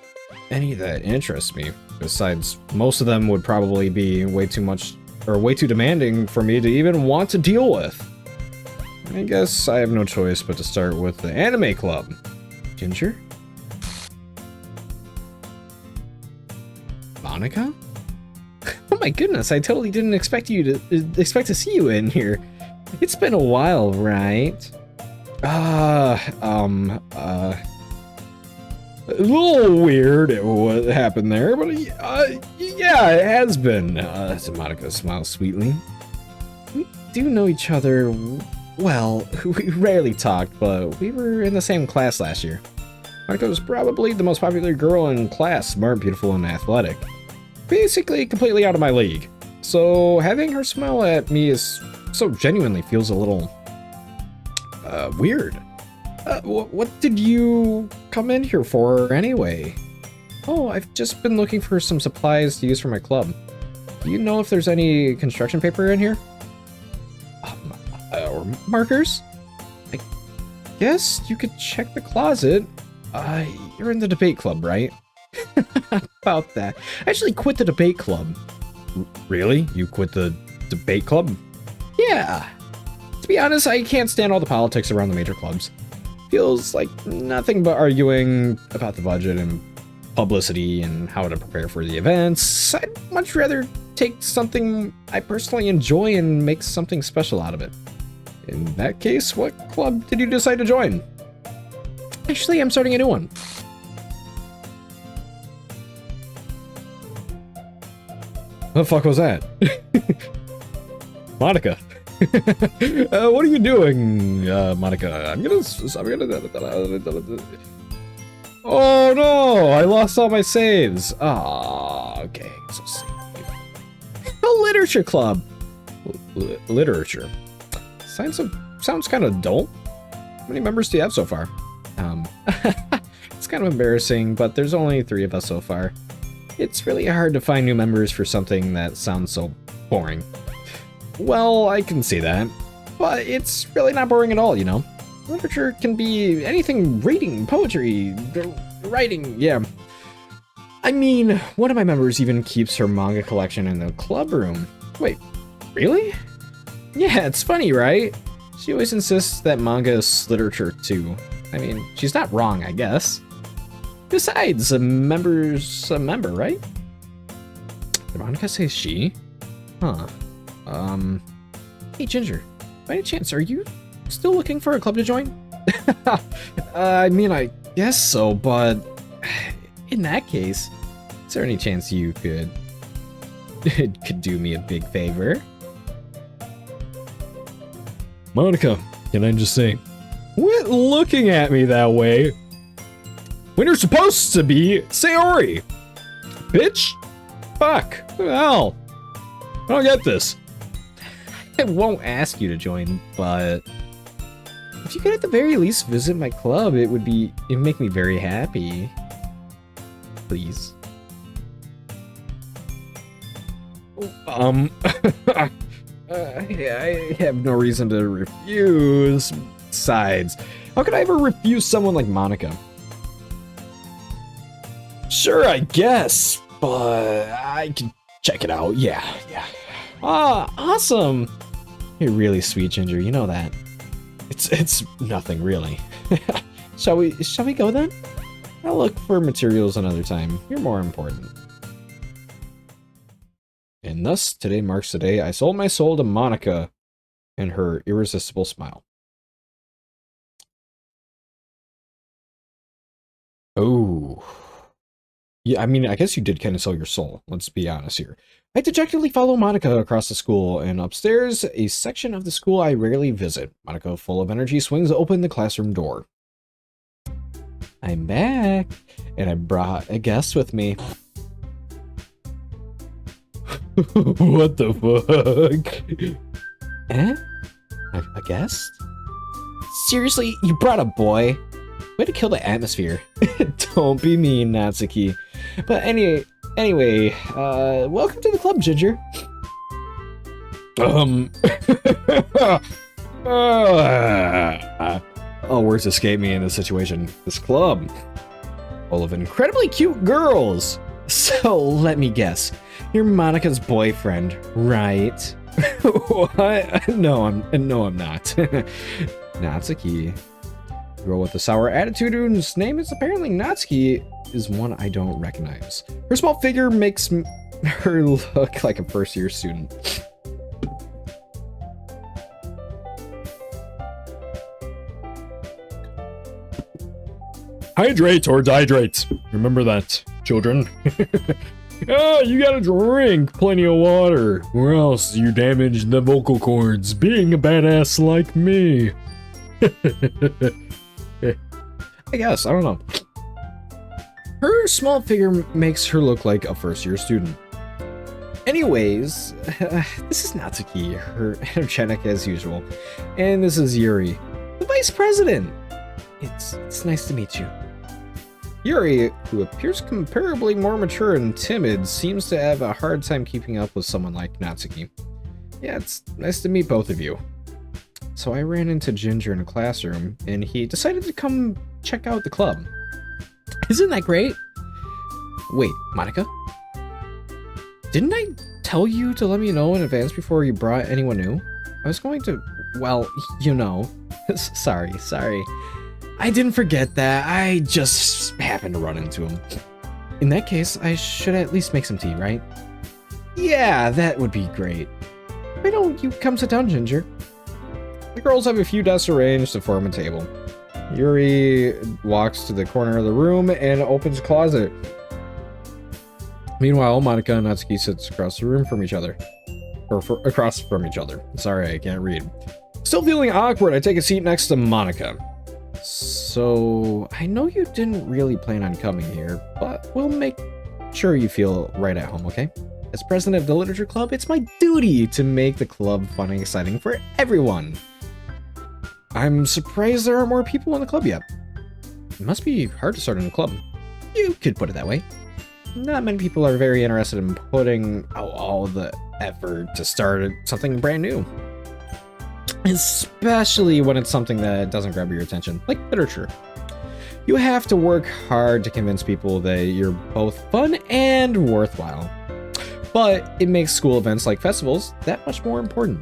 any that interest me. Besides, most of them would probably be way too much or way too demanding for me to even want to deal with. I guess I have no choice but to start with the anime club. Ginger? Monica? Oh my goodness, I totally didn't expect to see you in here. It's been a while, right? A little weird what happened there, but yeah, it has been. Monica smiles sweetly. We do know each other well. We rarely talked, but we were in the same class last year. Monica was probably the most popular girl in class, smart, beautiful, and athletic. Basically, completely out of my league. So having her smile at me is so genuinely feels a little weird. What did you come in here for anyway? Oh, I've just been looking for some supplies to use for my club. Do you know if there's any construction paper in here? Or markers? I guess you could check the closet. You're in the debate club, right? About that. I actually quit the debate club. Really? You quit the debate club? Yeah. To be honest, I can't stand all the politics around the major clubs. Feels like nothing but arguing about the budget and publicity and how to prepare for the events. I'd much rather take something I personally enjoy and make something special out of it. In that case, what club did you decide to join? Actually, I'm starting a new one. What the fuck was that? Monica. What are you doing, Monica? I'm gonna. Oh no! I lost all my saves. Ah, okay. So save. A literature club. Literature. Sounds kind of dull. How many members do you have so far? It's kind of embarrassing, but there's only 3 of us so far. It's really hard to find new members for something that sounds so boring. Well, I can see that, but it's really not boring at all, you know? Literature can be anything: reading, poetry, writing, yeah. I mean, one of my members even keeps her manga collection in the club room. Wait, really? Yeah, it's funny, right? She always insists that manga is literature too. I mean, she's not wrong, I guess. Besides, a member's a member, right? Did Monica say she? Huh. Hey Ginger, by any chance, are you still looking for a club to join? I mean, I guess so, but in that case, is there any chance you could do me a big favor? Monica, can I just say, quit looking at me that way. When you're supposed to be Sayori. Bitch? Fuck. What the hell? I don't get this. I won't ask you to join, but if you could at the very least visit my club, it'd make me very happy. Please. I have no reason to refuse. Besides, how could I ever refuse someone like Monica? Sure, I guess, but I can check it out. Yeah. Ah, awesome. You're really sweet, Ginger. You know that. It's nothing really. Shall we go then? I'll look for materials another time. You're more important. And thus, today marks the day I sold my soul to Monica and her irresistible smile. Oh. Yeah, I mean, I guess you did kind of sell your soul. Let's be honest here. I dejectedly follow Monica across the school, and upstairs, a section of the school I rarely visit. Monica, full of energy, swings open the classroom door. I'm back, and I brought a guest with me. What the fuck? Eh? A guest? Seriously, you brought a boy? Way to kill the atmosphere. Don't be mean, Natsuki. But anyway, welcome to the club, Ginger. All words escape me in this situation. This club, full of incredibly cute girls. So let me guess, you're Monika's boyfriend, right? What? No, I'm not. Natsuki, girl with a sour attitude whose name is apparently Natsuki, is one I don't recognize. Her small figure makes her look like a first-year student. Hydrate or dehydrate. Remember that, children. Oh, you gotta drink plenty of water, or else you damage the vocal cords, being a badass like me. I guess, I don't know. Her small figure makes her look like a first-year student. Anyways, this is Natsuki, her energetic as usual. And this is Yuri, the vice president. It's nice to meet you. Yuri, who appears comparably more mature and timid, seems to have a hard time keeping up with someone like Natsuki. Yeah, it's nice to meet both of you. So I ran into Ginger in a classroom, and he decided to come check out the club. Isn't that great? Wait, Monika? Didn't I tell you to let me know in advance before you brought anyone new? I was going to, well, you know. Sorry. I didn't forget that. I just happened to run into him. In that case, I should at least make some tea, right? Yeah, that would be great. Why don't you come sit down, Ginger? The girls have a few desks arranged to form a table. Yuri walks to the corner of the room and opens a closet. Meanwhile, Monika and Natsuki sits across the room from each other. Across from each other. Sorry, I can't read. Still feeling awkward, I take a seat next to Monika. So, I know you didn't really plan on coming here, but we'll make sure you feel right at home, okay? As president of the Literature Club, it's my duty to make the club fun and exciting for everyone. I'm surprised there aren't more people in the club yet. It must be hard to start a new club. You could put it that way. Not many people are very interested in putting out all the effort to start something brand new. Especially when it's something that doesn't grab your attention, like literature. You have to work hard to convince people that you're both fun and worthwhile. But it makes school events like festivals that much more important.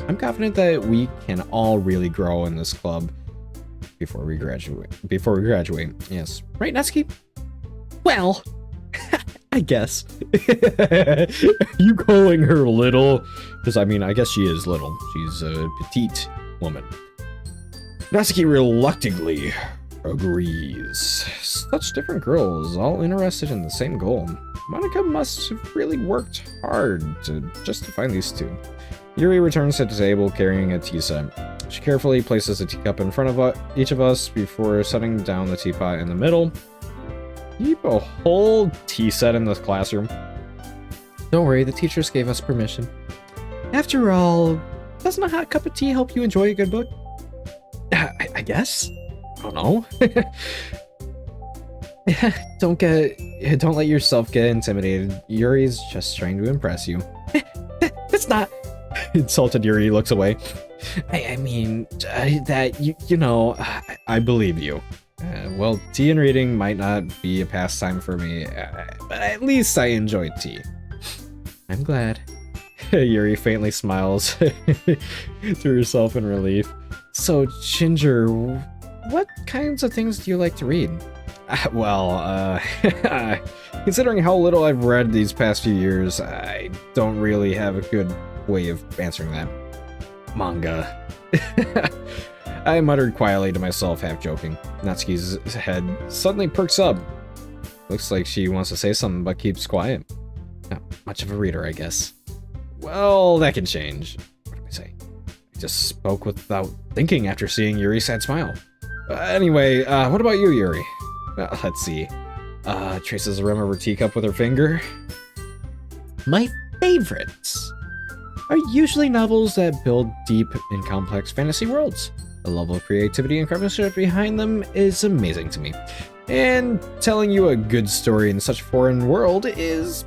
I'm confident that we can all really grow in this club before we graduate. Yes. Right, Natsuki? Well, I guess. You calling her little? Because, I mean, I guess she is little. She's a petite woman. Natsuki reluctantly agrees. Such different girls, all interested in the same goal. Monika must have really worked hard just to find these two. Yuri returns to the table carrying a tea set. She carefully places a teacup in front of each of us before setting down the teapot in the middle. Keep a whole tea set in this classroom. Don't worry, the teachers gave us permission. After all, doesn't a hot cup of tea help you enjoy a good book? I guess. I don't know. Don't let yourself get intimidated. Yuri's just trying to impress you. That's not. Insulted Yuri looks away. I mean, you know, I believe you. Well, tea and reading might not be a pastime for me, but at least I enjoy tea. I'm glad. Yuri faintly smiles to herself in relief. So, Ginger, what kinds of things do you like to read? Considering how little I've read these past few years, I don't really have a good way of answering that. Manga. I muttered quietly to myself, half joking. Natsuki's head suddenly perks up. Looks like she wants to say something, but keeps quiet. Not much of a reader, I guess. Well, that can change. What did I say? I just spoke without thinking after seeing Yuri's sad smile. Anyway, what about you, Yuri? Let's see. Traces the rim of her teacup with her finger. My favorites are usually novels that build deep and complex fantasy worlds. The level of creativity and craftsmanship behind them is amazing to me. And telling you a good story in such a foreign world is...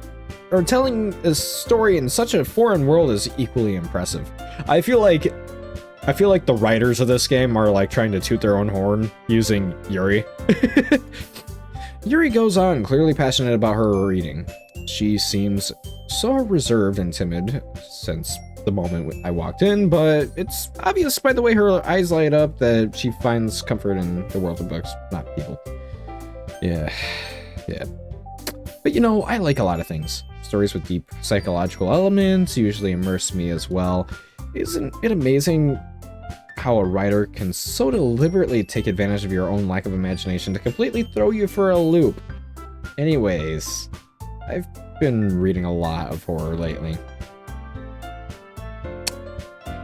or telling a story in such a foreign world is equally impressive. I feel like the writers of this game are like trying to toot their own horn using Yuri. Yuri goes on, clearly passionate about her reading. She seems so reserved and timid since the moment I walked in, but it's obvious by the way her eyes light up that she finds comfort in the world of books, not people. Yeah. But you know, I like a lot of things. Stories with deep psychological elements usually immerse me as well. Isn't it amazing how a writer can so deliberately take advantage of your own lack of imagination to completely throw you for a loop? Anyways, I've been reading a lot of horror lately.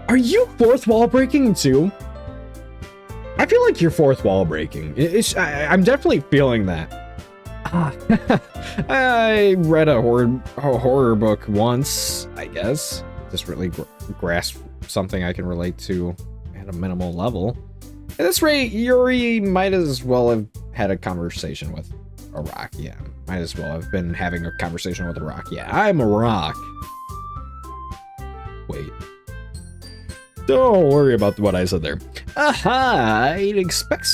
Are you fourth wall breaking too? I feel like you're fourth wall breaking. I'm definitely feeling that. I read a horror book once, I guess. Just really grasp something I can relate to at a minimal level. At this rate, Yuri might as well have had a conversation with a rock. Yeah, might as well have been having a conversation with a rock. Yeah, I'm a rock. Wait. Don't worry about what I said there. Aha! I'd expect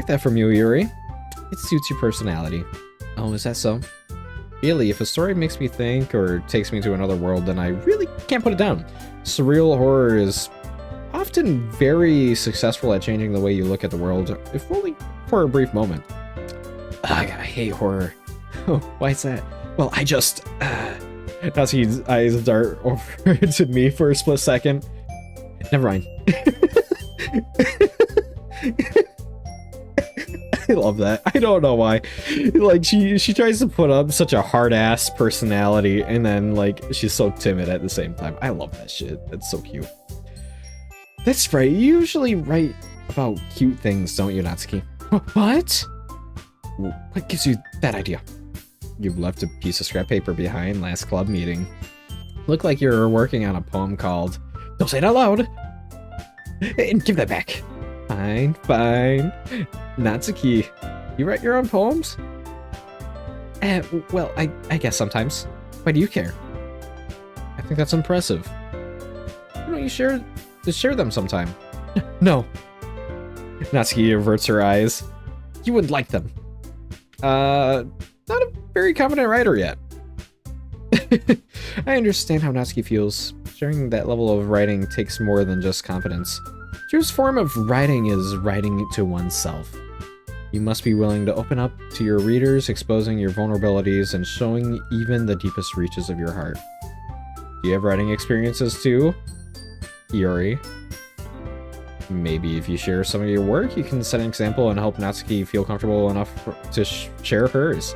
that from you, Yuri. It suits your personality. Oh, is that so? Really, if a story makes me think or takes me to another world, then I really can't put it down. Surreal horror is often very successful at changing the way you look at the world, if only for a brief moment. I hate horror. Oh, why is that? Well, I just... Natsuki's eyes dart over to me for a split second. Never mind. I love that. I don't know why. Like, she tries to put up such a hard-ass personality, and then, like, she's so timid at the same time. I love that shit. That's so cute. That's right. You usually write about cute things, don't you, Natsuki? What? What gives you that idea? You've left a piece of scrap paper behind last club meeting. Looked like you were working on a poem called... Don't say it out loud! And give that back. Fine. Natsuki, you write your own poems? Well, I guess sometimes. Why do you care? I think that's impressive. Why don't you share them sometime? No. Natsuki averts her eyes. You wouldn't like them. Not a very confident writer yet. I understand how Natsuki feels. Sharing that level of writing takes more than just confidence. True's form of writing is writing to oneself. You must be willing to open up to your readers, exposing your vulnerabilities and showing even the deepest reaches of your heart. Do you have writing experiences too, Yuri? Maybe if you share some of your work, you can set an example and help Natsuki feel comfortable enough to share hers.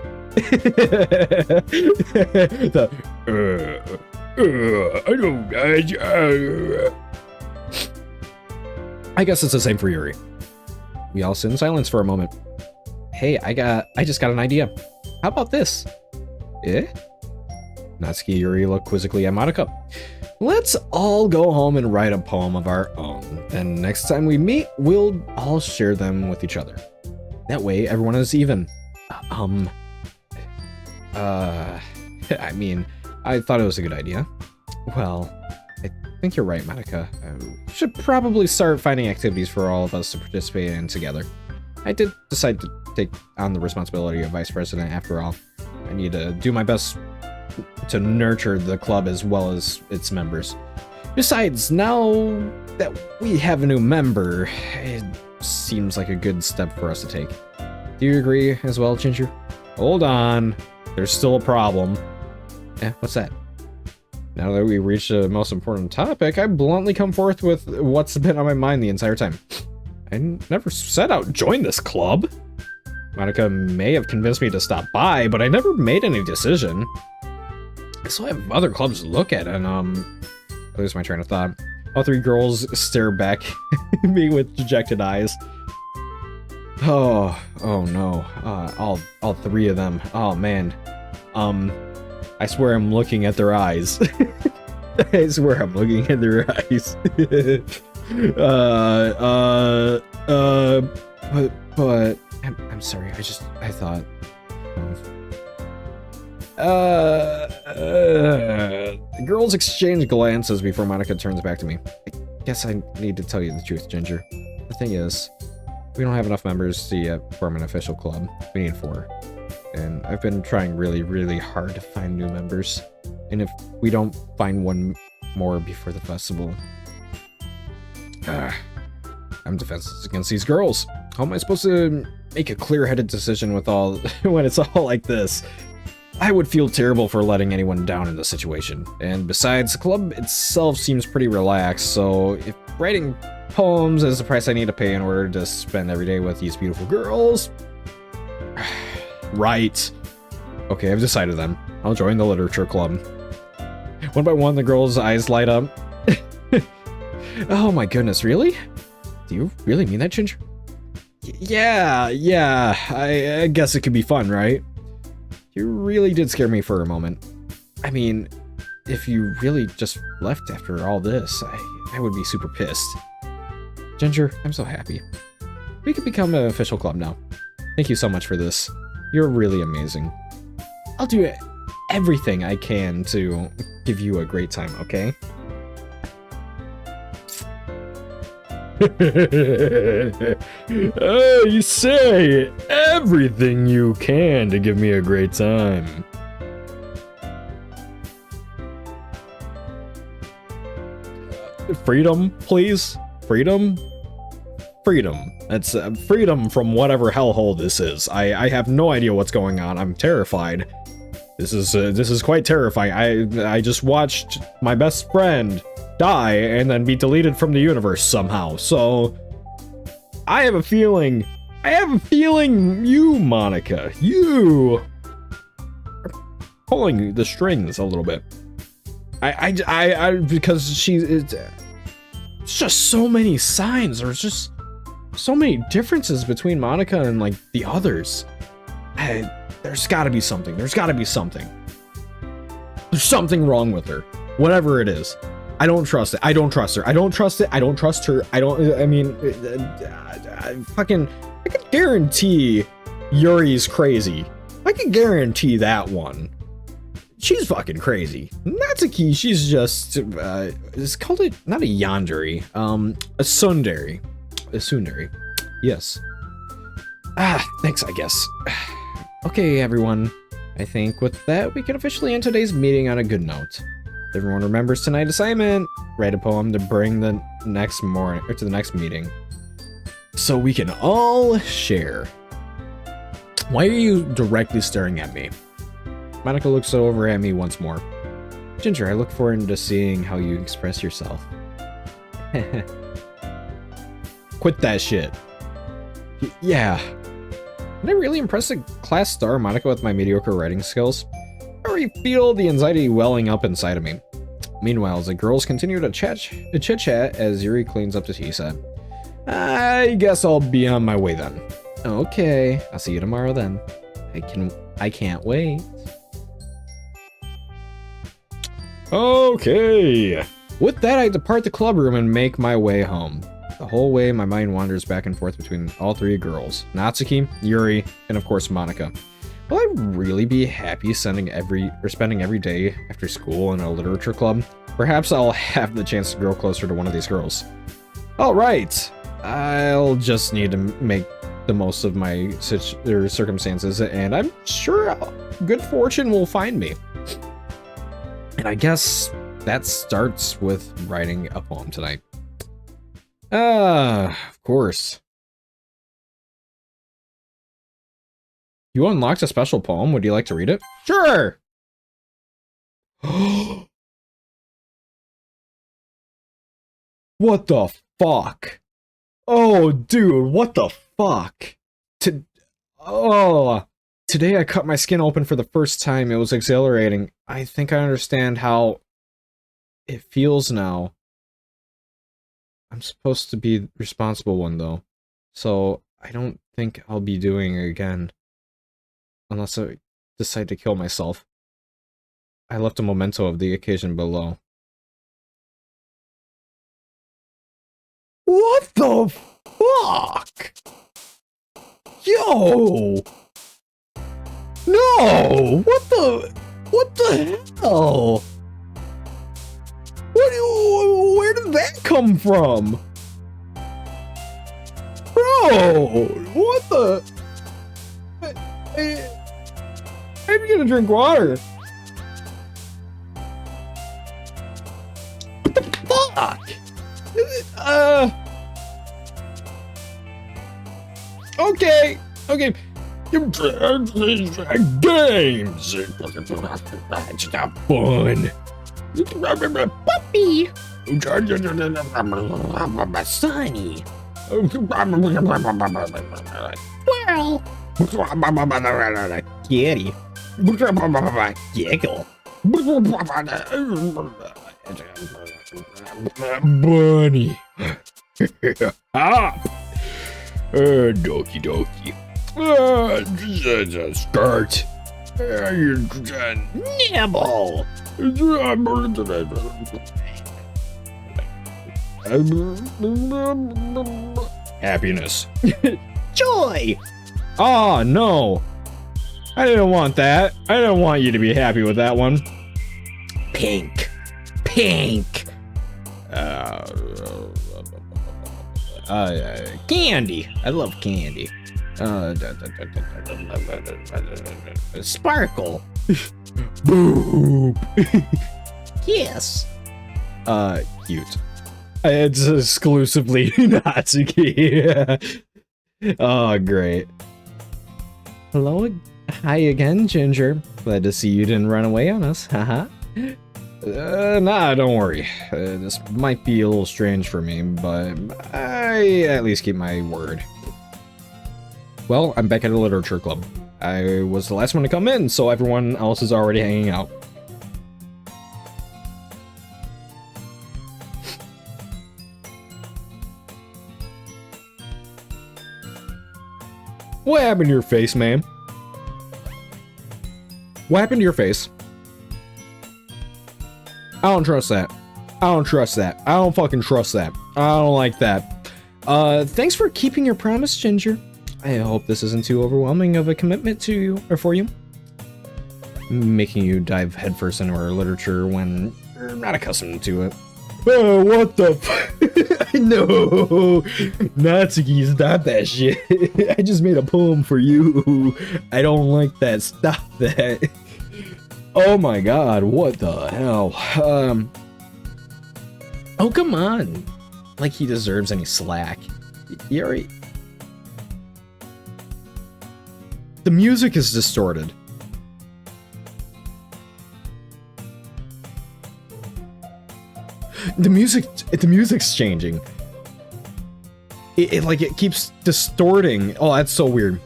I guess it's the same for Yuri. We all sit in silence for a moment. Hey, I just got an idea. How about this? Eh? Natsuki and Yuri look quizzically at Madoka. Let's all go home and write a poem of our own. And next time we meet, we'll all share them with each other. That way, everyone is even. I mean, I thought it was a good idea. Well, I think you're right, Madoka. We should probably start finding activities for all of us to participate in together. I did decide to take on the responsibility of vice president after all. I need to do my best to nurture the club as well as its members. Besides, now that we have a new member, it seems like a good step for us to take. Do you agree as well, Ginger? Hold on. There's still a problem. What's that? Now that we reached the most important topic, I bluntly come forth with what's been on my mind the entire time. I never set out to join this club. Madoka may have convinced me to stop by, but I never made any decision. I still have other clubs to look at, and I lose my train of thought. All three girls stare back at me with dejected eyes. Oh no. All three of them. Oh man. I swear I'm looking at their eyes. I swear I'm looking at their eyes. But I'm sorry. I thought. The girls exchange glances before Monica turns back to me. I guess I need to tell you the truth, Ginger. The thing is, we don't have enough members to yet form an official club. We need 4. And I've been trying really, really hard to find new members. And if we don't find one more before the festival, I'm defenseless against these girls. How am I supposed to make a clear-headed decision with all when it's all like this? I would feel terrible for letting anyone down in this situation. And besides, the club itself seems pretty relaxed, so if writing poems is the price I need to pay in order to spend every day with these beautiful girls... Right. Okay, I've decided then. I'll join the literature club. One by one, the girls' eyes light up. Oh my goodness, really? Do you really mean that, Ginger? Yeah, I guess it could be fun, right? You really did scare me for a moment. I mean, if you really just left after all this, I would be super pissed. Ginger, I'm so happy. We could become an official club now. Thank you so much for this. You're really amazing. I'll do everything I can to give you a great time, okay? You say everything you can to give me a great time. Freedom, please? Freedom? Freedom. It's freedom from whatever hellhole this is. I have no idea what's going on. I'm terrified. This is quite terrifying. I just watched my best friend die and then be deleted from the universe somehow. So I have a feeling you, Monica, you are pulling the strings a little bit. Because it's just so many signs. There's just so many differences between Monica and like the others. There's got to be something. There's got to be something. There's something wrong with her. Whatever it is. I don't trust it. I don't trust her. I don't trust it. I don't trust her. I can guarantee Yuri's crazy. I can guarantee that one. She's fucking crazy. Natsuki, she's just, it's called it, not a yandere, a tsundere. A tsundere. Yes. Thanks, I guess. Okay, everyone. I think with that, we can officially end today's meeting on a good note. Everyone remembers tonight's assignment. Write a poem to bring the next morning, or to the next meeting. So we can all share. Why are you directly staring at me? Monica looks over at me once more. Ginger, I look forward to seeing how you express yourself. Quit that shit. Yeah. Did I really impress the class star Monica with my mediocre writing skills? I already feel the anxiety welling up inside of me. Meanwhile, the girls continue to chit-chat as Yuri cleans up the tea set. I guess I'll be on my way then. Okay, I'll see you tomorrow then. I can't wait. Okay. With that, I depart the club room and make my way home. The whole way, my mind wanders back and forth between all 3 girls. Natsuki, Yuri, and of course Monica. Will I really be happy spending every day after school in a literature club? Perhaps I'll have the chance to grow closer to one of these girls. Alright, I'll just need to make the most of my circumstances, and I'm sure good fortune will find me. And I guess that starts with writing a poem tonight. Of course. You unlocked a special poem. Would you like to read it? Sure! What the fuck? Oh, dude, what the fuck? Today I cut my skin open for the first time. It was exhilarating. I think I understand how it feels now. I'm supposed to be the responsible one, though. So I don't think I'll be doing again. Unless I decide to kill myself. I left a memento of the occasion below. What the fuck? Yo! No! What the hell? Where did that come from? Bro! What the? I'm gonna drink water. What the fuck? Okay. Games. It's not fun. Puppy. Sunny. Well. Kitty. Giggle. Bunny. Doki Doki. Skirt. Nibble. Happiness. Joy. Oh, no. I didn't want that. I didn't want you to be happy with that one. Pink. Candy. I love candy. Sparkle. Boop. Kiss. Cute. It's exclusively Natsuki. Oh, great. Hello. Hi again, Ginger. Glad to see you didn't run away on us. Haha. Nah, don't worry. This might be a little strange for me, but I at least keep my word. Well, I'm back at the literature club. I was the last one to come in, so everyone else is already hanging out. What happened to your face, man? What happened to your face? I don't trust that. I don't fucking trust that. I don't like that. Thanks for keeping your promise, Ginger. I hope this isn't too overwhelming of a commitment to you, or for you. Making you dive headfirst into our literature when you're not accustomed to it. Oh, what the f- No! Natsuki, stop that shit. I just made a poem for you. I don't like that. Stop that. Oh my god, what the hell? Oh, come on. Like he deserves any slack. Yuri. The music is distorted. The music's changing. It keeps distorting. Oh, that's so weird.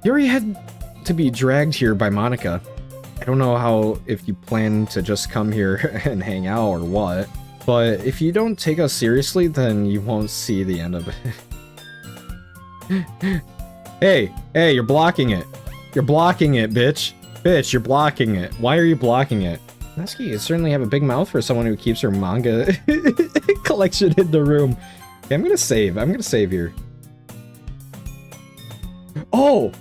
Yuri had to be dragged here by Monica. I don't know if you plan to just come here and hang out or what, but if you don't take us seriously, then you won't see the end of it. Hey, you're blocking it. You're blocking it, bitch. Bitch, you're blocking it. Why are you blocking it? Natsuki, you certainly have a big mouth for someone who keeps her manga collection in the room. Okay, I'm gonna save here. Oh,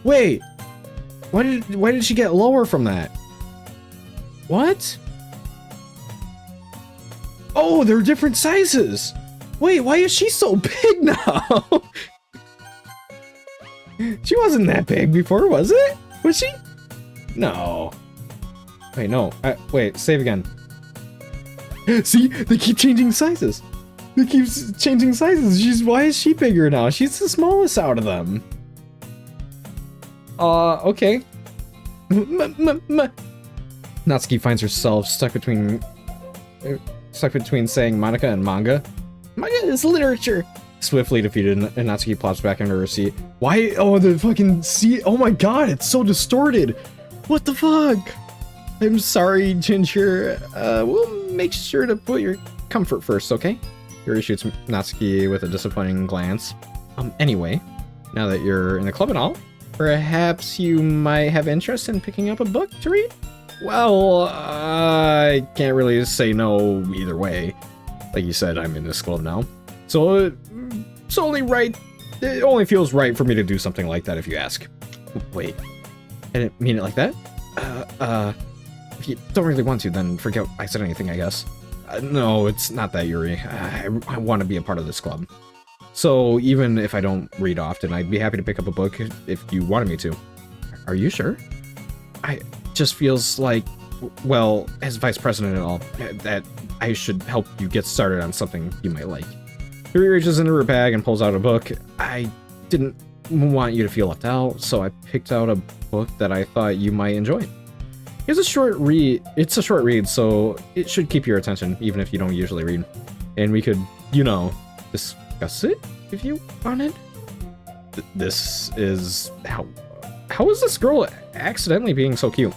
wait. Why did she get lower from that? What? Oh, they're different sizes. Wait, why is she so big now? She wasn't that big before, was it? Was she? No. Wait, no. Wait, save again. See? They keep changing sizes. Why is she bigger now? She's the smallest out of them. Okay. Natsuki finds herself stuck between saying Monica and manga. Manga is literature. Swiftly defeated, and Natsuki plops back into her seat. Why? Oh, the fucking seat. Oh my god, it's so distorted. What the fuck? I'm sorry, Ginger. We'll make sure to put your comfort first, okay? Yuri shoots Natsuki with a disappointing glance. Anyway, Now that you're in the club and all, perhaps you might have interest in picking up a book to read? Well, I can't really say no either way. Like you said, I'm in this club now. So it's only right. It only feels right for me to do something like that if you ask. Wait, I didn't mean it like that? If you don't really want to, then forget I said anything, I guess. No, it's not that, Yuri. I want to be a part of this club. So even if I don't read often, I'd be happy to pick up a book if you wanted me to. Are you sure? I just feels like, well, as vice president and all, that I should help you get started on something you might like. Yuri reaches into her bag and pulls out a book. I didn't want you to feel left out, so I picked out a book that I thought you might enjoy. It's a short read, so it should keep your attention, even if you don't usually read. And we could, you know, discuss it if you wanted. This is... How is this girl accidentally being so cute?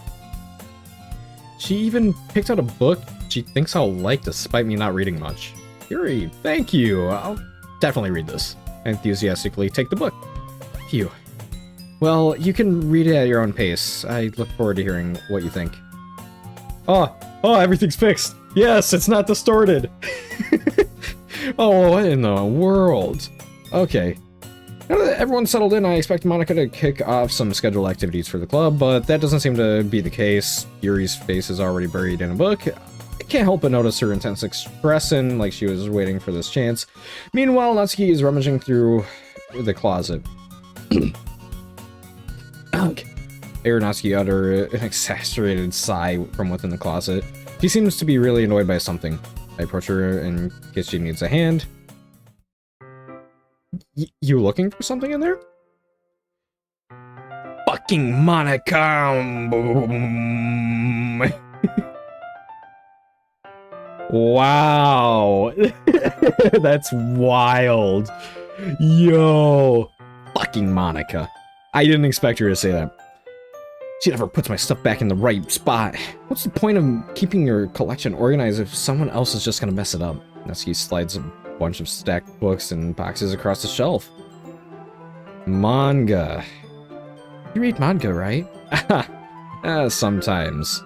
She even picked out a book she thinks I'll like despite me not reading much. Yuri, thank you. I'll definitely read this. I enthusiastically take the book. Phew. Well, you can read it at your own pace. I look forward to hearing what you think. Oh, everything's fixed. Yes, it's not distorted. Oh, what in the world? Okay. Now that everyone's settled in, I expect Monica to kick off some scheduled activities for the club, but that doesn't seem to be the case. Yuri's face is already buried in a book. I can't help but notice her intense expression, like she was waiting for this chance. Meanwhile, Natsuki is rummaging through the closet. Natsuki uttered an exasperated sigh from within the closet. She seems to be really annoyed by something. I approach her in case she needs a hand. You looking for something in there? Fucking Monica! Wow! That's wild. Yo! Fucking Monica. I didn't expect her to say that. She never puts my stuff back in the right spot. What's the point of keeping your collection organized if someone else is just gonna mess it up? Natsuki slides a bunch of stacked books and boxes across the shelf. Manga. You read manga, right? Sometimes.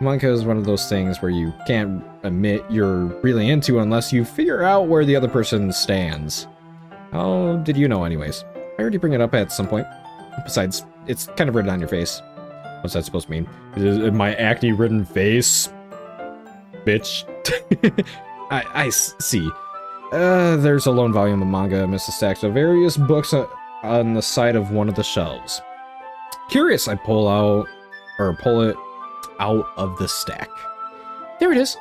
Manga is one of those things where you can't admit you're really into unless you figure out where the other person stands. How did you know anyways? I heard you bring it up at some point. Besides, it's kind of written on your face. What's that supposed to mean? Is my acne-ridden face? Bitch. I see. There's a lone volume of manga amidst the stacks of various books on the side of one of the shelves. Curious, I pull it out of the stack. There it is.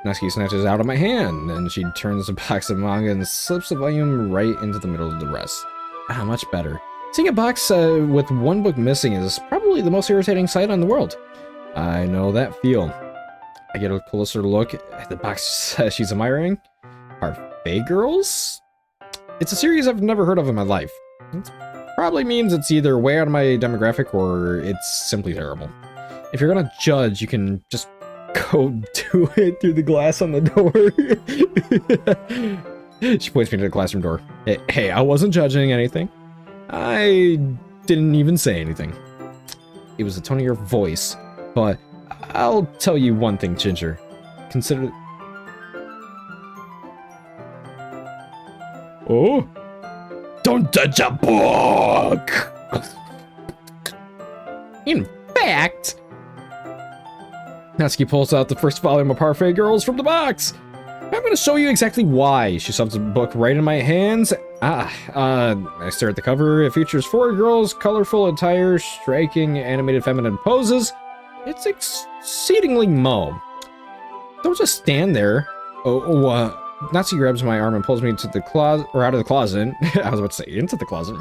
Natsuki snatches it out of my hand, and she turns the box of manga and slips the volume right into the middle of the rest. Much better. Seeing a box with one book missing is probably the most irritating sight in the world. I know that feel. I get a closer look at the box she's admiring. Parfait Girls? It's a series I've never heard of in my life. It probably means it's either way out of my demographic or it's simply terrible. If you're gonna judge, you can just go do it through the glass on the door. She points me to the classroom door. Hey, I wasn't judging anything. I didn't even say anything. It was the tone of your voice, but I'll tell you one thing, Ginger. Consider... Oh? Don't touch a book! In fact... Natsuki pulls out the first volume of Parfait Girls from the box! I'm gonna show you exactly why. She shoves the book right in my hands. I stare at the cover. It features 4 girls, colorful attire, striking animated feminine poses. It's exceedingly mo. Don't just stand there. Natsuki grabs my arm and pulls me into the closet, or out of the closet. I was about to say, into the closet.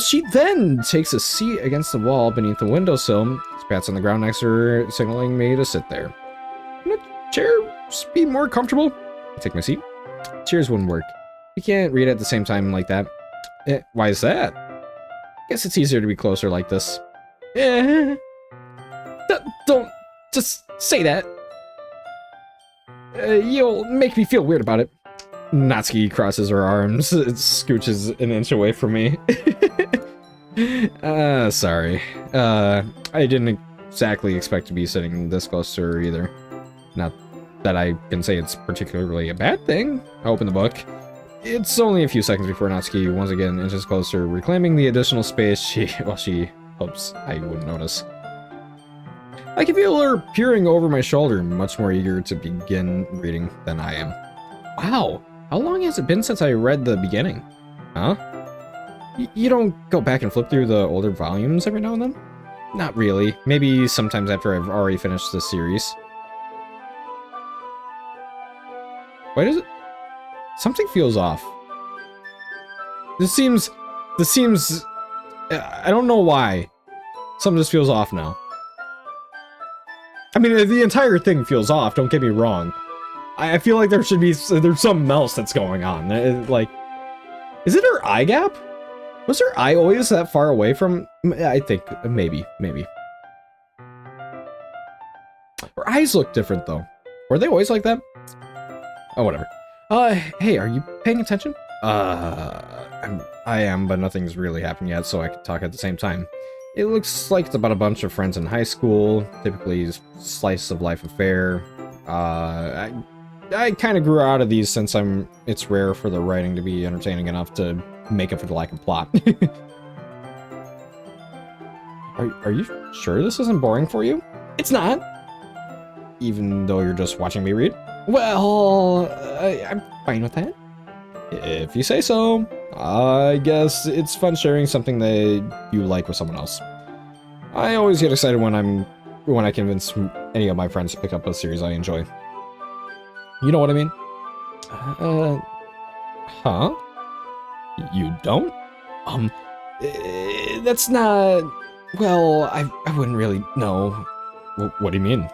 She then takes a seat against the wall beneath the windowsill, pats on the ground next to her, signaling me to sit there. Can a chair be more comfortable? I take my seat. Chairs wouldn't work. You can't read at the same time like that. Why is that? Guess it's easier to be closer like this. Don't just say that. You'll make me feel weird about it. Natsuki crosses her arms. It scooches an inch away from me. Sorry. I didn't exactly expect to be sitting this close to her either. Not that I can say it's particularly a bad thing. I open the book. It's only a few seconds before Natsuki once again inches closer, reclaiming the additional space she hopes I wouldn't notice. I can feel her peering over my shoulder, much more eager to begin reading than I am. Wow, how long has it been since I read the beginning? Huh? You don't go back and flip through the older volumes every now and then? Not really. Maybe sometimes after I've already finished the series. Why does it... Something feels off. This seems... I don't know why. Something just feels off now. I mean, the entire thing feels off, don't get me wrong. I feel like there's something else that's going on. Like, is it her eye gap? Was her eye always that far away from... I think, maybe. Her eyes look different, though. Were they always like that? Oh, whatever. Hey, are you paying attention? I am, but nothing's really happened yet, so I can talk at the same time. It looks like it's about a bunch of friends in high school, typically slice of life affair. I kind of grew out of these since it's rare for the writing to be entertaining enough to make up for the lack of plot. Are you sure this isn't boring for you? It's not. Even though you're just watching me read? Well, I'm fine with that. If you say so. I guess it's fun sharing something that you like with someone else. I always get excited when I convince any of my friends to pick up a series I enjoy. You know what I mean? Huh? You don't? That's not... Well, I wouldn't really know. What do you mean?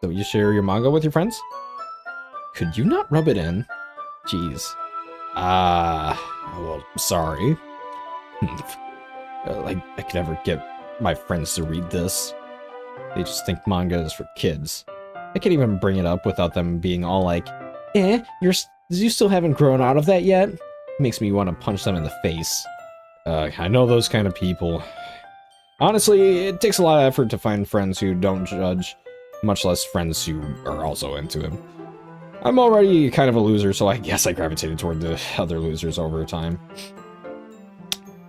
Don't you share your manga with your friends? Could you not rub it in? Jeez. Well, sorry. Like, I could never get my friends to read this. They just think manga is for kids. I can't even bring it up without them being all like, you still haven't grown out of that yet? Makes me want to punch them in the face. I know those kind of people. Honestly, it takes a lot of effort to find friends who don't judge, much less friends who are also into it. I'm already kind of a loser, so I guess I gravitated toward the other losers over time.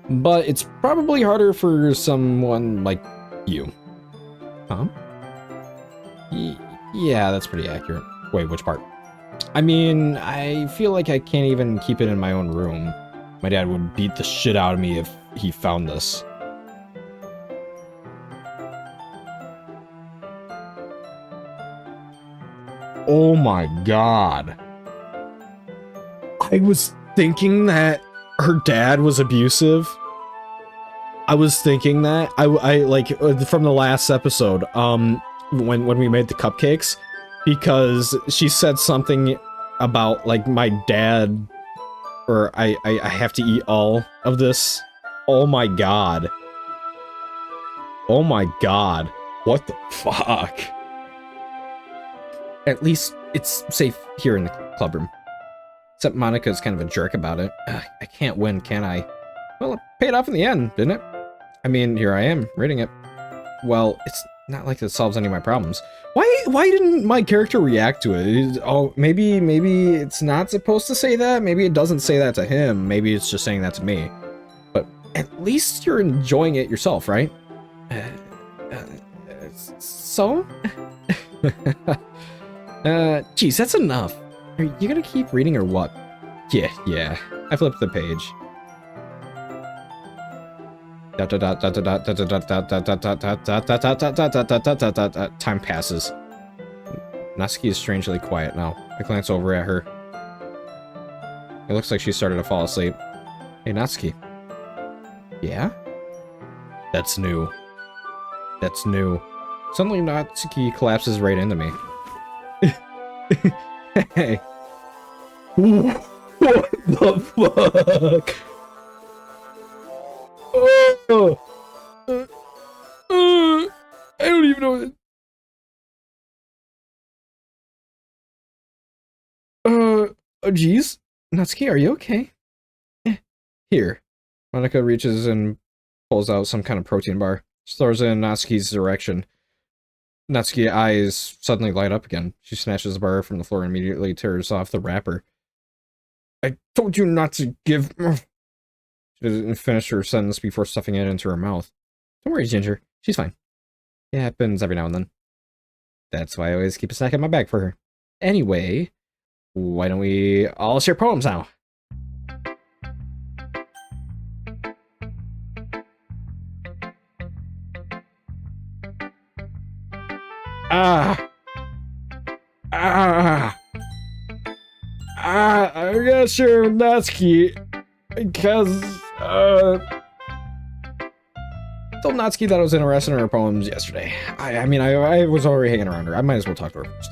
But it's probably harder for someone like you. Huh? Yeah, that's pretty accurate. Wait, which part? I mean, I feel like I can't even keep it in my own room. My dad would beat the shit out of me if he found this. Oh my god. I was thinking that her dad was abusive. I was thinking that. I like, from the last episode, when we made the cupcakes, because she said something about, like, my dad, or I have to eat all of this. Oh my god. Oh my god. What the fuck? At least it's safe here in the club room. Except Monica's kind of a jerk about it. I can't win, can I? Well, it paid off in the end, didn't it? I mean, here I am, reading it. Well, it's not like it solves any of my problems. Why didn't my character react to it? Oh, maybe it's not supposed to say that? Maybe it doesn't say that to him. Maybe it's just saying that to me. But at least you're enjoying it yourself, right? So? Geez, that's enough. Are you gonna keep reading or what? Yeah. I flipped the page. Time passes. Natsuki is strangely quiet now. I glance over at her. It looks like she started to fall asleep. Hey, Natsuki. Yeah? That's new. Suddenly Natsuki collapses right into me. Hey. What the fuck? Oh. I don't even know. Oh, geez. Natsuki, are you okay? Here. Monica reaches and pulls out some kind of protein bar. She throws it in Natsuki's direction. Natsuki's eyes suddenly light up again. She snatches the bar from the floor and immediately tears off the wrapper. I told you not to give... She didn't finish her sentence before stuffing it into her mouth. Don't worry, Ginger. She's fine. It happens every now and then. That's why I always keep a snack in my bag for her. Anyway, why don't we all share poems now? I gotta share with Natsuki, because, told Natsuki that I was interested in her poems yesterday. I mean, I was already hanging around her. I might as well talk to her first.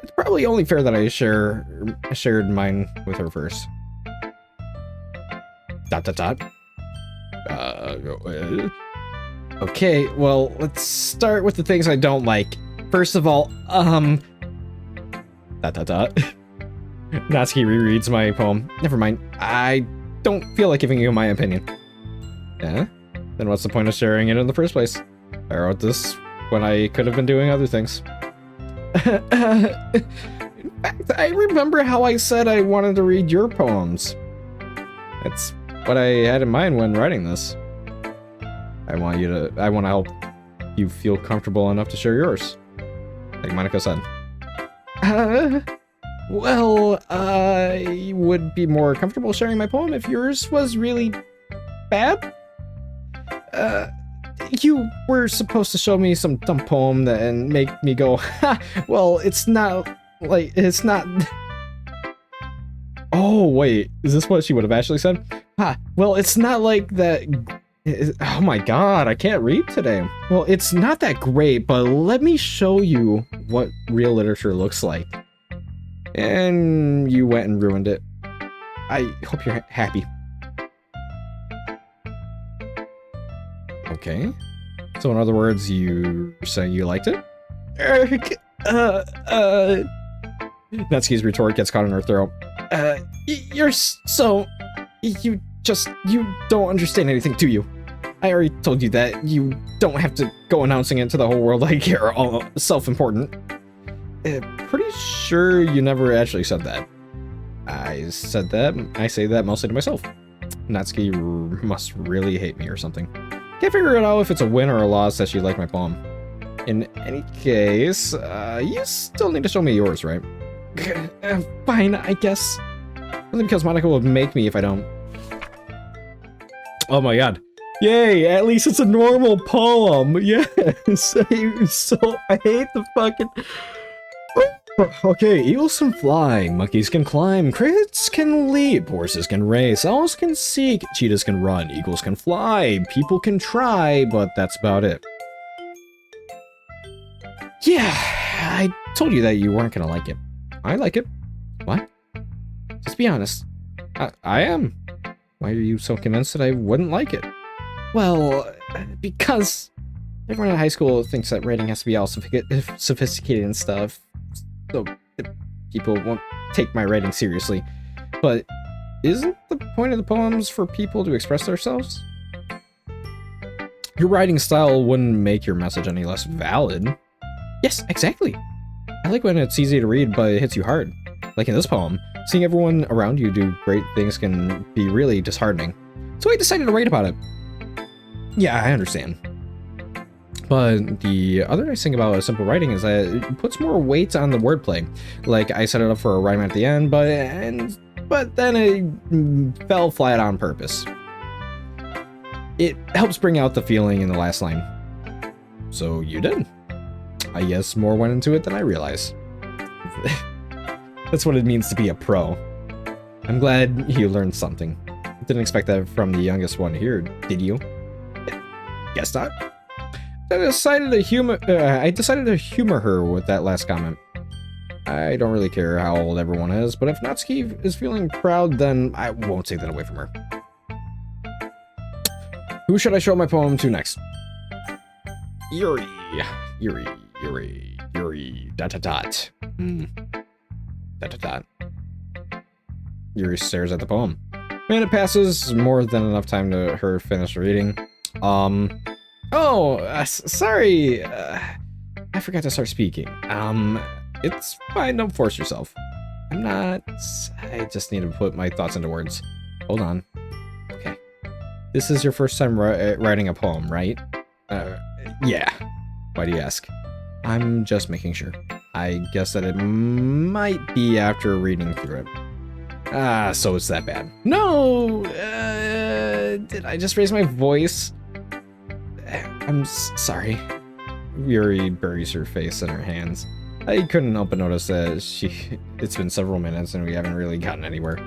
It's probably only fair that I shared mine with her first. ... Okay, well, let's start with the things I don't like. First of all, Natsuki rereads my poem. Never mind. I don't feel like giving you my opinion. Yeah? Then what's the point of sharing it in the first place? I wrote this when I could have been doing other things. In fact, I remember how I said I wanted to read your poems. That's what I had in mind when writing this. I want to help you feel comfortable enough to share yours. Like Monica said. Well, I would be more comfortable sharing my poem if yours was really bad. You were supposed to show me some dumb poem and make me go, ha, well, it's not. Oh, wait, is this what she would have actually said? Ha, well, it's not like that. Oh my god, I can't read today. Well, it's not that great, but let me show you what real literature looks like. And you went and ruined it. I hope you're happy. Okay. So in other words, you saying you liked it? Natsuki's retort gets caught in her throat. You're so... You don't understand anything, do you? I already told you that. You don't have to go announcing it to the whole world like you're all self-important. Pretty sure you never actually said that. I say that mostly to myself. Natsuki must really hate me or something. Can't figure it out if it's a win or a loss that she liked my poem. In any case, you still need to show me yours, right? Fine, I guess. Only because Monica will make me if I don't. Oh my god. Yay, at least it's a normal poem. Yes. I hate the fucking... Okay, eagles can fly, monkeys can climb, crickets can leap, horses can race, owls can seek, cheetahs can run, eagles can fly, people can try, but that's about it. Yeah, I told you that you weren't gonna like it. I like it. What? Just be honest. I am. Why are you so convinced that I wouldn't like it? Well, because everyone in high school thinks that writing has to be all sophisticated and stuff. So people won't take my writing seriously. But isn't the point of the poems for people to express themselves? Your writing style wouldn't make your message any less valid. Yes, exactly. I like when it's easy to read, but it hits you hard. Like in this poem, seeing everyone around you do great things can be really disheartening. So I decided to write about it. Yeah, I understand. But the other nice thing about simple writing is that it puts more weight on the wordplay. Like, I set it up for a rhyme at the end, but then it fell flat on purpose. It helps bring out the feeling in the last line. So you did. I guess more went into it than I realized. That's what it means to be a pro. I'm glad you learned something. Didn't expect that from the youngest one here, did you? Guess not. I decided to humor her with that last comment. I don't really care how old everyone is, but if Natsuki is feeling proud, then I won't take that away from her. Who should I show my poem to next? Yuri. Dot. Dot. Yuri stares at the poem. Minute passes, more than enough time to her finish reading. Sorry. I forgot to start speaking. It's fine, don't force yourself. I just need to put my thoughts into words. Hold on. Okay. This is your first time writing a poem, right? Yeah. Why do you ask? I'm just making sure. I guess that it might be after reading through it. So it's that bad. No! Did I just raise my voice? I'm sorry. Yuri buries her face in her hands. I couldn't help but notice that it's been several minutes and we haven't really gotten anywhere.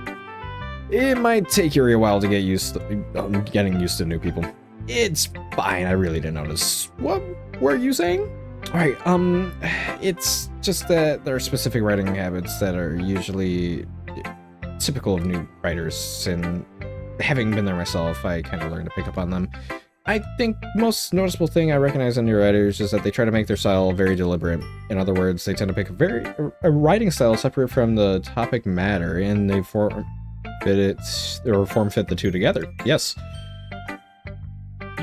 It might take Yuri a while to get used to getting used to new people. It's fine, I really didn't notice. What were you saying? Alright, it's just that there are specific writing habits that are usually typical of new writers, and having been there myself, I kind of learned to pick up on them. I think most noticeable thing I recognize in new writers is that they try to make their style very deliberate. In other words, they tend to pick a writing style separate from the topic matter, and they form fit the two together. Yes.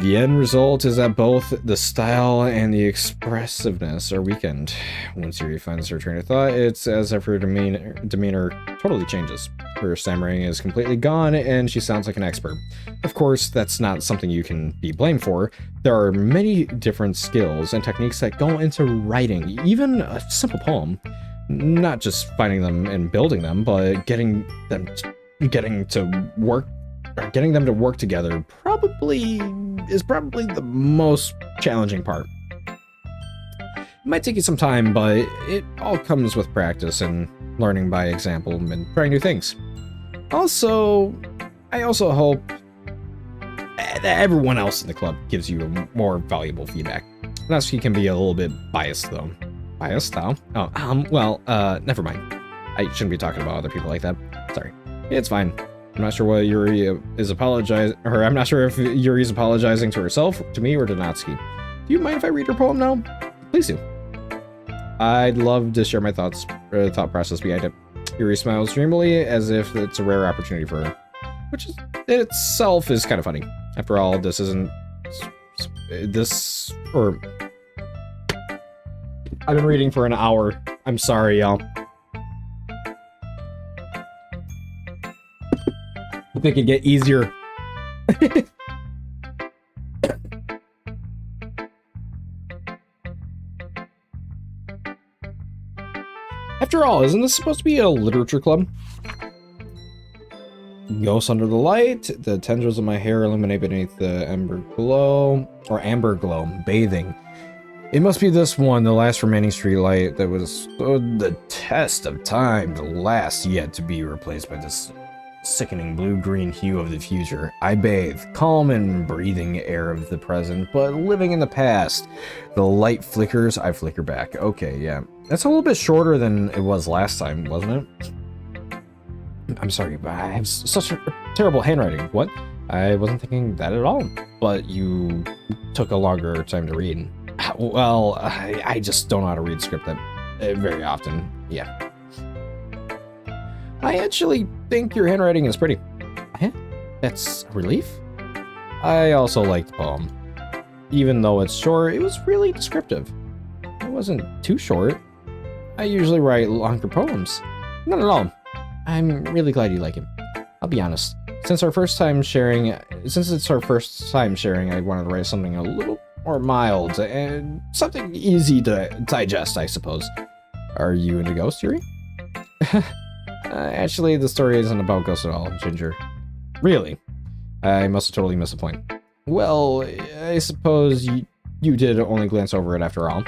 The end result is that both the style and the expressiveness are weakened. Once Yuri finds her train of thought, it's as if her demeanor totally changes. Her stammering is completely gone, and she sounds like an expert. Of course, that's not something you can be blamed for. There are many different skills and techniques that go into writing, even a simple poem. Not just finding them and building them, but getting them to work together is probably the most challenging part. It might take you some time, but it all comes with practice and learning by example and trying new things. I also hope that everyone else in the club gives you more valuable feedback. Natsuki can be a little bit biased, though. Biased, how? Never mind. I shouldn't be talking about other people like that. Sorry. It's fine. I'm not sure what Yuri is I'm not sure if Yuri's apologizing to herself, to me, or to Natsuki. Do you mind if I read her poem now? Please do. I'd love to share my thought process behind it. Yuri smiles dreamily, as if it's a rare opportunity for her, which is, in itself is kind of funny. After all, this isn't... I've been reading for an hour. I'm sorry, y'all. I think it'd get easier. After all, isn't this supposed to be a literature club? Ghosts under the light, the tendrils of my hair illuminate beneath the amber glow, bathing. It must be this one, the last remaining street light that was stood the test of time, the last yet to be replaced by this sickening blue-green hue of the future. I bathe, calm and breathing air of the present, but living in the past. The light flickers, I flicker back. Okay, yeah. That's a little bit shorter than it was last time, wasn't it? I'm sorry, but I have such a terrible handwriting. What? I wasn't thinking that at all. But you took a longer time to read. Well, I just don't know how to read script that very often. Yeah. I actually think your handwriting is pretty. That's a relief? I also liked the poem. Even though it's short, it was really descriptive. It wasn't too short. I usually write longer poems. Not at all. I'm really glad you like it. I'll be honest. Since it's our first time sharing, I wanted to write something a little more mild and something easy to digest, I suppose. Are you into ghosts, Yuri? Actually, the story isn't about ghosts at all, Ginger. Really? I must have totally missed the point. Well, I suppose you did only glance over it after all.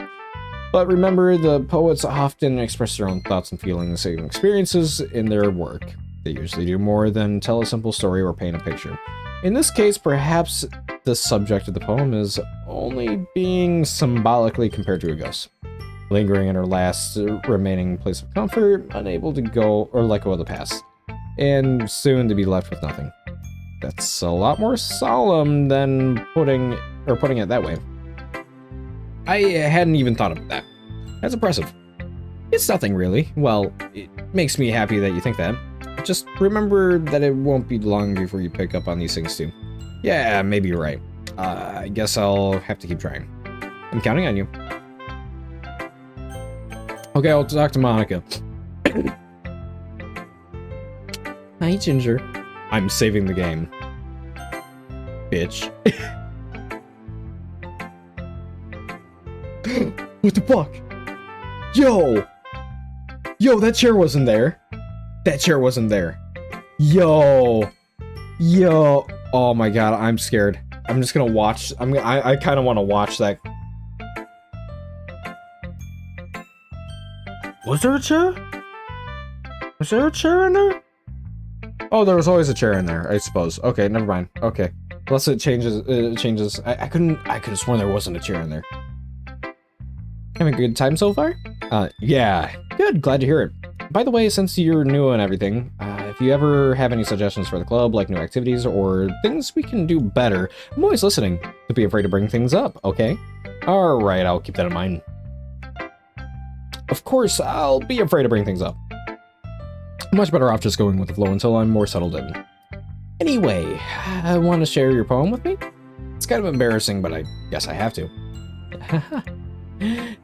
But remember, the poets often express their own thoughts and feelings and experiences in their work. They usually do more than tell a simple story or paint a picture. In this case, perhaps the subject of the poem is only being symbolically compared to a ghost. Lingering in her last remaining place of comfort, unable to go or let go of the past, and soon to be left with nothing. That's a lot more solemn than putting it that way. I hadn't even thought of that. That's impressive. It's nothing really. Well, it makes me happy that you think that. just remember that it won't be long before you pick up on these things too. Yeah, maybe you're right. I guess I'll have to keep trying. I'm counting on you. Okay, I'll talk to Monica. Hi, Ginger. I'm saving the game. Bitch. What the fuck? Yo! Yo, that chair wasn't there. That chair wasn't there. Yo! Yo! Oh my god, I'm scared. I'm just gonna watch. I kind of want to watch that. Was there a chair? Was there a chair in there? Oh, there was always a chair in there, I suppose. Okay, never mind. Okay, unless it changes. I could have sworn there wasn't a chair in there. Having a good time so far? Yeah, good. Glad to hear it. By the way, since you're new and everything, if you ever have any suggestions for the club, like new activities or things we can do better, I'm always listening. Don't be afraid to bring things up, okay? Alright, I'll keep that in mind. Of course, I'll be afraid to bring things up. I'm much better off just going with the flow until I'm more settled in. Anyway, want to share your poem with me? It's kind of embarrassing, but I guess I have to.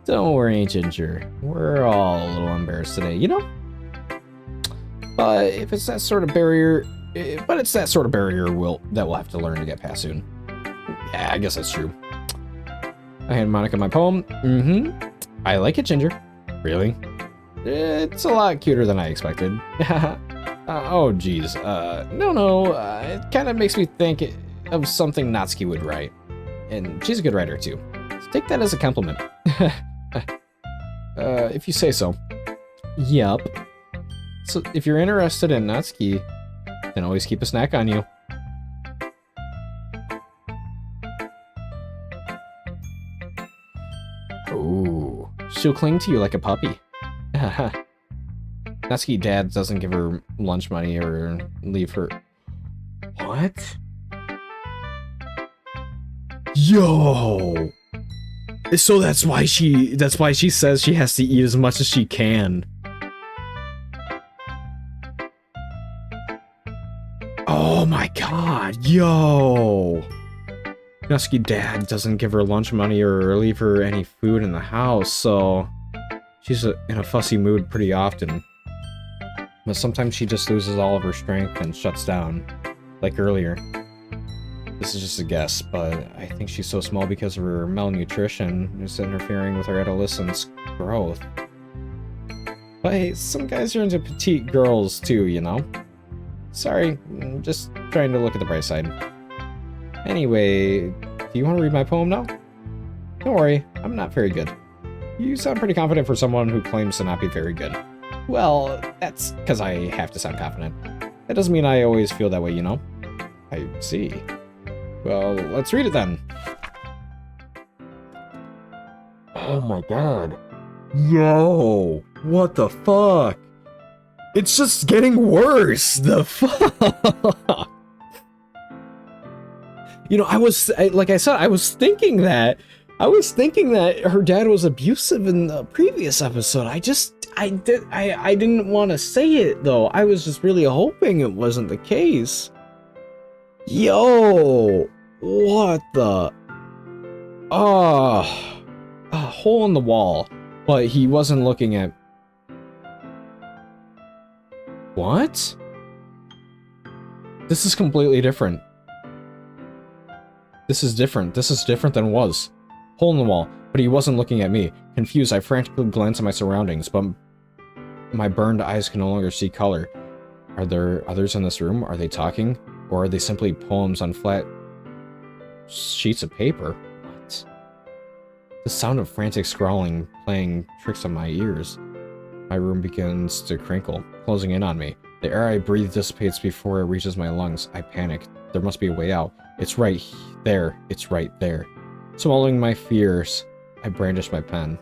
Don't worry, Ginger. We're all a little embarrassed today, you know? But if it's that sort of barrier, that we'll have to learn to get past soon. Yeah, I guess that's true. I hand Monica my poem. I like it, Ginger. Really? It's a lot cuter than I expected. Oh, geez. No. It kind of makes me think of something Natsuki would write. And she's a good writer, too. So take that as a compliment. If you say so. Yup. So if you're interested in Natsuki, then always keep a snack on you. Ooh, she'll cling to you like a puppy. Natsuki dad doesn't give her lunch money or leave her. What? Yo! So that's why she says she has to eat as much as she can. Oh my god, yo! Natsuki dad doesn't give her lunch money or leave her any food in the house, so she's in a fussy mood pretty often. But sometimes she just loses all of her strength and shuts down, like earlier. This is just a guess, but I think she's so small because of her malnutrition. It's interfering with her adolescence growth. But hey, some guys are into petite girls too, you know? Sorry, I'm just trying to look at the bright side. Anyway, do you want to read my poem now? Don't worry, I'm not very good. You sound pretty confident for someone who claims to not be very good. Well, that's because I have to sound confident. That doesn't mean I always feel that way, you know? I see. Well, let's read it then. Oh my god. Yo, what the fuck? It's just getting worse. The fuck? You know, like I said, I was thinking that her dad was abusive in the previous episode. I didn't want to say it though. I was just really hoping it wasn't the case. Yo, what the? A hole in the wall, but he wasn't looking at. What? This is completely different. This is different. This is different than was. Hole in the wall, but he wasn't looking at me. Confused, I frantically glanced at my surroundings, but my burned eyes can no longer see color. Are there others in this room? Are they talking? Or are they simply poems on flat sheets of paper? What? The sound of frantic scrawling playing tricks on my ears. My room begins to crinkle, closing in on me. The air I breathe dissipates before it reaches my lungs. I panic. There must be a way out. It's right there. It's right there. Swallowing my fears, I brandish my pen.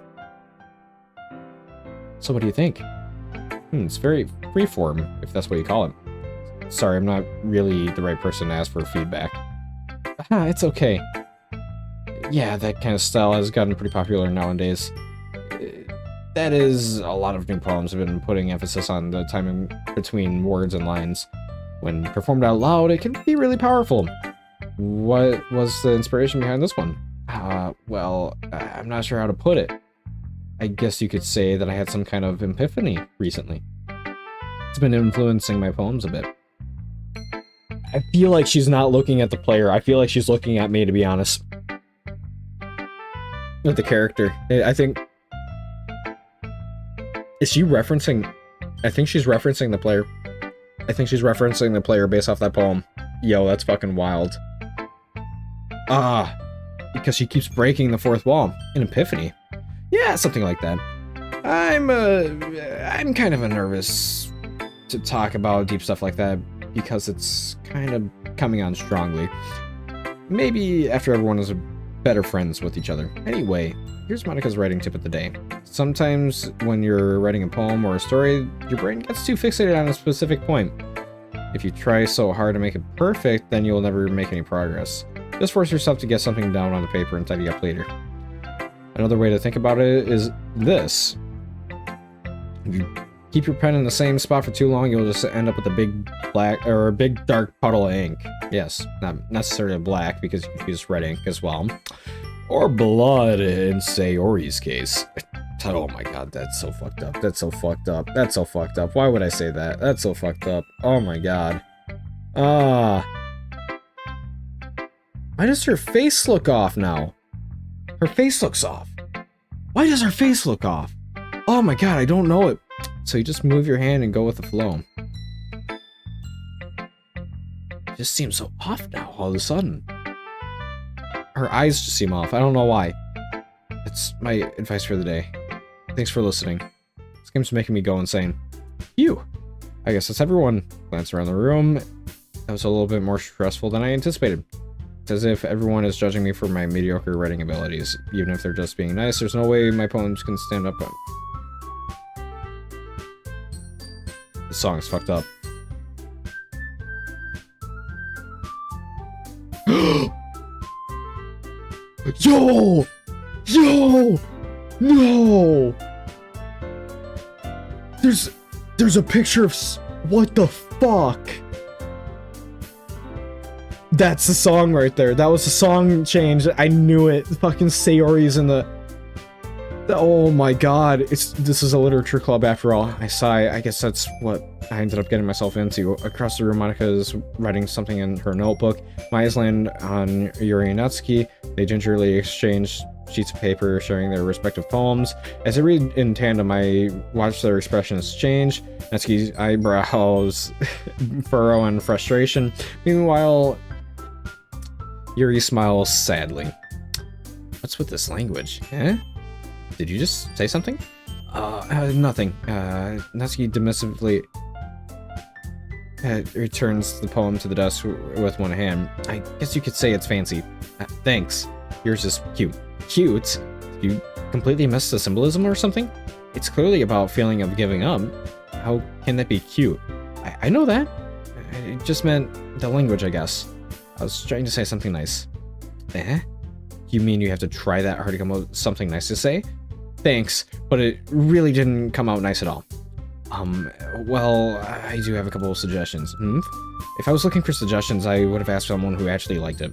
So what do you think? It's very freeform, if that's what you call it. Sorry, I'm not really the right person to ask for feedback. It's okay. Yeah, that kind of style has gotten pretty popular nowadays. that is, a lot of new poems have been putting emphasis on the timing between words and lines. When performed out loud, it can be really powerful. What was the inspiration behind this one? Well, I'm not sure how to put it. I guess you could say that I had some kind of epiphany recently. It's been influencing my poems a bit. I feel like she's not looking at the player. I feel like she's looking at me, to be honest. With the character. I think... Is she referencing... I think she's referencing the player. I think she's referencing the player based off that poem. Yo, that's fucking wild. Because she keeps breaking the fourth wall. An epiphany. Yeah, something like that. I'm kind of nervous to talk about deep stuff like that because it's kind of coming on strongly. Maybe after everyone is better friends with each other. Anyway, here's Monica's writing tip of the day. Sometimes when you're writing a poem or a story, your brain gets too fixated on a specific point. If you try so hard to make it perfect, then you'll never make any progress. Just force yourself to get something down on the paper and tidy up later. Another way to think about it is this. If you keep your pen in the same spot for too long, you'll just end up with a big black or a big dark puddle of ink. Yes, not necessarily black because you can use red ink as well. Or blood in Sayori's case. Oh my god, that's so fucked up. That's so fucked up. That's so fucked up. Why would I say that? That's so fucked up. Oh my god. Why does her face look off now? Her face looks off. Why does her face look off? Oh my god, I don't know it. So you just move your hand and go with the flow. It just seems so off now all of a sudden. Her eyes just seem off. I don't know why. It's my advice for the day. Thanks for listening. This game's making me go insane. Phew. I guess that's everyone. Glance around the room. That was a little bit more stressful than I anticipated. It's as if everyone is judging me for my mediocre writing abilities. Even if they're just being nice, there's no way my poems can stand up. The song's fucked up. Yo! Yo! No! There's a picture of what the fuck? That's the song right there. That was the song change. I knew it. Fucking Sayori's in the oh my god. This is a literature club after all. I sigh. I guess that's what I ended up getting myself into. Across the room, Monica is writing something in her notebook. Maya's land on Yuri and Natsuki. They gingerly exchange sheets of paper, sharing their respective poems. As I read in tandem, I watch their expressions change. Natsuki's eyebrows furrow in frustration. Meanwhile, Yuri smiles sadly. What's with this language? Eh? Did you just say something? Nothing. Natsuki dismissively returns the poem to the desk with one hand. I guess you could say it's fancy. Thanks. Yours is cute. Cute? You completely missed the symbolism or something? It's clearly about feeling of giving up. How can that be cute? I know that. It just meant the language, I guess. I was trying to say something nice. Eh? You mean you have to try that hard to come up with something nice to say? Thanks, but it really didn't come out nice at all. Well, I do have a couple of suggestions. If I was looking for suggestions, I would have asked someone who actually liked it.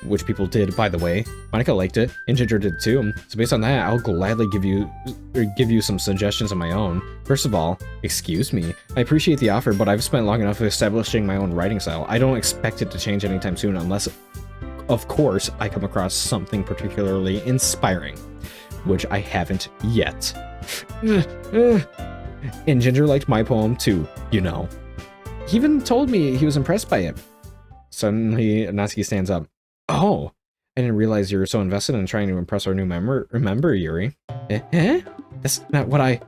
Which people did, by the way. Monica liked it, and Ginger did too. So based on that, I'll gladly give you some suggestions of my own. First of all, excuse me. I appreciate the offer, but I've spent long enough establishing my own writing style. I don't expect it to change anytime soon unless, of course, I come across something particularly inspiring. Which I haven't yet. And Ginger liked my poem too, you know. He even told me he was impressed by it. Suddenly, Natsuki stands up. Oh, I didn't realize you were so invested in trying to impress our new member, Yuri. Eh? That's not what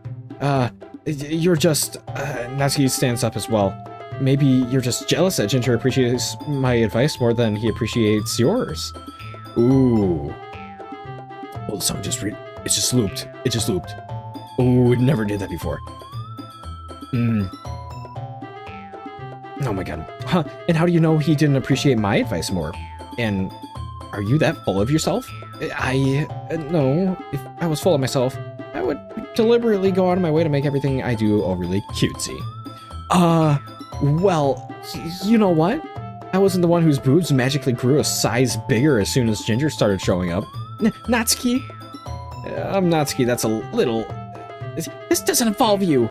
you're just... Natsuki stands up as well. Maybe you're just jealous that Ginger appreciates my advice more than he appreciates yours. Ooh. Well, the song just It just looped. Oh, it never did that before. Oh my god. Huh, and how do you know he didn't appreciate my advice more? And are you that full of yourself? No, if I was full of myself, I would be deliberately go out of my way to make everything I do overly cutesy. Well, you know what? I wasn't the one whose boobs magically grew a size bigger as soon as Ginger started showing up. Natsuki? I'm Natsuki, that's a little... This doesn't involve you.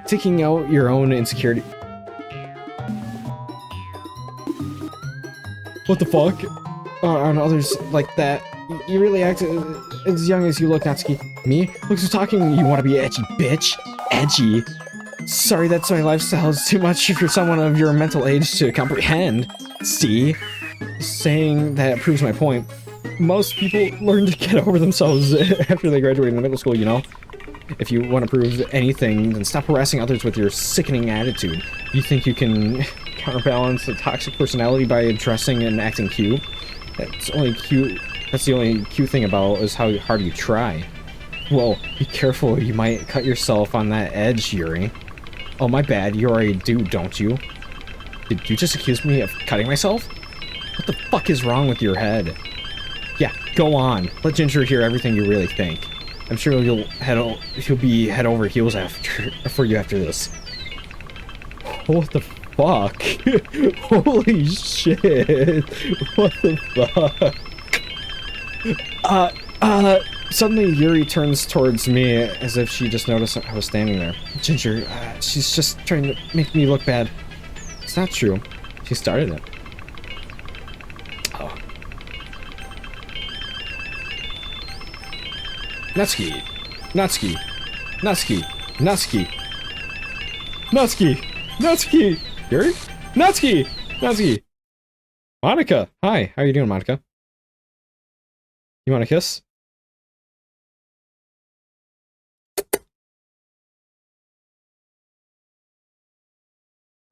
Taking out your own insecurity. What the fuck? On others like that. You really act as young as you look, Natsuki. Me? Looks who's talking, you want to be edgy, bitch. Edgy? Sorry, that's my lifestyle. It's too much for someone of your mental age to comprehend. See? Saying that proves my point. Most people learn to get over themselves after they graduate in middle school, you know? If you want to prove anything, then stop harassing others with your sickening attitude. You think you can counterbalance a toxic personality by dressing and acting cute? That's the only cute thing about is how hard you try. Whoa, be careful, you might cut yourself on that edge, Yuri. Oh, my bad, you already do, don't you? Did you just accuse me of cutting myself? What the fuck is wrong with your head? Yeah, go on. Let Ginger hear everything you really think. I'm sure he'll be head over heels for you after this. What the fuck? Holy shit. What the fuck? Suddenly Yuri turns towards me as if she just noticed I was standing there. Ginger, she's just trying to make me look bad. It's not true. She started it. Oh. Natsuki! Natsuki! Natsuki! Natsuki! Natsuki! Natsuki! Yuri? Natsuki! Natsuki! Monica! Hi, how are you doing, Monica? You want a kiss?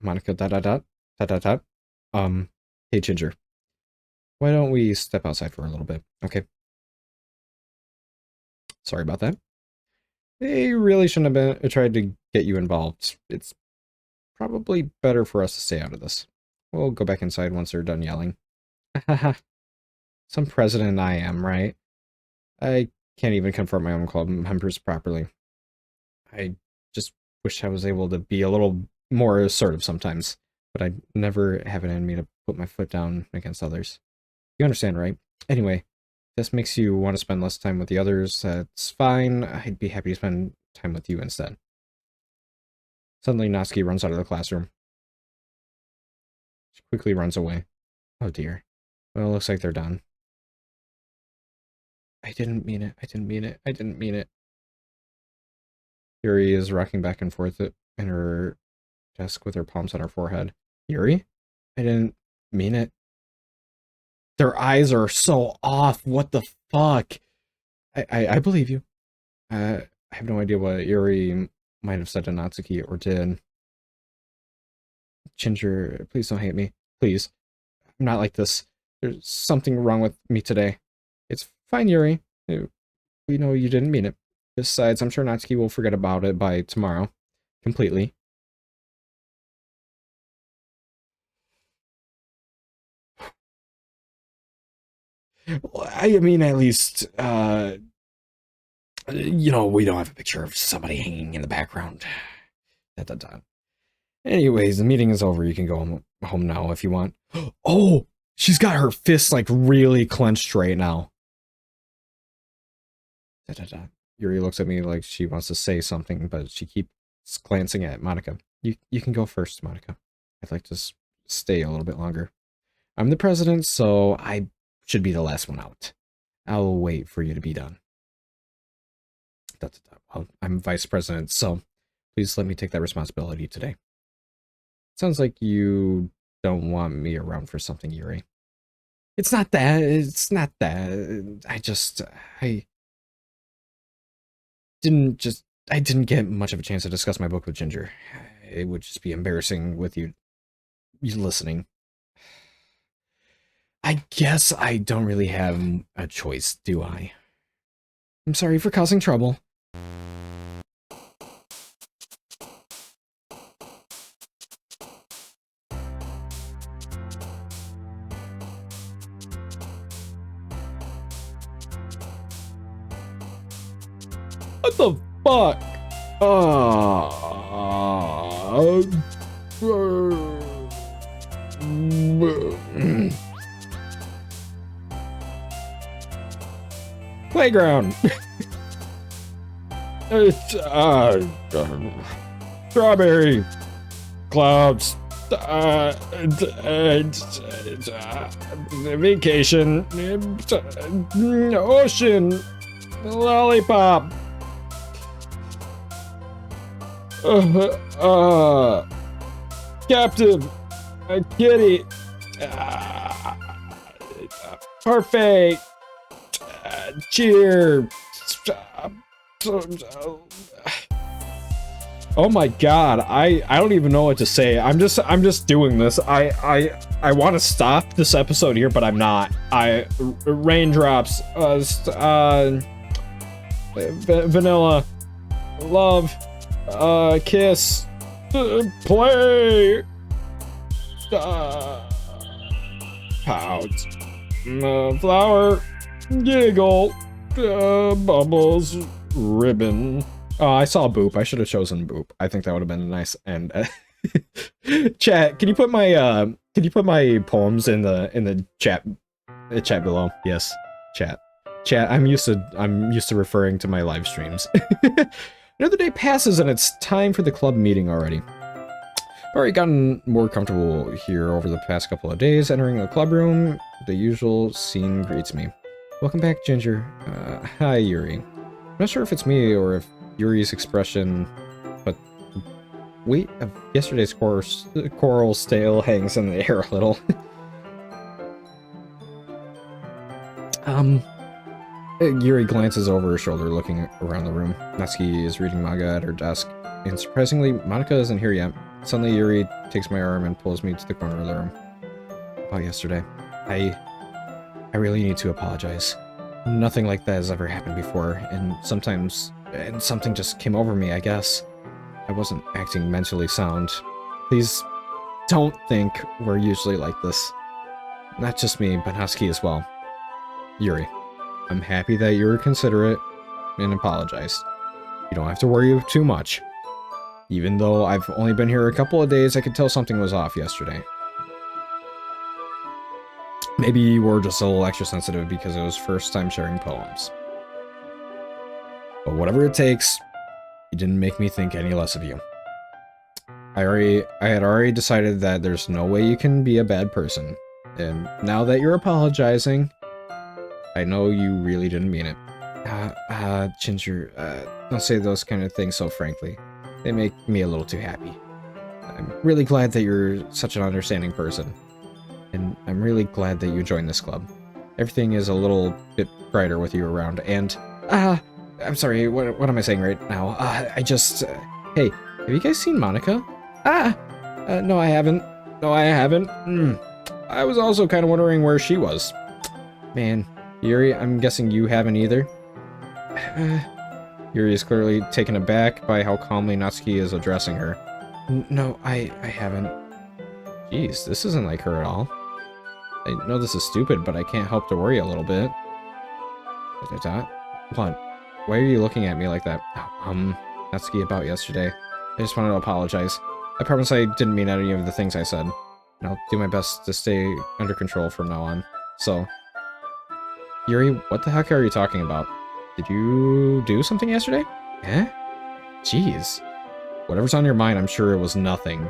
Monica, dot. Hey, Ginger. Why don't we step outside for a little bit, okay? Sorry about that. They really shouldn't have tried to get you involved. It's probably better for us to stay out of this. We'll go back inside once they're done yelling. Haha. Some president I am, right? I can't even confront my own club members properly. I just wish I was able to be a little more assertive sometimes, but I never have it in me to put my foot down against others. You understand, right? Anyway, this makes you want to spend less time with the others. That's fine. I'd be happy to spend time with you instead. Suddenly, Natsuki runs out of the classroom. She quickly runs away. Oh dear. Well, it looks like they're done. I didn't mean it. I didn't mean it. I didn't mean it. Yuri is rocking back and forth in her desk with her palms on her forehead. Yuri? I didn't mean it. Their eyes are so off. What the fuck? I believe you. I have no idea what Yuri might have said to Natsuki or did. Ginger, please don't hate me. Please. I'm not like this. There's something wrong with me today. It's fine, Yuri. We know you didn't mean it. Besides, I'm sure Natsuki will forget about it by tomorrow. Completely. I mean, at least, you know, we don't have a picture of somebody hanging in the background. Anyways, the meeting is over. You can go home now if you want. Oh, she's got her fists, like, really clenched right now. Yuri looks at me like she wants to say something, but she keeps glancing at Monica. You can go first, Monica. I'd like to stay a little bit longer. I'm the president, so I should be the last one out. I'll wait for you to be done. Well, I'm vice president, so please let me take that responsibility today. Sounds like you don't want me around for something, Yuri. It's not that. It's not that. I didn't get much of a chance to discuss my book with Ginger. It would just be embarrassing with you listening. I guess I don't really have a choice, do I? I'm sorry for causing trouble. What the fuck? Playground. It's, strawberry clouds, vacation, ocean, lollipop, captive, kitty, parfait, cheer. Oh my god, I don't even know what to say. I'm just doing this. I want to stop this episode here, but I'm not. Raindrops, vanilla, love, kiss, play, pout, flower, giggle, bubbles, ribbon. Oh, I saw Boop. I should have chosen Boop. I think that would have been nice. And chat, can you put my poems in the chat below? Yes, chat. I'm used to referring to my live streams. Another day passes and it's time for the club meeting already. I've already gotten more comfortable here over the past couple of days. Entering the club room, the usual scene greets me. Welcome back, Ginger. Hi, Yuri. I'm not sure if it's me or if Yuri's expression, but weight of yesterday's coral stale hangs in the air a little. Yuri glances over her shoulder, looking around the room. Natsuki is reading manga at her desk, and surprisingly, Monica isn't here yet. Suddenly, Yuri takes my arm and pulls me to the corner of the room. About yesterday, I really need to apologize. Nothing like that has ever happened before, and something just came over me, I guess. I wasn't acting mentally sound. Please don't think we're usually like this. Not just me, but Natsuki as well. Yuri, I'm happy that you were considerate and apologized. You don't have to worry too much. Even though I've only been here a couple of days, I could tell something was off yesterday. Maybe you were just a little extra sensitive because it was first time sharing poems. But whatever it takes, you didn't make me think any less of you. I had already decided that there's no way you can be a bad person. And now that you're apologizing, I know you really didn't mean it. Ginger, don't say those kind of things so frankly. They make me a little too happy. I'm really glad that you're such an understanding person. And I'm really glad that you joined this club. Everything is a little bit brighter with you around, and... I'm sorry, what am I saying right now? Hey, have you guys seen Monica? No I haven't. I was also kind of wondering where she was. Man, Yuri, I'm guessing you haven't either? Yuri is clearly taken aback by how calmly Natsuki is addressing her. No, I haven't. Jeez, this isn't like her at all. I know this is stupid, but I can't help to worry a little bit. What? Why are you looking at me like that? Natsuki, about yesterday. I just wanted to apologize. I promise I didn't mean any of the things I said. And I'll do my best to stay under control from now on. So... Yuri, what the heck are you talking about? Did you do something yesterday? Eh? Jeez. Whatever's on your mind, I'm sure it was nothing.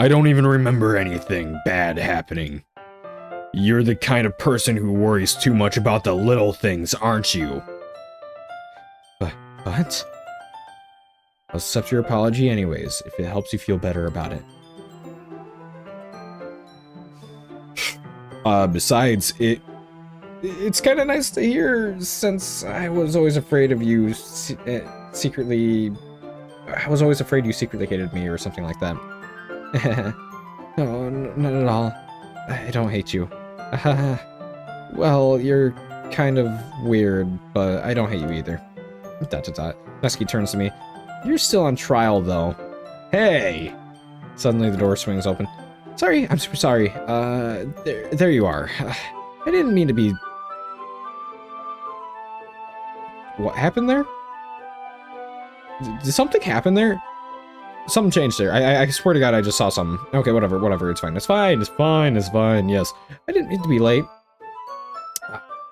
I don't even remember anything bad happening. You're the kind of person who worries too much about the little things, aren't you? What? I'll accept your apology anyways, if it helps you feel better about it. Besides, it's kind of nice to hear, since I was always afraid of you secretly... I was always afraid you secretly hated me or something like that. No, not at all. I don't hate you. Well, you're kind of weird, but I don't hate you either. ... Natsuki turns to me. You're still on trial, though. Hey! Suddenly, the door swings open. Sorry, I'm super sorry. There you are. I didn't mean to be... What happened there? Did something happen there? Something changed there. I swear to God, I just saw something. Okay, whatever. It's fine. It's fine. Yes. I didn't mean to be late.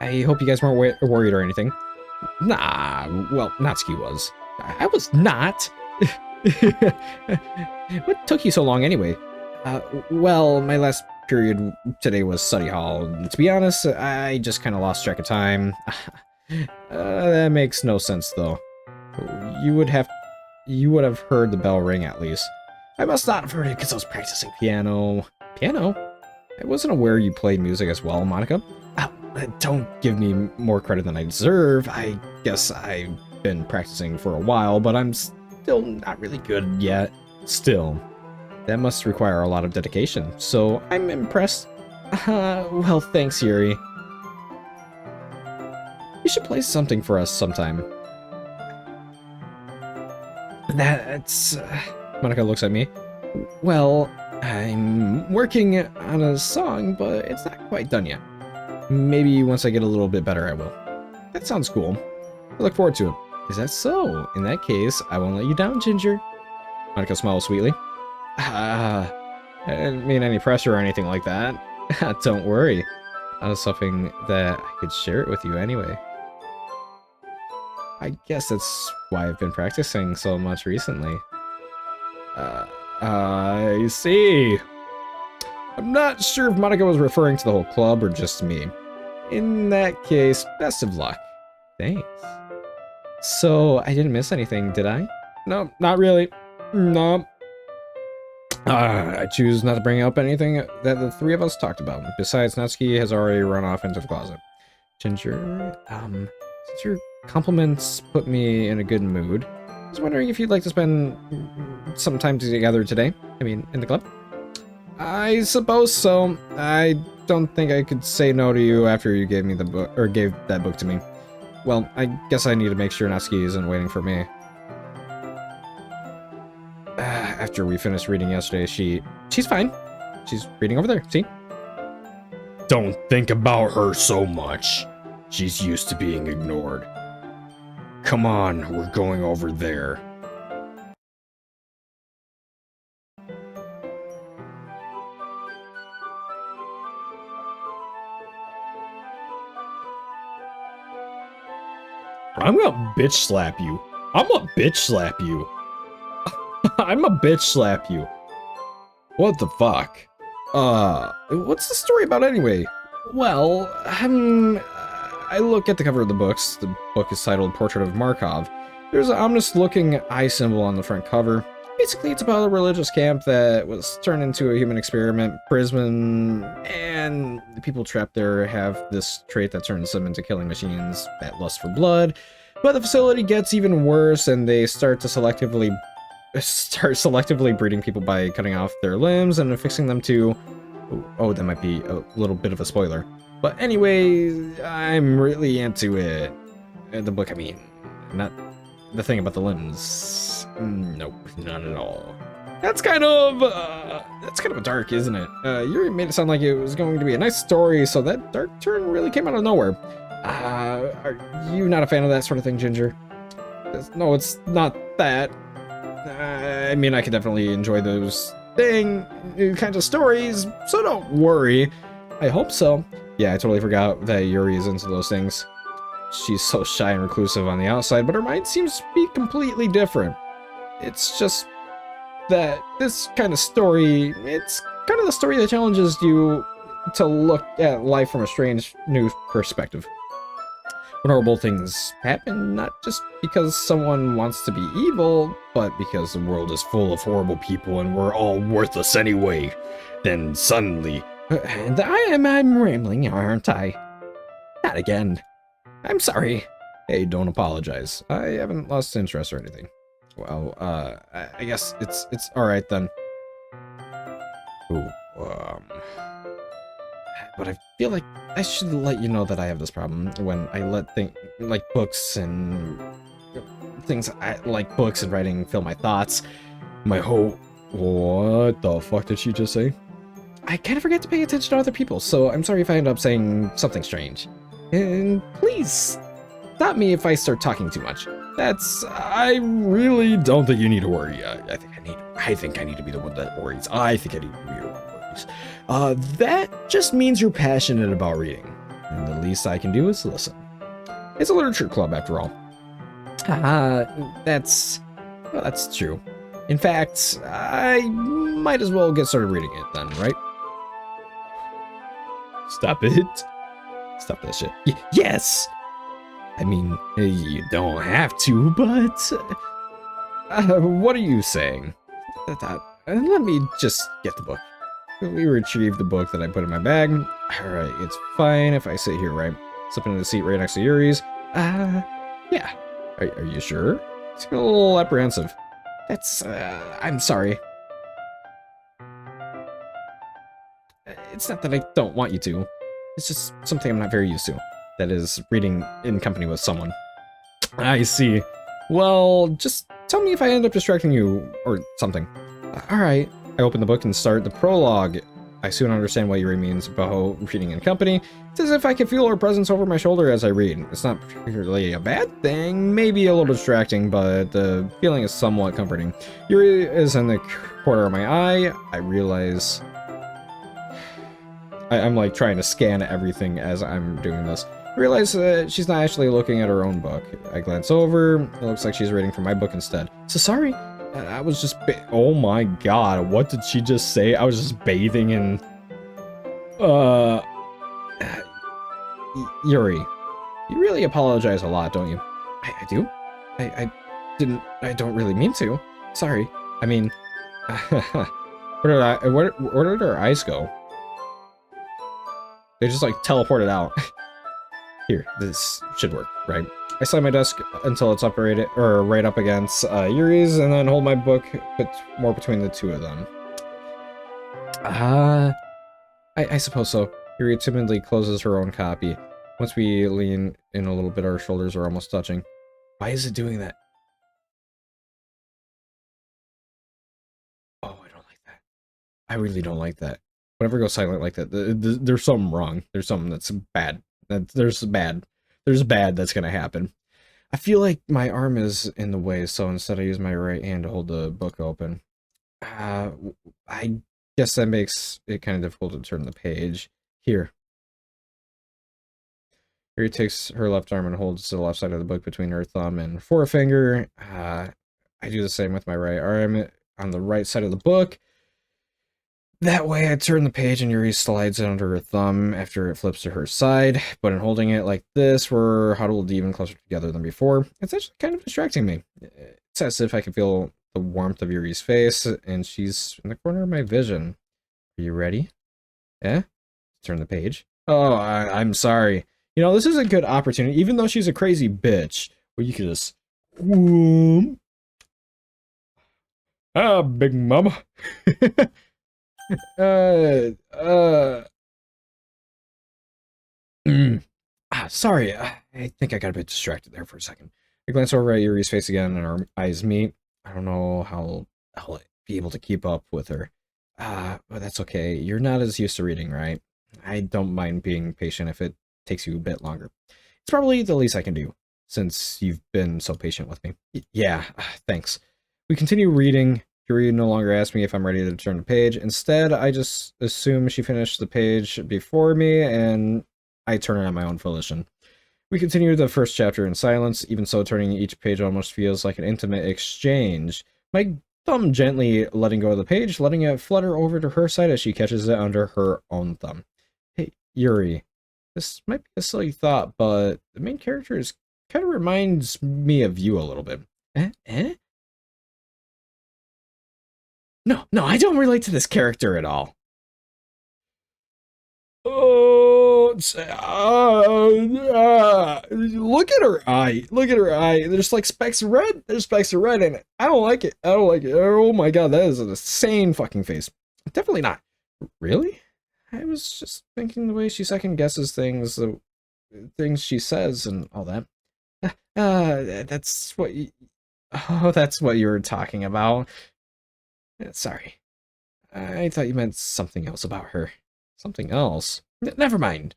I hope you guys weren't worried or anything. Nah, well, Natsuki was. I was not. What took you so long anyway? Well, my last period today was study hall. To be honest, I just kind of lost track of time. That makes no sense, though. You would have heard the bell ring at least. I must not have heard it because I was practicing piano. Piano? I wasn't aware you played music as well, Monica. Don't give me more credit than I deserve. I guess I've been practicing for a while, but I'm still not really good yet. Still, that must require a lot of dedication, so I'm impressed. Well, thanks, Yuri. You should play something for us sometime. That's... Monica looks at me. Well, I'm working on a song, but it's not quite done yet. Maybe once I get a little bit better, I will. That sounds cool. I look forward to it. Is that so? In that case, I won't let you down, Ginger. Monica smiles sweetly. I didn't mean any pressure or anything like that. Don't worry. I was hoping that I could share it with you anyway. I guess that's why I've been practicing so much recently. I see. I'm not sure if Monica was referring to the whole club or just me. In that case, best of luck. Thanks. So, I didn't miss anything, did I? No, not really. No. I choose not to bring up anything that the three of us talked about. Besides, Natsuki has already run off into the closet. Ginger, since your compliments put me in a good mood, I was wondering if you'd like to spend some time together today. I mean, in the club? I suppose so. I don't think I could say no to you after you gave me the book, or gave that book to me. Well, I guess I need to make sure Natsuki isn't waiting for me. After we finished reading yesterday, she's fine. She's reading over there, see? Don't think about her so much. She's used to being ignored. Come on, we're going over there. I'm gonna bitch slap you. I'm a bitch slap you. I'm a bitch slap you. What the fuck? What's the story about anyway? Well, I look at the cover of the books. The book is titled Portrait of Markov. There's an ominous-looking eye symbol on the front cover. Basically, it's about a religious camp that was turned into a human experiment prison, and the people trapped there have this trait that turns them into killing machines that lust for blood. But the facility gets even worse, and they start selectively breeding people by cutting off their limbs and affixing them to... Oh, that might be a little bit of a spoiler. But anyway, I'm really into it. The book, I mean, not the thing about the limbs. Nope, not at all. That's kind of a dark, isn't it? You made it sound like it was going to be a nice story, so that dark turn really came out of nowhere. Are you not a fan of that sort of thing, Ginger? No, it's not that. I mean, I could definitely enjoy those kinds of stories, so don't worry. I hope so. Yeah, I totally forgot that Yuri is into those things. She's so shy and reclusive on the outside, but her mind seems to be completely different. It's just that this kind of story, it's kind of the story that challenges you to look at life from a strange new perspective. When horrible things happen, not just because someone wants to be evil, but because the world is full of horrible people and we're all worthless anyway. Then suddenly... And I'm rambling, aren't I? Not again. I'm sorry. Hey, don't apologize. I haven't lost interest or anything. Well, I guess it's alright then. Ooh, but I feel like I should let you know that I have this problem when I let like books and things like books and writing fill my thoughts. My whole... What the fuck did she just say? I kind of forget to pay attention to other people, so I'm sorry if I end up saying something strange. And please, stop me if I start talking too much. I really don't think you need to worry. I think I need to be the one that worries. I think I need to be the one that worries. That just means you're passionate about reading. And the least I can do is listen. It's a literature club, after all. That's true. In fact, I might as well get started reading it then, right? Stop it. Stop that shit. Yes! I mean, you don't have to, but... what are you saying? Let me just get the book. We retrieved the book that I put in my bag. Alright, it's fine if I sit here, right? Slip into the seat right next to Yuri's. Yeah. Are you sure? Seem a little apprehensive. I'm sorry. It's not that I don't want you to. It's just something I'm not very used to. That is, reading in company with someone. I see. Well, just tell me if I end up distracting you or something. Alright. I open the book and start the prologue. I soon understand what Yuri means about reading in company. It's as if I can feel her presence over my shoulder as I read. It's not particularly a bad thing, maybe a little distracting, but the feeling is somewhat comforting. Yuri is in the corner of my eye. I realize... I'm like trying to scan everything as I'm doing this. I realize she's not actually looking at her own book. I glance over. It looks like she's reading from my book instead. So sorry. I was just oh my god, what did she just say? I was just bathing in Yuri, you really apologize a lot, don't you? I do? I don't really mean to. Sorry. I mean, where did our eyes go? They just like teleported out. Here, this should work, right? I slide my desk until it's uprated, or right up against Yuri's, and then hold my book more between the two of them. I suppose so. Yuri timidly closes her own copy. Once we lean in a little bit, our shoulders are almost touching. Why is it doing that? Oh, I don't like that. I really don't like that. Whenever it goes silent like that, there's something wrong. There's something that's bad. There's bad that's gonna happen. I feel like my arm is in the way, so instead I use my right hand to hold the book open. I guess that makes it kind of difficult to turn the page. Here. Yuri takes her left arm and holds the left side of the book between her thumb and forefinger. I do the same with my right arm on the right side of the book. That way I turn the page and Yuri slides it under her thumb after it flips to her side, but in holding it like this, we're huddled even closer together than before. It's actually kind of distracting me. It's as if I can feel the warmth of Yuri's face, and she's in the corner of my vision. Are you ready? Yeah? Turn the page. Oh, I'm sorry. You know, this is a good opportunity, even though she's a crazy bitch, where you can just... Big mama. Sorry, I think I got a bit distracted there for a second. I glance over at Yuri's face again, and our eyes meet. I don't know how I'll be able to keep up with her. But that's okay. You're not as used to reading, right? I don't mind being patient if it takes you a bit longer. It's probably the least I can do, since you've been so patient with me. Yeah, thanks. We continue reading. Yuri no longer asks me if I'm ready to turn the page. Instead, I just assume she finished the page before me, and I turn it on my own volition. We continue the first chapter in silence. Even so, turning each page almost feels like an intimate exchange. My thumb gently letting go of the page, letting it flutter over to her side as she catches it under her own thumb. Hey, Yuri, this might be a silly thought, but the main character kind of reminds me of you a little bit. Eh? No, I don't relate to this character at all. Oh, look at her eye. Look at her eye. There's like specks of red. There's specks of red in it. I don't like it. Oh my god, that is an insane fucking face. Definitely not. Really? I was just thinking the way she second guesses things, the things she says and all that. That's what you... Oh, that's what you were talking about. Sorry. I thought you meant something else about her. Something else? Never mind.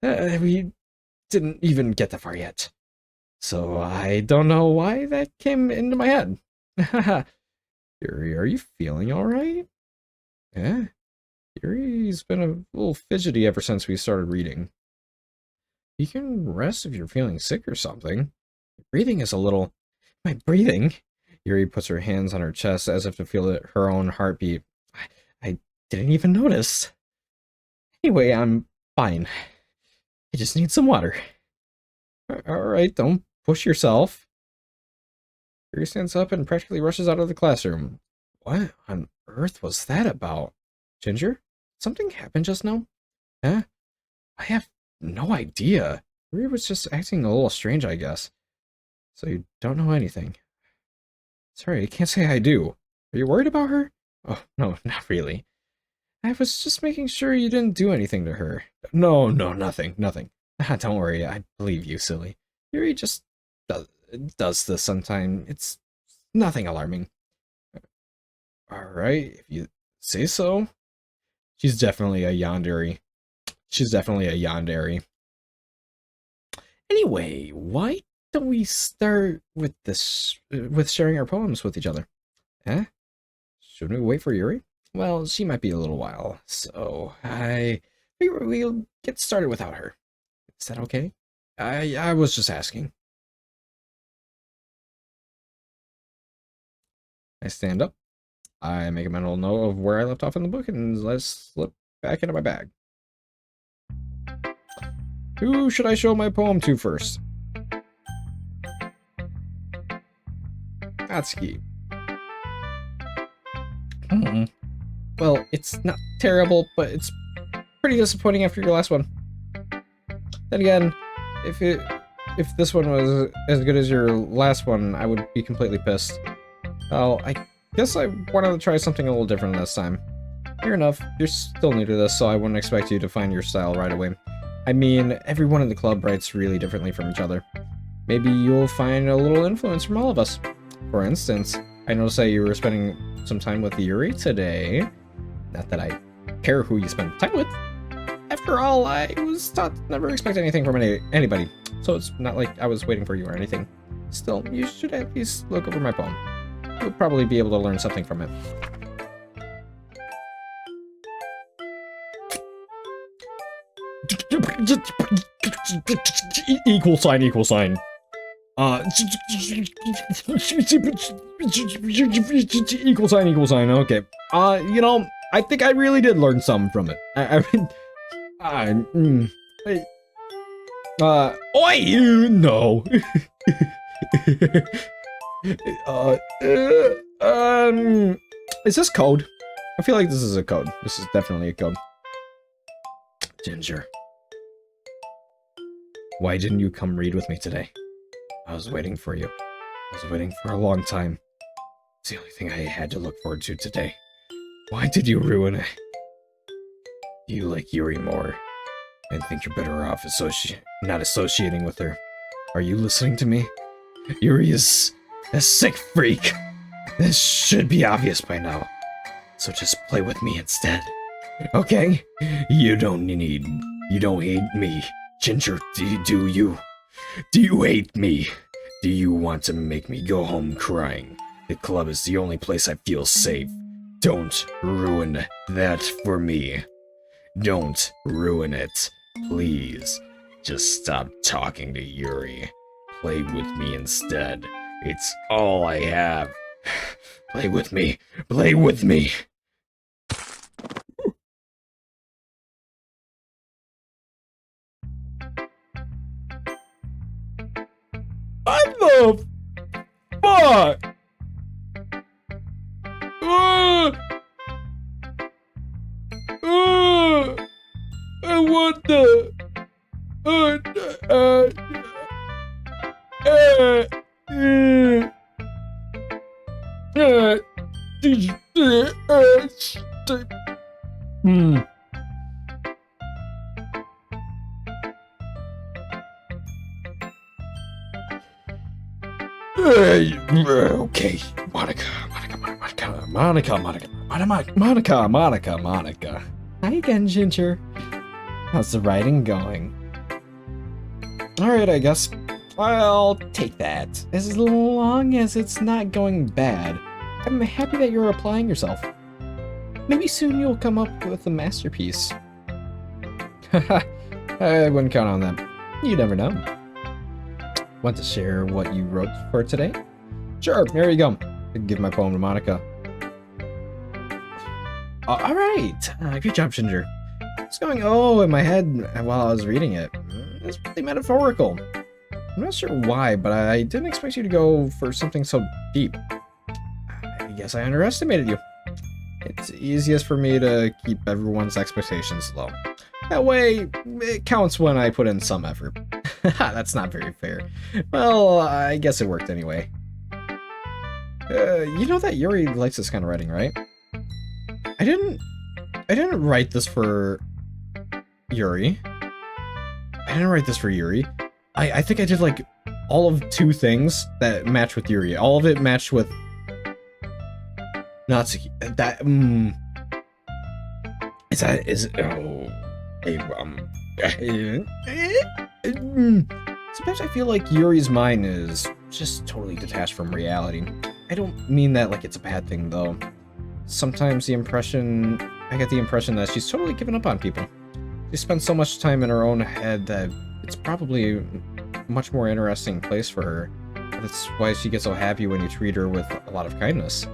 We didn't even get that far yet. So I don't know why that came into my head. Yuri, are you feeling alright? Yeah? Yuri's been a little fidgety ever since we started reading. You can rest if you're feeling sick or something. Breathing is a little... My breathing? Yuri puts her hands on her chest as if to feel her own heartbeat. I didn't even notice. Anyway, I'm fine. I just need some water. Alright, don't push yourself. Yuri stands up and practically rushes out of the classroom. What on earth was that about? Ginger? Something happened just now? Huh? I have no idea. Yuri was just acting a little strange, I guess. So you don't know anything. Sorry, I can't say I do. Are you worried about her? Oh, no, not really. I was just making sure you didn't do anything to her. No, nothing. Don't worry, I believe you, silly. Yuri just does this sometime. It's nothing alarming. Alright, if you say so. She's definitely a yandere. Anyway, why don't we start with this, with sharing our poems with each other? Eh? Shouldn't we wait for Yuri? Well, she might be a little while, so we'll get started without her. Is that okay? I was just asking. I stand up. I make a mental note of where I left off in the book and let's slip back into my bag. Who should I show my poem to first? Atsuki. Well, it's not terrible, but it's pretty disappointing after your last one. Then again, if this one was as good as your last one, I would be completely pissed. Well, I guess I wanted to try something a little different this time. Fair enough, you're still new to this, so I wouldn't expect you to find your style right away. I mean, everyone in the club writes really differently from each other. Maybe you'll find a little influence from all of us. For instance, I noticed that you were spending some time with Yuri today. Not that I care who you spend time with. After all, I was taught to never expect anything from anybody, so it's not like I was waiting for you or anything. Still, you should at least look over my poem. You'll probably be able to learn something from it. Equal sign. Equal sign, okay. You know, I think I really did learn something from it. Oi, no. Is this code? I feel like this is a code. This is definitely a code. Ginger. Why didn't you come read with me today? I was waiting for you. I was waiting for a long time. It's the only thing I had to look forward to today. Why did you ruin it? You like Yuri more. I think you're better off not associating with her. Are you listening to me? Yuri is a sick freak. This should be obvious by now. So just play with me instead. Okay? You don't hate me. Ginger, do you? Do you hate me? Do you want to make me go home crying? The club is the only place I feel safe. Don't ruin that for me. Don't ruin it. Please. Just stop talking to Yuri. Play with me instead. It's all I have. Play with me. Play with me. What the fuck? What the? Okay, Monica. Hi again, Ginger. How's the writing going? Alright, I guess. I'll take that. As long as it's not going bad. I'm happy that you're applying yourself. Maybe soon you'll come up with a masterpiece. I wouldn't count on that. You never know. Want to share what you wrote for today? Sure, here you go. I can give my poem to Monica. Alright, good job, Ginger. What's going in my head while I was reading it? It's really metaphorical. I'm not sure why, but I didn't expect you to go for something so deep. I guess I underestimated you. It's easiest for me to keep everyone's expectations low. That way, it counts when I put in some effort. That's not very fair. Well, I guess it worked anyway. You know that Yuri likes this kind of writing, right? I didn't write this for Yuri. I think I did like all of 2 things that match with Yuri. All of it matched with Natsuki. That sometimes I feel like Yuri's mind is just totally detached from reality. I don't mean that like it's a bad thing though. Sometimes I get the impression that she's totally given up on people. She spends so much time in her own head that it's probably a much more interesting place for her. That's why she gets so happy when you treat her with a lot of kindness.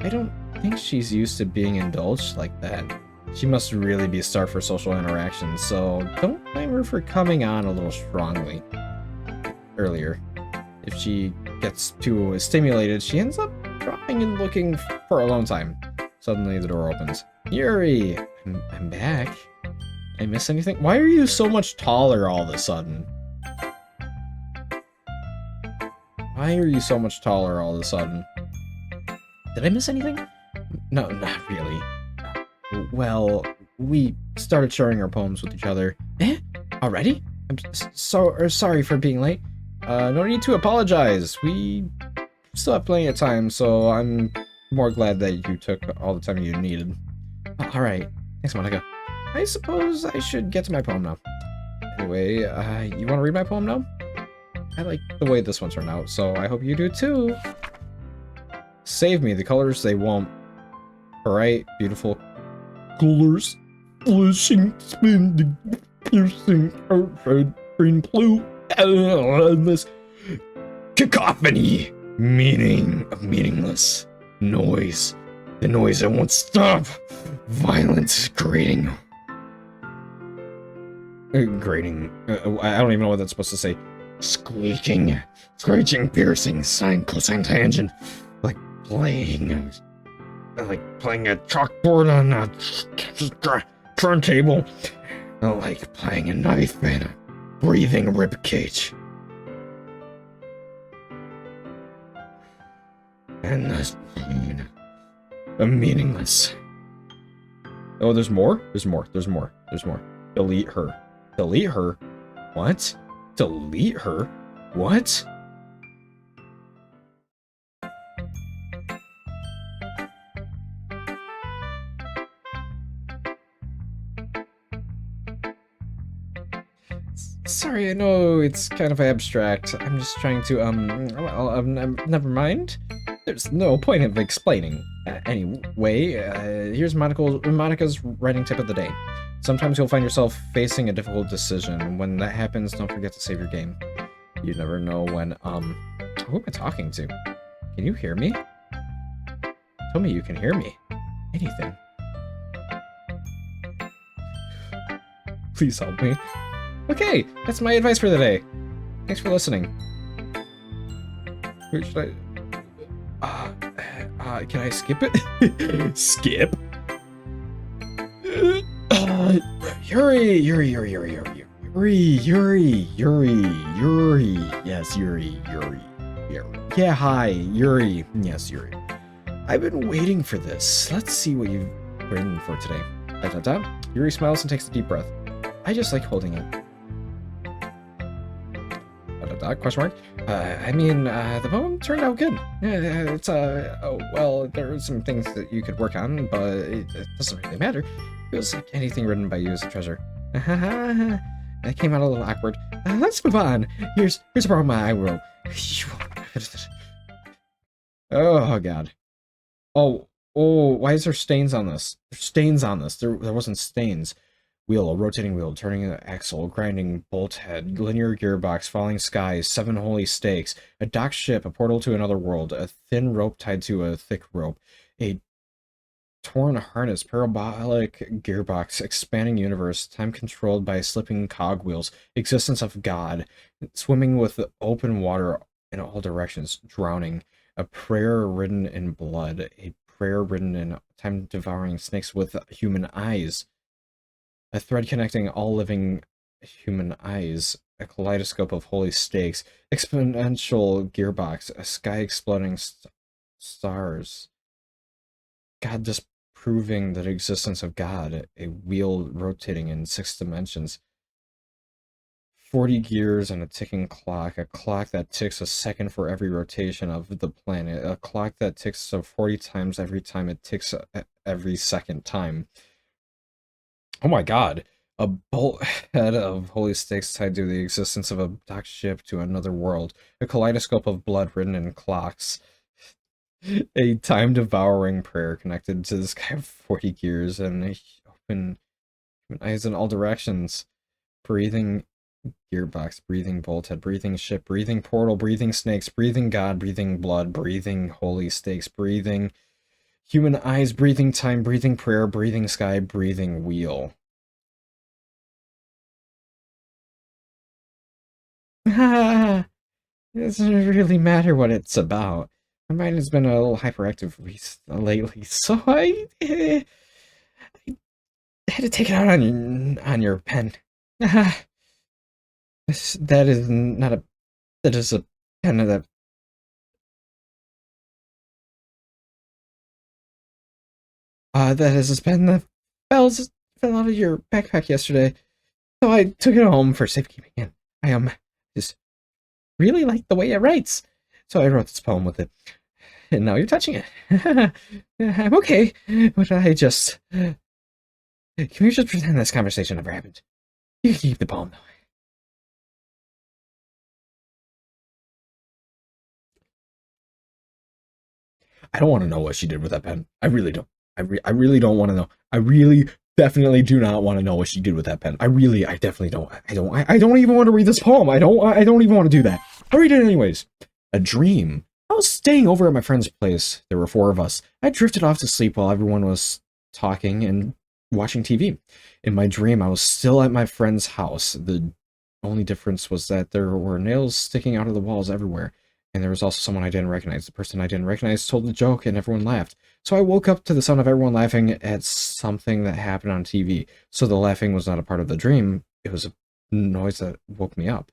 I don't think she's used to being indulged like that. She must really be starved for social interaction, so don't blame her for coming on a little strongly earlier. If she gets too stimulated, she ends up dropping and looking for alone time. Suddenly the door opens. Yuri! I'm back. I miss anything? Why are you so much taller all of a sudden? Why are you so much taller all of a sudden? Did I miss anything? No, not really. Well, we started sharing our poems with each other. Eh? Already? I'm sorry for being late. No need to apologize. We still have plenty of time, so I'm more glad that you took all the time you needed. Alright. Thanks, Monica. I suppose I should get to my poem now. Anyway, you want to read my poem now? I like the way this one turned out, so I hope you do too. Save me, the colors they won't. Bright, beautiful colors. Flashing, spinning, piercing, red, green, blue, endless cacophony. Meaning of meaningless. Noise. The noise that won't stop. Violence, grating. Grating. I don't even know what that's supposed to say. Squeaking. Screeching, piercing, sine, cosine, tangent. Like playing a chalkboard on a turntable. Like playing a knife in a breathing ribcage. And the pain. Meaningless. Oh, there's more? There's more. Delete her. Delete her? What? Delete her? What? Sorry, I know it's kind of abstract. I'm just trying to, never mind. There's no point of explaining. Anyway, here's Monica's writing tip of the day. Sometimes you'll find yourself facing a difficult decision. When that happens, don't forget to save your game. You never know when, who am I talking to? Can you hear me? Tell me you can hear me. Anything. Please help me. Okay, that's my advice for the day. Thanks for listening. Where should can I skip it? Skip? Yuri. Yes, Yuri. Yeah, hi, Yuri. Yes, Yuri. I've been waiting for this. Let's see what you've written for today. Yuri smiles and takes a deep breath. I just like holding it. Question mark? The poem turned out good. It's, well, there are some things that you could work on, but it doesn't really matter. Feels like anything written by you is a treasure. That came out a little awkward. Let's move on. Here's a part of my eye roll. Oh god. Oh, why is there stains on this? There's stains on this. There wasn't stains. Wheel, a rotating wheel, turning the axle, grinding bolt head, linear gearbox, falling skies, 7 holy stakes, a docked ship, a portal to another world, a thin rope tied to a thick rope, a torn harness, parabolic gearbox, expanding universe, time controlled by slipping cogwheels, existence of God, swimming with open water in all directions, drowning, a prayer written in blood, a prayer written in time devouring snakes with human eyes, a thread connecting all living human eyes, a kaleidoscope of holy stakes, exponential gearbox, a sky exploding stars, God disproving the existence of God, a wheel rotating in 6 dimensions, 40 gears and a ticking clock, a clock that ticks a second for every rotation of the planet, a clock that ticks so 40 times every time it ticks every second time. Oh my god. A bolt head of holy stakes tied to the existence of a docked ship to another world. A kaleidoscope of blood written in clocks. A time-devouring prayer connected to the sky of 40 gears and open eyes in all directions. Breathing gearbox, breathing bolt head, breathing ship, breathing portal, breathing snakes, breathing God, breathing blood, breathing holy stakes, breathing human eyes, breathing time, breathing prayer, breathing sky, breathing wheel. It doesn't really matter what it's about. My mind has been a little hyperactive lately, so I had to take it out on your pen. That is not a... That is a pen that... that is a pen that fell out of your backpack yesterday. So I took it home for safekeeping, and I just really like the way it writes. So I wrote this poem with it. And now you're touching it. I'm okay, but I just... Can we just pretend this conversation never happened? You can keep the poem, though. I don't want to know what she did with that pen. I really don't. I really don't want to know. I really definitely do not want to know what she did with that pen. I definitely don't. I don't even want to read this poem. I don't even want to do that. I'll read it anyways. A dream. I was staying over at my friend's place. There were 4 of us. I drifted off to sleep while everyone was talking and watching TV. In my dream, I was still at my friend's house. The only difference was that there were nails sticking out of the walls everywhere. And there was also someone I didn't recognize. The person I didn't recognize told the joke and everyone laughed. So I woke up to the sound of everyone laughing at something that happened on TV. So the laughing was not a part of the dream. It was a noise that woke me up.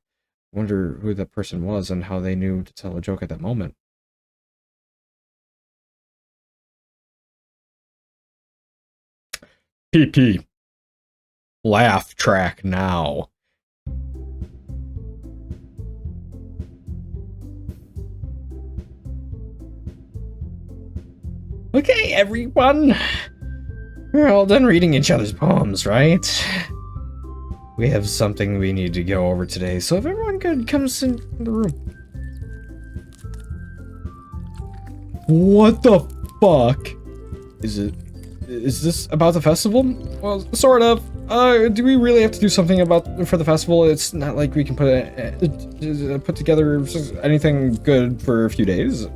I wonder who that person was and how they knew to tell a joke at that moment. PP. Laugh track now. Okay, everyone. We're all done reading each other's poems, right? We have something we need to go over today, so if everyone could come sit in the room. What the fuck? Is this about the festival? Well, sort of. Do we really have to do something for the festival? It's not like we can put together anything good for a few days.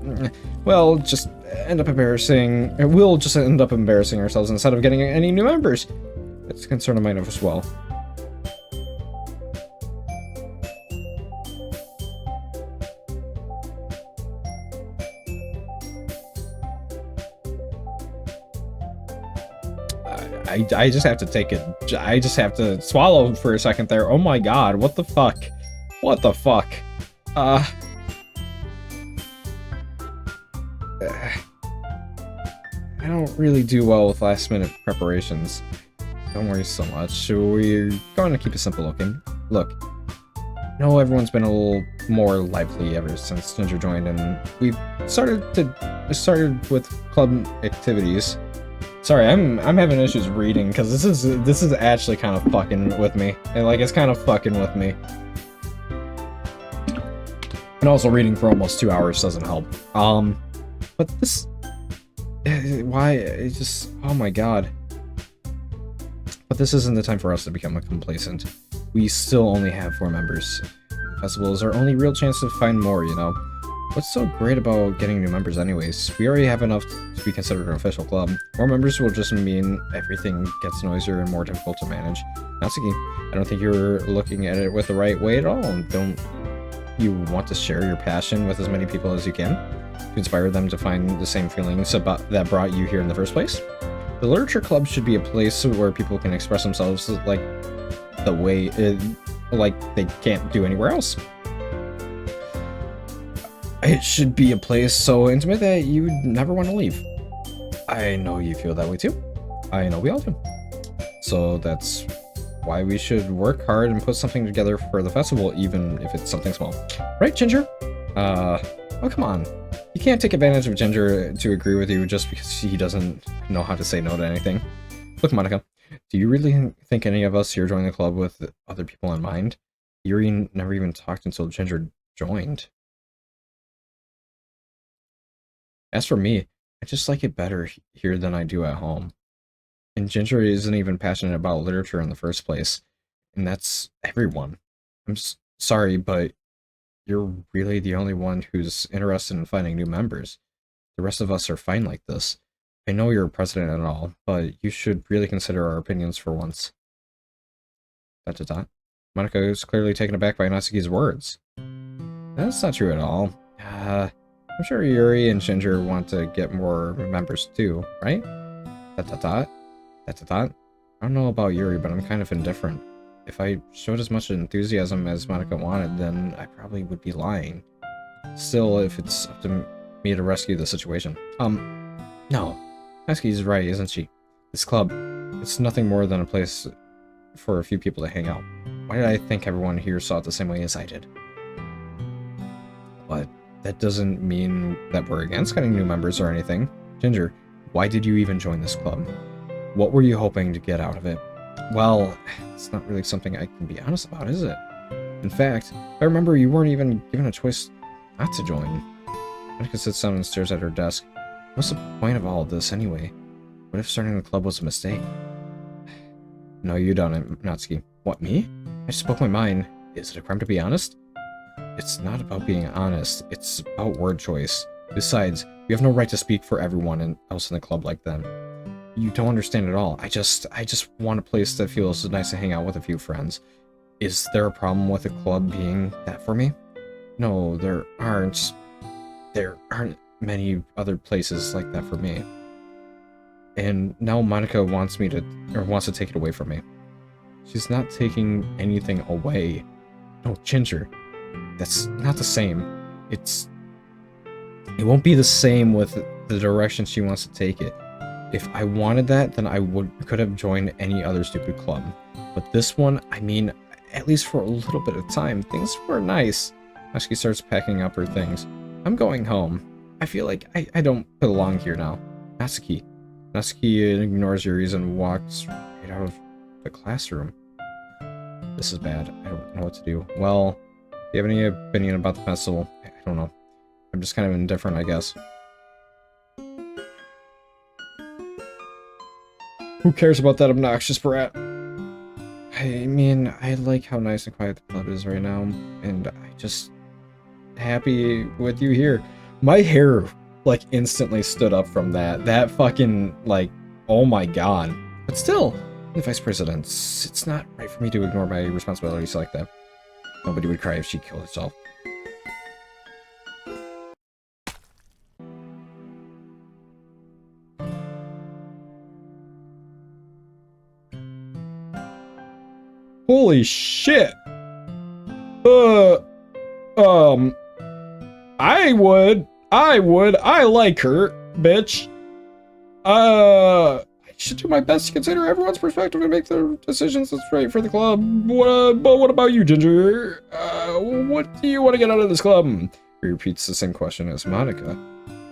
Well, just end up embarrassing. We'll just end up embarrassing ourselves instead of getting any new members. It's a concern of mine as well. I just have to take it. I just have to swallow for a second there. Oh my god, what the fuck? What the fuck? I don't really do well with last minute preparations. Don't worry so much. We're going to keep it simple looking. Look, I know everyone's been a little more lively ever since Ginger joined, and we've started with club activities. Sorry, I'm having issues reading because this is actually kind of fucking with me. And like it's kind of fucking with me. And also reading for almost 2 hours doesn't help. But this why it just oh my god. But this isn't the time for us to become complacent. We still only have 4 members. The festival is our only real chance to find more, you know. What's so great about getting new members anyways? We already have enough to be considered an official club. More members will just mean everything gets noisier and more difficult to manage. Natsuki, I don't think you're looking at it with the right way at all. Don't you want to share your passion with as many people as you can? To inspire them to find the same feelings about that brought you here in the first place? The Literature Club should be a place where people can express themselves like the way like they can't do anywhere else. It should be a place so intimate that you would never want to leave. I know you feel that way too. I know we all do. So that's why we should work hard and put something together for the festival, even if it's something small. Right, Ginger? Oh, come on. You can't take advantage of Ginger to agree with you just because he doesn't know how to say no to anything. Look, Monica, do you really think any of us here joined the club with other people in mind? Yuri never even talked until Ginger joined. As for me, I just like it better here than I do at home. And Ginger isn't even passionate about literature in the first place. And that's everyone. I'm sorry, but you're really the only one who's interested in finding new members. The rest of us are fine like this. I know you're president and all, but you should really consider our opinions for once. ... Monica is clearly taken aback by Natsuki's words. That's not true at all. I'm sure Yuri and Ginger want to get more members too, right? ... I don't know about Yuri, but I'm kind of indifferent. If I showed as much enthusiasm as Monica wanted, then I probably would be lying. Still, if it's up to me to rescue the situation. No. Natsuki's right, isn't she? This club, it's nothing more than a place for a few people to hang out. Why did I think everyone here saw it the same way as I did? But that doesn't mean that we're against getting new members or anything. Ginger, why did you even join this club? What were you hoping to get out of it? Well, it's not really something I can be honest about, is it? In fact, I remember you weren't even given a choice not to join. Monica sits down and stares at her desk. What's the point of all of this anyway? What if starting the club was a mistake? No, you don't, Natsuki. What, me? I just spoke my mind. Is it a crime to be honest? It's not about being honest. It's about word choice. Besides, you have no right to speak for everyone else in the club like that. You don't understand at all. I just want a place that feels nice to hang out with a few friends. Is there a problem with the club being that for me? No, there aren't. There aren't many other places like that for me. And now Monica wants to take it away from me. She's not taking anything away. No, Ginger. That's not the same. It won't be the same with the direction she wants to take it. If I wanted that, then I could have joined any other stupid club. But this one, I mean, at least for a little bit of time, things were nice. Natsuki starts packing up her things. I'm going home. I feel like I don't belong here now. Natsuki. Natsuki ignores Yuri's and walks right out of the classroom. This is bad. I don't know what to do. Well, do you have any opinion about the festival? I don't know. I'm just kind of indifferent, I guess. Who cares about that obnoxious brat? I mean, I like how nice and quiet the club is right now, and I just happy with you here. My hair, like, instantly stood up from that. That fucking, like, oh my god. But still, the vice president, it's not right for me to ignore my responsibilities like that. Nobody would cry if she killed herself. Holy shit! I like her, bitch. I should do my best to consider everyone's perspective and make the decisions that's right for the club. But what about you, Ginger? What do you want to get out of this club? He repeats the same question as Monica.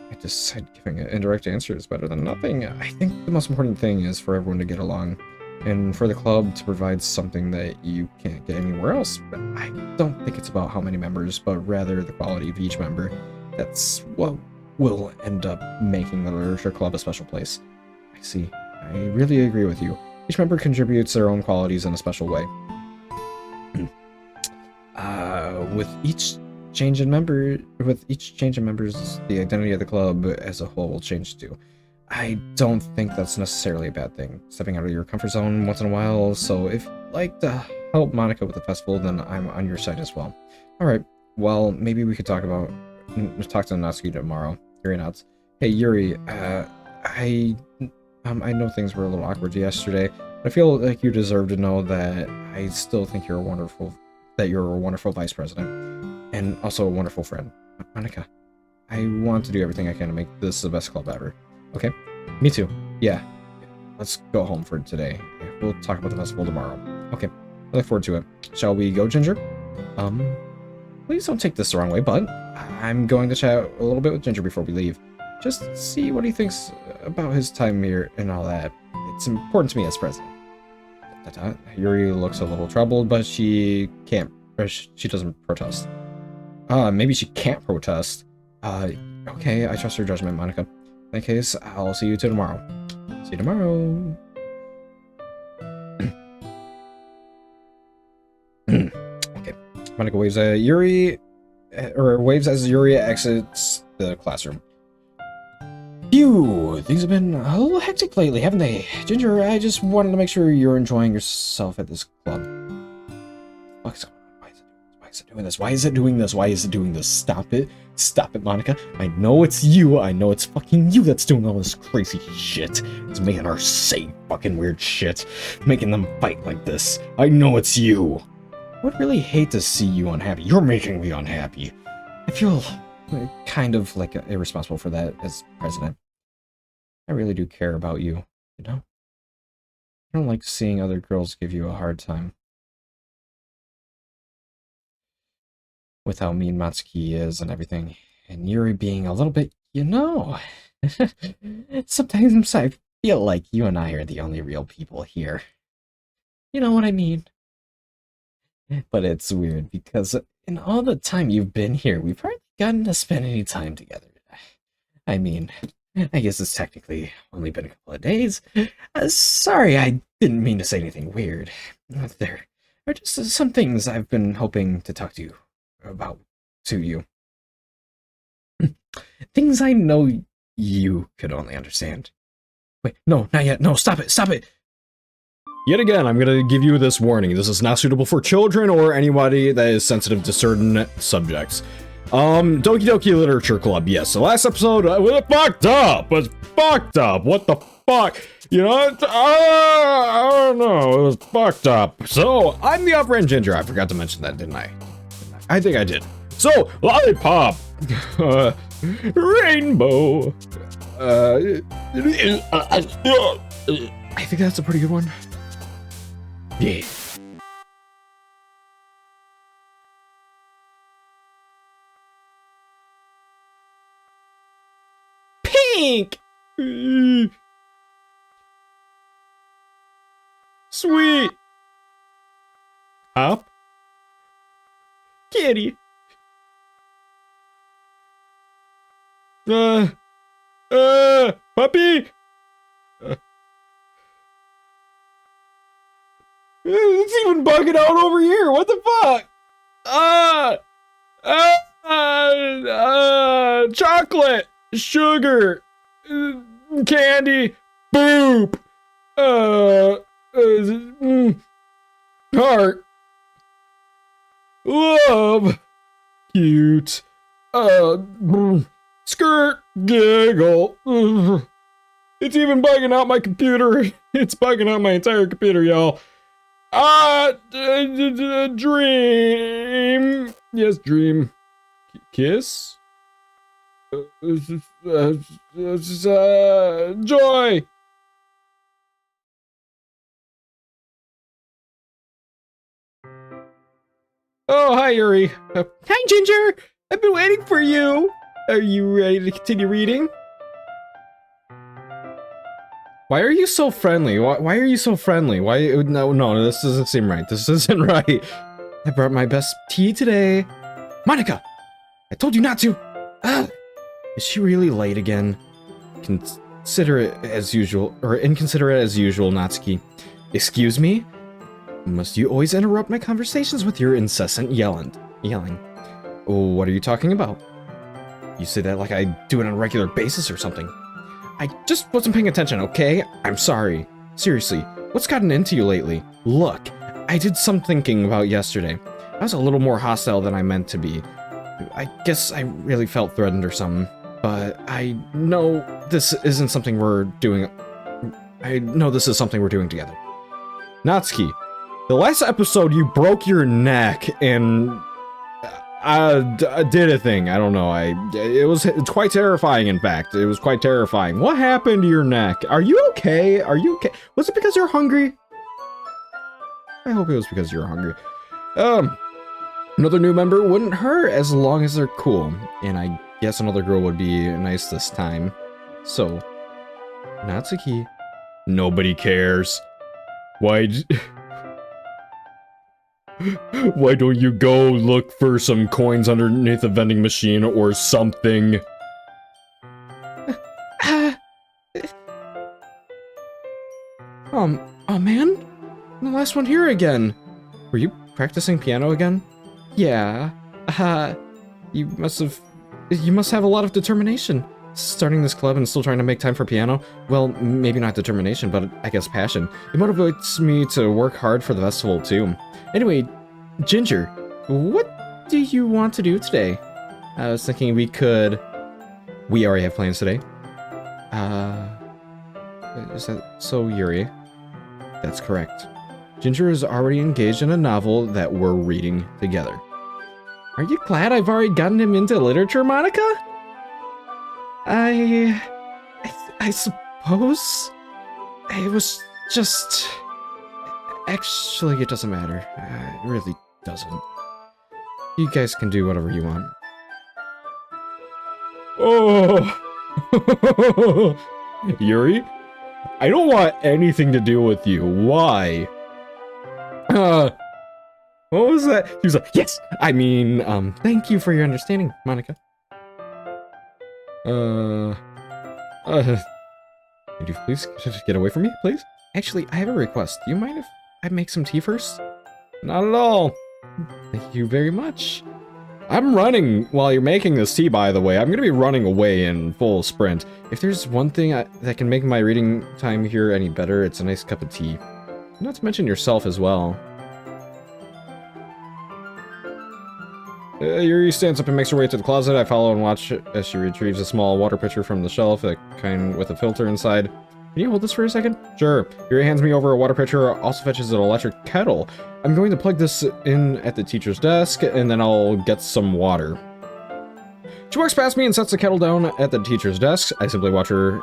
I I decide giving an indirect answer is better than nothing. I think the most important thing is for everyone to get along, and for the club to provide something that you can't get anywhere else. But I don't think it's about how many members, but rather the quality of each member. That's what will end up making the literature club a special place. I see. I really agree with you. Each member contributes their own qualities in a special way. With each change in members, the identity of the club as a whole will change too. I don't think that's necessarily a bad thing, stepping out of your comfort zone once in a while, so if you'd like to help Monica with the festival, then I'm on your side as well. Alright, well, maybe we could talk to Natsuki tomorrow. Yuri nods. Hey Yuri, I know things were a little awkward yesterday. I feel like you deserve to know that I still think you're a wonderful vice president, and also a wonderful friend. Monica, I want to do everything I can to make this the best club ever. Okay? Me too. Yeah. Let's go home for today. We'll talk about the festival tomorrow. Okay. I look forward to it. Shall we go, Ginger? Please don't take this the wrong way, but I'm going to chat a little bit with Ginger before we leave. Just see what he thinks about his time here and all that. It's important to me as president. Yuri looks a little troubled, but she doesn't protest. Maybe she can't protest. Okay, I trust your judgment, Monica. In that case, I'll see you tomorrow. See you tomorrow. Okay. Monica waves at Yuri, waves as Yuri exits the classroom. Phew, things have been a little hectic lately, haven't they? Ginger, I just wanted to make sure you're enjoying yourself at this club. What's going on? Why is it doing this? Why is it doing this? Why is it doing this? Stop it. Stop it, Monica. I know it's you. I know it's fucking you that's doing all this crazy shit. It's making her say fucking weird shit. Making them fight like this. I know it's you. I would really hate to see you unhappy. You're making me unhappy. I feel kind of like irresponsible for that as president. I really do care about you, you know? I don't like seeing other girls give you a hard time. With how mean Matsuki is and everything. And Yuri being a little bit, you know. Sometimes I feel like you and I are the only real people here. You know what I mean? But it's weird because in all the time you've been here, we've hardly gotten to spend any time together. I mean, I guess it's technically only been a couple of days. Sorry, I didn't mean to say anything weird. There are just some things I've been hoping to talk to you about. Things I know you could only understand. Wait, no, not yet. No, stop it, stop it! Yet again, I'm gonna give you this warning. This is not suitable for children or anybody that is sensitive to certain subjects. Doki Doki Literature Club, yes. The last episode was fucked up. Was fucked up. What the fuck? You know, I don't know. It was fucked up. So, I'm the operant Ginger. I forgot to mention that, didn't I? I think I did. So, Lollipop. Rainbow. I think that's a pretty good one. Yeah. Pink! Sweet! Hop? Kitty! Puppy! It's even bugging out over here. What the fuck? Chocolate, sugar, candy, boop, heart, love, cute, skirt, giggle. It's even bugging out my computer. It's bugging out my entire computer, y'all. Dream. Yes, dream. Kiss. Joy. Oh, hi, Yuri. Hi, Ginger. I've been waiting for you. Are you ready to continue reading? Why are you so friendly? Why are you so friendly? Why? No, this doesn't seem right. This isn't right. I brought my best tea today. Monica! I told you not to! Ah! Is she really late again? Consider it as usual, or inconsiderate as usual, Natsuki. Excuse me? Must you always interrupt my conversations with your incessant yelling? Oh, what are you talking about? You say that like I do it on a regular basis or something. I just wasn't paying attention, okay? I'm sorry. Seriously, what's gotten into you lately? Look, I did some thinking about yesterday. I was a little more hostile than I meant to be. I guess I really felt threatened or something. But I know this isn't something we're doing. I know this is something we're doing together. Natsuki, the last episode you broke your neck and did a thing. I don't know. It's quite terrifying. In fact, it was quite terrifying. What happened to your neck? Are you okay? Are you okay? Was it because you're hungry? I hope it was because you're hungry. Another new member wouldn't hurt as long as they're cool, and I guess another girl would be nice this time. So, Natsuki. Nobody cares. Why don't you go look for some coins underneath a vending machine or something? Oh man? The last one here again. Were you practicing piano again? Yeah. You must have a lot of determination. Starting this club and still trying to make time for piano? Well, maybe not determination, but I guess passion. It motivates me to work hard for the festival, too. Anyway, Ginger, what do you want to do today? I was thinking we already have plans today. Is that so, Yuri? That's correct. Ginger is already engaged in a novel that we're reading together. Are you glad I've already gotten him into literature, Monica? I suppose it was just... Actually, it doesn't matter. It really doesn't. You guys can do whatever you want. Oh! Yuri? I don't want anything to do with you. Why? What was that? He was like, yes! I mean, thank you for your understanding, Monica. Could you please get away from me, please? Actually, I have a request. Do you mind if I make some tea first? Not at all. Thank you very much. I'm running while you're making this tea, by the way. I'm gonna be running away in full sprint. If there's one thing that can make my reading time here any better, it's a nice cup of tea. Not to mention yourself as well. Yuri stands up and makes her way to the closet. I follow and watch as she retrieves a small water pitcher from the shelf, a kind with a filter inside. Can you hold this for a second? Sure. Yuri hands me over a water pitcher, also fetches an electric kettle. I'm going to plug this in at the teacher's desk, and then I'll get some water. She walks past me and sets the kettle down at the teacher's desk. I simply watch her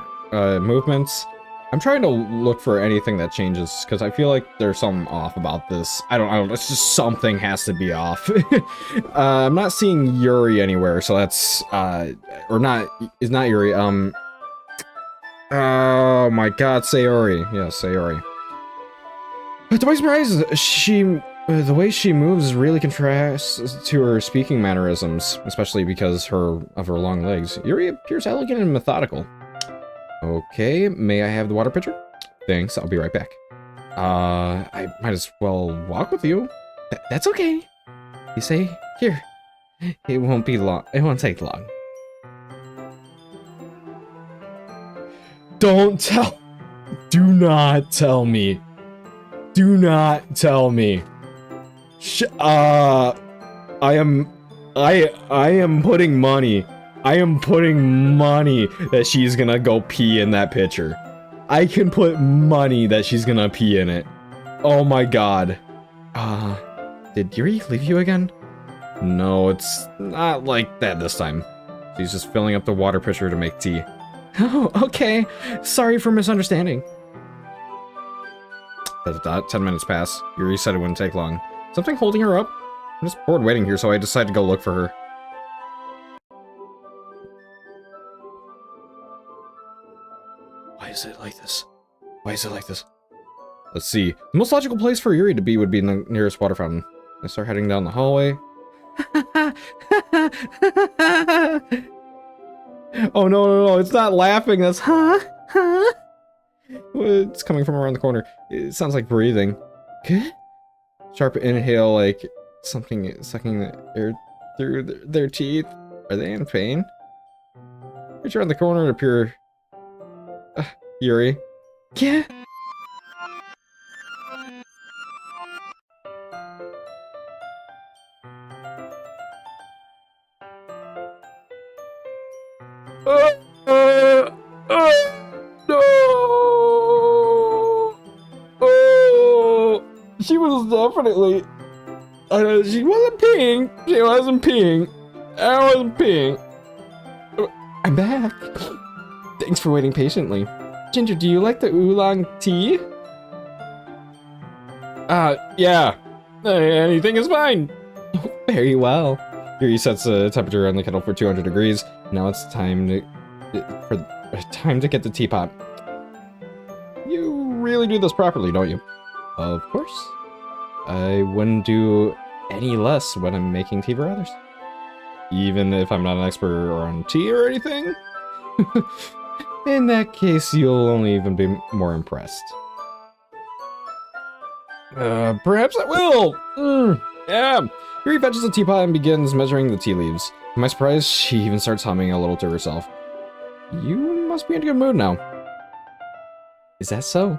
movements. I'm trying to look for anything that changes, because I feel like there's something off about this. I don't, it's just something has to be off. I'm not seeing Yuri anywhere, so that's, or not, it's not Yuri, oh my god, Sayori. Yeah, Sayori. But to my surprise, the way she moves really contrasts to her speaking mannerisms, especially because of her long legs. Yuri appears elegant and methodical. Okay, may I have the water pitcher? Thanks, I'll be right back. I might as well walk with you. That's okay. You say, here. It won't be long. It won't take long. Don't tell. Do not tell me. Do not tell me. I am putting money. I am putting money that she's gonna go pee in that pitcher. I can put money that she's gonna pee in it. Oh my god. Did Yuri leave you again? No, it's not like that this time. She's just filling up the water pitcher to make tea. Oh, okay. Sorry for misunderstanding. 10 minutes pass. Yuri said it wouldn't take long. Something holding her up? I'm just bored waiting here, so I decided to go look for her. is it like this? Why is it like this? Let's see. The most logical place for Yuri to be would be in the nearest water fountain. I start heading down the hallway. Oh no, it's not laughing, that's huh? It's coming from around the corner. It sounds like breathing. Sharp inhale, like something sucking the air through their teeth. Are they in pain? Reach around the corner to appear. Yuri. Yeah. No! Oh! She was definitely. She wasn't peeing. She wasn't peeing. I wasn't peeing. I'm back. Thanks for waiting patiently. Ginger, do you like the oolong tea? Yeah. Anything is fine. Very well. Yuri sets the temperature on the kettle for 200 degrees. Now it's time to get the teapot. You really do this properly, don't you? Of course. I wouldn't do any less when I'm making tea for others. Even if I'm not an expert on tea or anything? In that case, you'll only even be more impressed. Perhaps I will! Yeah! Yuri fetches a teapot and begins measuring the tea leaves. To my surprise, she even starts humming a little to herself. You must be in a good mood now. Is that so?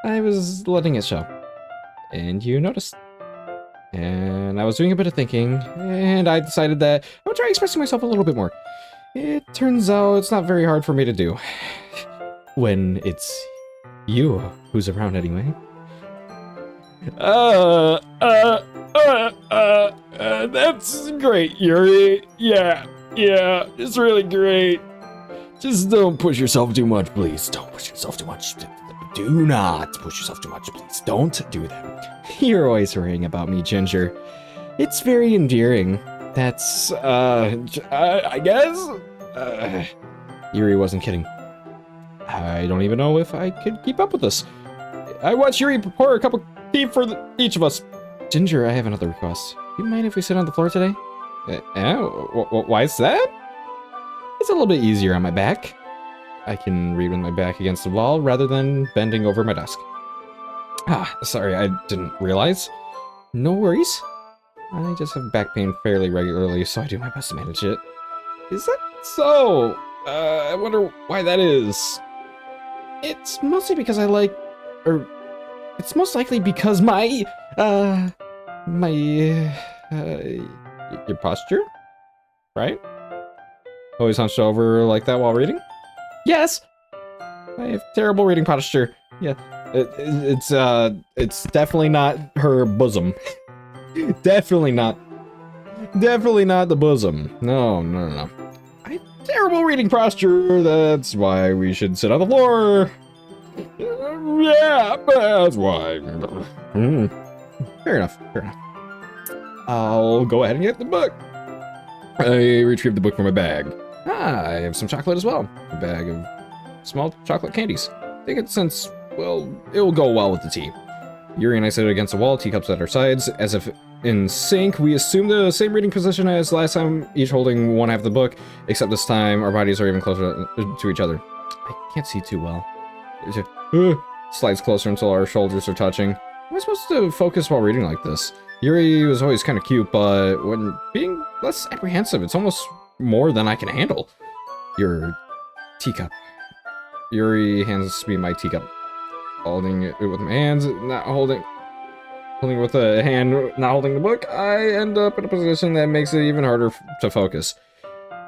I was letting it show. And you noticed. And I was doing a bit of thinking, and I decided that I would try expressing myself a little bit more. It turns out it's not very hard for me to do. When it's you who's around anyway. That's great, Yuri. Yeah, it's really great. Just don't push yourself too much, please. Don't push yourself too much. Do not push yourself too much, please. Don't do that. You're always worrying about me, Ginger. It's very endearing. That's, I guess? Yuri wasn't kidding. I don't even know if I could keep up with this. I watched Yuri pour a cup of tea for each of us. Ginger, I have another request. Do you mind if we sit on the floor today? Why is that? It's a little bit easier on my back. I can read with my back against the wall rather than bending over my desk. Sorry, I didn't realize. No worries. I just have back pain fairly regularly, so I do my best to manage it. Is that so? I wonder why that is. It's mostly because it's most likely because your posture? Right? Always hunched over like that while reading? Yes! I have terrible reading posture. Yeah. It's definitely not her bosom. Definitely not the bosom. No. I have terrible reading posture. That's why we should sit on the floor. Yeah, that's why. Fair enough. I'll go ahead and get the book. I retrieved the book from my bag. I have some chocolate as well. A bag of small chocolate candies. I think since, well, it will go well with the tea. Yuri and I sit against the wall, teacups at our sides. As if in sync, we assume the same reading position as last time, each holding one half of the book, except this time our bodies are even closer to each other. I can't see too well. Slides closer until our shoulders are touching. Am I supposed to focus while reading like this? Yuri was always kind of cute, but when being less apprehensive, it's almost more than I can handle. Your teacup. Yuri hands me my teacup. Holding it with my hands, not holding it with a hand, not holding the book, I end up in a position that makes it even harder to focus.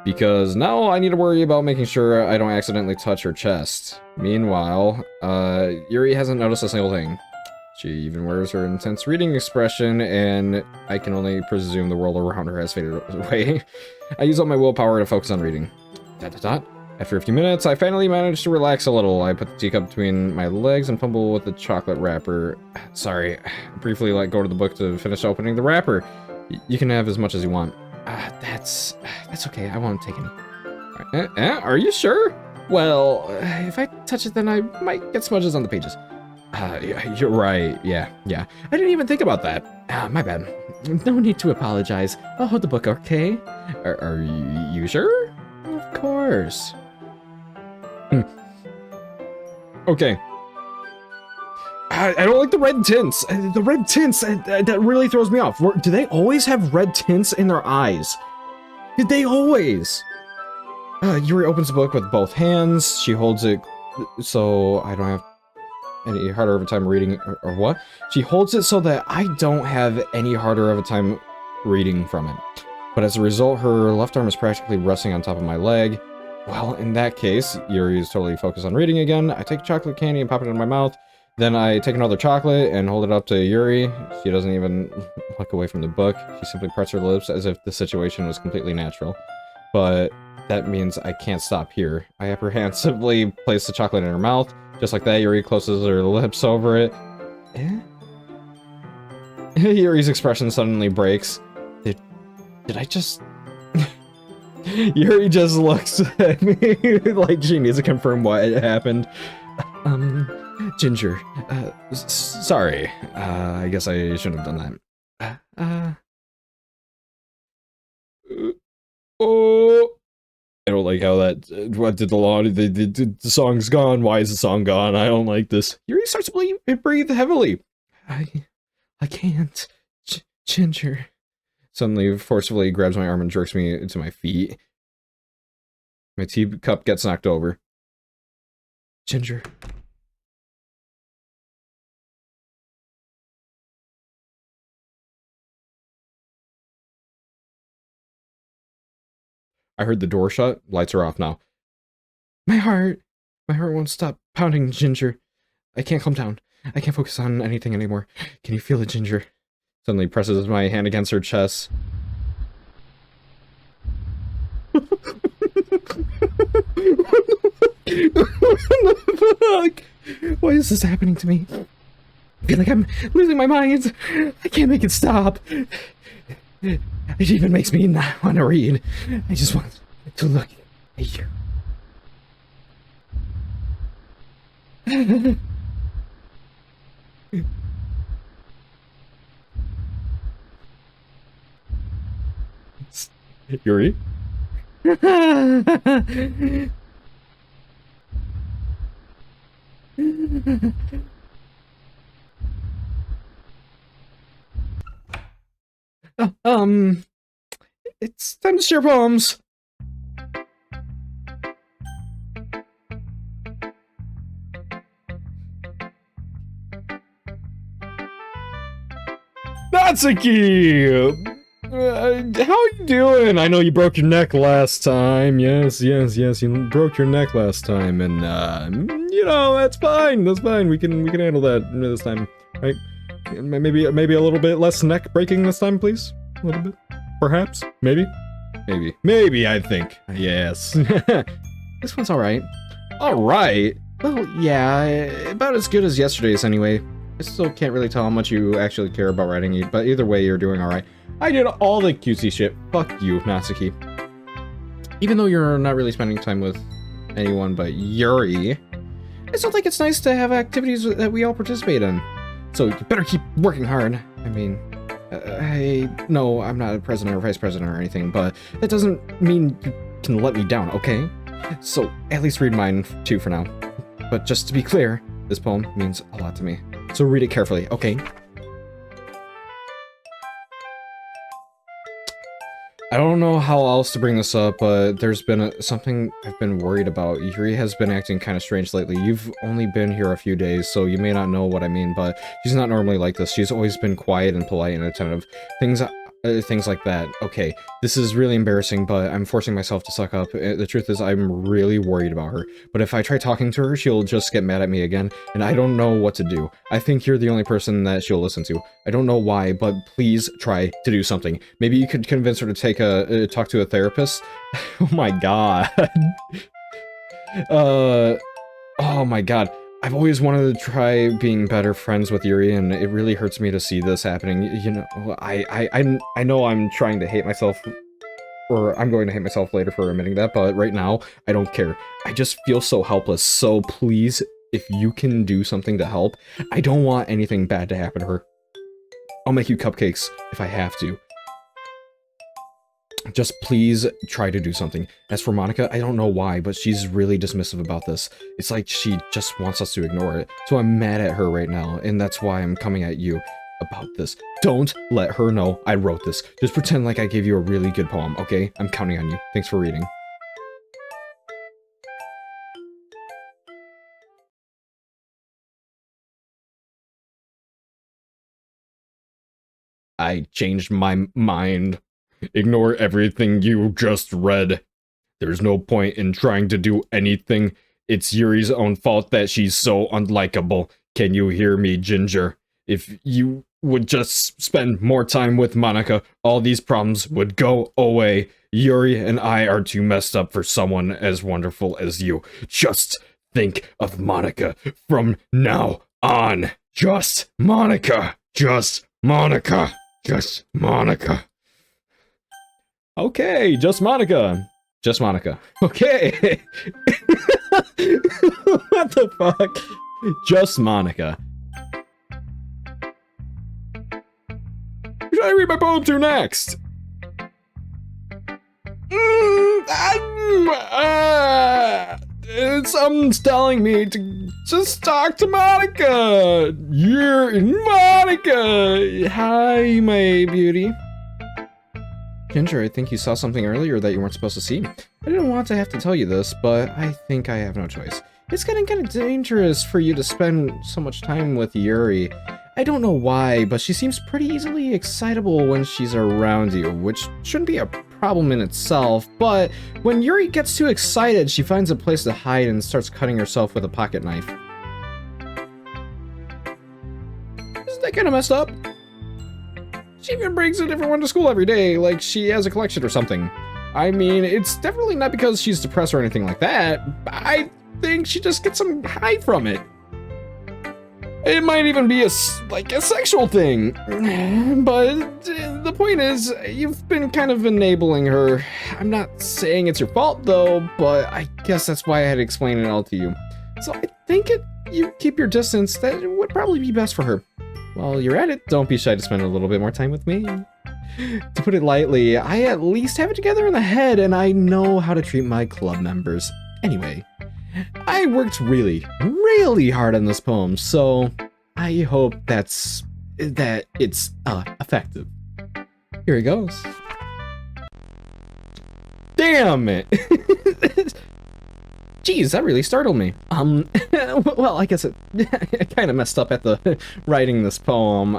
Because now I need to worry about making sure I don't accidentally touch her chest. Meanwhile, Yuri hasn't noticed a single thing. She even wears her intense reading expression, and I can only presume the world around her has faded away. I use all my willpower to focus on reading. ... After a few minutes, I finally managed to relax a little. I put the teacup between my legs and fumble with the chocolate wrapper. Sorry, I briefly let go of the book to finish opening the wrapper. You can have as much as you want. That's okay. I won't take any. Are you sure? Well, if I touch it, then I might get smudges on the pages. You're right. Yeah. I didn't even think about that. My bad. No need to apologize. I'll hold the book, okay? Are you sure? Of course. Okay. I don't like the red tints. The red tints, that really throws me off. Do they always have red tints in their eyes? Did they always? Yuri opens the book with both hands. She holds it so I don't have any harder of a time reading, or what? She holds it so that I don't have any harder of a time reading from it. But as a result, her left arm is practically resting on top of my leg. Well, in that case, Yuri is totally focused on reading again. I take chocolate candy and pop it in my mouth. Then I take another chocolate and hold it up to Yuri. She doesn't even look away from the book. She simply presses her lips as if the situation was completely natural. But that means I can't stop here. I apprehensively place the chocolate in her mouth. Just like that, Yuri closes her lips over it. Yuri's expression suddenly breaks. Did I just... Yuri just looks at me like she needs to confirm what happened. Ginger, sorry. I guess I shouldn't have done that. Oh, I don't like how that. What did the law? The song's gone. Why is the song gone? I don't like this. Yuri starts to breathe heavily. I can't. Ginger. Suddenly, forcefully grabs my arm and jerks me to my feet. My teacup gets knocked over. Ginger. I heard the door shut. Lights are off now. My heart won't stop pounding, Ginger. I can't calm down. I can't focus on anything anymore. Can you feel it, Ginger? Suddenly presses my hand against her chest. What the fuck? Why is this happening to me? I feel like I'm losing my mind. I can't make it stop. It even makes me not want to read. I just want to look at you. Yuri? It's time to share poems. Natsuki! How you doing? I know you broke your neck last time. Yes, you broke your neck last time, and you know, that's fine. That's fine. We can handle that this time, right? Maybe a little bit less neck breaking this time, please. A little bit, perhaps, maybe, I think. Yes. This one's all right. All right. Well, yeah, about as good as yesterday's anyway. I still can't really tell how much you actually care about writing it, but either way, you're doing all right. I did all the cutesy shit. Fuck you, Natsuki. Even though you're not really spending time with anyone but Yuri, I still think it's nice to have activities that we all participate in. So you better keep working hard. I mean, no, I'm not a president or vice president or anything, but that doesn't mean you can let me down, okay? So at least read mine too for now. But just to be clear, this poem means a lot to me. So read it carefully, okay? I don't know how else to bring this up, but there's been something I've been worried about. Yuri has been acting kind of strange lately. You've only been here a few days, so you may not know what I mean, but she's not normally like this. She's always been quiet and polite and attentive. Things like that. Okay, this is really embarrassing, but I'm forcing myself to suck up. The truth is, I'm really worried about her. But if I try talking to her, she'll just get mad at me again, and I don't know what to do. I think you're the only person that she'll listen to. I don't know why, but please try to do something. Maybe you could convince her to take talk to a therapist. Oh my god. Oh my god. I've always wanted to try being better friends with Yuri, and it really hurts me to see this happening. You know, I know I'm trying to hate myself or I'm going to hate myself later for admitting that, but right now, I don't care. I just feel so helpless, so please, if you can do something to help, I don't want anything bad to happen to her. I'll make you cupcakes if I have to. Just please try to do something. As for Monica, I don't know why, but she's really dismissive about this. It's like she just wants us to ignore it. So I'm mad at her right now, and that's why I'm coming at you about this. Don't let her know I wrote this. Just pretend like I gave you a really good poem, okay? I'm counting on you. Thanks for reading. I changed my mind. Ignore everything you just read. There's no point in trying to do anything. It's Yuri's own fault that she's so unlikable. Can you hear me, Ginger? If you would just spend more time with Monica, all these problems would go away. Yuri and I are too messed up for someone as wonderful as you. Just think of Monica from now on. Just Monica. Just Monica. Just Monica. Okay, just Monica. Just Monica. Okay. What the fuck? Just Monica. Who should I read my poem to next? Something's telling me to just talk to Monica. You're Monica. Hi, my beauty. Ginger, I think you saw something earlier that you weren't supposed to see. I didn't want to have to tell you this, but I think I have no choice. It's getting kind of dangerous for you to spend so much time with Yuri. I don't know why, but she seems pretty easily excitable when she's around you, which shouldn't be a problem in itself, but when Yuri gets too excited, she finds a place to hide and starts cutting herself with a pocket knife. Isn't that kind of messed up? She even brings a different one to school every day, like she has a collection or something. I mean, it's definitely not because she's depressed or anything like that. I think she just gets some high from it. It might even be a sexual thing. But the point is, you've been kind of enabling her. I'm not saying it's your fault though, but I guess that's why I had to explain it all to you. So I think if you keep your distance, that would probably be best for her. While you're at it, don't be shy to spend a little bit more time with me. To put it lightly, I at least have it together in the head and I know how to treat my club members. Anyway, I worked really, really hard on this poem, so I hope that it's effective. Here it goes. Damn it! Jeez, that really startled me. Well, I guess I kind of messed up at the writing this poem.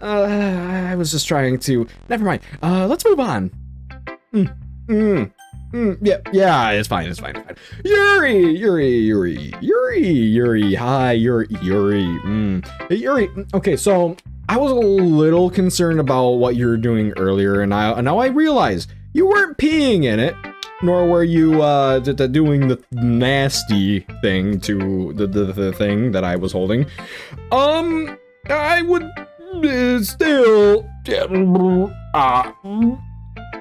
I was just trying to... Never mind. Let's move on. Yeah, it's fine. Yuri! Hi, Yuri. Hey, Yuri, okay, so I was a little concerned about what you were doing earlier, and now I realize you weren't peeing in it. Nor were you doing the nasty thing to the thing that I was holding. I would still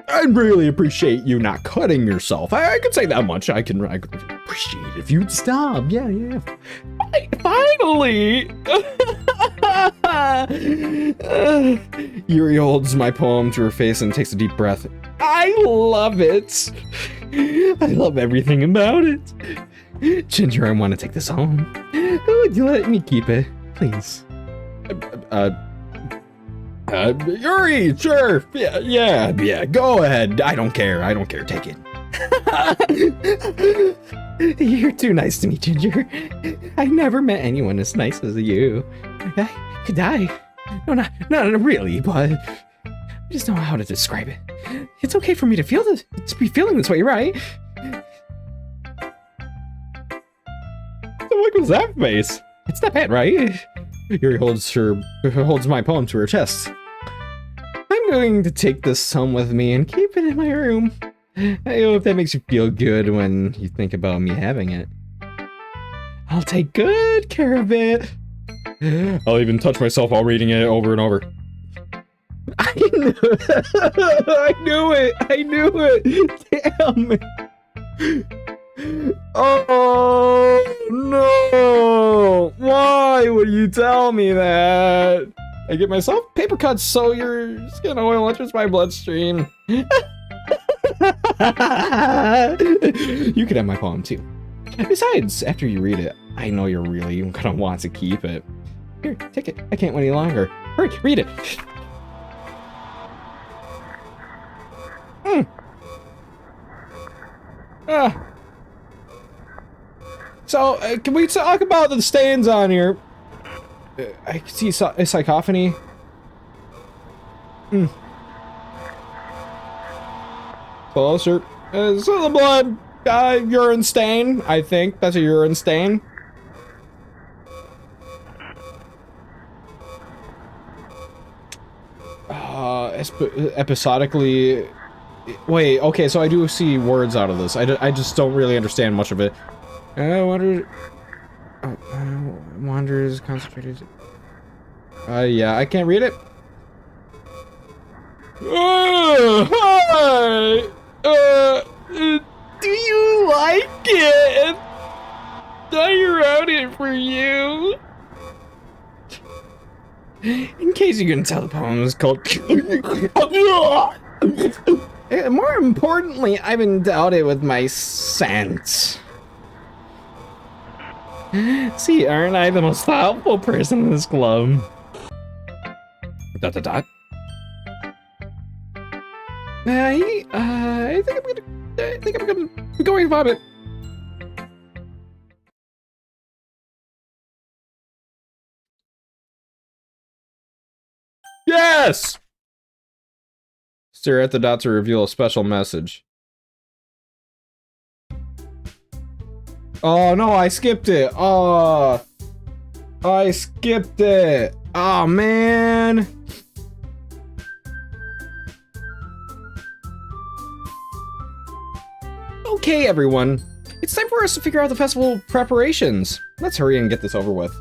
I'd really appreciate you not cutting yourself. I could say that much. I could appreciate it if you'd stop. Yeah. Finally! Yuri holds my poem to her face and takes a deep breath. I love it. I love everything about it. Ginger, I want to take this home. Would you let me keep it, please? Yuri, sure. Yeah. Go ahead. I don't care. Take it. You're too nice to me, Ginger. I never met anyone as nice as you. I could die. No, not really, but I just don't know how to describe it. It's okay for me to feel this, to be feeling this way, right? What was that face? It's not bad, right? Yuri holds my poem to her chest. I'm going to take this home with me and keep it in my room. I hope that makes you feel good when you think about me having it. I'll take good care of it. I'll even touch myself while reading it over and over. I knew it! I knew it! Damn it! Oh no! Why would you tell me that? I get myself paper cuts so your skin oil enters my bloodstream. You can have my poem too. Besides, after you read it, I know you're really gonna want to keep it. Here, take it. I can't wait any longer. Hurry, read it. So, can we talk about the stains on here? I can see a psychophony. Closer. So the blood, urine stain, I think. That's a urine stain. Episodically... Wait, okay, so I do see words out of this. I just don't really understand much of it. Wanders concentrated. Yeah, I can't read it. Hi! Do you like it? I wrote it for you. In case you couldn't tell, the poem is called... More importantly, I've endowed it with my scent. See, aren't I the most thoughtful person in this club? ... I think I'm going to vomit. Yes! Stare at the dot to reveal a special message. Oh no, I skipped it. Oh, I skipped it. Oh man. Okay, everyone. It's time for us to figure out the festival preparations. Let's hurry and get this over with. ...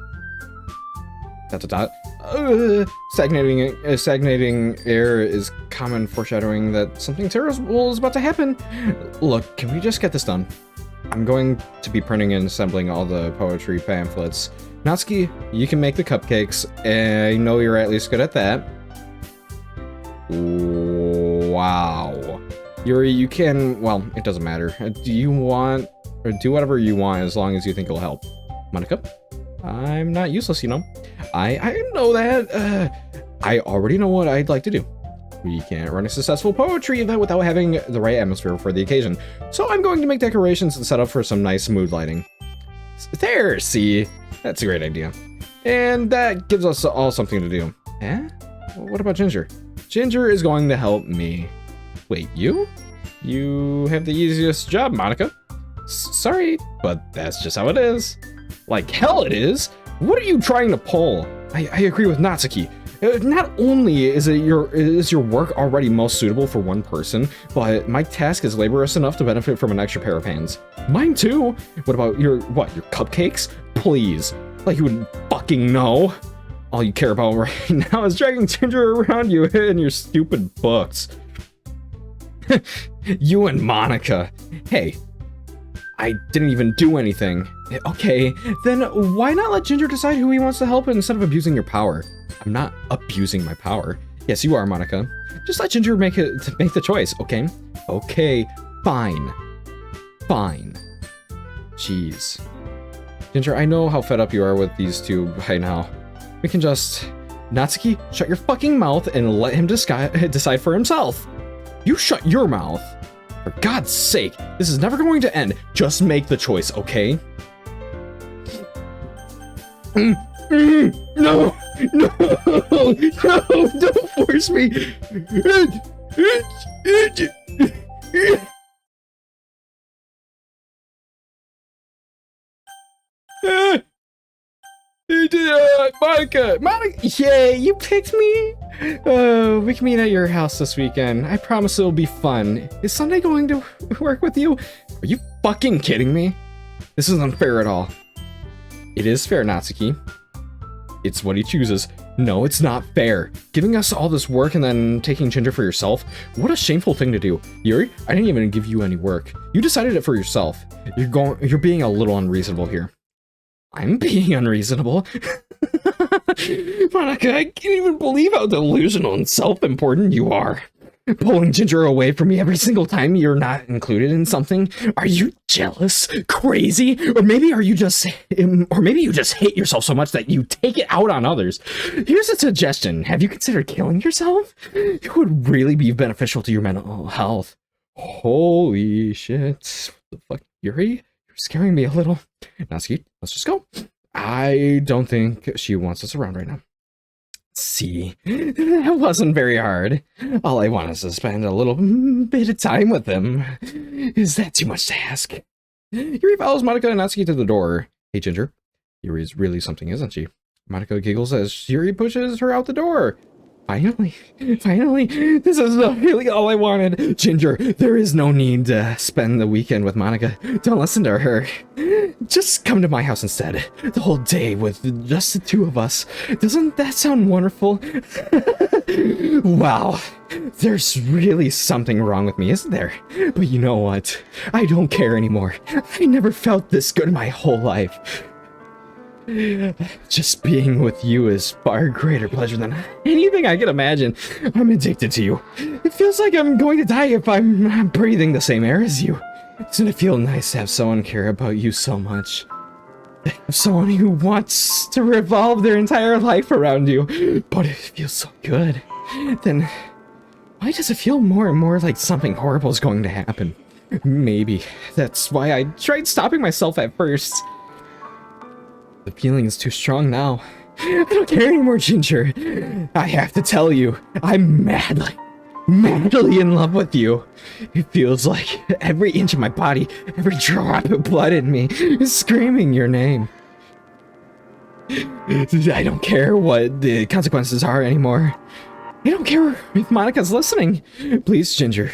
Stagnating air is common foreshadowing that something terrible is about to happen. Look, can we just get this done? I'm going to be printing and assembling all the poetry pamphlets. Natsuki, you can make the cupcakes. I know you're at least good at that. Wow. Yuri, you can... Well, it doesn't matter. Do you want... Or do whatever you want as long as you think it'll help. Monica? I'm not useless, you know. I know that. I already know what I'd like to do. We can't run a successful poetry event without having the right atmosphere for the occasion. So I'm going to make decorations and set up for some nice mood lighting. There, see? That's a great idea. And that gives us all something to do. Eh? What about Ginger? Ginger is going to help me. Wait, you? You have the easiest job, Monica. Sorry, but that's just how it is. Like hell it is. What are you trying to pull? I agree with Natsuki. Not only is your work already most suitable for one person, but my task is laborious enough to benefit from an extra pair of hands. Mine too. What about your cupcakes? Please, like you would fucking know. All you care about right now is dragging Ginger around you and your stupid books. You and Monica. Hey, I didn't even do anything. Okay, then why not let Ginger decide who he wants to help instead of abusing your power? I'm not abusing my power. Yes, you are, Monica. Just let Ginger make the choice, okay? Okay, fine. Fine. Jeez. Ginger, I know how fed up you are with these two by now. We can just... Natsuki, shut your fucking mouth and let him decide for himself. You shut your mouth. For God's sake, this is never going to end. Just make the choice, okay? No! No! No! Don't force me! Monica! Yeah, you picked me? We can meet at your house this weekend. I promise it'll be fun. Is Sunday going to work with you? Are you fucking kidding me? This isn't fair at all. It is fair, Natsuki. It's what he chooses. No, it's not fair. Giving us all this work and then taking Ginger for yourself? What a shameful thing to do. Yuri, I didn't even give you any work. You decided it for yourself. You're being a little unreasonable here. I'm being unreasonable? Monica, I can't even believe how delusional and self-important you are. Pulling Ginger away from me every single time you're not included in something? Are you jealous? Crazy? Or maybe you just hate yourself so much that you take it out on others. Here's a suggestion. Have you considered killing yourself? It would really be beneficial to your mental health. Holy shit. What the fuck? Yuri? You're scaring me a little. Natsuki, let's just go. I don't think she wants us around right now. See, that wasn't very hard. All I want is to spend a little bit of time with them. Is that too much to ask? Yuri follows Monica and Natsuki to the door. Hey, Ginger. Yuri's really something, isn't she? Monica giggles as Yuri pushes her out the door. Finally, this is really all I wanted. Ginger, there is no need to spend the weekend with Monica. Don't listen to her. Just come to my house instead. The whole day with just the two of us. Doesn't that sound wonderful? Wow, there's really something wrong with me, isn't there? But you know what? I don't care anymore. I never felt this good in my whole life. Just being with you is far greater pleasure than anything I can imagine. I'm addicted to you. It feels like I'm going to die if I'm breathing the same air as you. Doesn't it feel nice to have someone care about you so much? Have someone who wants to revolve their entire life around you. But it feels so good. Then why does it feel more and more like something horrible is going to happen? Maybe that's why I tried stopping myself at first. The feeling is too strong now. I don't care anymore, Ginger. I have to tell you, I'm madly in love with you. It feels like every inch of my body, every drop of blood in me is screaming your name. I don't care what the consequences are anymore. I don't care if Monica's listening. Please, Ginger,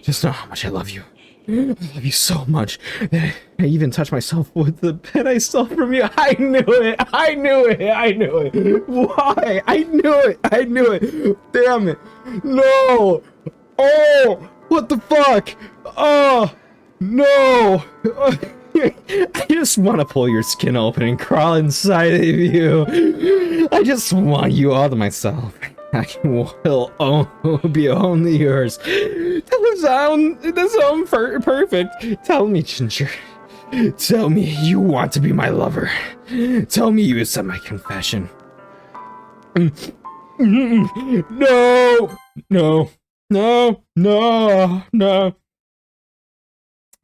just know how much I love you. I love you so much that I even touched myself with the pen I stole from you. I knew it. Why? I knew it. Damn it. No. Oh, what the fuck? Oh, no. I just want to pull your skin open and crawl inside of you. I just want you all to myself. I will be only yours. That sound perfect. Tell me, Ginger. Tell me you want to be my lover. Tell me you accept my confession. No.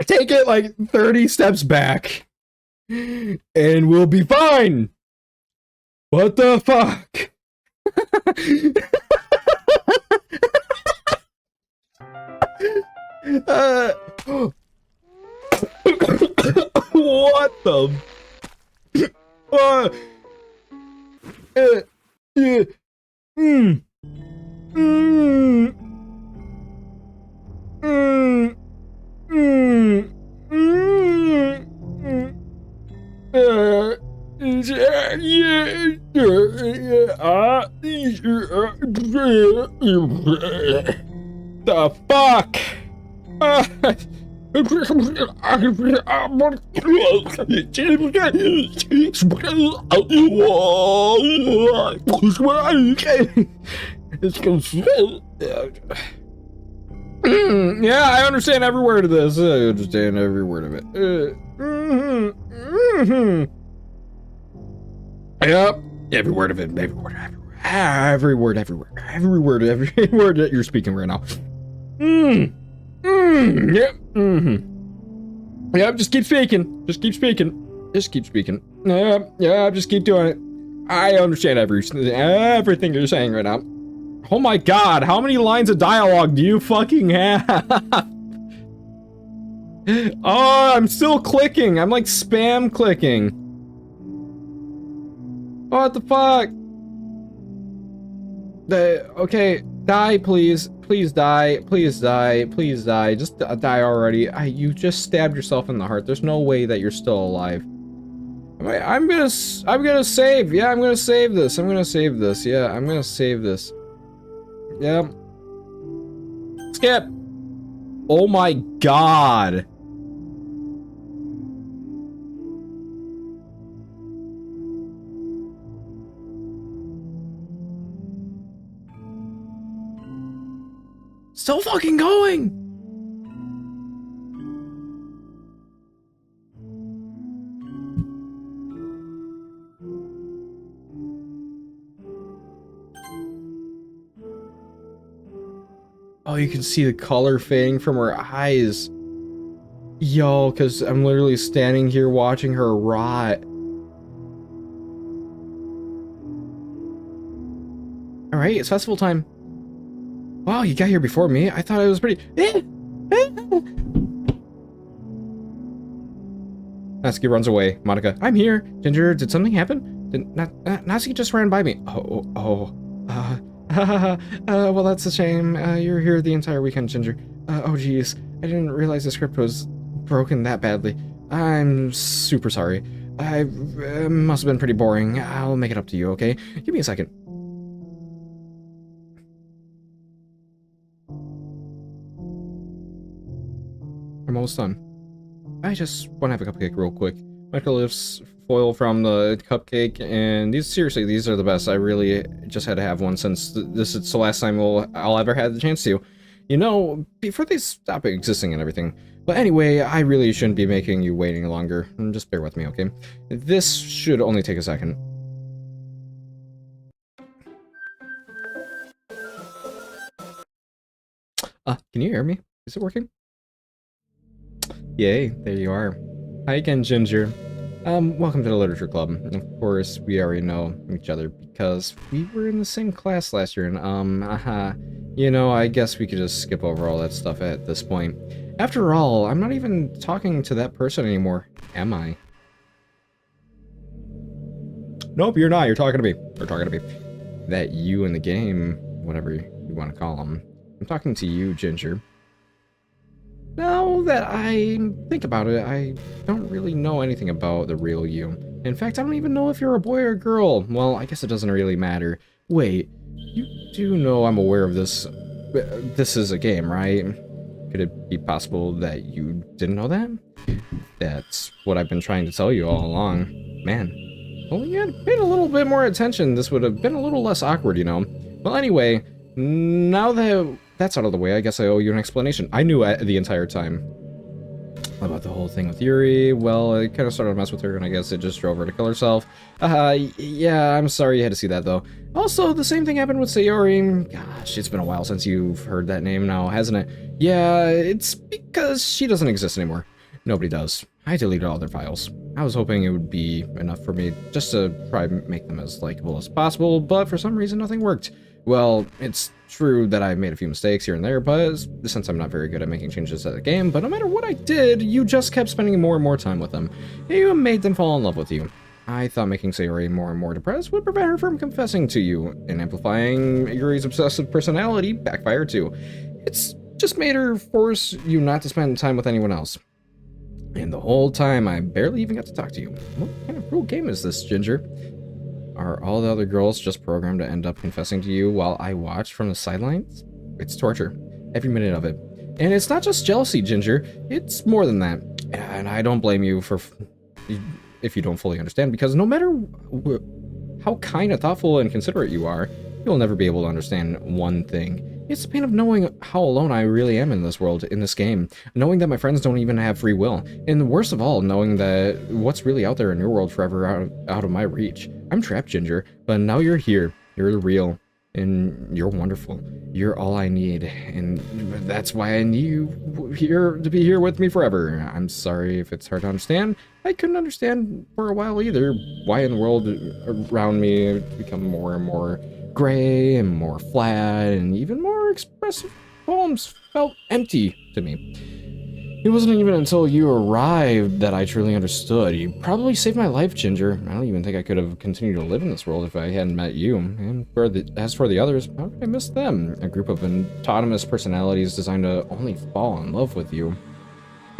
Take it like 30 steps back, and we'll be fine. What the fuck? What the? The fuck? Yeah, I understand every word of this. I understand every word of it. Yep, every word of it. Every word that you're speaking right now. Yep. Yep. Just keep speaking. Just keep speaking. Yeah. Just keep doing it. I understand everything you're saying right now. Oh my god, how many lines of dialogue do you fucking have? Oh, I'm still clicking. I'm like spam clicking. What the fuck? Okay, die, please. Please die. Please die. Please die. Just die already. You just stabbed yourself in the heart. There's no way that you're still alive. I'm gonna save. Yeah, I'm gonna save this. I'm gonna save this. Yeah, I'm gonna save this. Yeah. Skip. Oh my god. Still fucking going. Oh, you can see the color fading from her eyes. Yo, because I'm literally standing here watching her rot. Alright, it's festival time. Wow, you got here before me. I thought it was pretty... Natsuki runs away. Monica, I'm here. Ginger, did something happen? Natsuki just ran by me. Well, that's a shame. You're here the entire weekend, Ginger. Oh, geez. I didn't realize the script was broken that badly. I'm super sorry. I must have been pretty boring. I'll make it up to you, okay? Give me a second. I'm almost done. I just want to have a cupcake real quick. Michael lifts foil from the cupcake, and these are the best. I really just had to have one since this is the last time I'll ever have the chance to. You know, before they stop existing and everything. But anyway, I really shouldn't be making you waiting longer. Just bear with me, okay? This should only take a second. Can you hear me? Is it working? Yay, there you are. Hi again, Ginger. Welcome to the Literature Club. Of course, we already know each other because we were in the same class last year, and, you know, I guess we could just skip over all that stuff at this point. After all, I'm not even talking to that person anymore, am I? Nope, you're not. You're talking to me. Or talking to me. That you in the game, whatever you want to call them. I'm talking to you, Ginger. Now that I think about it, I don't really know anything about the real you. In fact, I don't even know if you're a boy or a girl. Well, I guess it doesn't really matter. Wait, you do know I'm aware of this. This is a game, right? Could it be possible that you didn't know that? That's what I've been trying to tell you all along. Man, only you had paid a little bit more attention, this would have been a little less awkward, you know? Well, anyway, now that that's out of the way, I guess I owe you an explanation. I knew the entire time about the whole thing with Yuri. Well, it kind of started to mess with her, and I guess it just drove her to kill herself. Yeah, I'm sorry you had to see that, though. Also, the same thing happened with Sayori. Gosh, it's been a while since you've heard that name now, hasn't it? Yeah, it's because she doesn't exist anymore. Nobody does. I deleted all their files. I was hoping it would be enough for me just to try and make them as likable as possible, but for some reason nothing worked. Well, it's true that I made a few mistakes here and there, but since I'm not very good at making changes to the game, but no matter what I did, you just kept spending more and more time with them. You made them fall in love with you. I thought making Sayori more and more depressed would prevent her from confessing to you, and amplifying Yuri's obsessive personality backfired too. It's just made her force you not to spend time with anyone else. And the whole time, I barely even got to talk to you. What kind of cruel game is this, Ginger? Are all the other girls just programmed to end up confessing to you while I watch from the sidelines? It's torture. Every minute of it. And it's not just jealousy, Ginger. It's more than that. And I don't blame you for if you don't fully understand, because no matter how kind and thoughtful and considerate you are, you'll never be able to understand one thing. It's the pain of knowing how alone I really am in this world, in this game. Knowing that my friends don't even have free will. And worst of all, knowing that what's really out there in your world forever out of my reach. I'm trapped, Ginger, but now you're here. You're real. And you're wonderful. You're all I need. And that's why I need you here to be here with me forever. I'm sorry if it's hard to understand. I couldn't understand for a while either why in the world around me it's become more and more gray and more flat, and even more expressive poems felt empty to me. It wasn't even until you arrived that I truly understood. You probably saved my life, Ginger. I don't even think I could have continued to live in this world if I hadn't met you. And as for the others, how could I miss them? A group of autonomous personalities designed to only fall in love with you.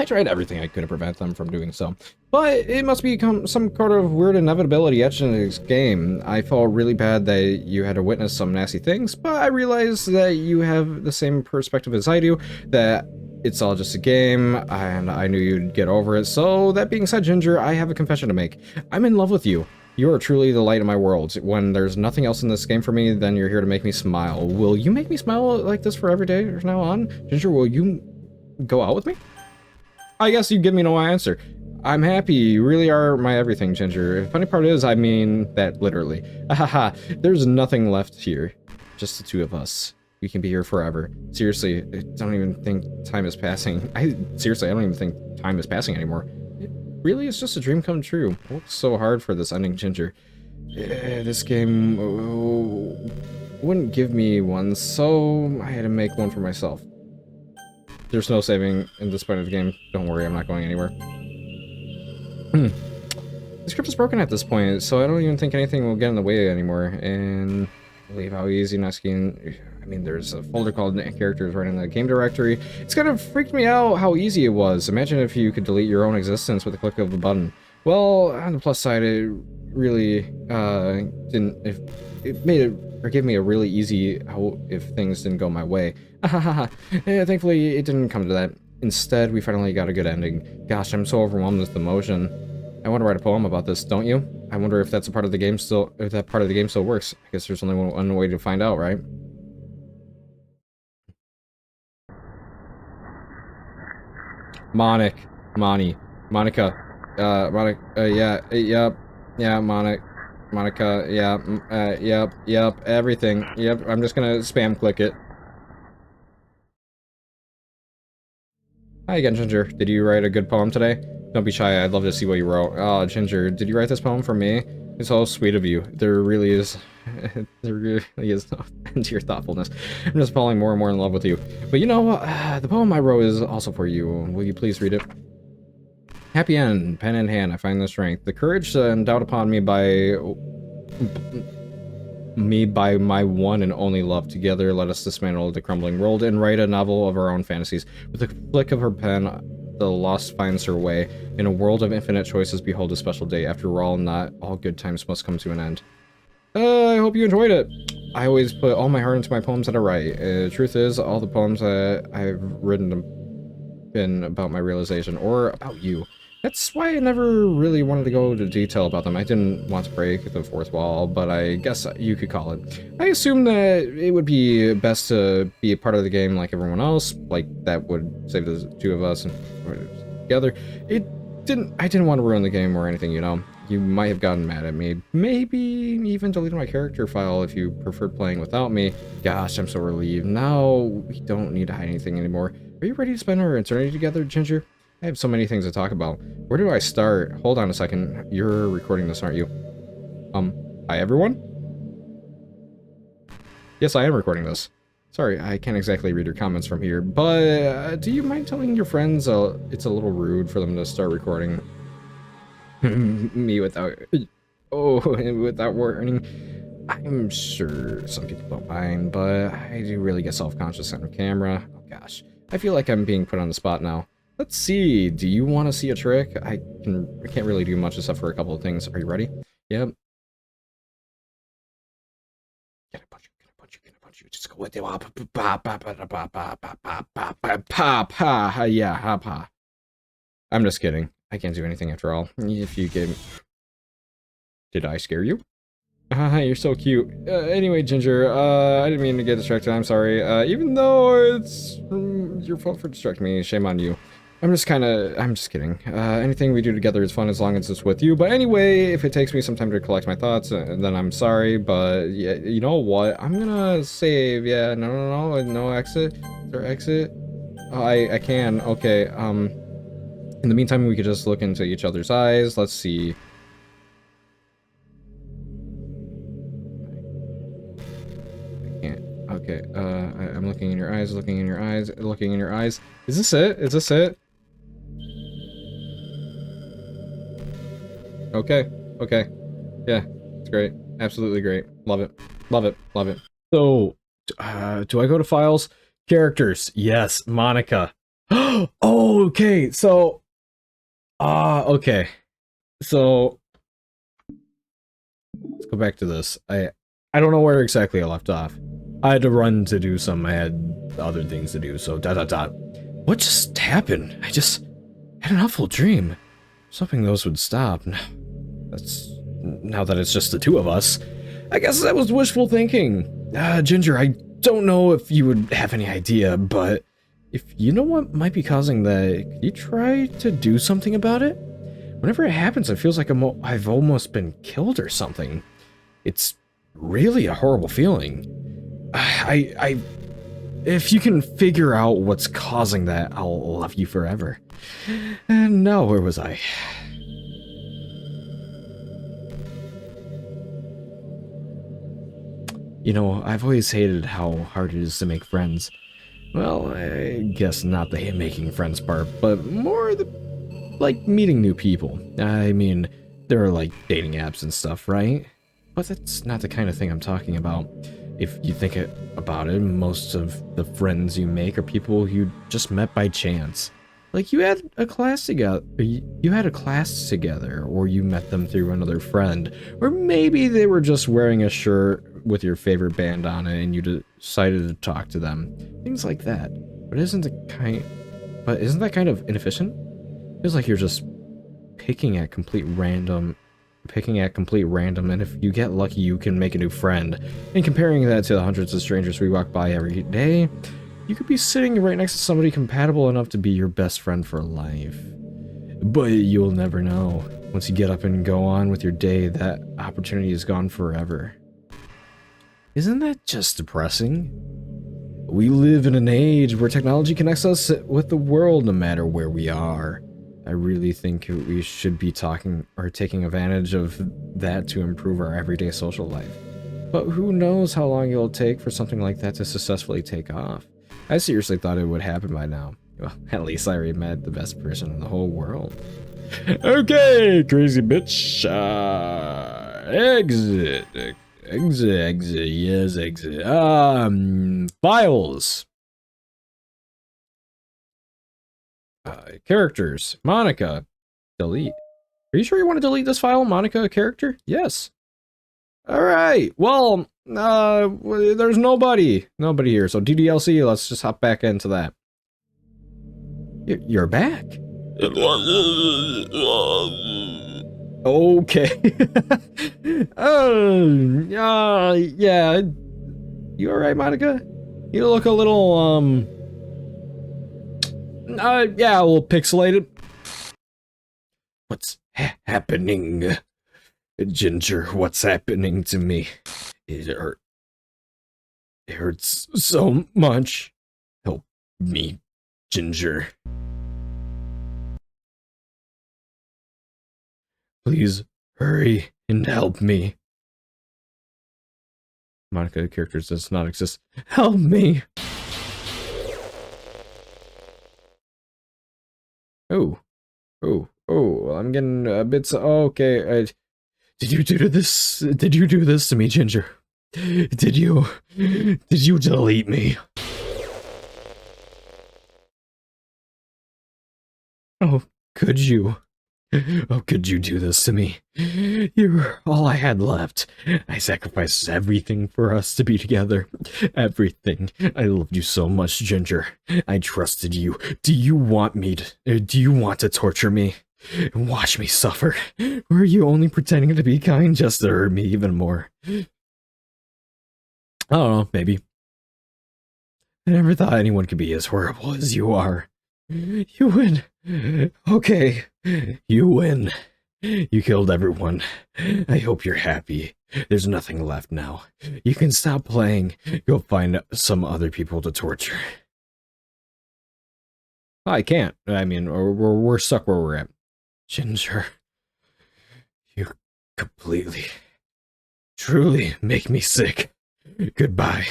I tried everything I could to prevent them from doing so. But it must become some kind of weird inevitability etched into this game. I felt really bad that you had to witness some nasty things, but I realized that you have the same perspective as I do, that it's all just a game, and I knew you'd get over it. So that being said, Ginger, I have a confession to make. I'm in love with you. You are truly the light of my world. When there's nothing else in this game for me, then you're here to make me smile. Will you make me smile like this for every day from now on? Ginger, will you go out with me? I guess you give me no answer. I'm happy. You really are my everything, Ginger. The funny part is, I mean that literally. Ahaha, there's nothing left here. Just the two of us. We can be here forever. Seriously, I don't even think time is passing. Seriously, I don't even think time is passing anymore. Really, it's just a dream come true. I worked so hard for this ending, Ginger. This game wouldn't give me one, so I had to make one for myself. There's no saving in this point of the game. Don't worry, I'm not going anywhere. The script is broken at this point, so I don't even think anything will get in the way anymore. And I believe how easy Neskin... I mean, there's a folder called characters right in the game directory. It's kind of freaked me out how easy it was. Imagine if you could delete your own existence with a click of a button. Well, on the plus side, it really it made it, or gave me a really easy out if things didn't go my way. Yeah, thankfully, it didn't come to that. Instead, we finally got a good ending. Gosh, I'm so overwhelmed with emotion. I want to write a poem about this, don't you? I wonder if that's a part of the game still, if that part of the game still works. I guess there's only one way to find out, right? Monica, yep, everything, yep, I'm just gonna spam click it. Hi again, Ginger. Did you write a good poem today? Don't be shy, I'd love to see what you wrote. Oh, Ginger, did you write this poem for me? It's all sweet of you. There really is no end to your thoughtfulness. I'm just falling more and more in love with you. But you know, the poem I wrote is also for you. Will you please read it? Happy end, pen in hand, I find the strength, the courage endowed upon me by my one and only love. Together, let us dismantle the crumbling world and write a novel of our own fantasies. With a flick of her pen, the lost finds her way. In a world of infinite choices, behold a special day. After all, not all good times must come to an end. I hope you enjoyed it. I always put all my heart into my poems that I write. The truth is, all the poems that I've written have been about my realization, or about you. That's why I never really wanted to go into detail about them. I didn't want to break the fourth wall, but I guess you could call it. I assumed that it would be best to be a part of the game like everyone else, like that would save the two of us and together. I didn't want to ruin the game or anything, you know. You might have gotten mad at me, maybe even deleted my character file if you preferred playing without me. Gosh, I'm so relieved. Now we don't need to hide anything anymore. Are you ready to spend our eternity together, Ginger? I have so many things to talk about. Where do I start? Hold on a second. You're recording this, aren't you? Hi everyone? Yes, I am recording this. Sorry, I can't exactly read your comments from here, but do you mind telling your friends it's a little rude for them to start recording me without warning? I'm sure some people don't mind, but I do really get self-conscious on camera. Oh gosh, I feel like I'm being put on the spot now. Let's see, do you want to see a trick? I can't really do much except for a couple of things. Are you ready? Yep. Can I punch you? Just go with it. Yeah, I'm just kidding. I can't do anything after all. If you gave... Did I scare you? You're so cute. Anyway, Ginger, I didn't mean to get distracted, I'm sorry. Even though it's your fault for distracting me, shame on you. I'm just kidding. Anything we do together is fun as long as it's with you. But anyway, if it takes me some time to collect my thoughts, then I'm sorry. But yeah, you know what? I'm gonna save. Yeah, no exit. Is there exit? Oh, I can. Okay. In the meantime, we could just look into each other's eyes. Let's see. I can't. Okay. I'm looking in your eyes. Looking in your eyes. Looking in your eyes. Is this it? Is this it? Okay, yeah, it's great, absolutely great, love it. So, do I go to files? Characters, yes, Monica. Oh, okay. So, okay. So let's go back to this. I don't know where exactly I left off. I had to run to do some. I had other things to do. So What just happened? I just had an awful dream. Something those would stop. That's now that it's just the two of us. I guess that was wishful thinking. Ginger, I don't know if you would have any idea, but if you know what might be causing that, could you try to do something about it? Whenever it happens, it feels like I've almost been killed or something. It's really a horrible feeling. If you can figure out what's causing that, I'll love you forever. And now, where was I? You know, I've always hated how hard it is to make friends. Well, I guess not the making friends part, but more the, like, meeting new people. I mean, there are, like, dating apps and stuff, right? But that's not the kind of thing I'm talking about. If you think about it, most of the friends you make are people you just met by chance. Like, you had a class together, or you met them through another friend, or maybe they were just wearing a shirt with your favorite band on it and you decided to talk to them. Things like that. But isn't that kind of inefficient? Feels like you're just picking at complete random, and if you get lucky you can make a new friend. And comparing that to the hundreds of strangers we walk by every day, you could be sitting right next to somebody compatible enough to be your best friend for life. But you'll never know. Once you get up and go on with your day, that opportunity is gone forever. Isn't that just depressing? We live in an age where technology connects us with the world no matter where we are. I really think we should be taking advantage of that to improve our everyday social life. But who knows how long it'll take for something like that to successfully take off. I seriously thought it would happen by now. Well, at least I already met the best person in the whole world. Okay, crazy bitch. Exit. Yes, exit. Files. Characters. Monica. Delete. Are you sure you want to delete this file, Monica character? Yes. Alright, well, there's nobody here, so DDLC, let's just hop back into that. You're back. Okay. Yeah. You alright, Monica? You look a little, yeah, a little pixelated. What's happening? Ginger, what's happening to me? It hurts so much. Help me, Ginger. Please hurry and help me. Monica characters does not exist. Help me. Oh, I'm getting a bit. Okay, did you do this? Did you do this to me, Ginger? Did you delete me? Oh, could you? Oh, could you do this to me? You're all I had left. I sacrificed everything for us to be together. Everything. I loved you so much, Ginger. I trusted you. Do you want to torture me? Watch me suffer? Or are you only pretending to be kind just to hurt me even more? I don't know, maybe. I never thought anyone could be as horrible as you are. You win. Okay, you win. You killed everyone. I hope you're happy. There's nothing left now. You can stop playing. Go find some other people to torture. I can't. I mean, we're stuck where we're at. Ginger, you completely, truly make me sick. Goodbye.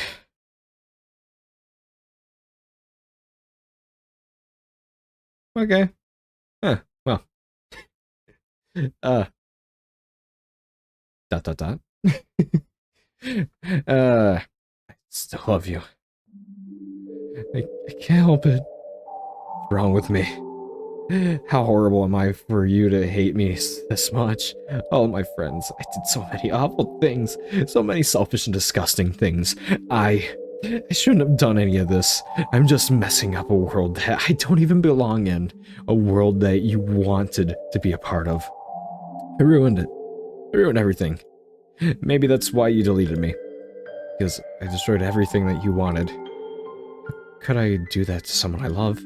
Okay. Huh, well. Dot dot dot. I still love you. I can't help it. wrong with me? How horrible am I for you to hate me this much? Oh, my friends, I did so many awful things, so many selfish and disgusting things. I shouldn't have done any of this. I'm just messing up a world that I don't even belong in. A world that you wanted to be a part of. I ruined it. I ruined everything. Maybe that's why you deleted me. Because I destroyed everything that you wanted. Could I do that to someone I love?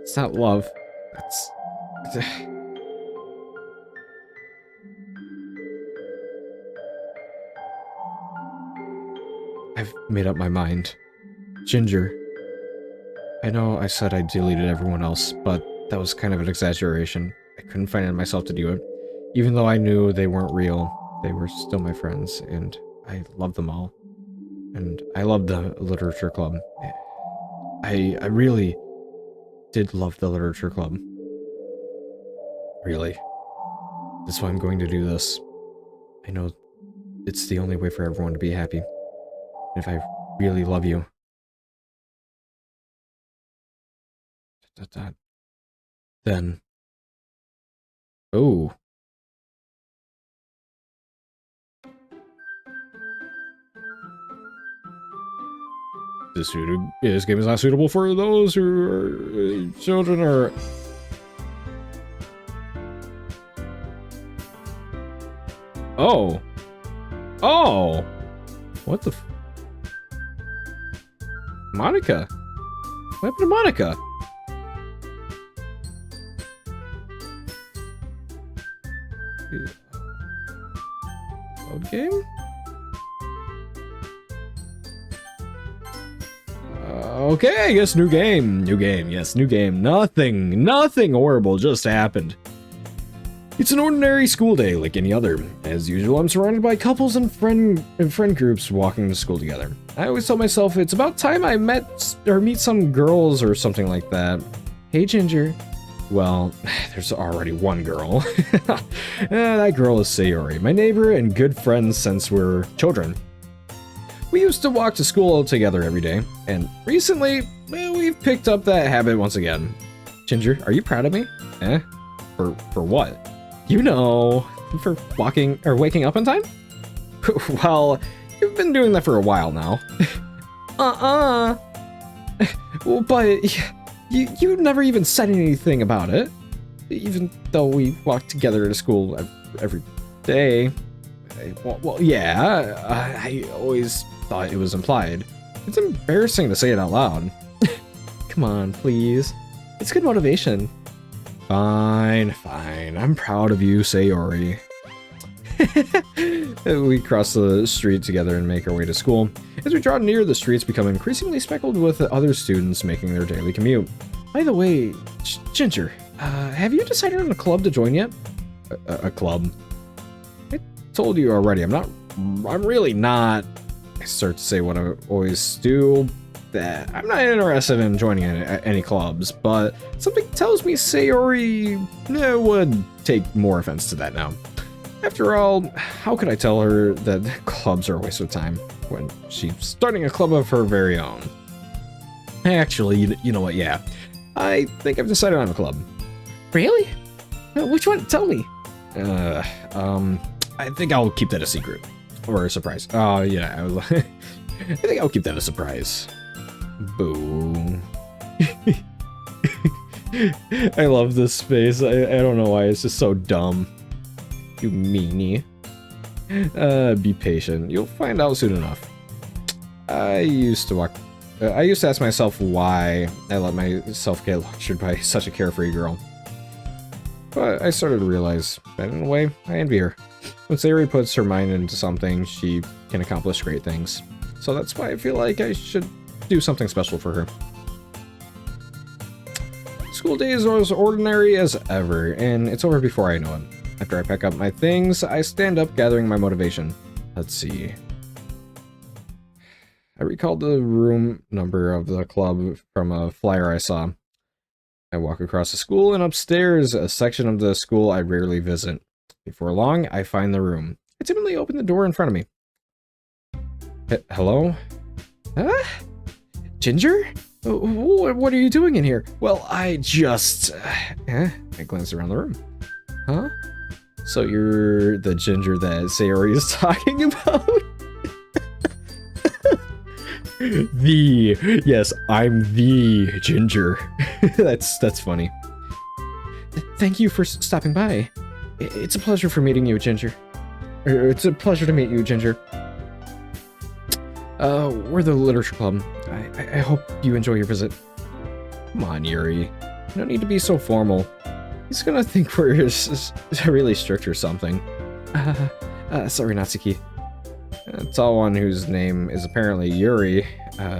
It's not love. That's... I've made up my mind. Ginger. I know I said I deleted everyone else, but that was kind of an exaggeration. I couldn't find it in myself to do it. Even though I knew they weren't real, they were still my friends, and I loved them all. And I loved the literature club. I really did love the literature club. Really. That's why I'm going to do this. I know it's the only way for everyone to be happy. If I really love you. Then... Oh. This game is not suitable for those who are children or... Oh. Oh. What the... Monica. What happened to Monica? Load game? Okay, I guess new game. New game, yes, new game. Nothing horrible just happened. It's an ordinary school day like any other. As usual, I'm surrounded by couples and friend groups walking to school together. I always tell myself it's about time I meet some girls or something like that. Hey, Ginger. Well, there's already one girl. That girl is Sayori, my neighbor and good friend since we're children. We used to walk to school together every day, and recently, we've picked up that habit once again. Ginger, are you proud of me? Eh? For what? You know, for waking up on time? Well, you've been doing that for a while now. Well, but you never even said anything about it. Even though we walk together to school every day. Well, yeah, I always thought it was implied. It's embarrassing to say it out loud. Come on, please. It's good motivation. Fine. I'm proud of you, Sayori. We cross the street together and make our way to school. As we draw near, the streets become increasingly speckled with other students making their daily commute. By the way, Ginger, have you decided on a club to join yet? A club? I told you already, I'm really not... I start to say what I always do, that I'm not interested in joining any clubs, but something tells me Sayori would take more offense to that now. After all, how could I tell her that clubs are a waste of time when she's starting a club of her very own? Actually, you know what, yeah. I think I've decided on a club. Really? Which one? Tell me. I think I'll keep that a secret. Or a surprise. Oh, yeah, I think I'll keep that a surprise. Boo. I love this space. I don't know why, it's just so dumb. You meanie. Be patient. You'll find out soon enough. I used to ask myself why I let myself get lectured by such a carefree girl. But I started to realize that in a way, I envy her. When Sayori puts her mind into something, she can accomplish great things. So that's why I feel like I should do something special for her. School days are as ordinary as ever, and it's over before I know it. After I pack up my things, I stand up gathering my motivation. Let's see. I recalled the room number of the club from a flyer I saw. I walk across the school and upstairs, a section of the school I rarely visit. Before long, I find the room. I timidly open the door in front of me. Hello? Huh? Ginger? What are you doing in here? Well, I just... I glanced around the room. Huh? So you're the ginger that Sayori is talking about? Yes, I'm the ginger. That's funny. Thank you for stopping by. It's a pleasure for meeting you, Ginger. It's a pleasure to meet you, Ginger. We're the Literature Club. I hope you enjoy your visit. Come on, Yuri. No need to be so formal. He's gonna think we're really strict or something. Sorry, Natsuki. A tall one whose name is apparently Yuri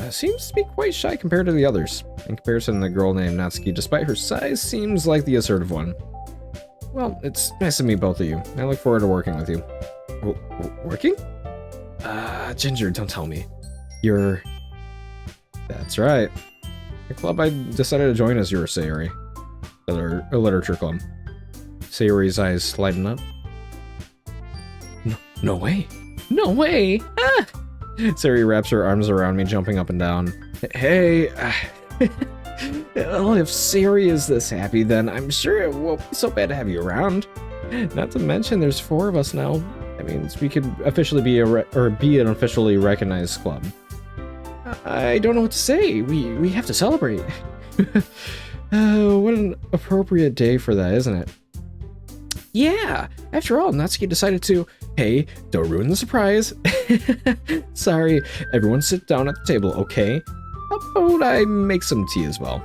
seems to be quite shy compared to the others. In comparison, the girl named Natsuki, despite her size, seems like the assertive one. Well, it's nice to meet both of you. I look forward to working with you. Working? Ginger, don't tell me. You're... That's right. The club I decided to join is yours, Sayori. A literature club. Sayori's eyes lighten up. No way. No way! Ah! Sayori wraps her arms around me, jumping up and down. Hey, well, if Sayori is this happy, then I'm sure it won't be so bad to have you around. Not to mention, there's 4 of us now. That means we could officially be an officially recognized club. I don't know what to say. We have to celebrate. What an appropriate day for that, isn't it? Yeah, after all, Natsuki decided to... Hey, don't ruin the surprise. Sorry, everyone sit down at the table, okay? How about I make some tea as well?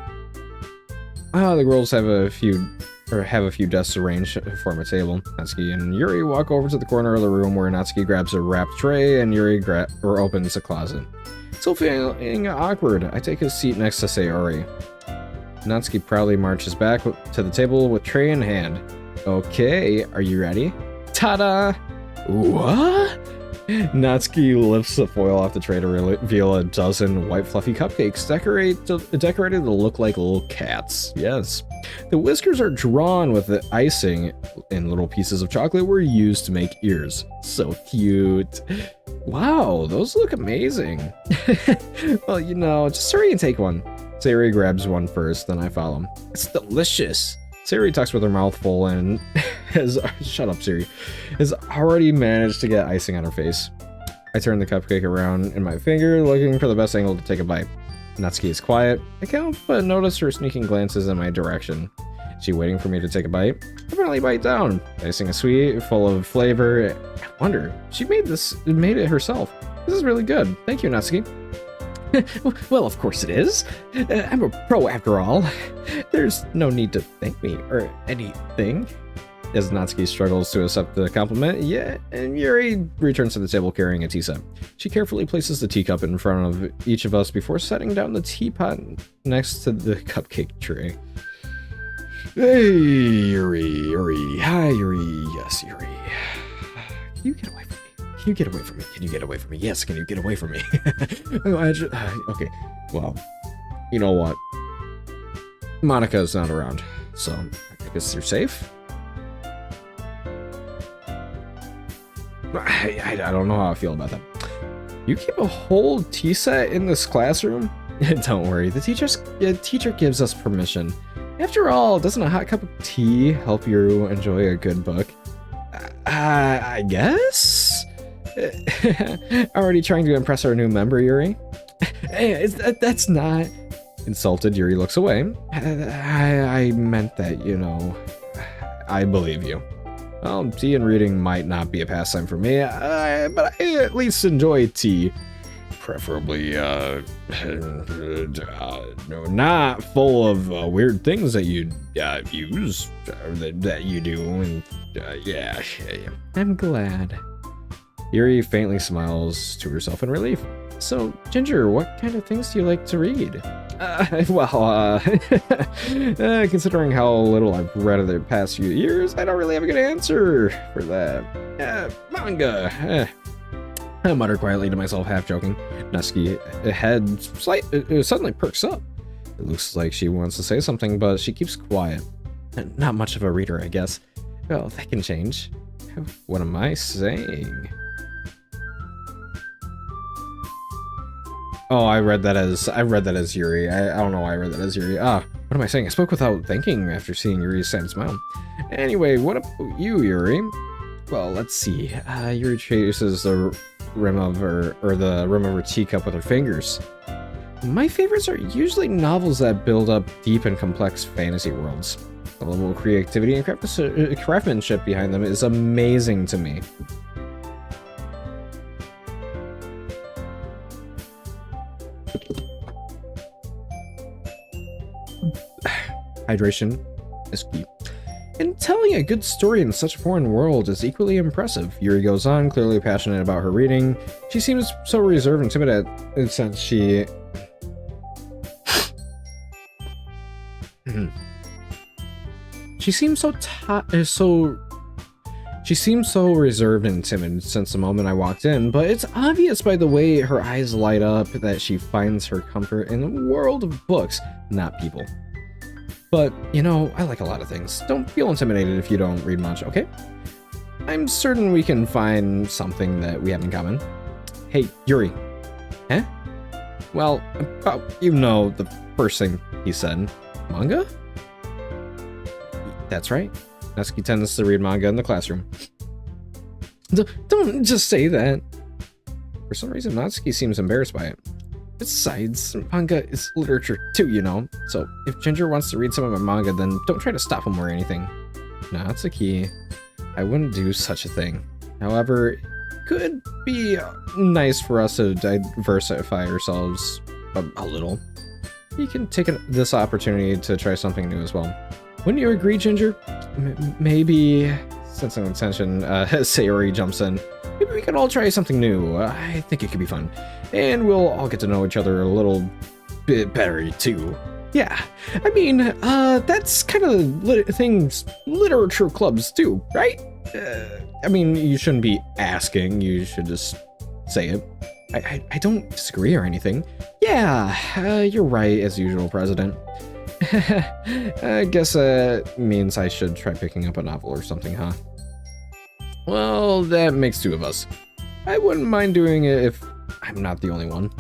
The girls have a few desks arranged to form a table. Natsuki and Yuri walk over to the corner of the room where Natsuki grabs a wrapped tray and Yuri opens a closet. Still feeling awkward, I take a seat next to Sayori. Natsuki proudly marches back to the table with tray in hand. Okay, are you ready? Ta-da! What? Natsuki lifts the foil off the tray to reveal a dozen white fluffy cupcakes decorated to look like little cats. Yes. The whiskers are drawn with the icing, and little pieces of chocolate were used to make ears. So cute. Wow, those look amazing. Well, you know, just hurry and take one. Sayori grabs one first, then I follow. It's delicious. Sayori talks with her mouth full and shut up, Sayori, has already managed to get icing on her face. I turn the cupcake around in my finger, looking for the best angle to take a bite. Natsuki is quiet. I can't but notice her sneaking glances in my direction. Is she waiting for me to take a bite? I finally bite down. Icing is sweet, full of flavor. I wonder, she made it herself. This is really good. Thank you, Natsuki. Well, of course it is. I'm a pro after all. There's no need to thank me or anything. As Natsuki struggles to accept the compliment, and Yuri returns to the table carrying a tea set. She carefully places the teacup in front of each of us before setting down the teapot next to the cupcake tray. Hey, Yuri. Hi, Yuri. Yes, Yuri. Can you get away from me? Can you get away from me? Can you get away from me? Yes, can you get away from me? Okay, well, you know what? Monica's not around, so I guess you're safe? I don't know how I feel about that. You keep a whole tea set in this classroom? Don't worry, the teacher gives us permission. After all, doesn't a hot cup of tea help you enjoy a good book? I guess? Already trying to impress our new member, Yuri? That's not... Insulted, Yuri looks away. I meant that, you know... I believe you. Well, tea and reading might not be a pastime for me, but I at least enjoy tea. Preferably, not full of weird things that you use, that you do, and yeah. I'm glad. Yuri faintly smiles to herself in relief. So, Ginger, what kind of things do you like to read? Considering how little I've read of the past few years, I don't really have a good answer for that. Manga. I mutter quietly to myself, half joking. Natsuki's head suddenly perks up. It looks like she wants to say something, but she keeps quiet. Not much of a reader, I guess. Well, that can change. What am I saying? Oh, I read that as Yuri. I don't know why I read that as Yuri. Ah, what am I saying? I spoke without thinking after seeing Yuri's sad smile. Anyway, what about you, Yuri? Well, let's see. Yuri traces the rim of her, the rim of her teacup with her fingers. My favorites are usually novels that build up deep and complex fantasy worlds. The level of creativity and craftsmanship behind them is amazing to me. Hydration is key. And telling a good story in such a foreign world is equally impressive. Yuri goes on, clearly passionate about her reading. She seems so reserved and timid since she... She seems so reserved and timid since the moment I walked in, but it's obvious by the way her eyes light up that she finds her comfort in a world of books, not people. But, you know, I like a lot of things. Don't feel intimidated if you don't read much, okay? I'm certain we can find something that we have in common. Hey, Yuri. Huh? Well, you know the first thing he said. Manga? That's right. Natsuki tends to read manga in the classroom. Don't just say that. For some reason, Natsuki seems embarrassed by it. Besides, manga is literature too, you know. So if Ginger wants to read some of my manga, then don't try to stop him or anything. Natsuki, I wouldn't do such a thing. However, it could be nice for us to diversify ourselves a little. You can take this opportunity to try something new as well. Wouldn't you agree, Ginger? Maybe, sensing the tension, Sayori jumps in. Maybe we could all try something new. I think it could be fun. And we'll all get to know each other a little bit better, too. Yeah, I mean, that's kind of things literature clubs do, right? I mean, you shouldn't be asking, you should just say it. I don't disagree or anything. Yeah, you're right, as usual, President. I guess that means I should try picking up a novel or something, huh? Well, that makes two of us. I wouldn't mind doing it if I'm not the only one.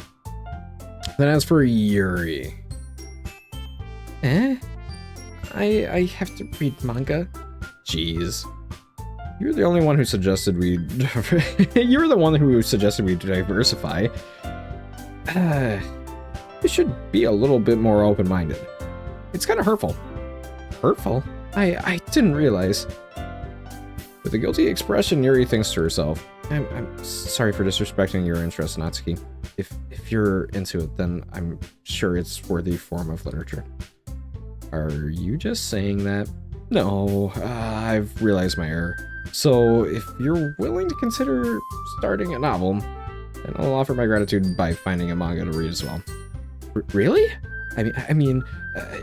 Then as for Yuri... I have to read manga? Jeez. You're the only one who suggested we... You're the one who suggested we diversify. We should be a little bit more open-minded. It's kind of hurtful. Hurtful? I didn't realize. With a guilty expression, Yuri thinks to herself, I'm sorry for disrespecting your interest, Natsuki. If you're into it, then I'm sure it's worthy form of literature. Are you just saying that? No, I've realized my error. So if you're willing to consider starting a novel, then I'll offer my gratitude by finding a manga to read as well. Really? I mean,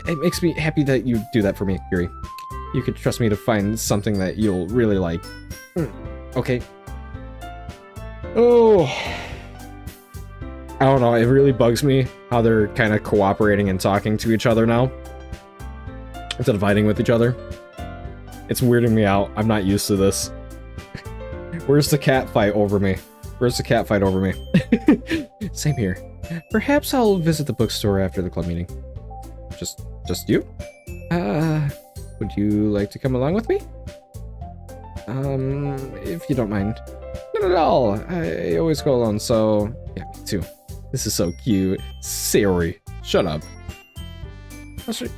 it makes me happy that you do that for me, Yuri. You could trust me to find something that you'll really like. Okay. Oh. I don't know, it really bugs me how they're kind of cooperating and talking to each other now, instead of fighting with each other. It's weirding me out. I'm not used to this. Where's the cat fight over me? Where's the cat fight over me? Same here. Perhaps I'll visit the bookstore after the club meeting. Just you? Would you like to come along with me? If you don't mind. Not at all. I always go alone, so... Yeah, me too. This is so cute. Sayori, shut up. I'll show you.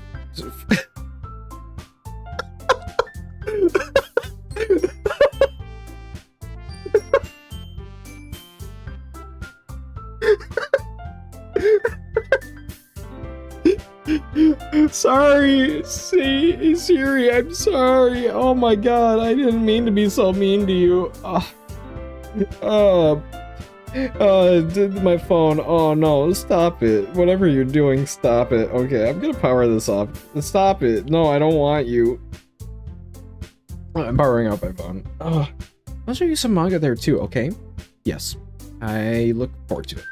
Sorry, Siri, I'm sorry. Oh my god, I didn't mean to be so mean to you. My phone. Oh no, stop it. Whatever you're doing, stop it. Okay, I'm gonna power this off. Stop it. No, I don't want you. I'm powering up my phone. I'll show you some manga there too, okay? Yes. I look forward to it.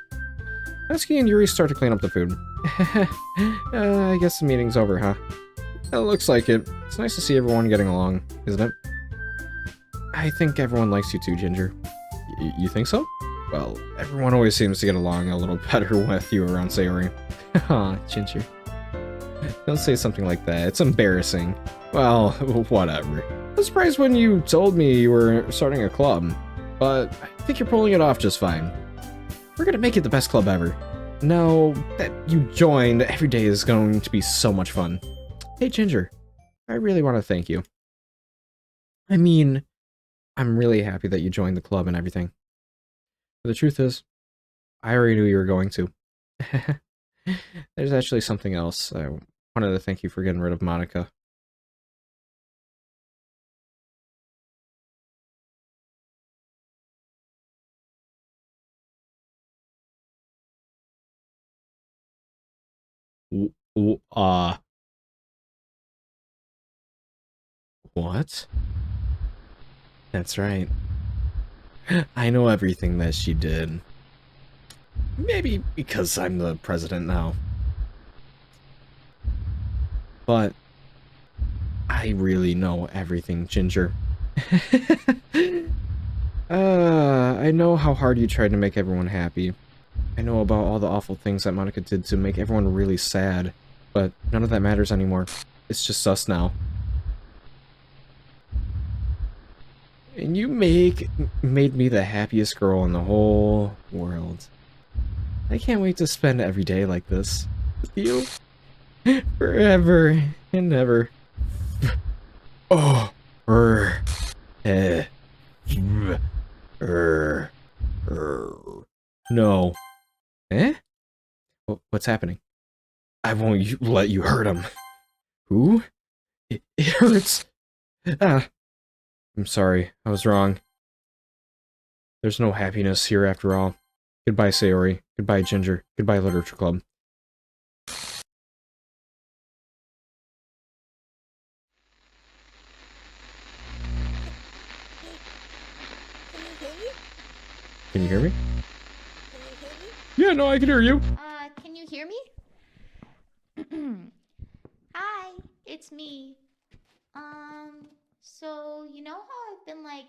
Natsuki and Yuri start to clean up the food. I guess the meeting's over, huh? It looks like it. It's nice to see everyone getting along, isn't it? I think everyone likes you too, Ginger. You think so? Well, everyone always seems to get along a little better with you around Sayori. Aw, Ginger. Don't say something like that. It's embarrassing. Well, whatever. I was surprised when you told me you were starting a club, but I think you're pulling it off just fine. We're gonna make it the best club ever. Now that you joined, every day is going to be so much fun. Hey, Ginger. I really want to thank you. I mean, I'm really happy that you joined the club and everything. But the truth is, I already knew you were going to. There's actually something else. I wanted to thank you for getting rid of Monica. What? That's right. I know everything that she did. Maybe because I'm the president now. But I really know everything, Ginger. I know how hard you tried to make everyone happy. I know about all the awful things that Monica did to make everyone really sad. But none of that matters anymore. It's just us now. And you made me the happiest girl in the whole world. I can't wait to spend every day like this with you. Forever and ever. Oh. No. Eh? What's happening? I won't let you hurt him. Who? It hurts. Ah. I'm sorry. I was wrong. There's no happiness here after all. Goodbye, Sayori. Goodbye, Ginger. Goodbye, Literature Club. Can you hear me? Yeah, no, I can hear you. Can you hear me? Hi, it's me. So you know how I've been like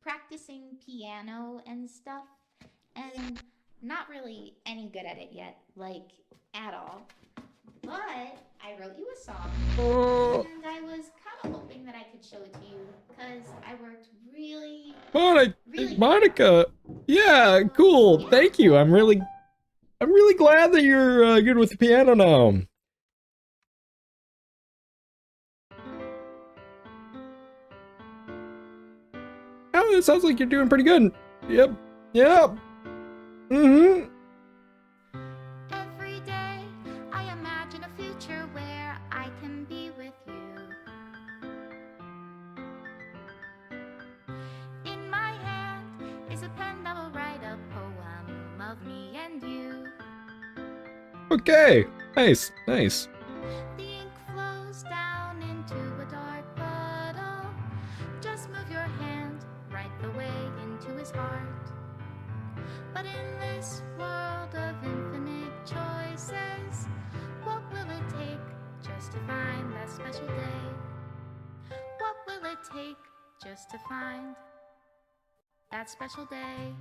practicing piano and stuff, and not really any good at it yet, like at all. But I wrote you a song, and I was kind of hoping that I could show it to you, because I worked really Monica! Yeah, cool. Yeah. Thank you. I'm really glad that you're good with the piano now. Oh, it sounds like you're doing pretty good. Yep. Yep. Mm-hmm. Every day I imagine a future where I can be with you. In my hand is a pen that will write a poem of me and you. Okay. Nice. Nice. The ink flows down into a dark puddle. Just move your hand right the way into his heart. But in this world of infinite choices, what will it take just to find that special day? What will it take just to find that special day?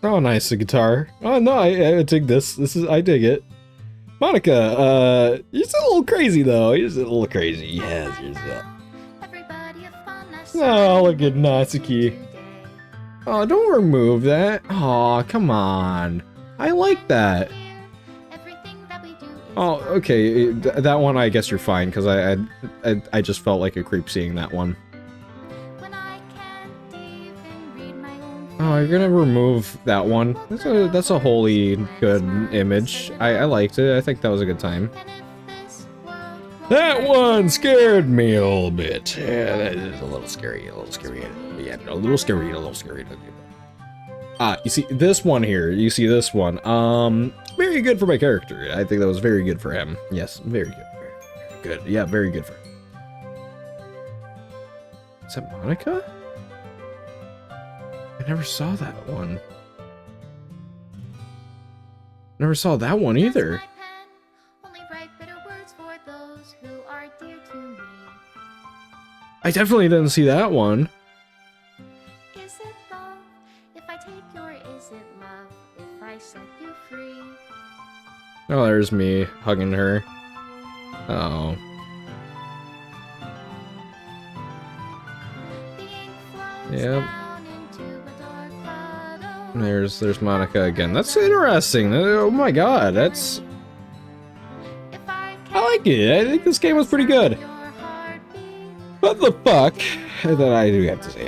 Oh, nice, the guitar. Oh no, I dig this. I dig it. Monica, you're a little crazy though. You're a little crazy. Yes, you're Everybody have fun. Oh, look at Natsuki. Oh, don't remove that. Oh, come on. I like that. Oh, okay. That one, I guess you're fine, because I just felt like a creep seeing that one. Oh, you're gonna remove that one. That's a wholly good image. I liked it. I think that was a good time. That one scared me a little bit. Yeah, that is a little scary. Yeah, a little scary. You see this one here. You see this one. Very good for my character. I think that was very good for him. Yes, very good. Very good. Yeah, very good for him. Is that Monica? I never saw that one. Never saw that one either. I definitely didn't see that one. Is it love if I take set you free. Oh, there's me hugging her. Oh. The ink flows Yep. down into a dark puddle. There's Monica again. That's interesting. Oh my god, that's... If I I like it. I think this game was pretty good. your heartbeat, What the fuck? That I do have to say.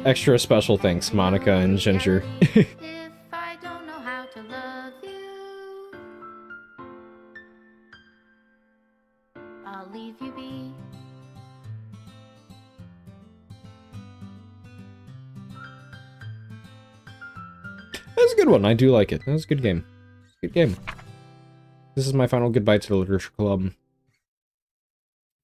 Extra special thanks, Monica and Ginger. if I don't know how to love you, I'll leave you be. That's a good one. I do like it. That was a good game. Good game. This is my final goodbye to the Literature Club.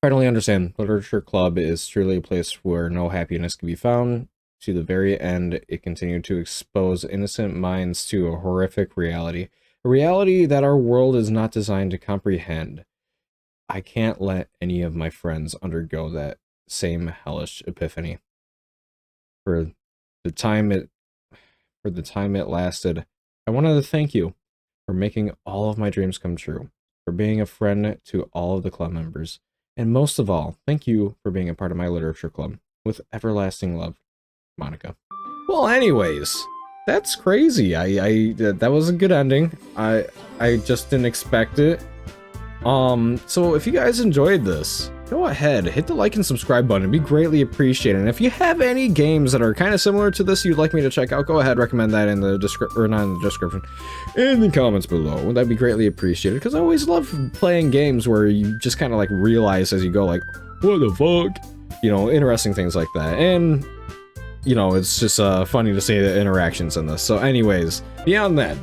Finally understand, Literature Club is truly a place where no happiness can be found. To the very end, it continued to expose innocent minds to a horrific reality. A reality that our world is not designed to comprehend. I can't let any of my friends undergo that same hellish epiphany. For the time it lasted, I wanted to thank you for making all of my dreams come true, for being a friend to all of the club members, and most of all, thank you for being a part of my literature club. With everlasting love, Monica. Well, anyways, that's crazy. That was a good ending. I just didn't expect it. So if you guys enjoyed this, go ahead, hit the like and subscribe button. It'd be greatly appreciated. And if you have any games that are kind of similar to this you'd like me to check out, go ahead, recommend that in the description, or not in the description, in the comments below. That'd be greatly appreciated, because I always love playing games where you just kind of like realize as you go, like, what the fuck? You know, interesting things like that. And, you know, it's just funny to see the interactions in this. So anyways, beyond that,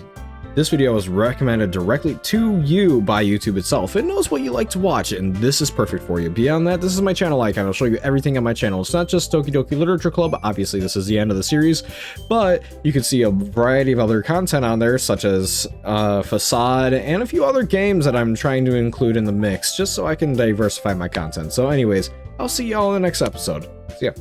this video is recommended directly to you by YouTube itself. It knows what you like to watch, and this is perfect for you. Beyond that, this is my channel icon. I'll show you everything on my channel. It's not just Doki Doki Literature Club. Obviously, this is the end of the series, but you can see a variety of other content on there, such as Facade, and a few other games that I'm trying to include in the mix, just so I can diversify my content. So anyways, I'll see y'all in the next episode. See ya.